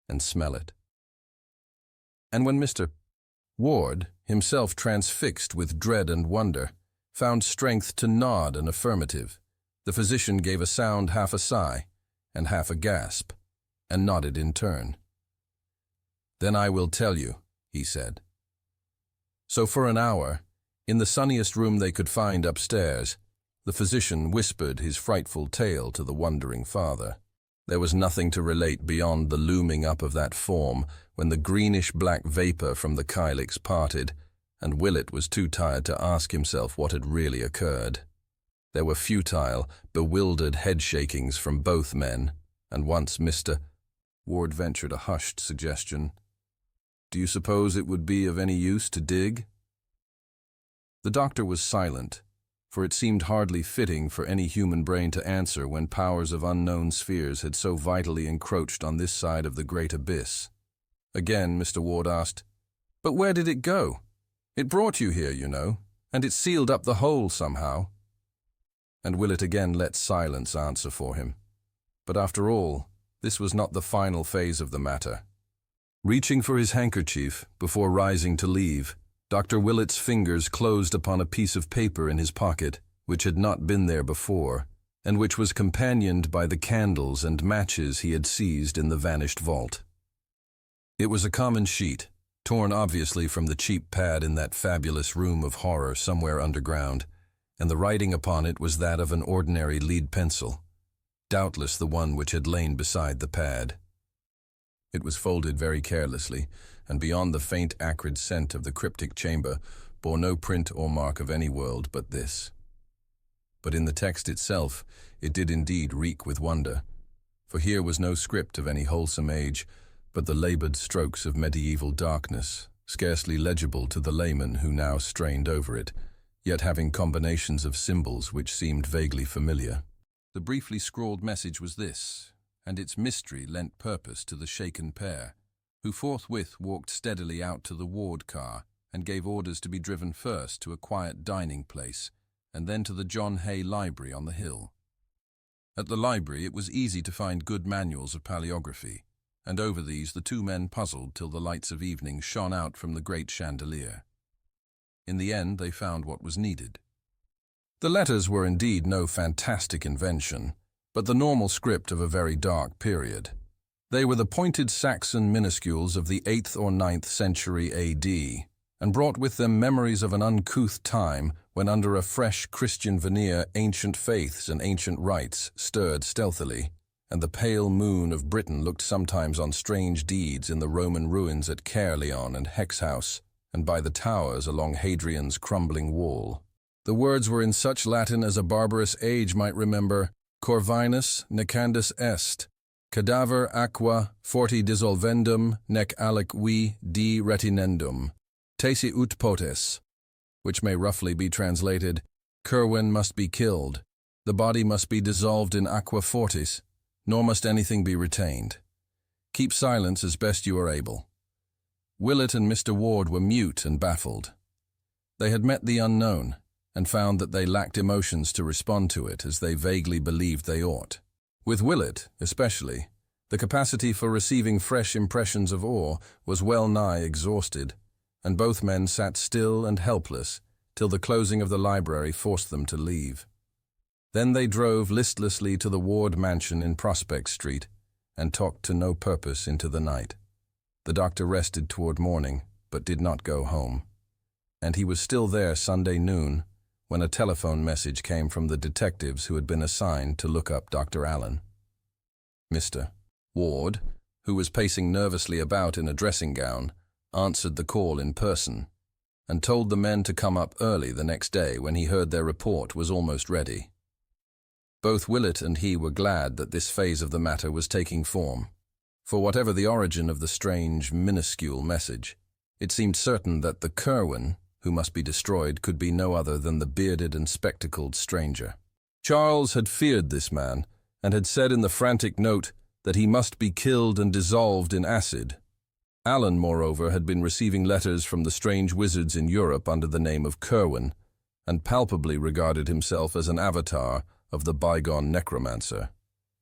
And smell it?" And when Mr. Ward, himself transfixed with dread and wonder, found strength to nod an affirmative, the physician gave a sound half a sigh and half a gasp, and nodded in turn. "Then I will tell you," he said. So for an hour, in the sunniest room they could find upstairs, the physician whispered his frightful tale to the wondering father. There was nothing to relate beyond the looming up of that form when the greenish-black vapor from the kylix parted, and Willett was too tired to ask himself what had really occurred. There were futile, bewildered head-shakings from both men, and once Mr. Ward ventured a hushed suggestion. "Do you suppose it would be of any use to dig?" The doctor was silent, for it seemed hardly fitting for any human brain to answer when powers of unknown spheres had so vitally encroached on this side of the great abyss. Again, Mr. Ward asked, "But where did it go? It brought you here, you know, and it sealed up the hole somehow." And Willett again let silence answer for him. But after all, this was not the final phase of the matter. Reaching for his handkerchief before rising to leave, Dr. Willett's fingers closed upon a piece of paper in his pocket, which had not been there before, and which was companioned by the candles and matches he had seized in the vanished vault. It was a common sheet, torn obviously from the cheap pad in that fabulous room of horror somewhere underground, and the writing upon it was that of an ordinary lead pencil, doubtless the one which had lain beside the pad. It was folded very carelessly, and beyond the faint acrid scent of the cryptic chamber, bore no print or mark of any world but this. But in the text itself, it did indeed reek with wonder, for here was no script of any wholesome age, but the labored strokes of medieval darkness, scarcely legible to the layman who now strained over it, yet having combinations of symbols which seemed vaguely familiar. The briefly scrawled message was this, and its mystery lent purpose to the shaken pair, who forthwith walked steadily out to the Ward car and gave orders to be driven first to a quiet dining place, and then to the John Hay Library on the hill. At the library it was easy to find good manuals of paleography, and over these the two men puzzled till the lights of evening shone out from the great chandelier. In the end they found what was needed. The letters were indeed no fantastic invention, but the normal script of a very dark period. They were the pointed Saxon minuscules of the 8th or 9th century A.D., and brought with them memories of an uncouth time when under a fresh Christian veneer ancient faiths and ancient rites stirred stealthily, and the pale moon of Britain looked sometimes on strange deeds in the Roman ruins at Caerleon and Hexhouse, and by the towers along Hadrian's crumbling wall. The words were in such Latin as a barbarous age might remember: Corvinus necandus est, cadaver aqua forti dissolvendum nec aliqui di retinendum, tesi ut potes, which may roughly be translated, Curwen must be killed, the body must be dissolved in aqua fortis, nor must anything be retained. Keep silence as best you are able. Willett and Mr. Ward were mute and baffled. They had met the unknown, and found that they lacked emotions to respond to it as they vaguely believed they ought. With Willett, especially, the capacity for receiving fresh impressions of awe was well nigh exhausted, and both men sat still and helpless till the closing of the library forced them to leave. Then they drove listlessly to the Ward mansion in Prospect Street, and talked to no purpose into the night. The doctor rested toward morning, but did not go home. and he was still there Sunday noon when a telephone message came from the detectives who had been assigned to look up Dr. Allen. Mr. Ward, who was pacing nervously about in a dressing gown, answered the call in person and told the men to come up early the next day when he heard their report was almost ready. Both Willett and he were glad that this phase of the matter was taking form. For whatever the origin of the strange, minuscule message, it seemed certain that the Curwen, who must be destroyed, could be no other than the bearded and spectacled stranger. Charles had feared this man, and had said in the frantic note that he must be killed and dissolved in acid. Allen, moreover, had been receiving letters from the strange wizards in Europe under the name of Curwen, and palpably regarded himself as an avatar of the bygone necromancer.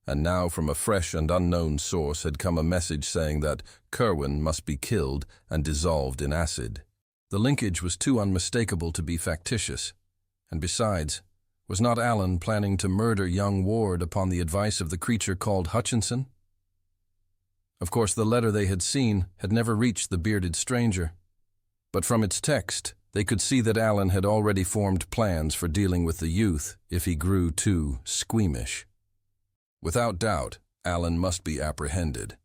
And now from a fresh and unknown source had come a message saying that Curwen must be killed and dissolved in acid. The linkage was too unmistakable to be factitious, and besides, was not Allen planning to murder young Ward upon the advice of the creature called Hutchinson? Of course, the letter they had seen had never reached the bearded stranger, but from its text they could see that Allen had already formed plans for dealing with the youth if he grew too squeamish. Without doubt, Allen must be apprehended,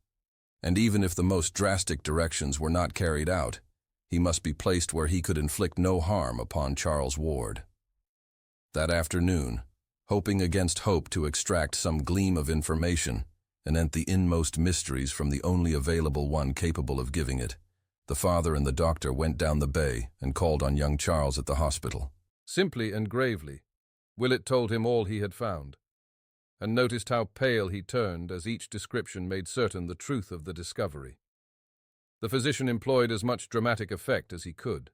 and even if the most drastic directions were not carried out, he must be placed where he could inflict no harm upon Charles Ward. That afternoon, hoping against hope to extract some gleam of information, anent the inmost mysteries from the only available one capable of giving it, the father and the doctor went down the bay and called on young Charles at the hospital. Simply and gravely, Willett told him all he had found, and noticed how pale he turned as each description made certain the truth of the discovery. The physician employed as much dramatic effect as he could,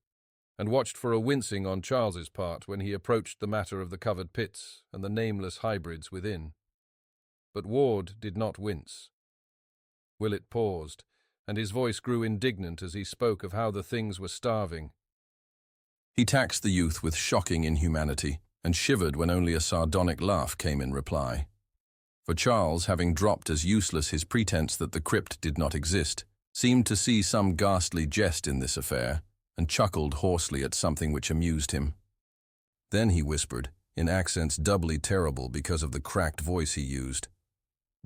and watched for a wincing on Charles's part when he approached the matter of the covered pits and the nameless hybrids within. But Ward did not wince. Willett paused, and his voice grew indignant as he spoke of how the things were starving. He taxed the youth with shocking inhumanity, and shivered when only a sardonic laugh came in reply. For Charles, having dropped as useless his pretense that the crypt did not exist, seemed to see some ghastly jest in this affair, and chuckled hoarsely at something which amused him. Then he whispered, in accents doubly terrible because of the cracked voice he used,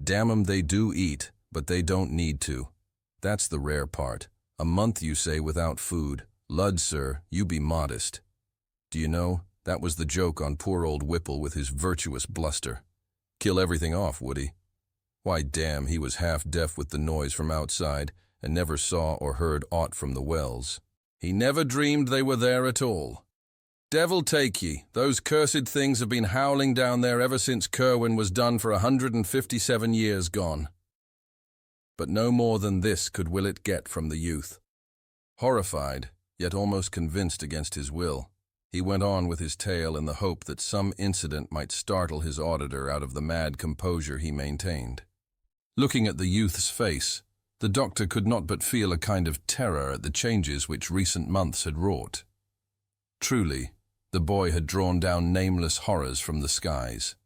"Damn 'em, they do eat, but they don't need to. That's the rare part. A month, you say, without food. Lud, sir, you be modest. Do you know, that was the joke on poor old Whipple with his virtuous bluster. Kill everything off, would he? Why, damn, he was half deaf with the noise from outside, and never saw or heard aught from the wells. He never dreamed they were there at all. Devil take ye, those cursed things have been howling down there ever since Curwen was done for 157 years gone." But no more than this could Willett get from the youth. Horrified, yet almost convinced against his will, he went on with his tale in the hope that some incident might startle his auditor out of the mad composure he maintained. Looking at the youth's face, the doctor could not but feel a kind of terror at the changes which recent months had wrought. Truly, the boy had drawn down nameless horrors from the skies.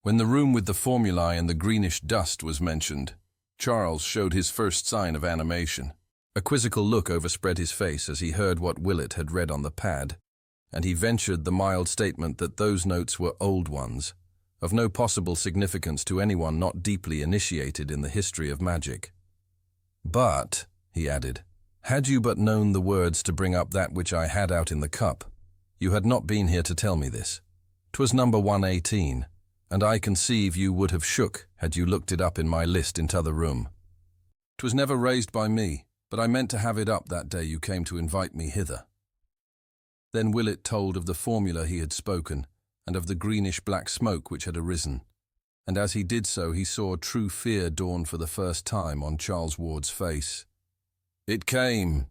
When the room with the formulae and the greenish dust was mentioned, Charles showed his first sign of animation. A quizzical look overspread his face as he heard what Willett had read on the pad, and he ventured the mild statement that those notes were old ones, of no possible significance to anyone not deeply initiated in the history of magic. "But," he added, "had you but known the words to bring up that which I had out in the cup, you had not been here to tell me this. 'Twas number 118, and I conceive you would have shook had you looked it up in my list in t'other room. 'Twas never raised by me, but I meant to have it up that day you came to invite me hither." Then Willett told of the formula he had spoken, and of the greenish-black smoke which had arisen, and as he did so he saw true fear dawn for the first time on Charles Ward's face. "It came,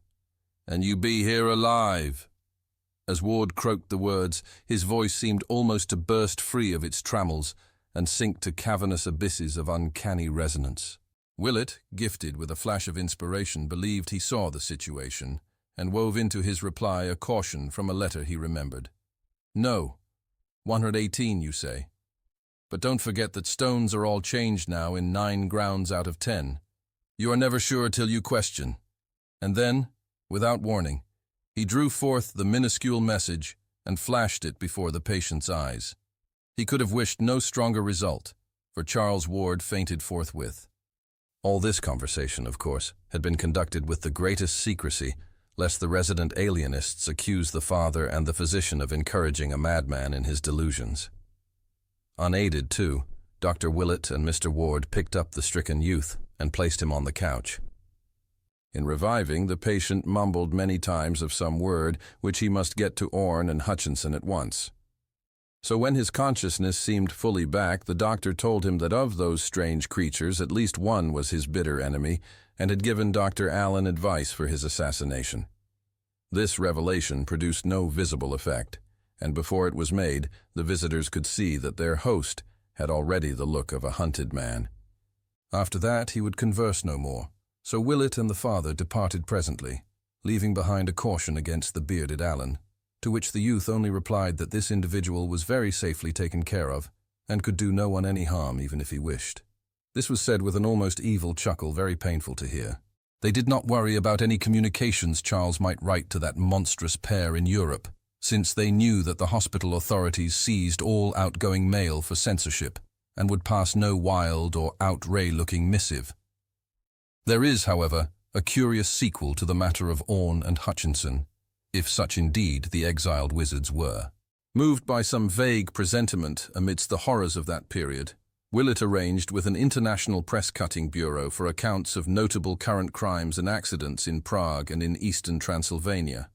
and you be here alive." As Ward croaked the words, his voice seemed almost to burst free of its trammels and sink to cavernous abysses of uncanny resonance. Willett, gifted with a flash of inspiration, believed he saw the situation, and wove into his reply a caution from a letter he remembered. "No, 118, you say. But don't forget that stones are all changed now in 9 grounds out of 10. You are never sure till you question. And then, without warning, He drew forth the minuscule message and flashed it before the patient's eyes. He could have wished no stronger result, for Charles Ward fainted forthwith. All this conversation, of course, had been conducted with the greatest secrecy, lest the resident alienists accuse the father and the physician of encouraging a madman in his delusions. Unaided, too, Dr. Willett and Mr. Ward picked up the stricken youth and placed him on the couch. In reviving, the patient mumbled many times of some word which he must get to Orne and Hutchinson at once. So when his consciousness seemed fully back, the doctor told him that of those strange creatures at least one was his bitter enemy and had given Dr. Allen advice for his assassination. This revelation produced no visible effect, and before it was made, the visitors could see that their host had already the look of a hunted man. After that, he would converse no more, so Willett and the father departed presently, leaving behind a caution against the bearded Allen, to which the youth only replied that this individual was very safely taken care of, and could do no one any harm even if he wished. This was said with an almost evil chuckle very painful to hear. They did not worry about any communications Charles might write to that monstrous pair in Europe, since they knew that the hospital authorities seized all outgoing mail for censorship and would pass no wild or outre-looking missive. There is, however, a curious sequel to the matter of Orne and Hutchinson, if such indeed the exiled wizards were. Moved by some vague presentiment amidst the horrors of that period, Willett arranged with an international press-cutting bureau for accounts of notable current crimes and accidents in Prague and in eastern Transylvania,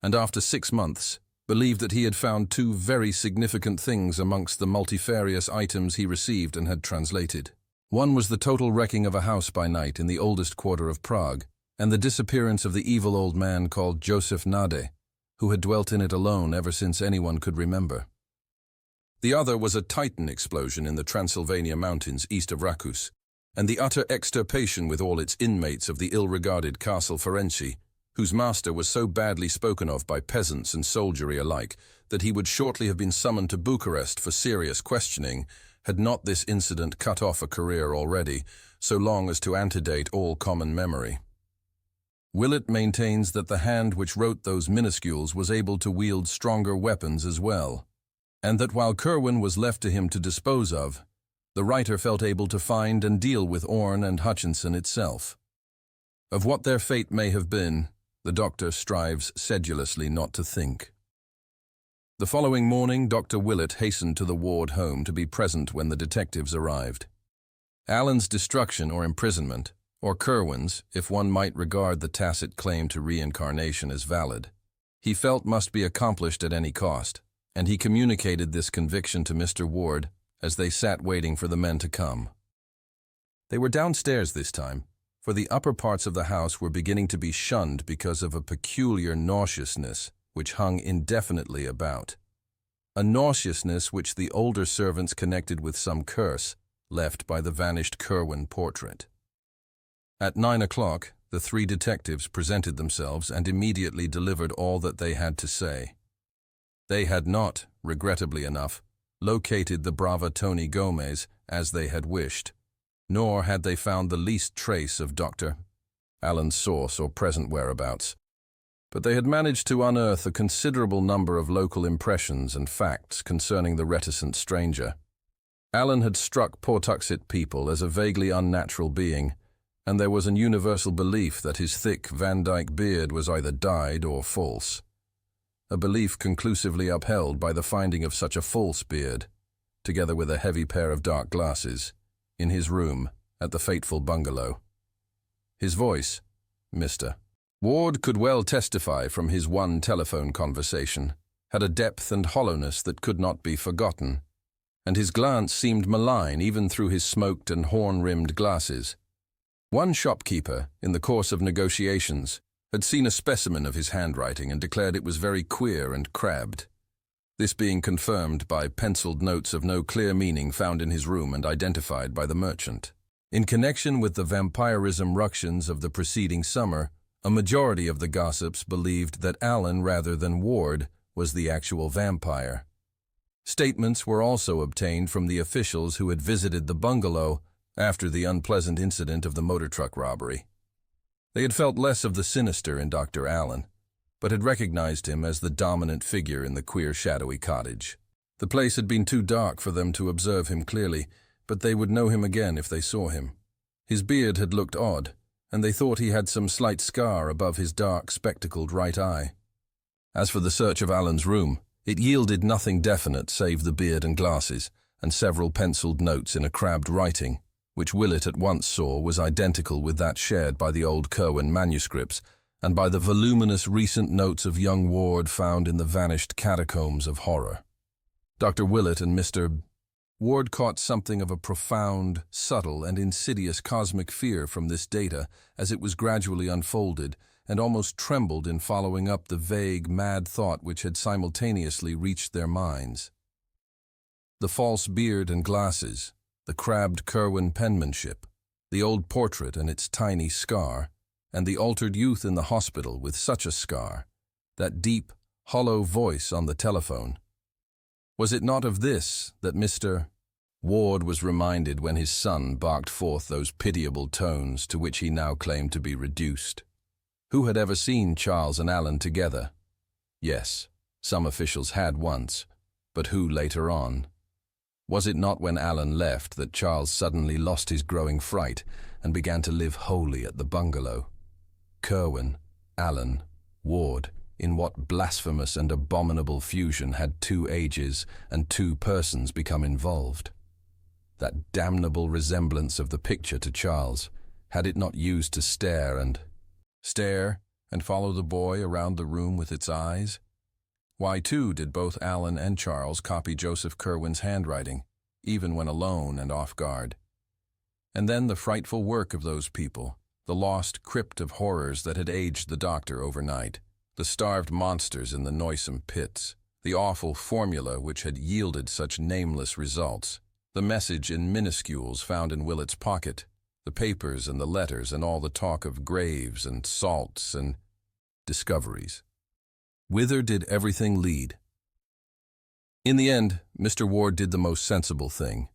and after 6 months, believed that he had found 2 very significant things amongst the multifarious items he received and had translated. One was the total wrecking of a house by night in the oldest quarter of Prague, and the disappearance of the evil old man called Joseph Nade, who had dwelt in it alone ever since anyone could remember. The other was a Titan explosion in the Transylvania mountains east of Rakus, and the utter extirpation with all its inmates of the ill-regarded Castle Ferenczi, whose master was so badly spoken of by peasants and soldiery alike that he would shortly have been summoned to Bucharest for serious questioning, had not this incident cut off a career already, so long as to antedate all common memory. Willett maintains that the hand which wrote those minuscules was able to wield stronger weapons as well, and that while Curwen was left to him to dispose of, the writer felt able to find and deal with Orne and Hutchinson itself. Of what their fate may have been, the doctor strives sedulously not to think. The following morning, Dr. Willett hastened to the Ward home to be present when the detectives arrived. Allen's destruction or imprisonment, or Curwen's, if one might regard the tacit claim to reincarnation as valid, he felt must be accomplished at any cost, and he communicated this conviction to Mr. Ward as they sat waiting for the men to come. They were downstairs this time, for the upper parts of the house were beginning to be shunned because of a peculiar nauseousness which hung indefinitely about. A nauseousness which the older servants connected with some curse left by the vanished Curwen portrait. At 9 o'clock, the 3 detectives presented themselves and immediately delivered all that they had to say. They had not, regrettably enough, located the brava Tony Gomez as they had wished, nor had they found the least trace of Dr. Allen's source or present whereabouts. But they had managed to unearth a considerable number of local impressions and facts concerning the reticent stranger. Allen had struck Pawtuxet people as a vaguely unnatural being, and there was an universal belief that his thick Van Dyke beard was either dyed or false. A belief conclusively upheld by the finding of such a false beard, together with a heavy pair of dark glasses, in his room at the fateful bungalow. His voice, Mr. Ward could well testify from his one telephone conversation, had a depth and hollowness that could not be forgotten, and his glance seemed malign even through his smoked and horn-rimmed glasses. One shopkeeper, in the course of negotiations, had seen a specimen of his handwriting and declared it was very queer and crabbed, this being confirmed by penciled notes of no clear meaning found in his room and identified by the merchant. In connection with the vampirism ructions of the preceding summer, a majority of the gossips believed that Allen rather than Ward was the actual vampire. Statements were also obtained from the officials who had visited the bungalow after the unpleasant incident of the motor truck robbery. They had felt less of the sinister in Dr. Allen, but had recognized him as the dominant figure in the queer, shadowy cottage. The place had been too dark for them to observe him clearly, but they would know him again if they saw him. His beard had looked odd, and they thought he had some slight scar above his dark, spectacled right eye. As for the search of Alan's room, it yielded nothing definite save the beard and glasses, and several penciled notes in a crabbed writing, which Willett at once saw was identical with that shared by the old Curwen manuscripts and by the voluminous recent notes of young Ward found in the vanished catacombs of horror. Dr. Willett and Mr. Ward caught something of a profound, subtle, and insidious cosmic fear from this data as it was gradually unfolded, and almost trembled in following up the vague, mad thought which had simultaneously reached their minds. The false beard and glasses, the crabbed Curwen penmanship, the old portrait and its tiny scar, and the altered youth in the hospital with such a scar, that deep, hollow voice on the telephone. Was it not of this that Mr. Ward was reminded when his son barked forth those pitiable tones to which he now claimed to be reduced? Who had ever seen Charles and Alan together? Yes, some officials had once, but who later on? Was it not when Alan left that Charles suddenly lost his growing fright and began to live wholly at the bungalow? Curwen, Alan, Ward, in what blasphemous and abominable fusion had 2 ages and 2 persons become involved? That damnable resemblance of the picture to Charles, had it not used to stare and follow the boy around the room with its eyes? Why, too, did both Alan and Charles copy Joseph Curwen's handwriting, even when alone and off guard? And then the frightful work of those people, the lost crypt of horrors that had aged the doctor overnight, the starved monsters in the noisome pits, the awful formula which had yielded such nameless results, the message in minuscules found in Willett's pocket, the papers and the letters and all the talk of graves and salts and discoveries. Whither did everything lead? In the end, Mr. Ward did the most sensible thing.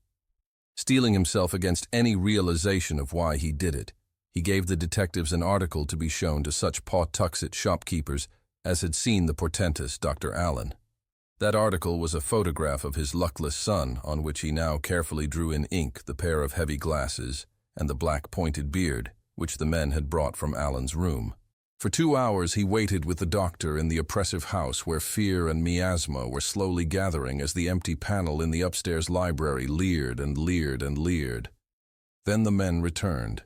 Steeling himself against any realization of why he did it, he gave the detectives an article to be shown to such Pawtuxet shopkeepers as had seen the portentous Dr. Allen. That article was a photograph of his luckless son, on which he now carefully drew in ink the pair of heavy glasses and the black pointed beard which the men had brought from Allen's room. For 2 hours he waited with the doctor in the oppressive house where fear and miasma were slowly gathering as the empty panel in the upstairs library leered and leered and leered. Then the men returned.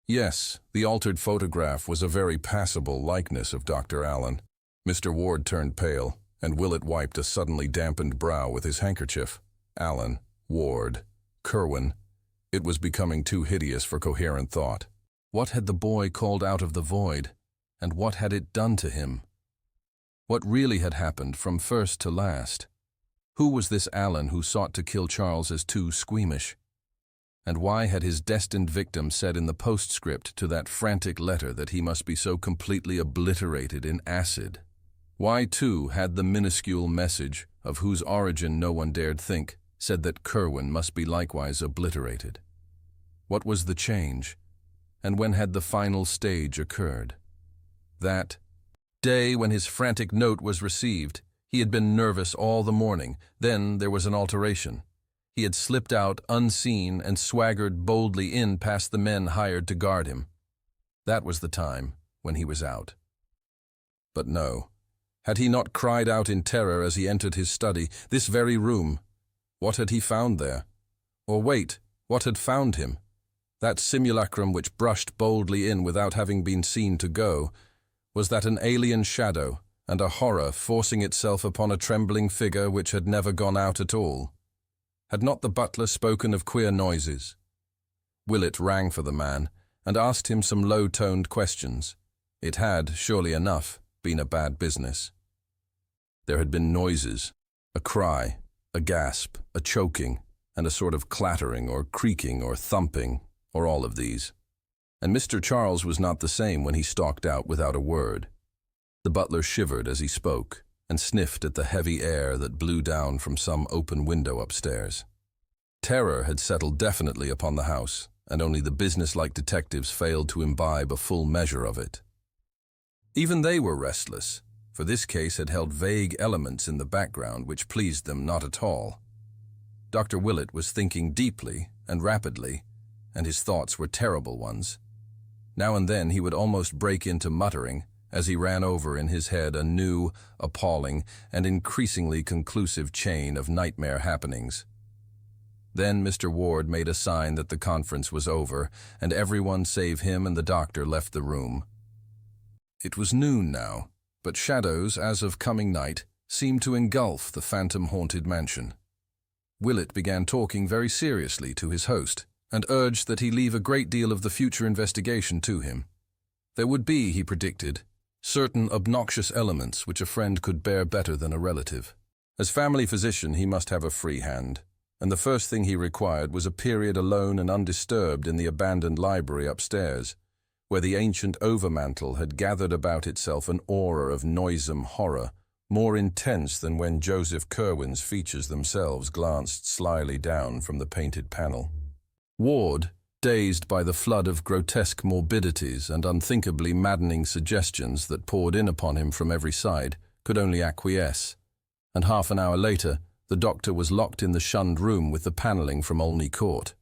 Yes, the altered photograph was a very passable likeness of Dr. Allen. Mr. Ward turned pale, and Willett wiped a suddenly dampened brow with his handkerchief. Allen, Ward, Curwen. It was becoming too hideous for coherent thought. What had the boy called out of the void, and what had it done to him? What really had happened from first to last? Who was this Allen who sought to kill Charles as too squeamish? And why had his destined victim said in the postscript to that frantic letter that he must be so completely obliterated in acid? Why, too, had the minuscule message, of whose origin no one dared think, said that Curwen must be likewise obliterated? What was the change? And when had the final stage occurred? That day when his frantic note was received, he had been nervous all the morning. Then there was an alteration. He had slipped out unseen and swaggered boldly in past the men hired to guard him. That was the time when he was out. But no. Had he not cried out in terror as he entered his study, this very room? What had he found there? Or wait, what had found him? That simulacrum which brushed boldly in without having been seen to go, was that an alien shadow and a horror forcing itself upon a trembling figure which had never gone out at all? Had not the butler spoken of queer noises? Willett rang for the man and asked him some low-toned questions. It had, surely enough, been a bad business. There had been noises, a cry, a gasp, a choking, and a sort of clattering or creaking or thumping, or all of these. And Mr. Charles was not the same when he stalked out without a word. The butler shivered as he spoke, and sniffed at the heavy air that blew down from some open window upstairs. Terror had settled definitely upon the house, and only the businesslike detectives failed to imbibe a full measure of it. Even they were restless, for this case had held vague elements in the background which pleased them not at all. Dr. Willett was thinking deeply and rapidly, and his thoughts were terrible ones. Now and then he would almost break into muttering as he ran over in his head a new, appalling, and increasingly conclusive chain of nightmare happenings. Then Mr. Ward made a sign that the conference was over, and everyone save him and the doctor left the room. It was noon now, but shadows, as of coming night, seemed to engulf the phantom-haunted mansion. Willett began talking very seriously to his host, and urged that he leave a great deal of the future investigation to him. There would be, he predicted, certain obnoxious elements which a friend could bear better than a relative. As family physician, he must have a free hand, and the first thing he required was a period alone and undisturbed in the abandoned library upstairs, where the ancient overmantel had gathered about itself an aura of noisome horror, more intense than when Joseph Curwen's features themselves glanced slyly down from the painted panel. Ward, dazed by the flood of grotesque morbidities and unthinkably maddening suggestions that poured in upon him from every side, could only acquiesce, and half an hour later the doctor was locked in the shunned room with the panelling from Olney Court.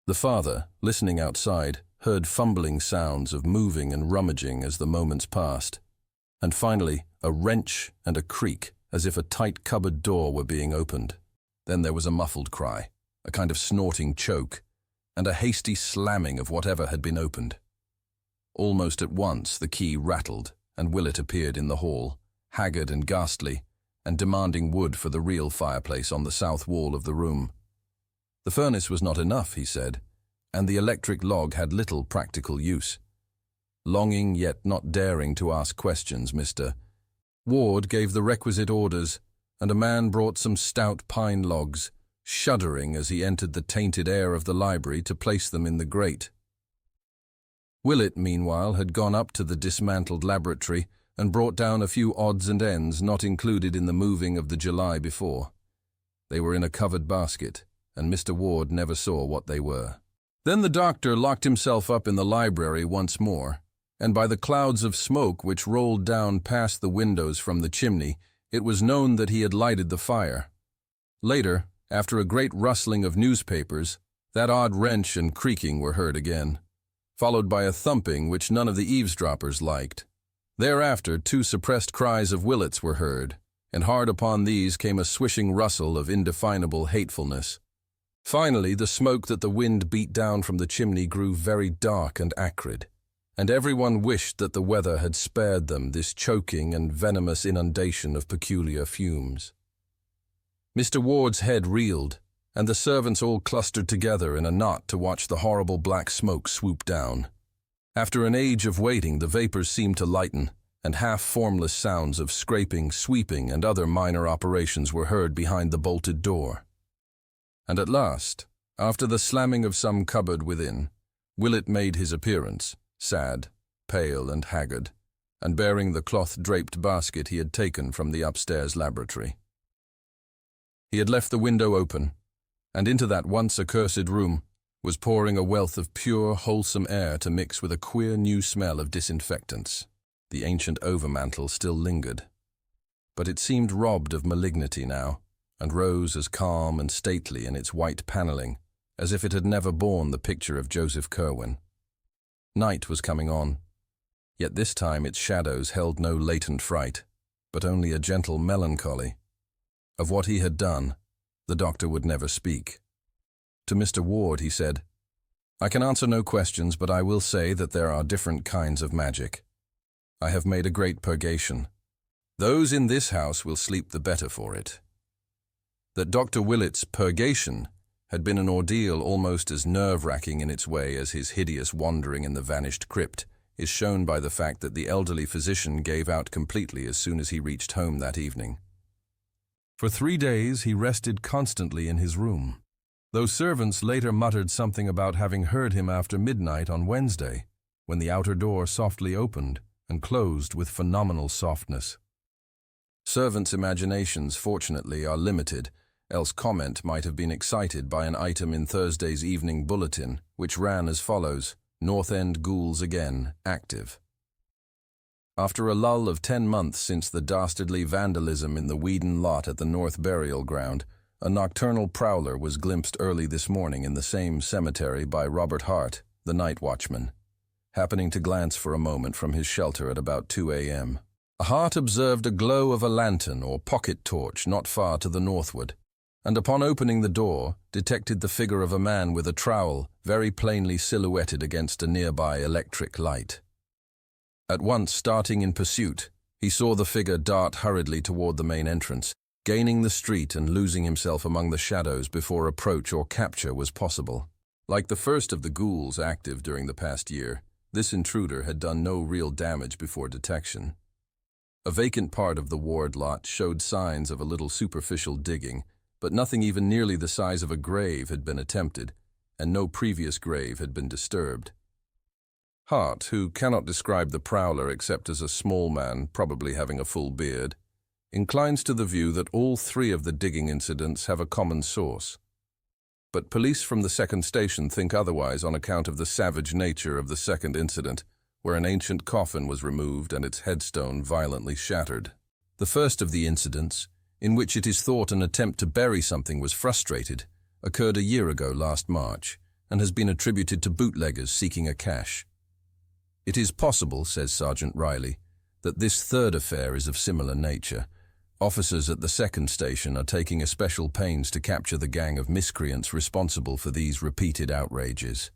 The father, listening outside, heard fumbling sounds of moving and rummaging as the moments passed, and finally a wrench and a creak as if a tight cupboard door were being opened. Then there was a muffled cry, a kind of snorting choke, and a hasty slamming of whatever had been opened. Almost at once the key rattled, and Willett appeared in the hall, haggard and ghastly, and demanding wood for the real fireplace on the south wall of the room. The furnace was not enough, he said, and the electric log had little practical use. Longing yet not daring to ask questions, Mr. Ward gave the requisite orders, and a man brought some stout pine logs, shuddering as he entered the tainted air of the library to place them in the grate. Willett, meanwhile, had gone up to the dismantled laboratory and brought down a few odds and ends not included in the moving of the July before. They were in a covered basket, and Mr. Ward never saw what they were. Then the doctor locked himself up in the library once more, and by the clouds of smoke which rolled down past the windows from the chimney, it was known that he had lighted the fire. Later, after a great rustling of newspapers, that odd wrench and creaking were heard again, followed by a thumping which none of the eavesdroppers liked. Thereafter 2 suppressed cries of Willett's were heard, and hard upon these came a swishing rustle of indefinable hatefulness. Finally, the smoke that the wind beat down from the chimney grew very dark and acrid, and everyone wished that the weather had spared them this choking and venomous inundation of peculiar fumes. Mr. Ward's head reeled, and the servants all clustered together in a knot to watch the horrible black smoke swoop down. After an age of waiting, the vapors seemed to lighten, and half-formless sounds of scraping, sweeping, and other minor operations were heard behind the bolted door. And at last, after the slamming of some cupboard within, Willett made his appearance, sad, pale, and haggard, and bearing the cloth-draped basket he had taken from the upstairs laboratory. He had left the window open, and into that once accursed room was pouring a wealth of pure, wholesome air to mix with a queer new smell of disinfectants. The ancient overmantel still lingered, but it seemed robbed of malignity now, and rose as calm and stately in its white panelling, as if it had never borne the picture of Joseph Curwen. Night was coming on, yet this time its shadows held no latent fright, but only a gentle melancholy. Of what he had done, the doctor would never speak. To Mr. Ward he said, "I can answer no questions, but I will say that there are different kinds of magic. I have made a great purgation. Those in this house will sleep the better for it." That Dr. Willett's purgation had been an ordeal almost as nerve-wracking in its way as his hideous wandering in the vanished crypt is shown by the fact that the elderly physician gave out completely as soon as he reached home that evening. For 3 days he rested constantly in his room, though servants later muttered something about having heard him after midnight on Wednesday, when the outer door softly opened and closed with phenomenal softness. Servants' imaginations, fortunately, are limited, else comment might have been excited by an item in Thursday's evening bulletin, which ran as follows: "North End ghouls again, active." After a lull of 10 months since the dastardly vandalism in the Whedon lot at the North Burial Ground, a nocturnal prowler was glimpsed early this morning in the same cemetery by Robert Hart, the night watchman, happening to glance for a moment from his shelter at about 2 a.m. Hart observed a glow of a lantern or pocket torch not far to the northward, and upon opening the door, detected the figure of a man with a trowel very plainly silhouetted against a nearby electric light. At once starting in pursuit, he saw the figure dart hurriedly toward the main entrance, gaining the street and losing himself among the shadows before approach or capture was possible. Like the first of the ghouls active during the past year, this intruder had done no real damage before detection. A vacant part of the Ward lot showed signs of a little superficial digging, but nothing even nearly the size of a grave had been attempted, and no previous grave had been disturbed. Hart, who cannot describe the prowler except as a small man, probably having a full beard, inclines to the view that all three of the digging incidents have a common source. But police from the second station think otherwise on account of the savage nature of the second incident, where an ancient coffin was removed and its headstone violently shattered. The first of the incidents, in which it is thought an attempt to bury something was frustrated, occurred a year ago last March, and has been attributed to bootleggers seeking a cache. It is possible, says Sergeant Riley, that this third affair is of similar nature. Officers at the second station are taking especial pains to capture the gang of miscreants responsible for these repeated outrages.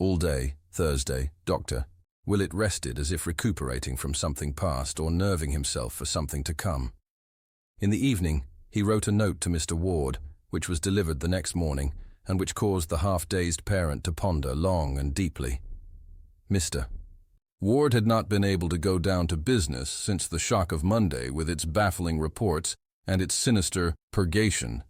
All day, Thursday, Dr. Willett rested as if recuperating from something past or nerving himself for something to come. In the evening, he wrote a note to Mr. Ward, which was delivered the next morning, and which caused the half-dazed parent to ponder long and deeply. Mr. Ward had not been able to go down to business since the shock of Monday with its baffling reports and its sinister purgation,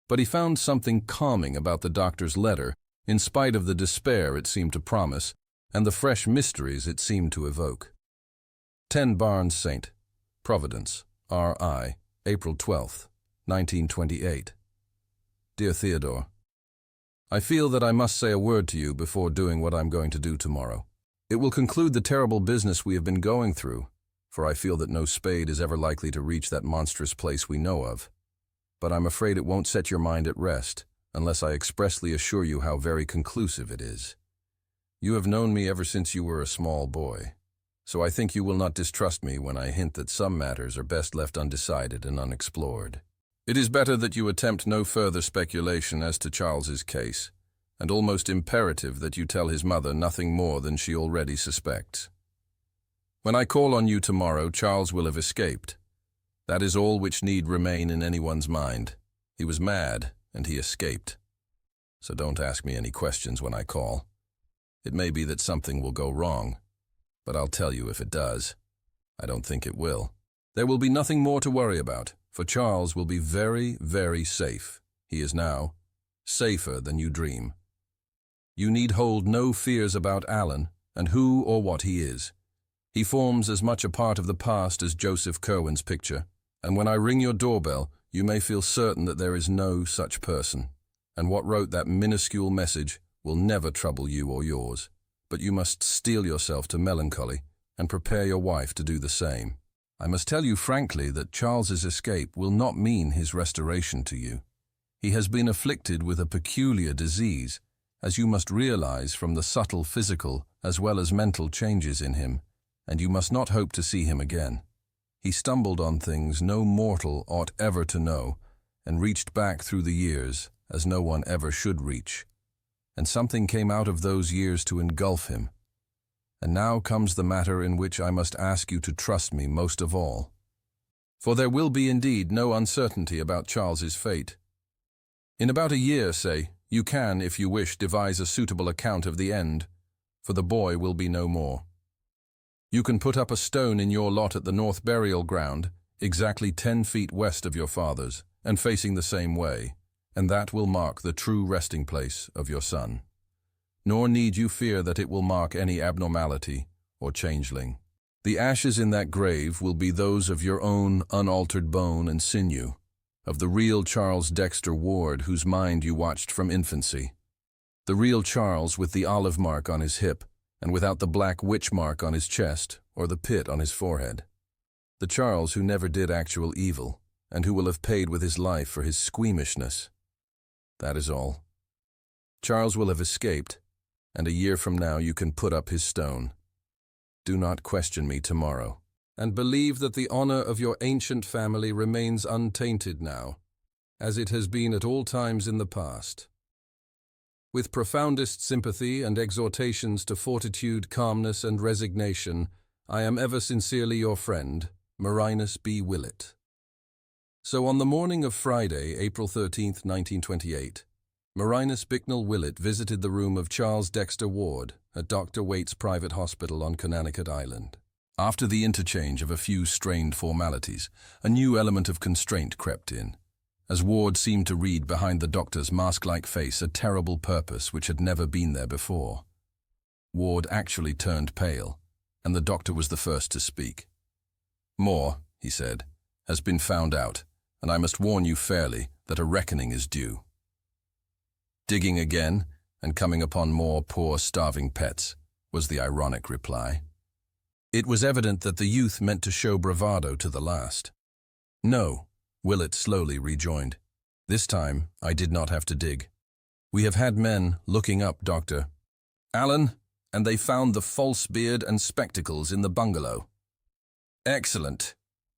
but he found something calming about the doctor's letter, in spite of the despair it seemed to promise and the fresh mysteries it seemed to evoke. 10 Barnes St. Providence, R.I., April 12, 1928. Dear Theodore, I feel that I must say a word to you before doing what I'm going to do tomorrow. It will conclude the terrible business we have been going through, for I feel that no spade is ever likely to reach that monstrous place we know of. But I'm afraid it won't set your mind at rest, unless I expressly assure you how very conclusive it is. You have known me ever since you were a small boy, so I think you will not distrust me when I hint that some matters are best left undecided and unexplored. It is better that you attempt no further speculation as to Charles's case, and almost imperative that you tell his mother nothing more than she already suspects. When I call on you tomorrow, Charles will have escaped. That is all which need remain in anyone's mind. He was mad, and he escaped. So don't ask me any questions when I call. It may be that something will go wrong, but I'll tell you if it does. I don't think it will. There will be nothing more to worry about, for Charles will be very, very safe. He is now safer than you dream. You need hold no fears about Alan and who or what he is. He forms as much a part of the past as Joseph Curwen's picture, and when I ring your doorbell, you may feel certain that there is no such person, and what wrote that minuscule message will never trouble you or yours. But you must steel yourself to melancholy and prepare your wife to do the same. I must tell you frankly that Charles's escape will not mean his restoration to you. He has been afflicted with a peculiar disease, as you must realize from the subtle physical as well as mental changes in him, and you must not hope to see him again. He stumbled on things no mortal ought ever to know, and reached back through the years as no one ever should reach. And something came out of those years to engulf him. And now comes the matter in which I must ask you to trust me most of all. For there will be indeed no uncertainty about Charles's fate. In about a year, say, you can, if you wish, devise a suitable account of the end, for the boy will be no more. You can put up a stone in your lot at the North Burial Ground, exactly 10 feet west of your father's, and facing the same way, and that will mark the true resting place of your son. Nor need you fear that it will mark any abnormality or changeling. The ashes in that grave will be those of your own unaltered bone and sinew, of the real Charles Dexter Ward whose mind you watched from infancy. The real Charles with the olive mark on his hip, and without the black witch mark on his chest, or the pit on his forehead. The Charles who never did actual evil, and who will have paid with his life for his squeamishness. That is all. Charles will have escaped, and a year from now you can put up his stone. Do not question me tomorrow, and believe that the honor of your ancient family remains untainted now, as it has been at all times in the past. With profoundest sympathy and exhortations to fortitude, calmness, and resignation, I am ever sincerely your friend, Marinus B. Willett. So on the morning of Friday, April 13th, 1928, Marinus Bicknell Willett visited the room of Charles Dexter Ward at Dr. Waite's private hospital on Connecticut Island. After the interchange of a few strained formalities, a new element of constraint crept in, as Ward seemed to read behind the doctor's mask-like face a terrible purpose which had never been there before. Ward actually turned pale, and the doctor was the first to speak. "More," he said, "has been found out, and I must warn you fairly that a reckoning is due." "Digging again, and coming upon more poor, starving pets," was the ironic reply. It was evident that the youth meant to show bravado to the last. "No," Willett slowly rejoined. "This time, I did not have to dig. We have had men looking up, Doctor Allen, and they found the false beard and spectacles in the bungalow." "Excellent,"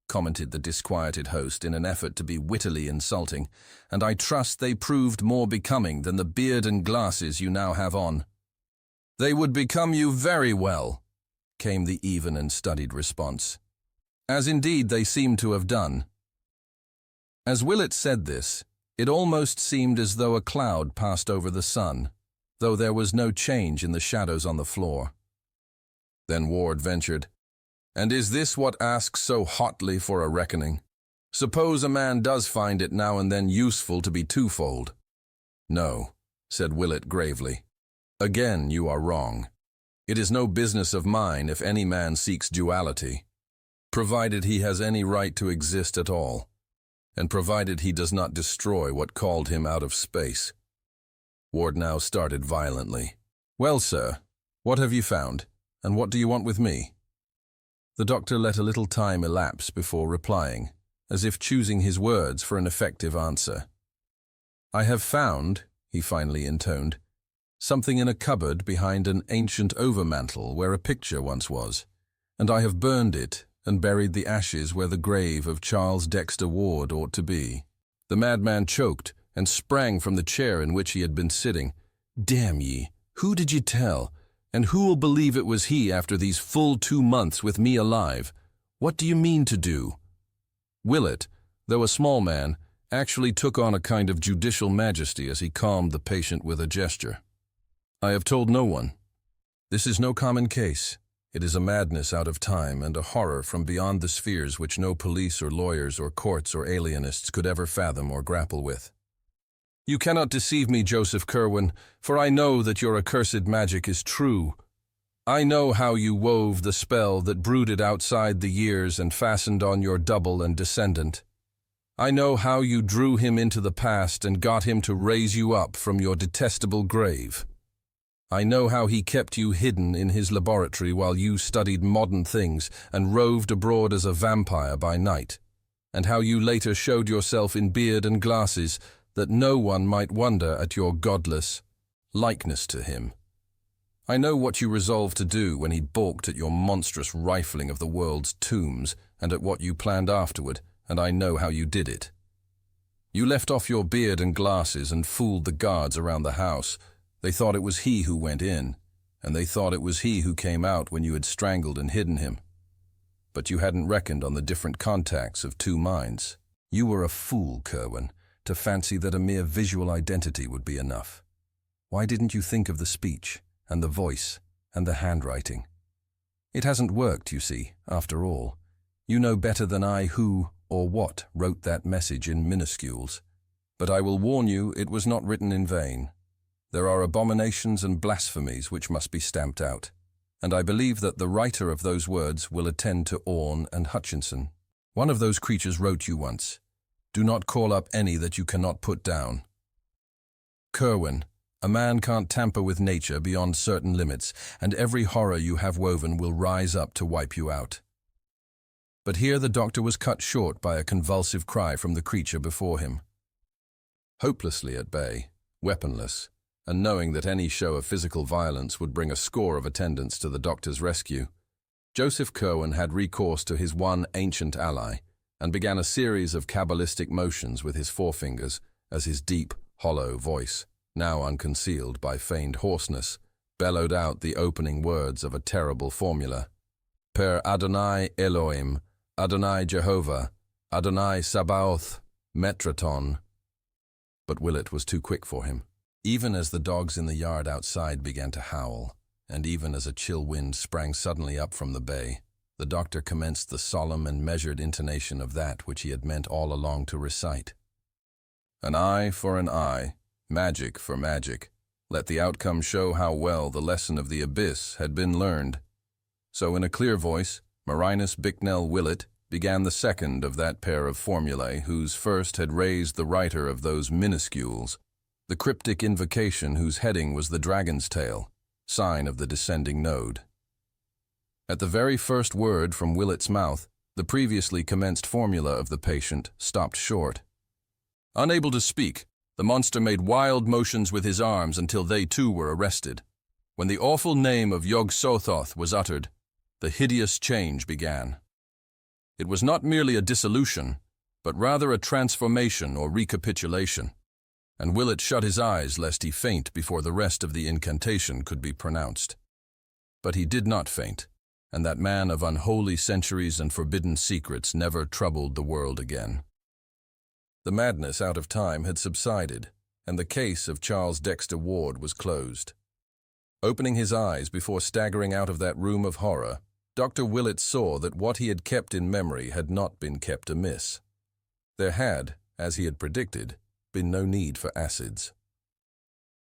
commented the disquieted host in an effort to be wittily insulting, "and I trust they proved more becoming than the beard and glasses you now have on." "They would become you very well," came the even and studied response. "As indeed they seem to have done." As Willett said this, it almost seemed as though a cloud passed over the sun, though there was no change in the shadows on the floor. Then Ward ventured, "And is this what asks so hotly for a reckoning? Suppose a man does find it now and then useful to be twofold?" "No," said Willett gravely. "Again you are wrong. It is no business of mine if any man seeks duality, provided he has any right to exist at all, and provided he does not destroy what called him out of space." Ward now started violently. "Well, sir, what have you found, and what do you want with me?" The doctor let a little time elapse before replying, as if choosing his words for an effective answer. "I have found," he finally intoned, "something in a cupboard behind an ancient overmantel where a picture once was, and I have burned it and buried the ashes where the grave of Charles Dexter Ward ought to be." The madman choked and sprang from the chair in which he had been sitting. "Damn ye, who did ye tell? And who will believe it was he after these full 2 months with me alive? What do you mean to do?" Willett, though a small man, actually took on a kind of judicial majesty as he calmed the patient with a gesture. "I have told no one. This is no common case. It is a madness out of time and a horror from beyond the spheres which no police or lawyers or courts or alienists could ever fathom or grapple with. You cannot deceive me, Joseph Curwen, for I know that your accursed magic is true. I know how you wove the spell that brooded outside the years and fastened on your double and descendant. I know how you drew him into the past and got him to raise you up from your detestable grave. I know how he kept you hidden in his laboratory while you studied modern things and roved abroad as a vampire by night, and how you later showed yourself in beard and glasses that no one might wonder at your godless likeness to him. I know what you resolved to do when he balked at your monstrous rifling of the world's tombs and at what you planned afterward, and I know how you did it. You left off your beard and glasses and fooled the guards around the house. They thought it was he who went in, and they thought it was he who came out when you had strangled and hidden him. But you hadn't reckoned on the different contacts of 2 minds. You were a fool, Curwen, to fancy that a mere visual identity would be enough. Why didn't you think of the speech, and the voice, and the handwriting? It hasn't worked, you see, after all. You know better than I who or what wrote that message in minuscules. But I will warn you, it was not written in vain. There are abominations and blasphemies which must be stamped out, and I believe that the writer of those words will attend to Orne and Hutchinson. One of those creatures wrote you once, "Do not call up any that you cannot put down." Curwen, A man can't tamper with nature beyond certain limits, and every horror you have woven will rise up to wipe you out. But here the doctor was cut short by a convulsive cry from the creature before him. Hopelessly at bay, weaponless, and knowing that any show of physical violence would bring a score of attendants to the doctor's rescue, Joseph Curwen had recourse to his one ancient ally and began a series of cabalistic motions with his forefingers as his deep, hollow voice, now unconcealed by feigned hoarseness, bellowed out the opening words of a terrible formula. Per Adonai Elohim, Adonai Jehovah, Adonai Sabaoth, Metraton. But Willett was too quick for him. Even as the dogs in the yard outside began to howl, and even as a chill wind sprang suddenly up from the bay, the doctor commenced the solemn and measured intonation of that which he had meant all along to recite. An eye for an eye, magic for magic. Let the outcome show how well the lesson of the abyss had been learned. So in a clear voice, Marinus Bicknell Willett began the second of that pair of formulae whose first had raised the writer of those minuscules, the cryptic invocation whose heading was the dragon's tail, sign of the descending node. At the very first word from Willett's mouth, the previously commenced formula of the patient stopped short. Unable to speak, the monster made wild motions with his arms until they too were arrested. When the awful name of Yog-Sothoth was uttered, the hideous change began. It was not merely a dissolution, but rather a transformation or recapitulation, and Willett shut his eyes lest he faint before the rest of the incantation could be pronounced. But he did not faint, and that man of unholy centuries and forbidden secrets never troubled the world again. The madness out of time had subsided, and the case of Charles Dexter Ward was closed. Opening his eyes before staggering out of that room of horror, Dr. Willett saw that what he had kept in memory had not been kept amiss. There had, as he had predicted, been no need for acids.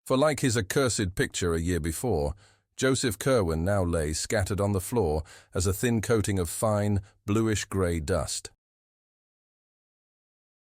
For like his accursed picture a year before, Joseph Curwen now lay scattered on the floor as a thin coating of fine, bluish-grey dust.